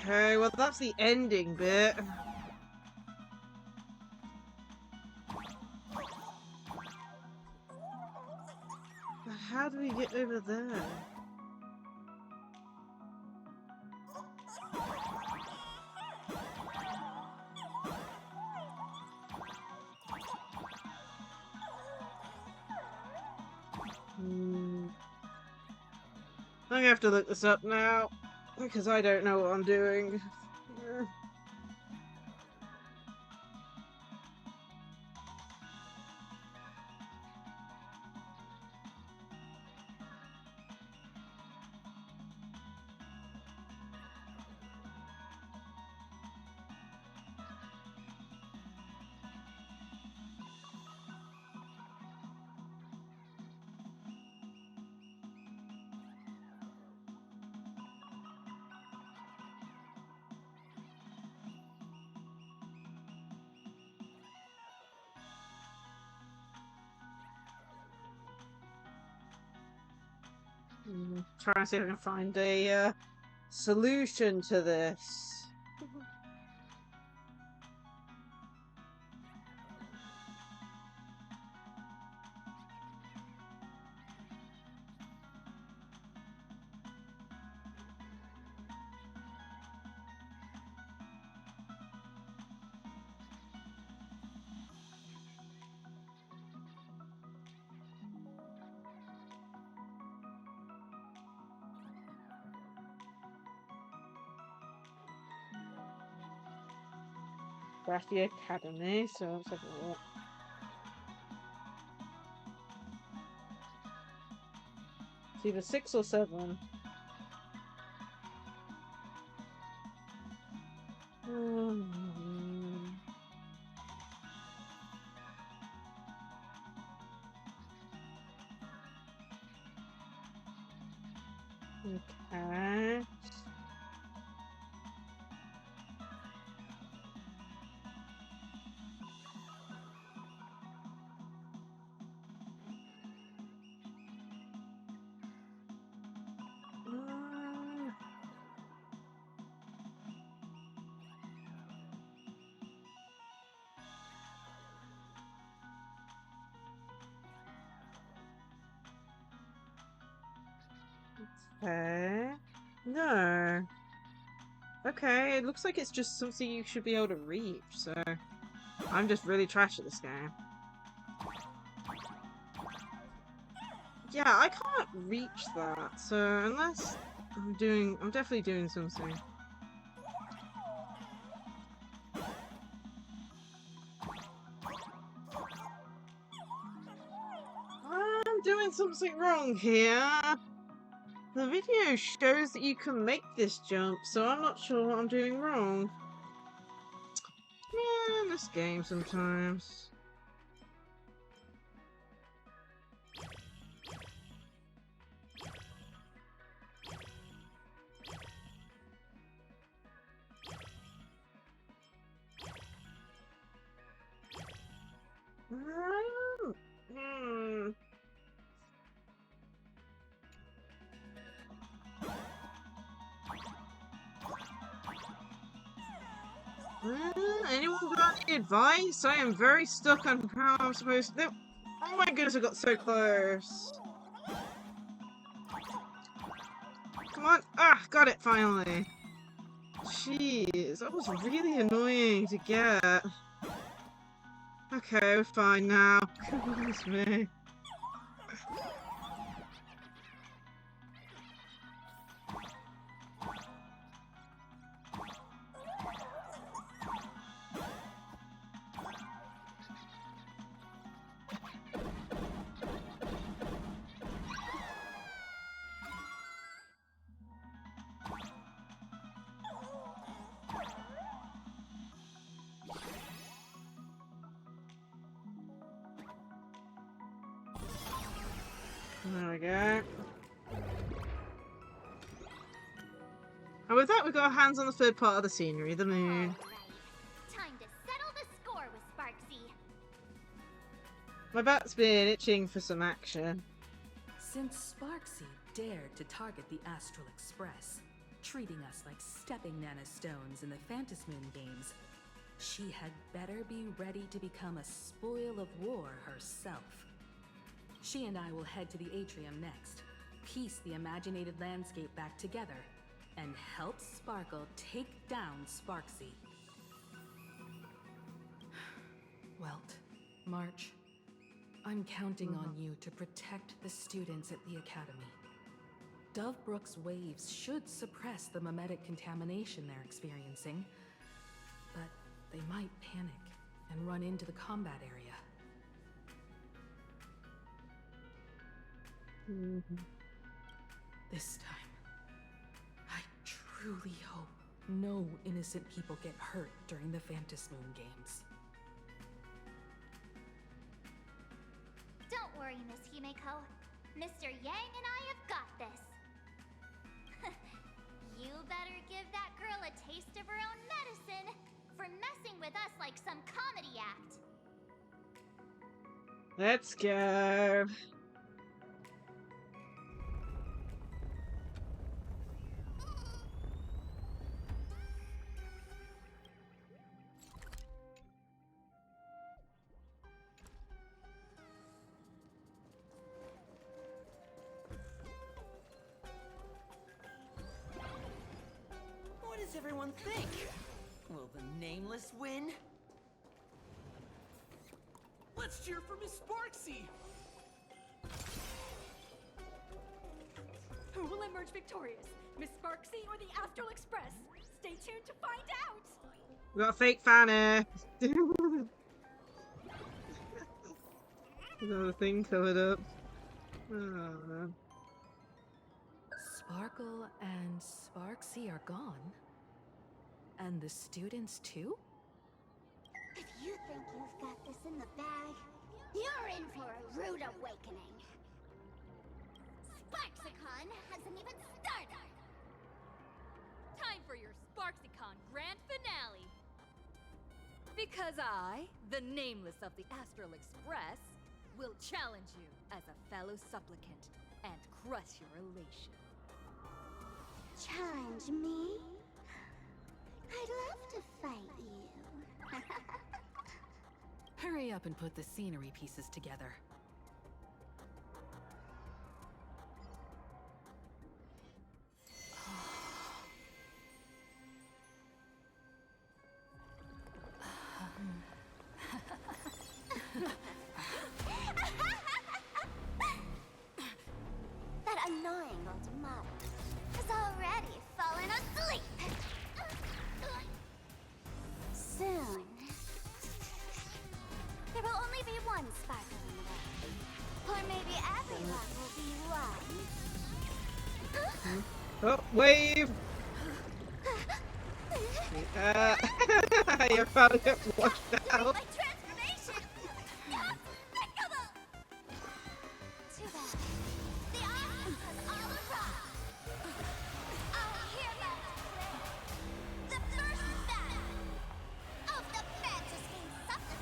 Okay, well that's the ending bit. over there? I'm gonna have to look this up now, because I don't know what I'm doing. Trying to see if I can find a solution to this. Graphia Academy, so let's have a look. It's either 6 or 7. Okay. Okay. No. Okay, it looks like it's just something you should be able to reach, so I'm just really trash at this game. Yeah, I can't reach that, so unless I'm definitely doing something. I'm doing something wrong here. The video shows that you can make this jump, so I'm not sure what I'm doing wrong. Yeah, in this game sometimes. Anyone got any advice? I am very stuck on how I'm supposed to. Oh my goodness, I got so close. Come on. Ah, got it finally. Jeez, that was really annoying to get. Okay, we're fine now. Goodness me. There we go. And with that, we've got our hands on the third part of the scenery, the moon. Time to settle the score with Sparksy. My back's been itching for some action. Since Sparksy dared to target the Astral Express, treating us like stepping nanostones in the Phantasmoon games, she had better be ready to become a spoil of war herself. She and I will head to the atrium next. piece the imaginated landscape back together and help Sparkle take down Sparksy. Welt, March, I'm counting on you to protect the students at the Academy. Dovebrook's waves should suppress the mimetic contamination they're experiencing, but they might panic and run into the combat area. This time, I truly hope no innocent people get hurt during the Phantom Moon Games. Don't worry, Miss Himeko. Mr. Yang and I have got this. You better give that girl a taste of her own medicine for messing with us like some comedy act. Let's go. What does everyone think? Will the Nameless win? Let's cheer for Miss Sparksy! Who will emerge victorious? Miss Sparksy or the Astral Express? Stay tuned to find out! We got a fake fan here. Another thing covered up. Oh. Sparkle and Sparksy are gone. And the students too? If you think you've got this in the bag, you're in for a rude awakening. Sparksicon hasn't even started! Time for your SparksyCon grand finale! Because I, the Nameless of the Astral Express, will challenge you as a fellow supplicant and crush your elation. Challenge me? I'd love to fight you. Hurry up and put the scenery pieces together. That annoying old model has already fallen asleep. Soon, there will only be one sparkle in the world. Or maybe everyone will be one. Oh, wave! You're about to get washed out. My transformation! Despicable! Too bad. The audience has all arrived. I'll hereby declare the first battle of the Phantasm Supplicants has commenced!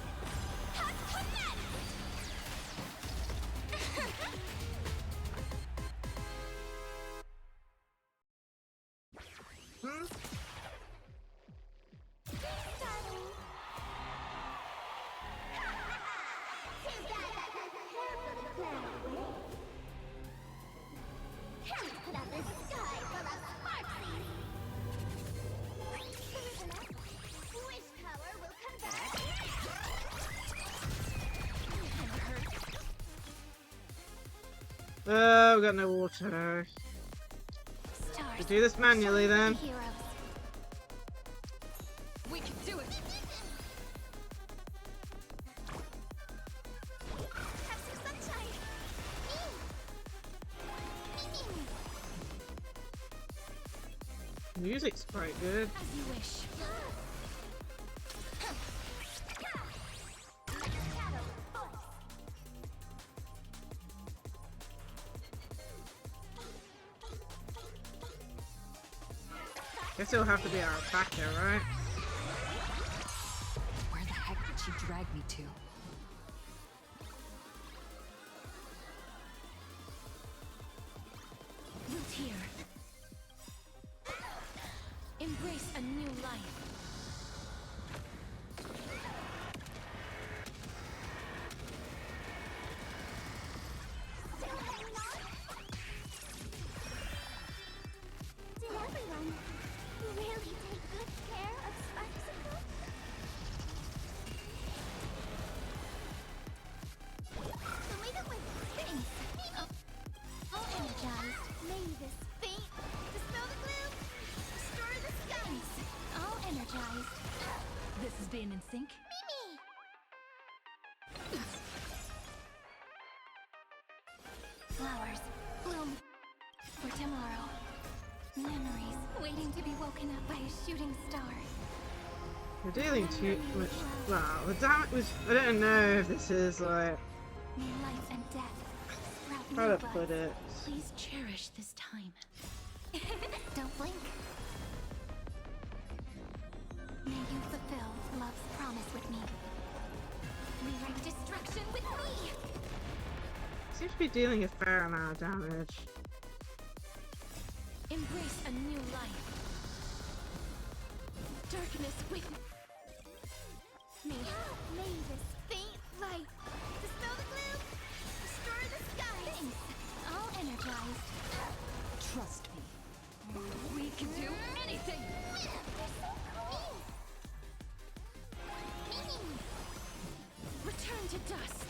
Oh, we got no water. To do this manually then. We can do it! Have some sunshine! Music's quite good. As you wish. Guess it'll have to be our attacker, right? Where the heck did she drag me to? Root here. Embrace a new life. This is being in sync. Flowers bloom for tomorrow. Memories waiting to be woken up by a shooting star. We're dealing too much. Wow, the damage was. I don't know if this is like. May life and death sprout How new to put buds. it? Please cherish this time. Don't blink. May you fulfill love's promise with me. Rewrite destruction with me. Seems to be dealing a fair amount of damage. Embrace a new life. Darkness with me. May this faint light dispel the gloom, restore the sky. Thanks. All energized. Trust me. We can do anything! Return to dust.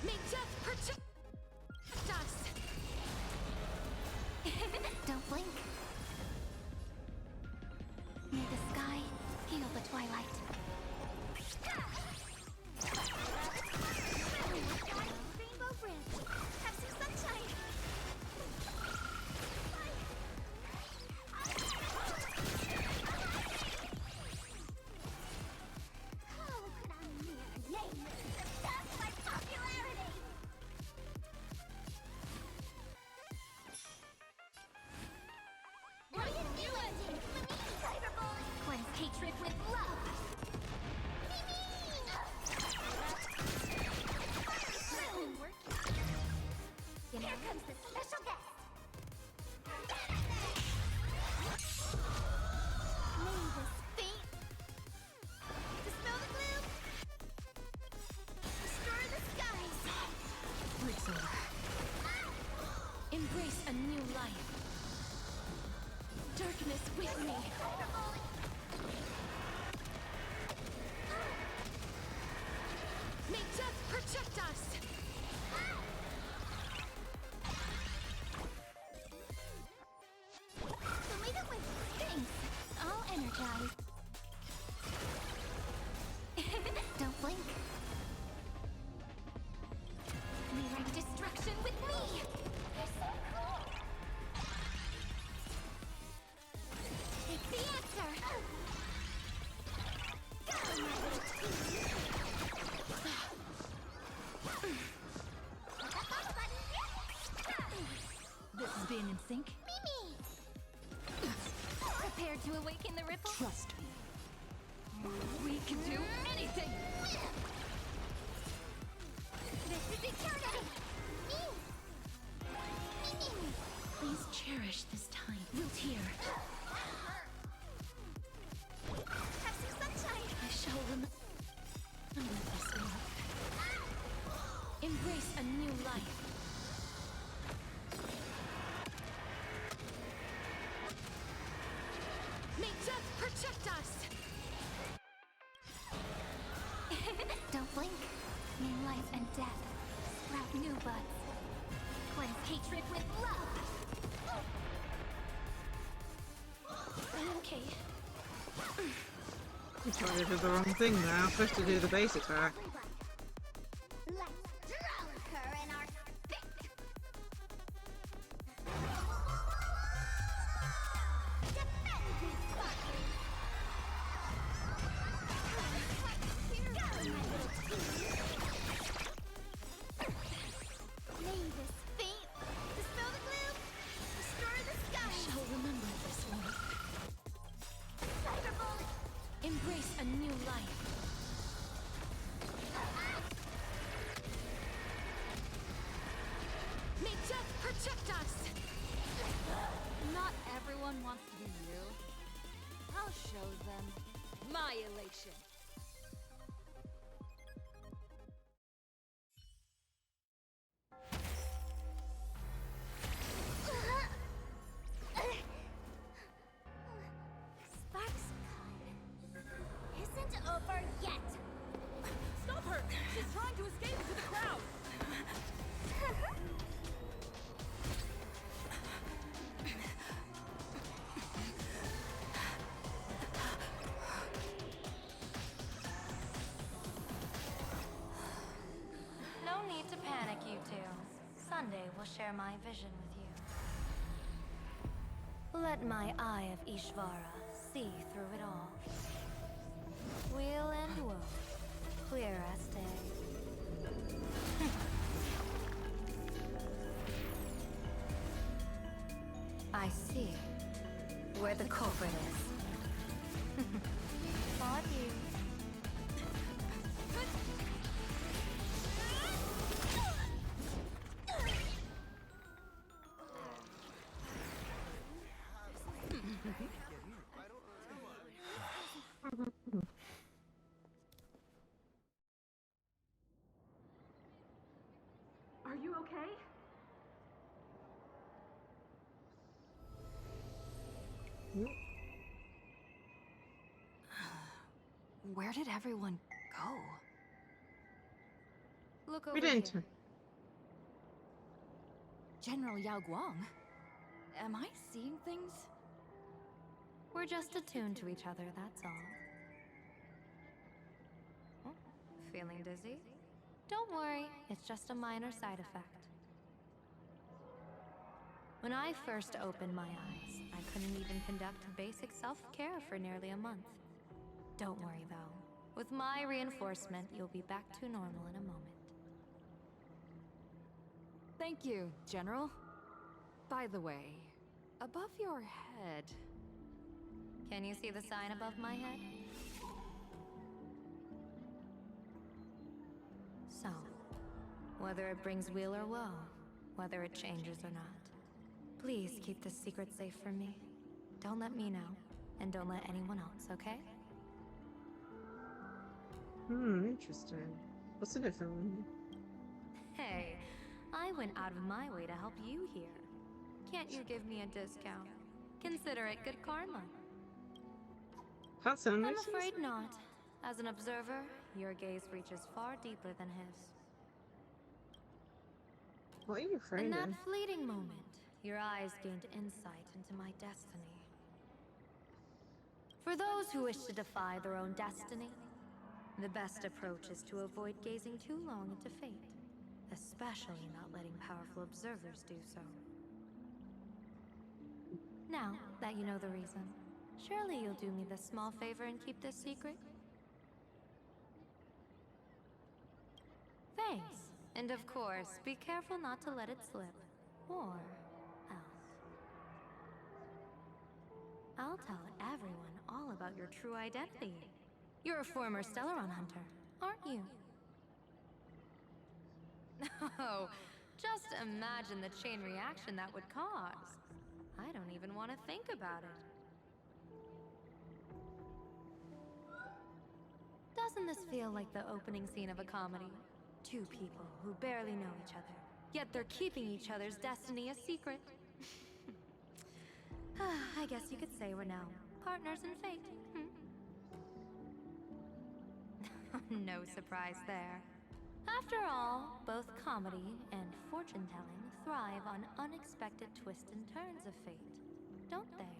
May death protect us. Don't blink. May the sky heal the twilight. Rainbow Bridge. Have some sunshine. How could a mere name surpass my popularity? Brilliant new ending for me! Cyberbullet! Cleanse hatred with love! Here comes the special guest! May this faint dispel the gloom, restore the skies. Breaks over. Embrace a new life. Darkness with me. May death protect us. Delete it with thanks. All energized. Don't blink. Rewrite destruction with me. You're so cool. It's the answer. Go, my little team. This is being in sync. Mimi! Prepared to awaken the ripple? Trust me. We can do anything! This is eternity! Me! Mimi! Please cherish this time. We'll hear. Have some sunshine! I shall remember this love. Embrace a new life. May death protect us! Don't blink. May life and death sprout new buds. Cleanse hatred with love. I'm okay. I'm trying to do the wrong thing now. I'm supposed to do the base attack. Let's drown her in our spit. Defend me, Sparky. Go, my little team. May this faint dispel the gloom, restore the sky. I shall remember this one. Cyberbullet. Embrace a new life. May death protect us! Not everyone wants to be you. I'll show them my elation. SparkCon isn't over yet! Stop her! She's trying to escape to the crowd! Sunday will share my vision with you. Let my eye of Ishvara see through it all. Weal and woe, clear as day. I see where the culprit is. On you. Are you okay? Where did everyone go? Look We over didn't. here. General Yao Guang? Am I seeing things? We're just attuned to each other, that's all. Oh, feeling dizzy? Don't worry, it's just a minor side effect. When I first opened my eyes, I couldn't even conduct basic self-care for nearly a month. Don't worry though. With my reinforcement, you'll be back to normal in a moment. Thank you, General. By the way, above your head... Can you see the sign above my head? So, whether it brings weal or woe, whether it changes or not, please keep this secret safe from me. Don't let me know, and don't let anyone else, okay? Interesting. What's the difference? Hey, I went out of my way to help you here. Can't you give me a discount? Consider it good karma. That sounds I'm afraid not. As an observer, your gaze reaches far deeper than his. What are you afraid In of? that fleeting moment, your eyes gained insight into my destiny. For those who wish to defy their own destiny, the best approach is to avoid gazing too long into fate, especially not letting powerful observers do so. Now that you know the reason, surely you'll do me this small favor and keep this secret? Thanks. And of course, be careful not to let it slip. Or else. I'll tell everyone all about your true identity. You're a former Stellaron hunter, aren't you? Oh, just imagine the chain reaction that would cause. I don't even want to think about it. Doesn't this feel like the opening scene of a comedy? Two people who barely know each other, yet they're keeping each other's destiny a secret. I guess you could say we're now partners in fate. No surprise there. After all, both comedy and fortune-telling thrive on unexpected twists and turns of fate, don't they?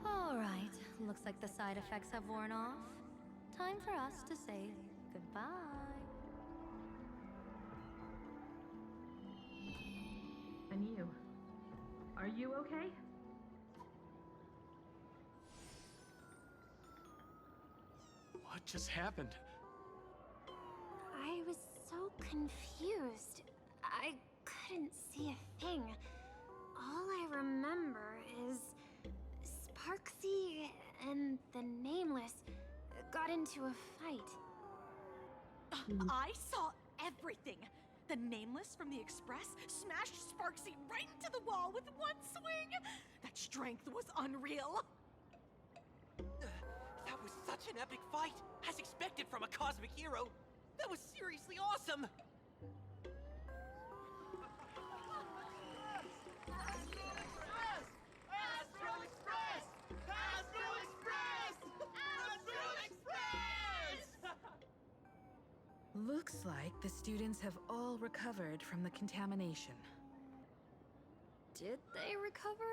All right, looks like the side effects have worn off. Time for us to say goodbye. And you? Are you okay? What just happened? I was so confused. I couldn't see a thing. All I remember is Sparksy and the Nameless got into a fight. I saw everything. The Nameless from the Express smashed Sparksy right into the wall with one swing. That strength was unreal. That was such an epic fight, as expected from a cosmic hero. That was seriously awesome. Looks like the students have all recovered from the contamination. Did they recover?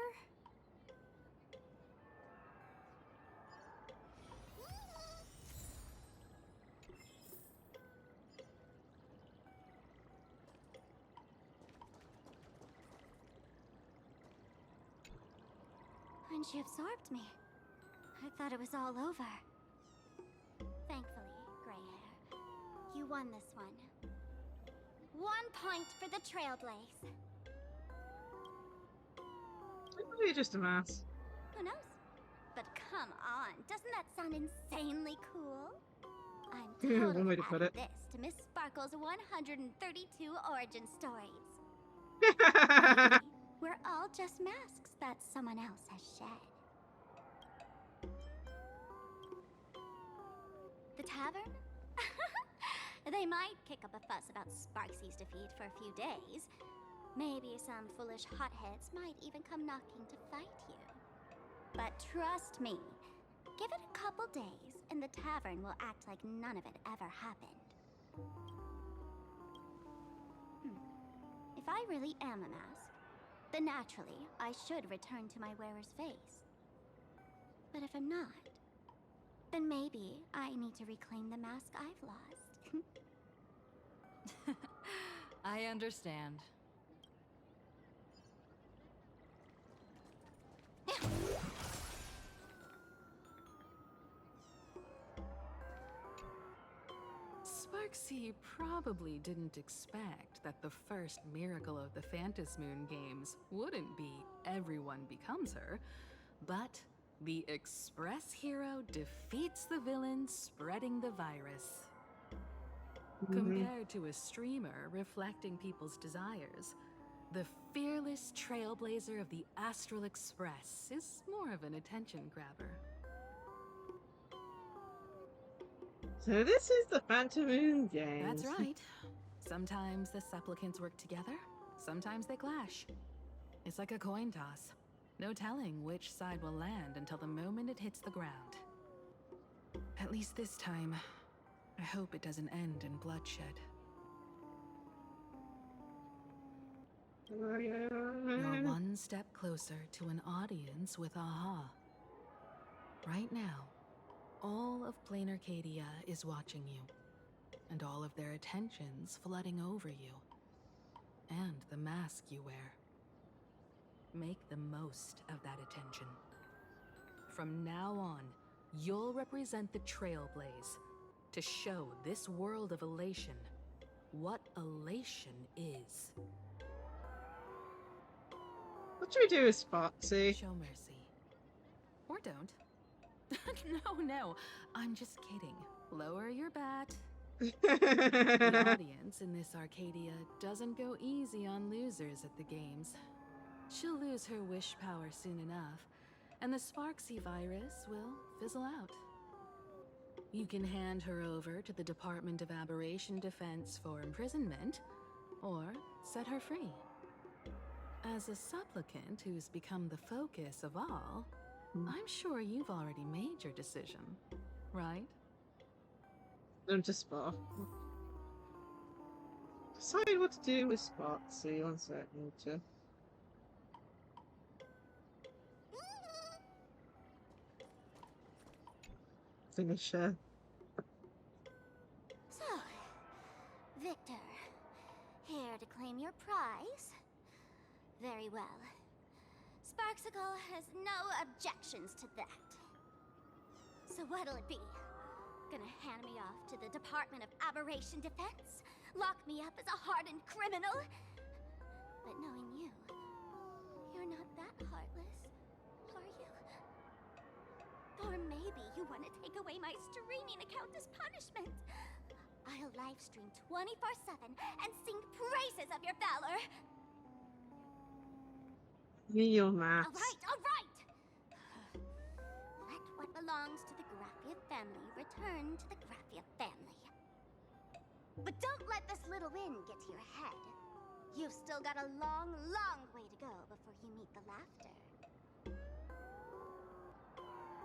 when she absorbed me. I thought it was all over. Thankfully, Gray Hair, you won this one. 1 point for the Trailblaze. Maybe just a mouse. Who knows? But come on, doesn't that sound insanely cool? I'm One totally way to put adding it. this to Miss Sparkle's 132 origin stories. Maybe we're all just masks that someone else has shed. The tavern? They might kick up a fuss about Sparksy's defeat for a few days. Maybe some foolish hotheads might even come knocking to fight you. But trust me, give it a couple days and the tavern will act like none of it ever happened. If I really am a mask, then naturally I should return to my wearer's face. But if I'm not, then maybe I need to reclaim the mask I've lost. I understand. Sparksy probably didn't expect that the first miracle of the Phantasmoon games wouldn't be everyone becomes her, but the Express hero defeats the villain spreading the virus. Compared to a streamer reflecting people's desires, the fearless trailblazer of the Astral Express is more of an attention grabber. So this is the Phantasmoon games. That's right. Sometimes the supplicants work together, sometimes they clash. It's like a coin toss. No telling which side will land until the moment it hits the ground. At least this time, I hope it doesn't end in bloodshed. You're one step closer to an audience with Aha. Right now, all of Planarcadia is watching you, and all of their attention's flooding over you, and the mask you wear. Make the most of that attention. From now on, you'll represent the Trailblaze to show this world of elation what elation is. What should we do with Sparksy? Show mercy. Or don't. No, I'm just kidding. Lower your bat. The audience in this Arcadia doesn't go easy on losers at the games. She'll lose her wish power soon enough, and the Sparksy virus will fizzle out. You can hand her over to the Department of Aberration Defense for imprisonment, or set her free. As a supplicant who's become the focus of all, I'm sure you've already made your decision, right? I'm just Spark. Decide what to do with Sparksy. One second. Finish her. So, Victor, here to claim your prize? Very well. Sparksicle has no objections to that. So what'll it be? Gonna hand me off to the Department of Aberration Defense? Lock me up as a hardened criminal? But knowing you, you're not that heartless, are you? Or maybe you want to take away my streaming account as punishment. I'll livestream 24/7 and sing praises of your valor. Your maths. All right! Let what belongs to the Graphia family return to the Graphia family. But don't let this little win get to your head. You've still got a long, long way to go before you meet the laughter.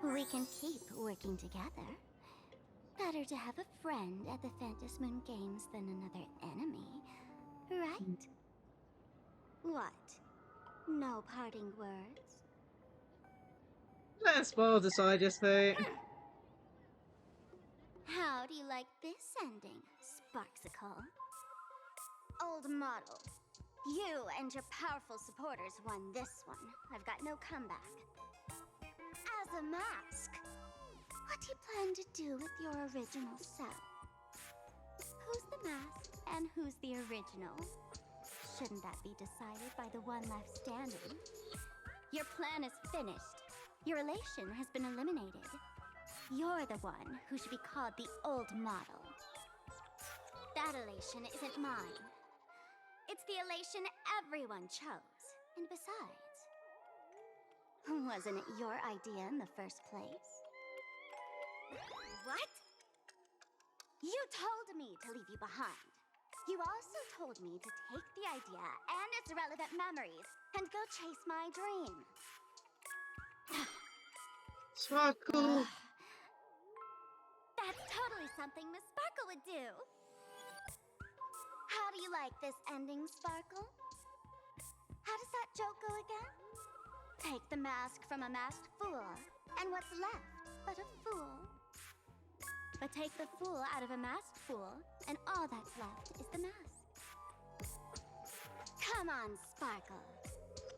We can keep working together. Better to have a friend at the Phantasmoon Games than another enemy, right? What? No parting words? Let's spoil decide, just think. How do you like this ending, Sparksicle? Old model. You and your powerful supporters won this one. I've got no comeback. a mask. What do you plan to do with your original self? Who's the mask and who's the original? Shouldn't that be decided by the one left standing? Your plan is finished. Your elation has been eliminated. You're the one who should be called the old model. That elation isn't mine. It's the elation everyone chose. And besides, wasn't it your idea in the first place? What? You told me to leave you behind. You also told me to take the idea and its relevant memories and go chase my dream. Sparkle! That's totally something Miss Sparkle would do. How do you like this ending, Sparkle? How does that joke go again? Take the mask from a masked fool, and what's left but a fool? But take the fool out of a masked fool, and all that's left is the mask. Come on, Sparkle.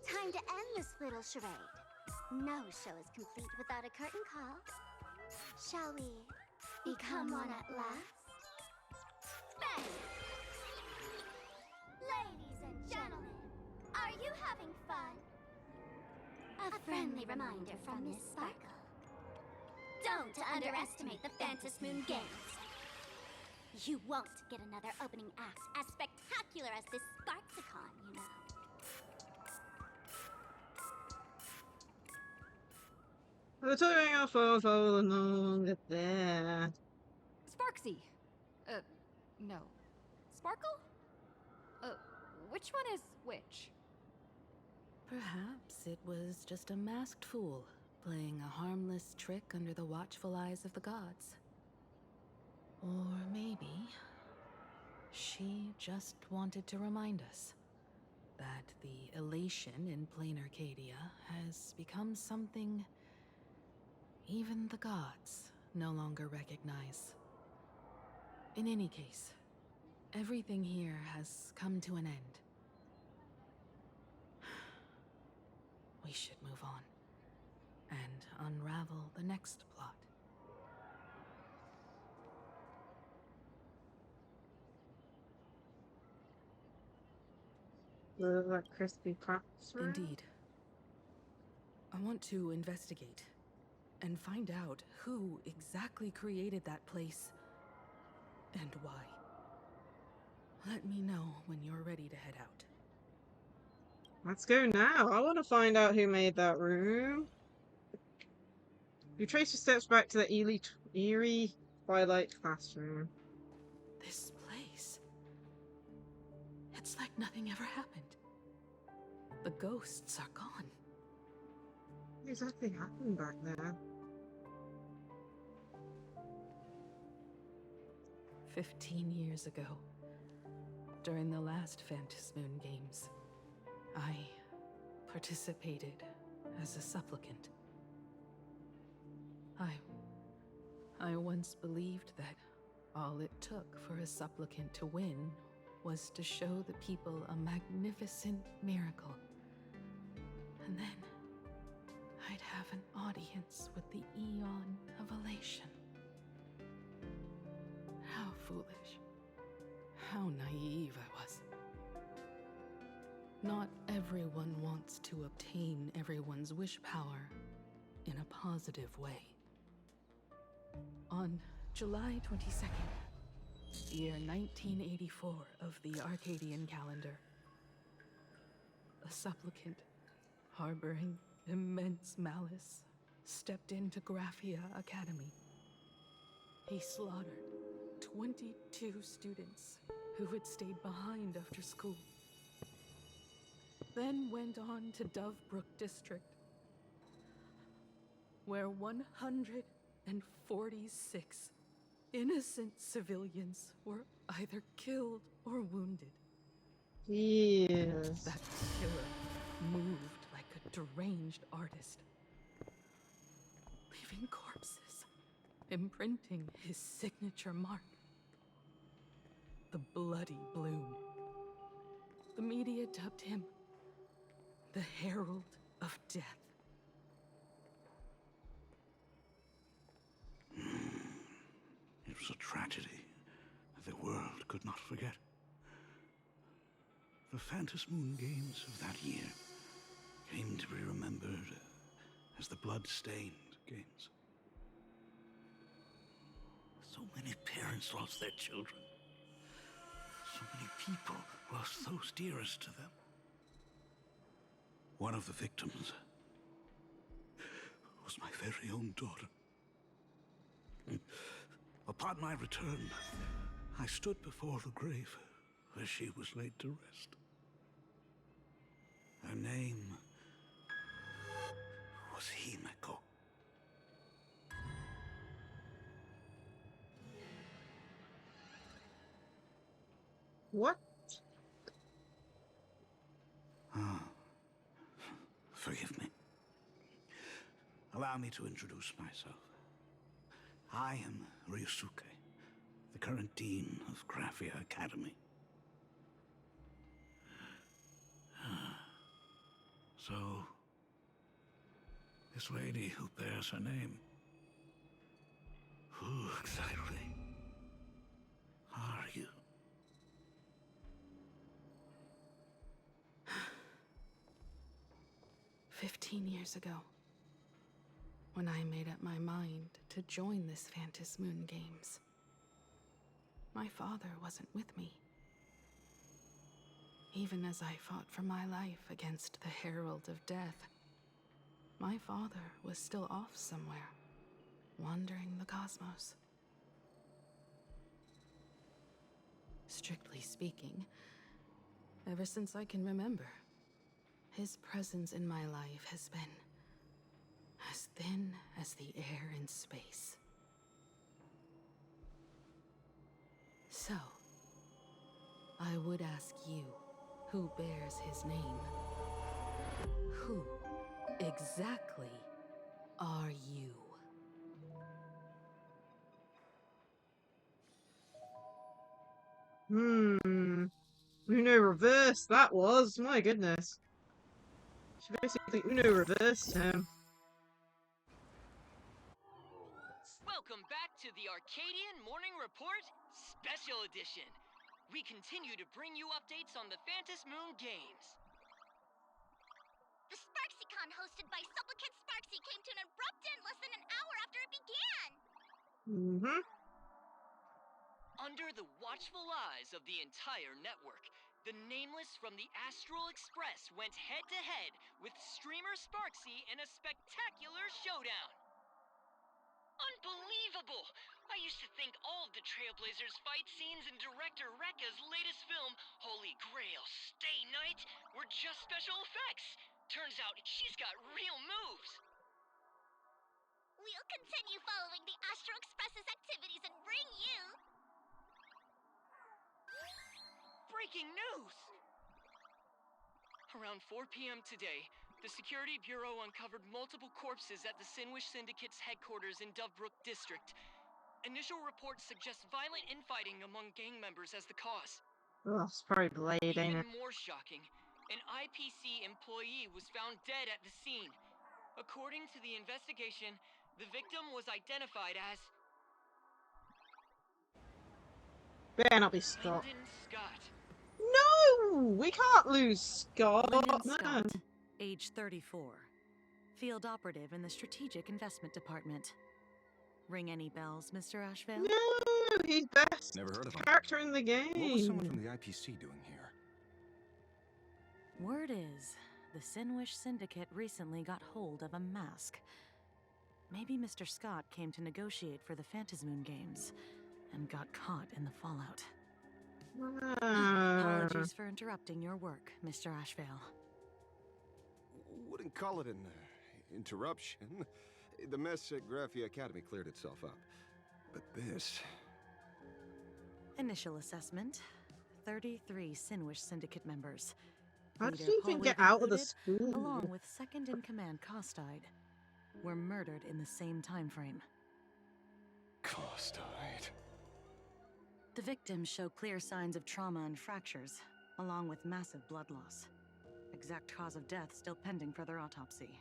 Time to end this little charade. No show is complete without a curtain call. Shall we become one at last? Bang! Ladies and gentlemen, are you having fun? A friendly reminder from Miss Sparkle. Don't underestimate the Fantasy Moon Games. You won't get another opening act as spectacular as this Sparksicon, you know. We're talking about follow along at there. Sparksy! No. Sparkle? Which one is which? Perhaps it was just a masked fool, playing a harmless trick under the watchful eyes of the gods. Or maybe she just wanted to remind us that the elation in Planarcadia has become something even the gods no longer recognize. In any case, everything here has come to an end. We should move on and unravel the next plot. The crispy pops. Indeed. I want to investigate and find out who exactly created that place and why. Let me know when you're ready to head out. Let's go now. I want to find out who made that room. You trace your steps back to the eerie Twilight classroom. This place. It's like nothing ever happened. The ghosts are gone. What exactly happened back there? 15 years ago, during the last Fantasy Moon Games, I participated as a supplicant. I once believed that all it took for a supplicant to win was to show the people a magnificent miracle. And then I'd have an audience with the Eon of Elation. How foolish. How naive I was. Not everyone wants to obtain everyone's wish power in a positive way. On July 22nd, year 1984 of the Arcadian calendar, a supplicant harboring immense malice stepped into Graphia Academy. He slaughtered 22 students who had stayed behind after school. Then went on to Dovebrook District, where 146 innocent civilians were either killed or wounded. Yes. That killer moved like a deranged artist, leaving corpses, imprinting his signature mark. The Bloody Bloom. The media dubbed him the Herald of Death. could not forget. The Phantom Moon Games of that year came to be remembered as the Blood-Stained Games. So many parents lost their children. So many people lost those dearest to them. One of the victims was my very own daughter. Upon my return, I stood before the grave where she was laid to rest. Her name was Himeko. What? Forgive me. Allow me to introduce myself. I am Ryusuke, the current dean of Graphia Academy. So, this lady who bears her name, who exactly are you? 15 years ago, when I made up my mind to join this Phantom Moon Games, my father wasn't with me. Even as I fought for my life against the Herald of Death, my father was still off somewhere, wandering the cosmos. Strictly speaking, ever since I can remember, his presence in my life has been as thin as the air in space. So, I would ask you, who bears his name? Who exactly are you? Uno reversed that was. My goodness. She basically Uno reversed him. Welcome back to the Arcadian Morning Report Special Edition. We continue to bring you updates on the Phantom Moon Games. The Sparksy-Con hosted by Supplicant Sparksy came to an abrupt end less than an hour after it began. Under the watchful eyes of the entire network, the Nameless from the Astral Express went head-to-head with streamer Sparksy in a spectacular showdown. Unbelievable! I used to think all of the Trailblazers fight scenes in director Rekka's latest film, Holy Grail Stay Night, were just special effects. Turns out she's got real moves. We'll continue following the Astral Express's activities and bring you... Breaking news! Around 4 p.m. today, the Security Bureau uncovered multiple corpses at the Sinwish Syndicate's headquarters in Dovebrook District. Initial reports suggest violent infighting among gang members as the cause. Oh, it's probably Blade, ain't Even it? more shocking, an IPC employee was found dead at the scene. According to the investigation, the victim was identified as... Better not be Scott. Lyndon Scott. No! We can't lose Scott! Lyndon No. Scott, age 34. Field operative in the Strategic Investment Department. Ring any bells, Mr. Ashvale? No! He's best Never heard of him. character in the game! What was someone from the IPC doing here? Word is, the Sinwish Syndicate recently got hold of a mask. Maybe Mr. Scott came to negotiate for the Phantom Moon Games, and got caught in the fallout. Apologies for interrupting your work, Mr. Ashvale. Wouldn't call it an interruption. The mess at Graphia Academy cleared itself up. But this... Initial assessment. 33 Sinwish Syndicate members. How did Leader you even Hallway get out of the included, school? along with second-in-command Costide, were murdered in the same time frame. Costide. The victims show clear signs of trauma and fractures, along with massive blood loss. Exact cause of death still pending further autopsy.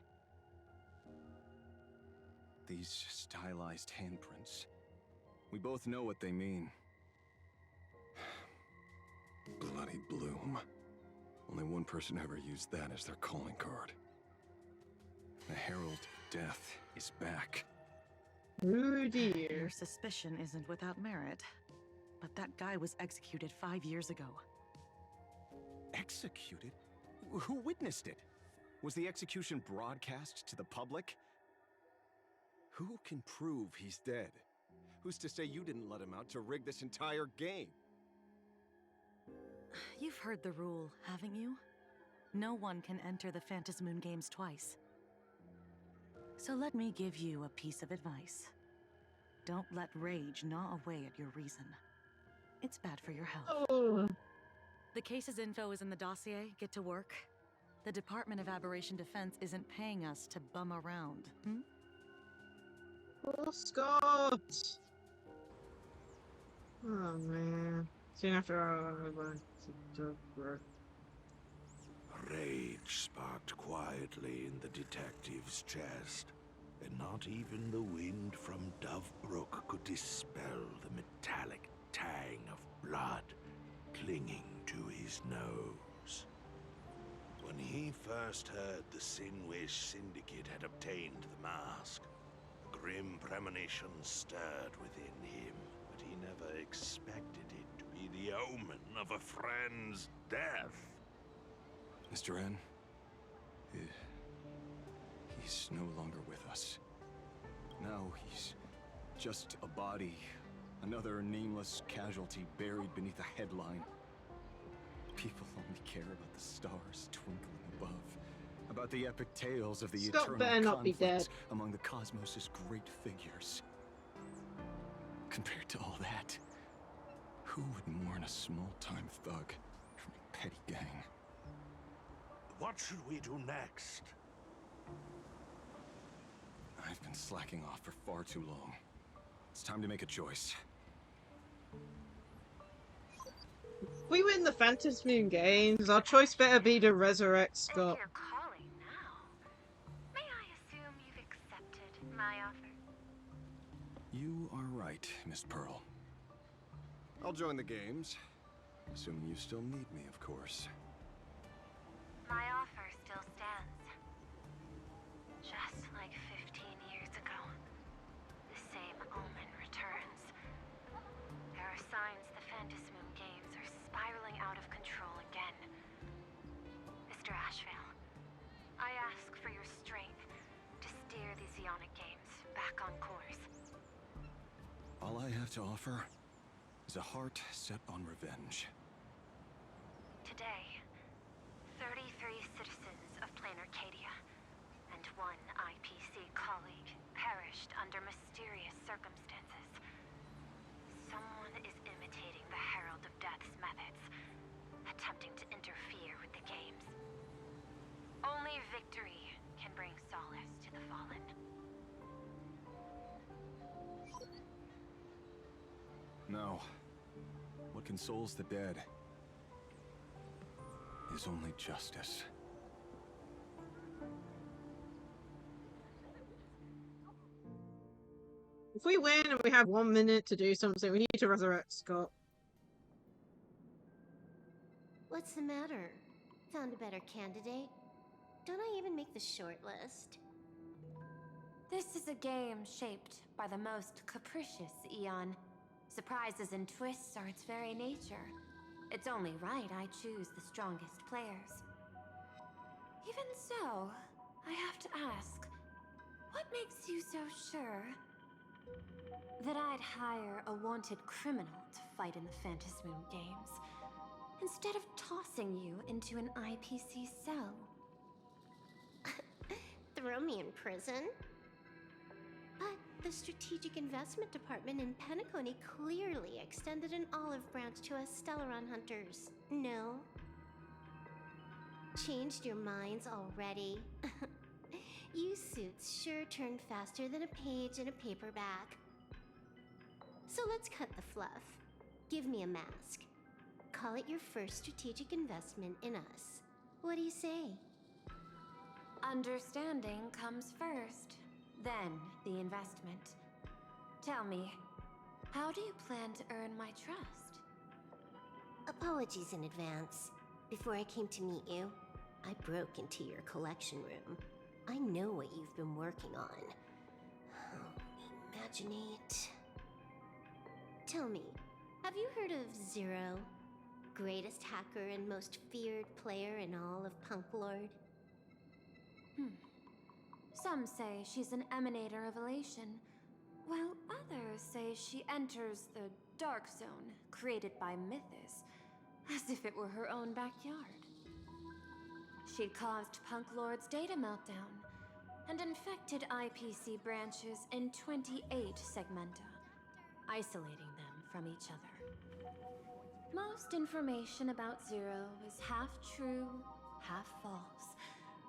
These stylized handprints. We both know what they mean. bloody bloom. Only one person ever used that as their calling card. The Herald of Death is back. Oh dear. Your suspicion isn't without merit. But that guy was executed 5 years ago. Executed? Who witnessed it? Was the execution broadcast to the public? Who can prove he's dead? Who's to say you didn't let him out to rig this entire game? You've heard the rule, haven't you? No one can enter the Phantasmoon Games twice. So let me give you a piece of advice. Don't let rage gnaw away at your reason. It's bad for your health. Oh. The case's info is in the dossier. Get to work. The Department of Aberration Defense isn't paying us to bum around, hmm? Poor Scott! Oh man. Soon after I went to work. Rage sparked quietly in the detective's chest, and not even the wind from Dovebrook could dispel the metallic tang of blood clinging to his nose. When he first heard the Sinwish Syndicate had obtained the mask, a grim premonition stirred within him, but he never expected it to be the omen of a friend's death. Mr. N, he's no longer with us. Now he's just a body, another nameless casualty buried beneath a headline. People only care about the stars twinkling above, about the epic tales of the Scott better eternal not be conflicts dead. among the cosmos' great figures. Compared to all that, who would mourn a small-time thug from a petty gang? What should we do next? I've been slacking off for far too long. It's time to make a choice. If we win the Phantasmoon Games, our choice better be to resurrect Scott. If you're calling now, may I assume you've accepted my offer? You are right, Miss Pearl. I'll join the games, assuming you still need me, of course. My offer still stands. Just like 15 years ago, the same omen returns. There are signs the Phantasmoon Games are spiraling out of control again. Mr. Ashvale, I ask for your strength to steer the Zeonic Games back on course. All I have to offer is a heart set on revenge. Today, 33 citizens of Planarcadia and one IPC colleague perished under mysterious circumstances. Someone is imitating the Herald of Death's methods, attempting to interfere with the games. Only victory can bring solace to the fallen. No. What consoles the dead is only justice. If we win and we have 1 minute to do something, we need to resurrect Scott. What's the matter? Found a better candidate? Don't I even make the short list? This is a game shaped by the most capricious Eon. Surprises and twists are its very nature. It's only right I choose the strongest players. Even so, I have to ask, what makes you so sure that I'd hire a wanted criminal to fight in the Phantasmoon Games, instead of tossing you into an IPC cell? Throw me in prison? But the Strategic Investment Department in Penacony clearly extended an olive branch to us Stellaron hunters. No? Changed your minds already? You suits sure turn faster than a page in a paperback. So let's cut the fluff. Give me a mask. Call it your first strategic investment in us. What do you say? Understanding comes first, then the investment. Tell me, how do you plan to earn my trust? Apologies in advance. Before I came to meet you, I broke into your collection room. I know what you've been working on. Imaginate. Tell me, have you heard of Zero? Greatest hacker and most feared player in all of Punk Lord? Some say she's an emanator of elation, while others say she enters the dark zone created by Mythos, as if it were her own backyard. She'd caused Punk Lord's data meltdown and infected IPC branches in 28 segmenta, isolating them from each other. Most information about Zero is half true, half false,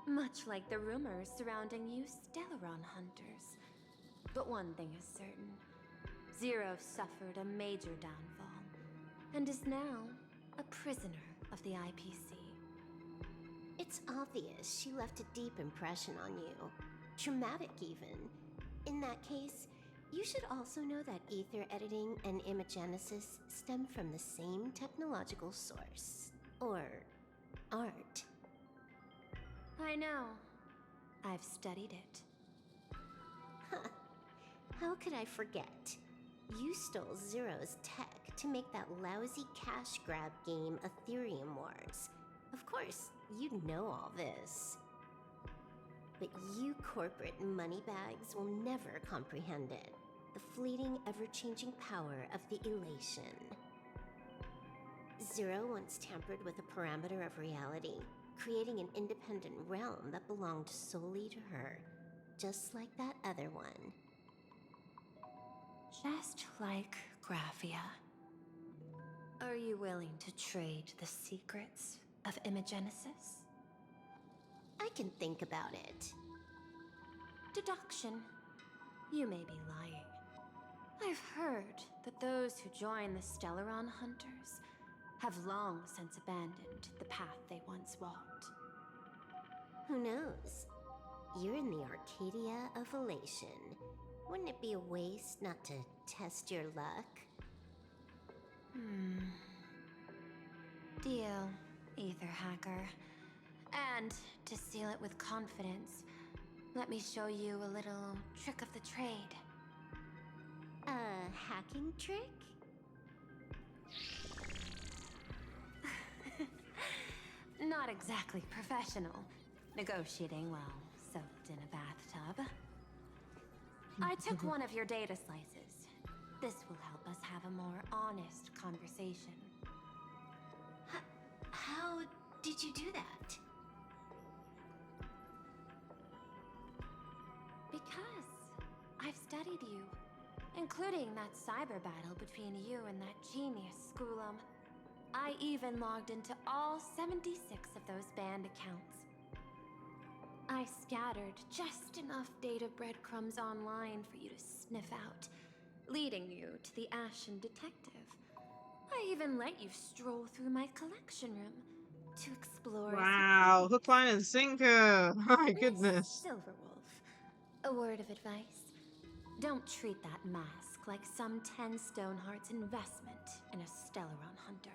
much like the rumors surrounding you Stellaron hunters. But one thing is certain. Zero suffered a major downfall, and is now a prisoner of the IPC. It's obvious she left a deep impression on you. Traumatic, even. In that case, you should also know that ether editing and imagenesis stem from the same technological source. Or art. I know. I've studied it. Huh. How could I forget? You stole Zero's tech to make that lousy cash grab game Ethereum Wars. Of course, you'd know all this. But you corporate moneybags will never comprehend it. The fleeting, ever-changing power of the elation. Zero once tampered with a parameter of reality, creating an independent realm that belonged solely to her, just like that other one. Just like Graphia. Are you willing to trade the secrets of imagenesis? I can think about it. Deduction. You may be lying. I've heard that those who join the Stellaron Hunters have long since abandoned the path they once walked. Who knows? You're in the Arcadia of elation. Wouldn't it be a waste not to test your luck? Deal, ether hacker. And to seal it with confidence, let me show you a little trick of the trade. A hacking trick? Not exactly professional. Negotiating while soaked in a bathtub. I took one of your data slices. This will help us have a more honest conversation. How did you do that? Because I've studied you, including that cyber battle between you and that genius Schoolum. I even logged into all 76 of those banned accounts. I scattered just enough data breadcrumbs online for you to sniff out, leading you to the Ashen Detective. I even let you stroll through my collection room to explore. Wow, hook, line, and sinker. My goodness. Silverwolf, a word of advice. Don't treat that mask like some 10 Stoneheart's investment in a Stellaron hunter.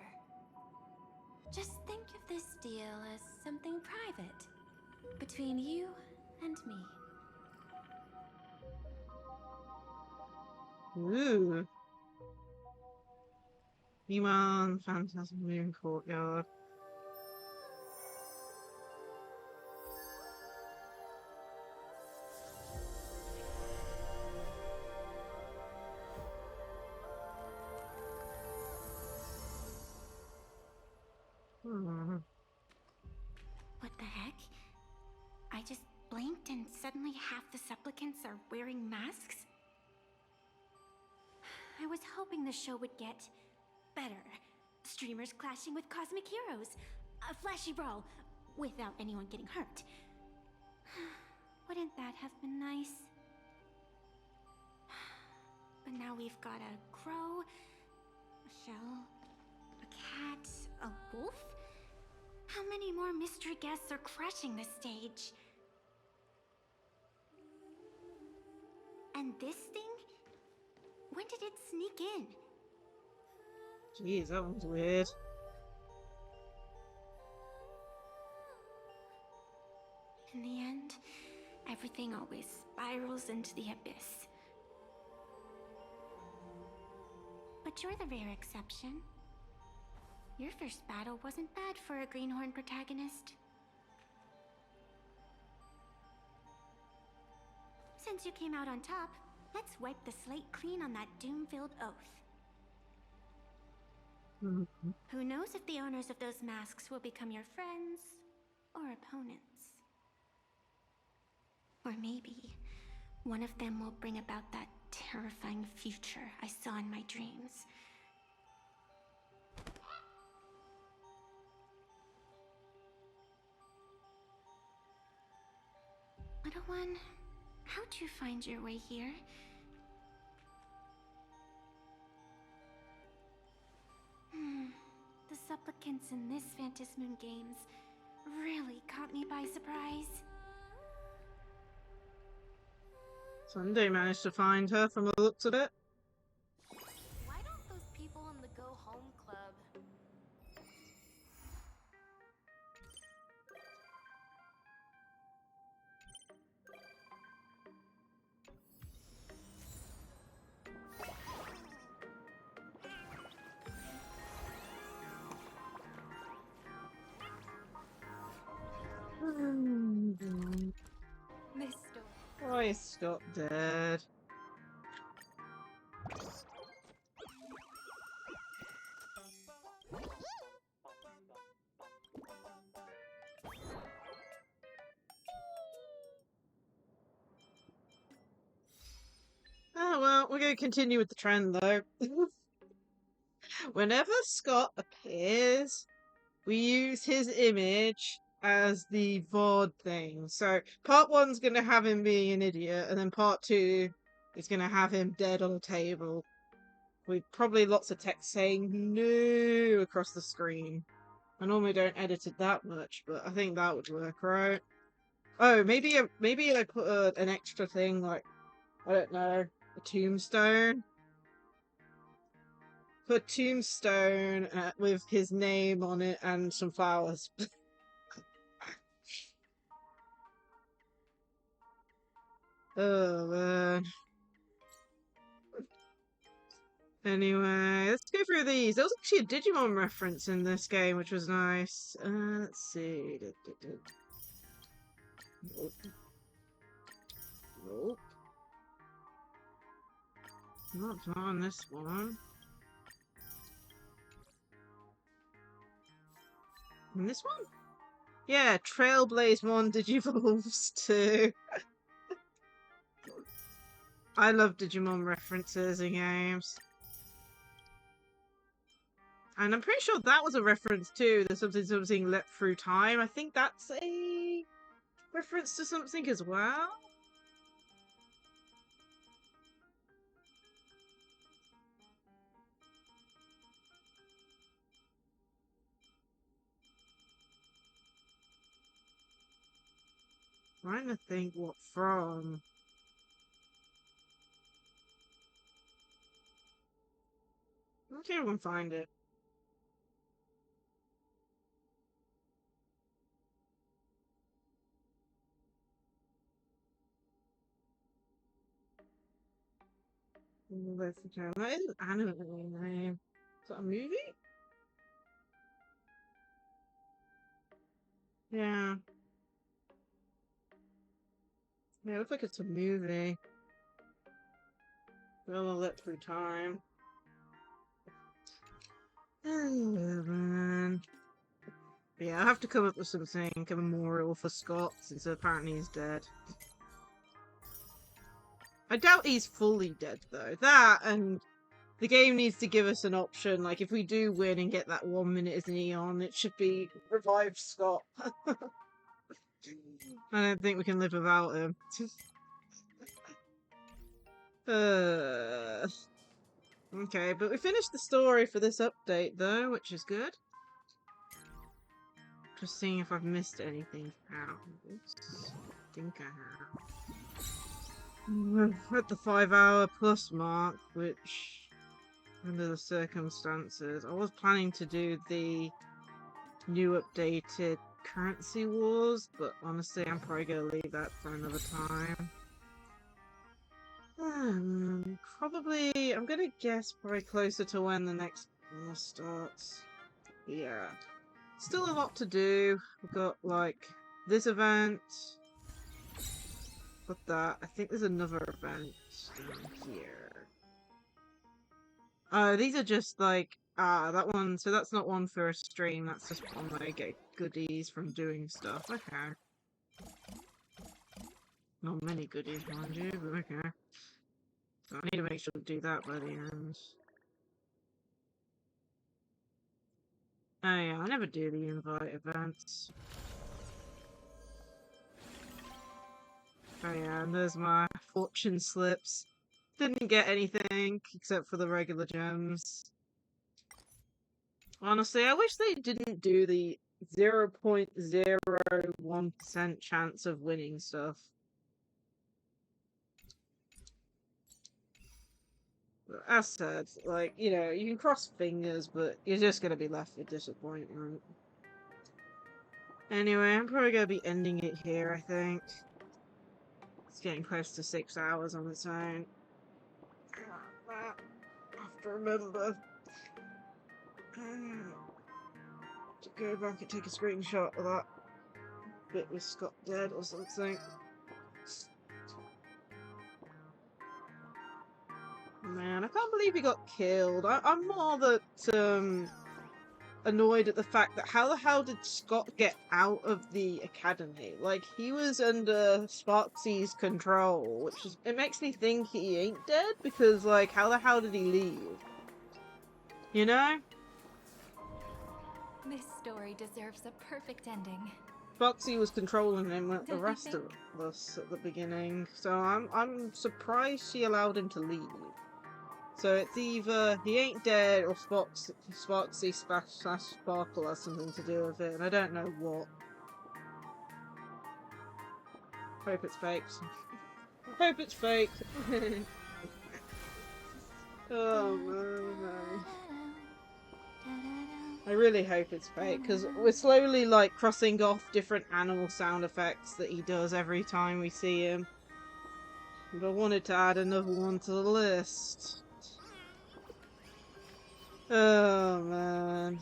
Just think of this deal as something private, between you and me. Ooh. Demon, Phantasm Moon Courtyard. What the heck? I just blinked and suddenly half the supplicants are wearing masks? I was hoping the show would get better. Streamers clashing with cosmic heroes. A flashy brawl without anyone getting hurt. Wouldn't that have been nice? But now we've got a crow, a shell, a cat, a wolf? How many more mystery guests are crushing the stage? And this thing? When did it sneak in? Jeez, that was weird. In the end, everything always spirals into the abyss. But you're the rare exception. Your first battle wasn't bad for a greenhorn protagonist. Since you came out on top, let's wipe the slate clean on that doom-filled oath. Who knows if the owners of those masks will become your friends or opponents? Or maybe one of them will bring about that terrifying future I saw in my dreams. Little one, how'd you find your way here? The supplicants in this Phantasmoon Games really caught me by surprise. Sunday managed to find her from the looks of it. Why don't those people in the Go Home Club? Why is Scott dead? Oh well, we're going to continue with the trend though. Whenever Scott appears, we use his image as the VOD thing. So part one's going to have him being an idiot, and then part two is going to have him dead on a table with probably lots of text saying no across the screen. I normally don't edit it that much, but I think that would work, right? Oh, maybe I put an extra thing, like, I don't know, a tombstone. Put tombstone with his name on it and some flowers. Oh man. Anyway, let's go through these. There was actually a Digimon reference in this game, which was nice. Let's see. Nope. Nope. Not on this one. And this one? Yeah, Trailblaze 1 Digivolves 2. I love Digimon references in games. And I'm pretty sure that was a reference to the something leapt through time. I think that's a reference to something as well. Trying to think what from. Okay, I can find it. That is an anime name. Is that a movie? Yeah. Yeah, it looks like it's a movie. Well, lit through time. Oh, man. Yeah, I have to come up with something, a memorial for Scott, since apparently he's dead. I doubt he's fully dead, though. That, and the game needs to give us an option, like, if we do win and get that 1 minute as an Eon, it should be revive Scott. I don't think we can live without him. Okay, but we finished the story for this update, though, which is good. Just seeing if I've missed anything out. I think I have. We're at the 5-hour plus mark, which, under the circumstances, I was planning to do the new updated currency wars, but honestly, I'm probably gonna leave that for another time. Probably, I'm gonna guess probably closer to when the next war starts. Yeah. Still a lot to do. We've got, like, this event. Got that. I think there's another event down here. These are just, like, that one, so that's not one for a stream, that's just one where I get goodies from doing stuff. Okay. Not many goodies, mind you, but okay. So I need to make sure to do that by the end. Oh yeah, I never do the invite events. Oh yeah, and there's my fortune slips. Didn't get anything except for the regular gems. Honestly, I wish they didn't do the 0.01% chance of winning stuff. But as said, like, you know, you can cross fingers, but you're just gonna be left with disappointment. Anyway, I'm probably gonna be ending it here, I think. It's getting close to 6 hours on its own. I have to remember to go back and take a screenshot of that bit with Scott dead or something. Man, I can't believe he got killed. I'm more that annoyed at the fact that how the hell did Scott get out of the academy? Like, he was under Sparksy's control, which is, it makes me think he ain't dead, because, like, how the hell did he leave? You know? This story deserves a perfect ending. Sparksy was controlling him with the rest of us at the beginning, so I'm surprised she allowed him to leave. So it's either he ain't dead or Sparksy slash Sparkle has something to do with it, and I don't know what. Hope it's fake. Hope it's fake. Oh man. I really hope it's fake, because we're slowly, like, crossing off different animal sound effects that he does every time we see him. But I wanted to add another one to the list. Oh, man.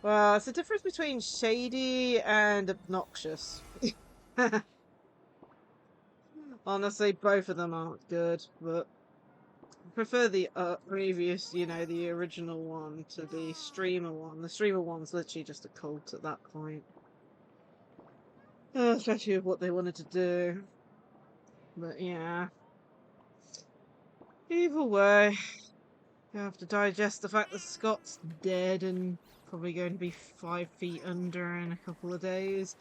Well, it's the difference between shady and obnoxious. Honestly, both of them aren't good, but I prefer the previous, you know, the original one to the streamer one. The streamer one's literally just a cult at that point. Especially with what they wanted to do. But yeah. Either way, I have to digest the fact that Scott's dead and probably going to be 5 feet under in a couple of days.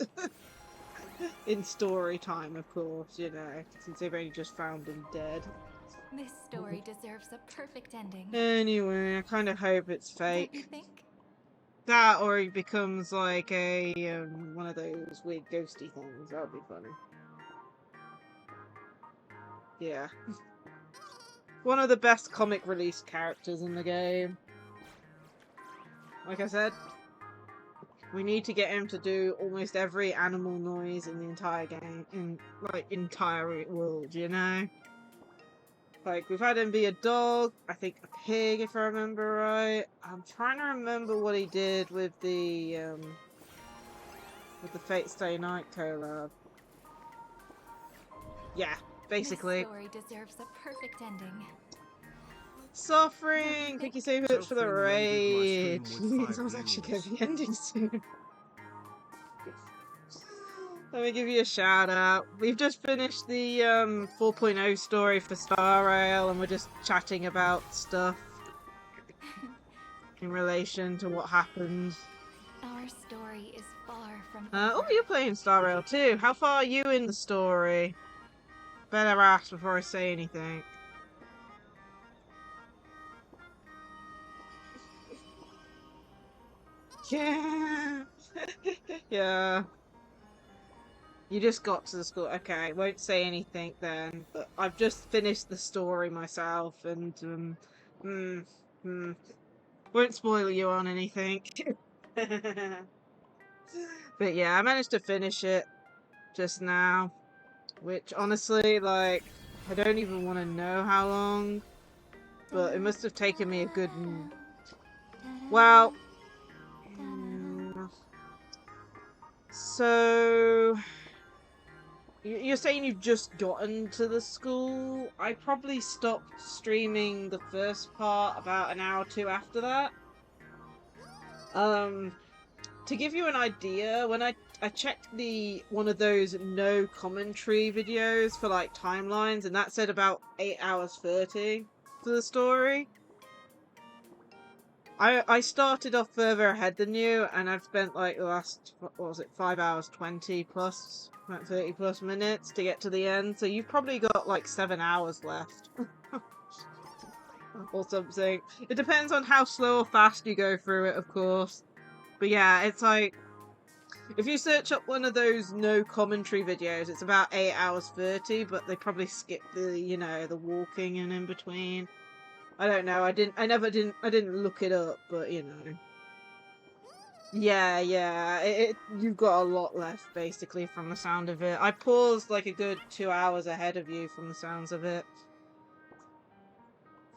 In story time, of course, you know, since they've only just found him dead. This story deserves a perfect ending. Anyway, I kind of hope it's fake. Don't you think? That, or he becomes like a one of those weird ghosty things. That would be funny. Yeah. One of the best comic release characters in the game. Like I said, we need to get him to do almost every animal noise in the entire game, in like entire world, you know? Like, we've had him be a dog, I think a pig if I remember right. I'm trying to remember what he did with the Fate Stay Night collab. Yeah, basically. This story deserves a perfect ending. Suffering! Thank you so much for the raid. Jeez, I was actually going to be ending soon. Let me give you a shout out. We've just finished the 4.0 story for Star Rail, and we're just chatting about stuff in relation to what happened. Our story is far from Oh, you're playing Star Rail too. How far are you in the story? Better ask before I say anything. Yeah. Yeah. You just got to the school. Okay, I won't say anything then. But I've just finished the story myself, and Won't spoil you on anything. But yeah, I managed to finish it just now. Which, honestly, like, I don't even want to know how long. But it must have taken me a good... Well... So... You're saying you've just gotten to the school? I probably stopped streaming the first part about an hour or two after that. To give you an idea, when I checked one of those no commentary videos for like timelines, and that said about 8 hours 30 for the story. I started off further ahead than you, and I've spent like the last, what was it, 5 hours 20 plus, like 30 plus minutes to get to the end, so you've probably got like 7 hours left. Or something. It depends on how slow or fast you go through it, of course. But yeah, it's like, if you search up one of those no commentary videos, it's about 8 hours 30, but they probably skip the, you know, the walking and in between. I don't know, I didn't look it up, but you know. Yeah, you've got a lot left, basically, from the sound of it. I paused like a good 2 hours ahead of you from the sounds of it.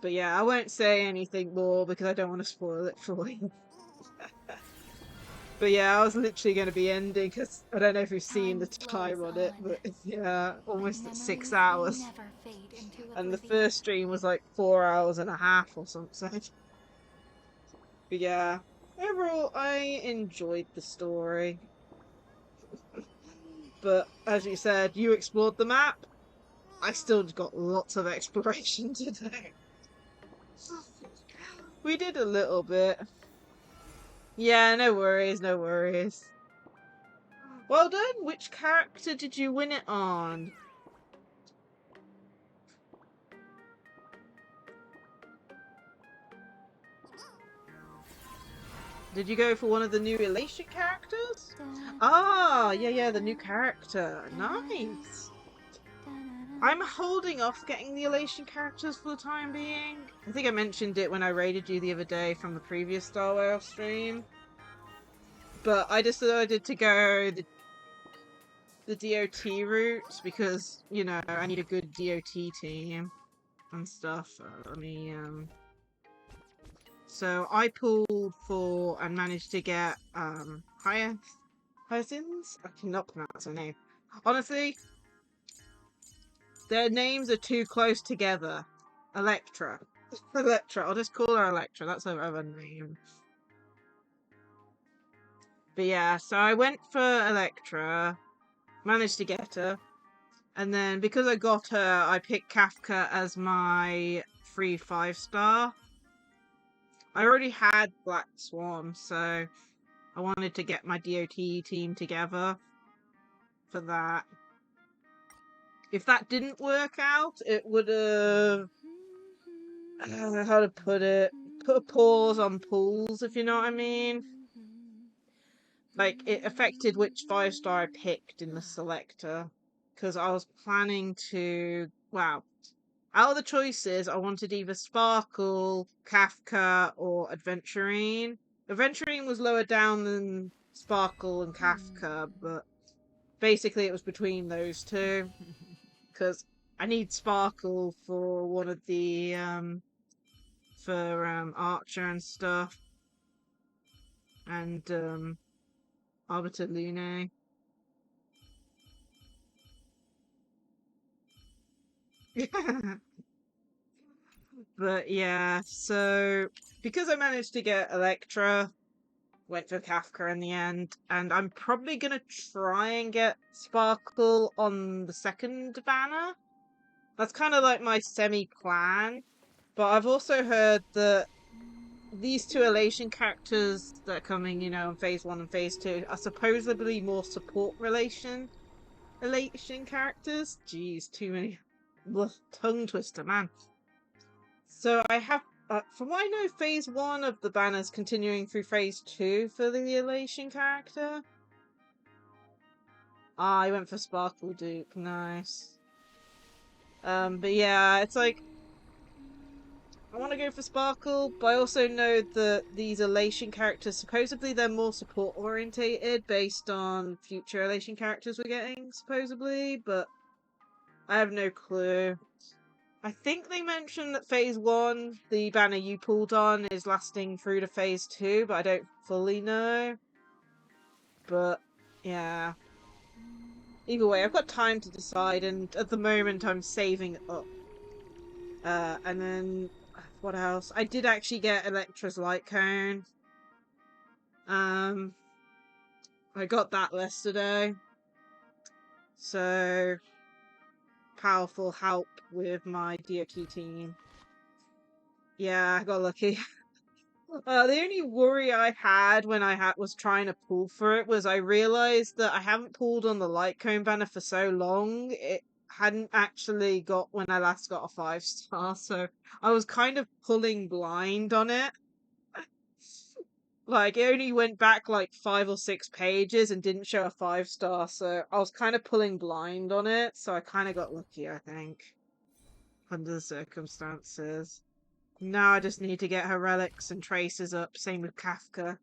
But yeah, I won't say anything more because I don't want to spoil it for you. But yeah, I was literally going to be ending because I don't know if you've seen the time on it, but yeah, almost at 6 hours. And the first stream was like 4 hours and a half or something. But yeah, overall, I enjoyed the story. But as you said, you explored the map. I still got lots of exploration to do. We did a little bit. Yeah, no worries, no worries. Well done! Which character did you win it on? Did you go for one of the new Elation characters? Ah, yeah, the new character. Nice! I'm holding off getting the Elation characters for the time being. I think I mentioned it when I raided you the other day from the previous Star Wars stream. But I decided to go the DOT route because, you know, I need a good DOT team and stuff. So I pulled for and managed to get Hyacinth? I cannot pronounce her name. Honestly, their names are too close together. Electra. Electra. I'll just call her Electra. That's her other name. But yeah, so I went for Electra. Managed to get her. And then because I got her, I picked Kafka as my free 5-star. I already had Black Swan, so I wanted to get my DOT team together for that. If that didn't work out, it would have... how to put it? Put a pause on pulls, if you know what I mean. Like, it affected which 5-star I picked in the selector. Because I was planning to... Wow. Out of the choices, I wanted either Sparkle, Kafka, or Adventurine. Adventurine was lower down than Sparkle and Kafka, but basically it was between those two. Because I need Sparkle for one of the, for Archer and stuff. And, Arbiter Lune. But yeah, so because I managed to get Electra, went for Kafka in the end, and I'm probably gonna try and get Sparkle on the second banner. That's kind of like my semi-plan, but I've also heard that these two Elation characters that are coming, you know, in Phase 1 and Phase 2 are supposedly more support Elation characters. Jeez, too many. Tongue twister, man. So I have, from what I know, Phase 1 of the banner's continuing through Phase 2 for the Elation character. Ah, I went for Sparkle dupe, nice. But yeah, it's like, I want to go for Sparkle, but I also know that these Elation characters, supposedly they're more support orientated based on future Elation characters we're getting, supposedly, but I have no clue. I think they mentioned that Phase 1, the banner you pulled on, is lasting through to Phase 2, but I don't fully know. But, yeah. Either way, I've got time to decide, and at the moment I'm saving up. And then, what else? I did actually get Electra's Light Cone. I got that yesterday. So, powerful help with my DOT team. Yeah, I got lucky. The only worry I had when I was trying to pull for it was I realized that I haven't pulled on the Light Cone banner for so long. It hadn't actually got when I last got a 5-star, so I was kind of pulling blind on it. Like, it only went back like 5 or 6 pages and didn't show a 5-star, so I was kind of pulling blind on it, so I kind of got lucky, I think, under the circumstances. Now I just need to get her relics and traces up, same with Kafka.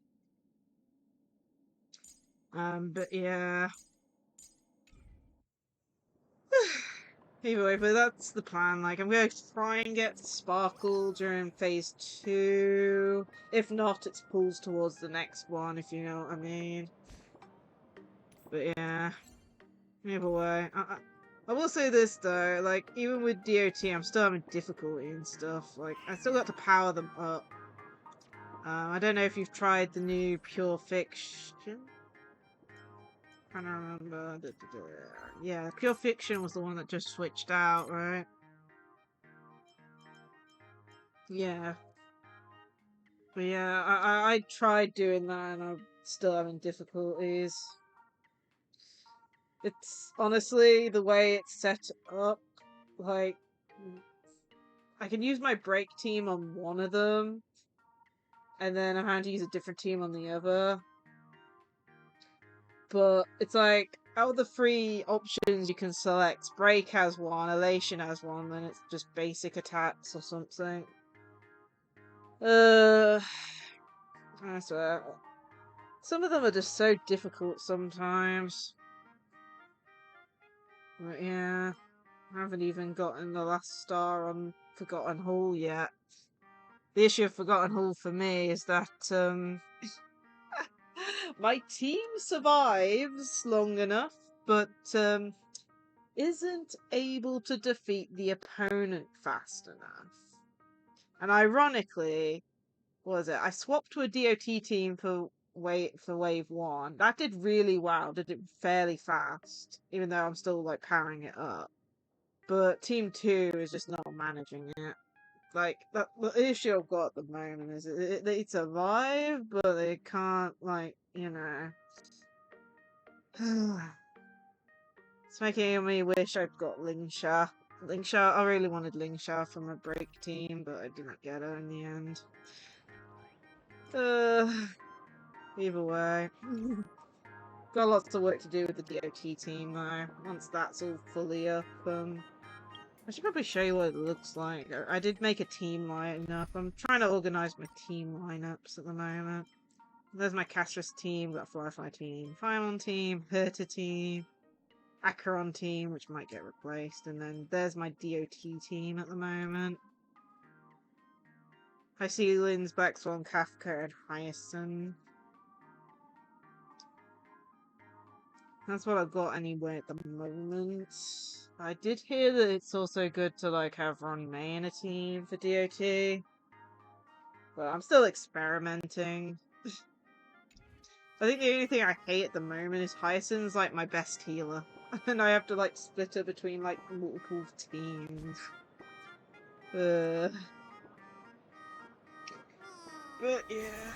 But yeah. Either way, but that's the plan. Like, I'm going to try and get Sparkle during Phase 2. If not, it pulls towards the next one, if you know what I mean. But yeah. Either way. I will say this, though. Like, even with DOT, I'm still having difficulty and stuff. Like, I still got to power them up. I don't know if you've tried the new Pure Fiction. I don't remember. Yeah, Pure Fiction was the one that just switched out, right? Yeah. But yeah, I tried doing that and I'm still having difficulties. It's honestly the way it's set up, like, I can use my break team on one of them, and then I'm having to use a different team on the other. But it's like, out of the 3 options you can select, Break has one, Elation has one, then it's just basic attacks or something. I swear. Some of them are just so difficult sometimes. But yeah, I haven't even gotten the last star on Forgotten Hall yet. The issue of Forgotten Hall for me is that, my team survives long enough, but, isn't able to defeat the opponent fast enough. And ironically, what was it? I swapped to a DOT team for wave 1. That did really well, did it fairly fast, even though I'm still like powering it up. But team 2 is just not managing it. Like, the issue I've got at the moment is they survive, but they can't, like, you know. It's making me wish I'd got Lingsha. Lingsha, I really wanted Lingsha from a break team, but I didn't get her in the end. Either way. Got lots of work to do with the DOT team, though. Once that's all fully up, I should probably show you what it looks like. I did make a team lineup. I'm trying to organize my team lineups at the moment. There's my Castris team, got a Firefly team, Firemon team, Herta team, Acheron team, which might get replaced, and then there's my DOT team at the moment. High Ceilings, Black Swan, Kafka, and Hyacinth. That's what I've got anyway at the moment. I did hear that it's also good to like have Ronnie May in a team for DOT. But I'm still experimenting. I think the only thing I hate at the moment is Hyacinth's like my best healer. And I have to like split her between like multiple teams. But yeah.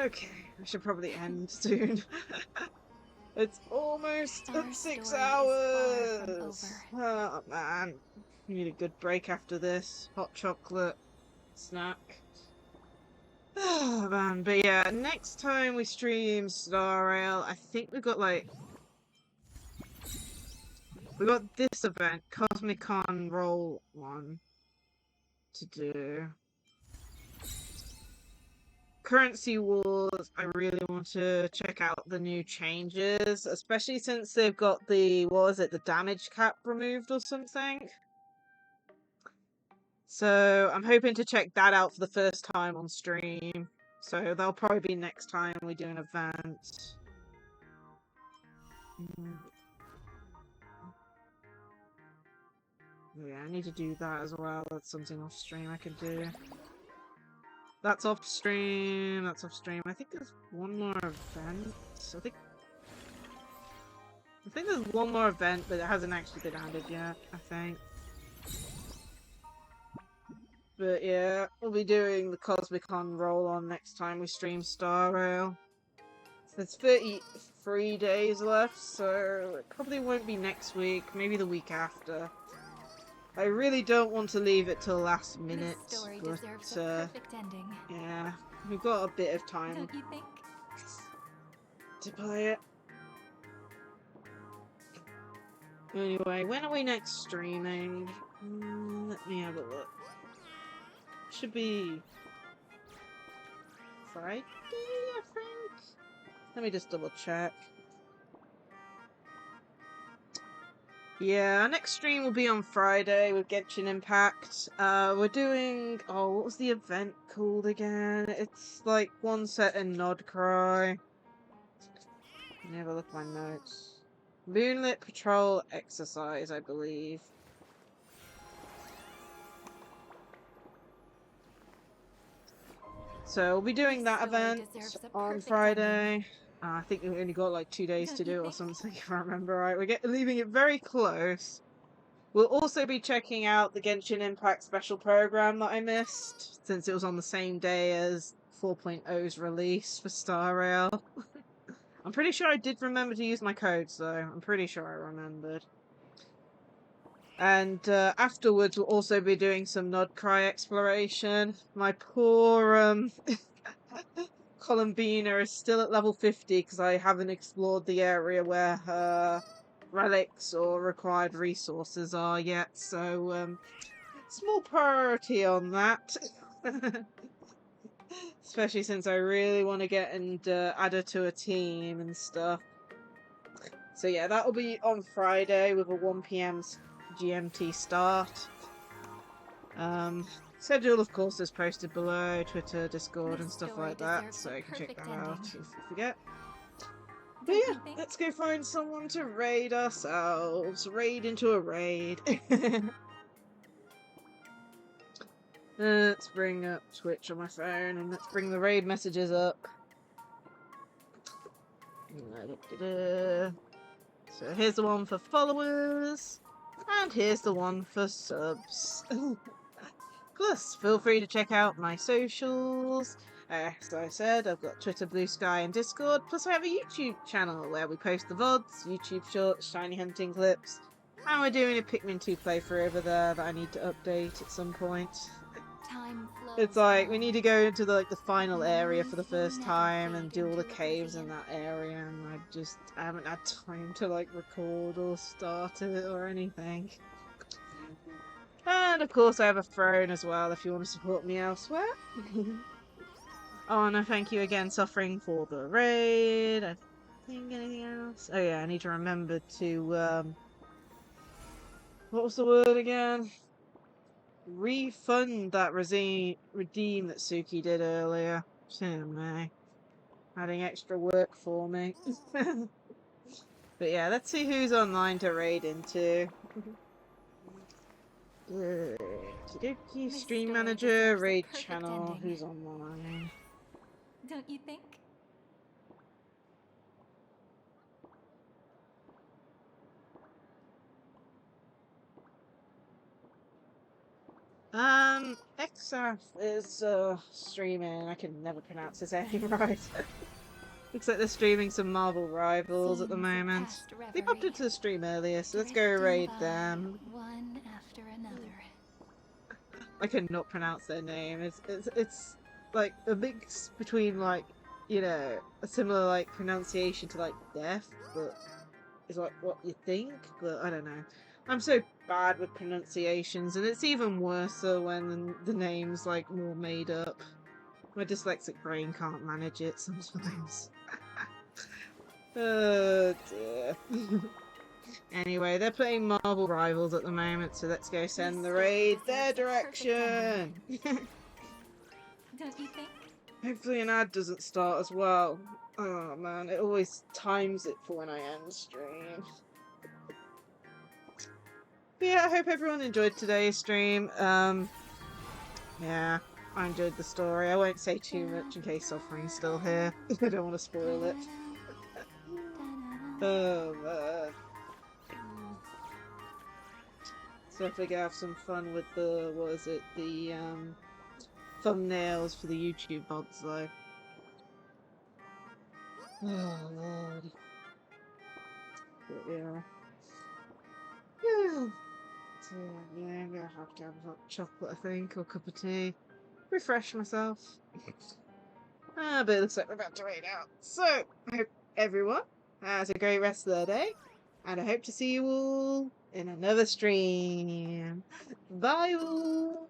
Okay, I should probably end soon. It's almost at 6 hours! Oh man. We need a good break after this. Hot chocolate snack. Oh man, but yeah, next time we stream Star Rail, I think we got like... We got this event, Cosmic Con Roll 1. to do. Currency Wars, I really want to check out the new changes, especially since they've got the, what was it, the damage cap removed or something. So I'm hoping to check that out for the first time on stream. So that'll probably be next time we do an event. Yeah, I need to do that as well. That's something off stream I could do. That's off stream. That's off stream. I think there's one more event. I think there's one more event, but it hasn't actually been added yet, I think. But yeah, we'll be doing the Cosmicon roll-on next time we stream Star Rail. There's 33 days left, so it probably won't be next week, maybe the week after. I really don't want to leave it till last minute, This story but deserves a perfect ending. yeah, we've got a bit of time Don't you think? to play it. Anyway, when are we next streaming? Let me have a look. Should be Friday, I think? Let me just double check. Yeah, our next stream will be on Friday with Genshin Impact. We're doing... Oh, what was the event called again? It's like one set in Nodcry. Let me have a look at my notes. Moonlit Patrol Exercise, I believe. So we'll be doing that event on Friday. I think we only got like 2 days to do it or something, if I remember right. We're leaving it very close. We'll also be checking out the Genshin Impact special program that I missed, since it was on the same day as 4.0's release for Star Rail. I'm pretty sure I did remember to use my codes, though. I'm pretty sure I remembered. And afterwards, we'll also be doing some Nodcry exploration. My poor Columbina is still at level 50 because I haven't explored the area where her relics or required resources are yet. So, small priority on that. Especially since I really want to get and add her to a team and stuff. So yeah, that'll be on Friday with a 1 PM GMT start. Schedule, of course, is posted below, Twitter, Discord, and stuff like that, so you can check that out if you forget. But yeah, let's go find someone to raid ourselves. Raid into a raid. Let's bring up Twitch on my phone, and let's bring the raid messages up. So here's the one for followers, and here's the one for subs. Plus, feel free to check out my socials. As I said, I've got Twitter, Blue Sky, and Discord. Plus, I have a YouTube channel where we post the VODs, YouTube shorts, shiny hunting clips, and we're doing a Pikmin 2 playthrough over there that I need to update at some point. It's like, we need to go into the final area for the first time and do all the caves in that area, and I haven't had time to record or start it or anything. And of course I have a throne as well if you want to support me elsewhere. Oh, no, thank you again, Suffering, for the raid. I think anything else? Oh yeah, I need to remember to, what was the word again? Refund that redeem that Suki did earlier. May. Adding extra work for me. But yeah, let's see who's online to raid into. Okie stream manager, raid channel, who's online? Don't you think? XF is streaming. I can never pronounce his name right. Looks like they're streaming some Marvel Rivals at the moment. They popped into the stream earlier, so let's go raid them. One after another. I cannot pronounce their name. It's like a mix between a similar pronunciation to death, but it's like what you think, but I don't know. I'm so bad with pronunciations, and it's even worse when the name's like more made up. My dyslexic brain can't manage it sometimes. Oh dear. Anyway, they're playing Marvel Rivals at the moment, so let's go send the raid their direction. Don't you think? Hopefully an ad doesn't start as well. Oh man, it always times it for when I end stream. But yeah, I hope everyone enjoyed today's stream. Yeah, I enjoyed the story. I won't say too much in case Suffering's still here. I don't want to spoil it. Oh man. So if we can have some fun with the, what is it, the thumbnails for the YouTube mods though. Oh lord. But yeah. Yeah. So yeah, I'm gonna have to have a hot chocolate, I think, or a cup of tea. Refresh myself. But it looks like we're about to raid out. So, I hope everyone has a great rest of their day. And I hope to see you all in another stream. Bye all!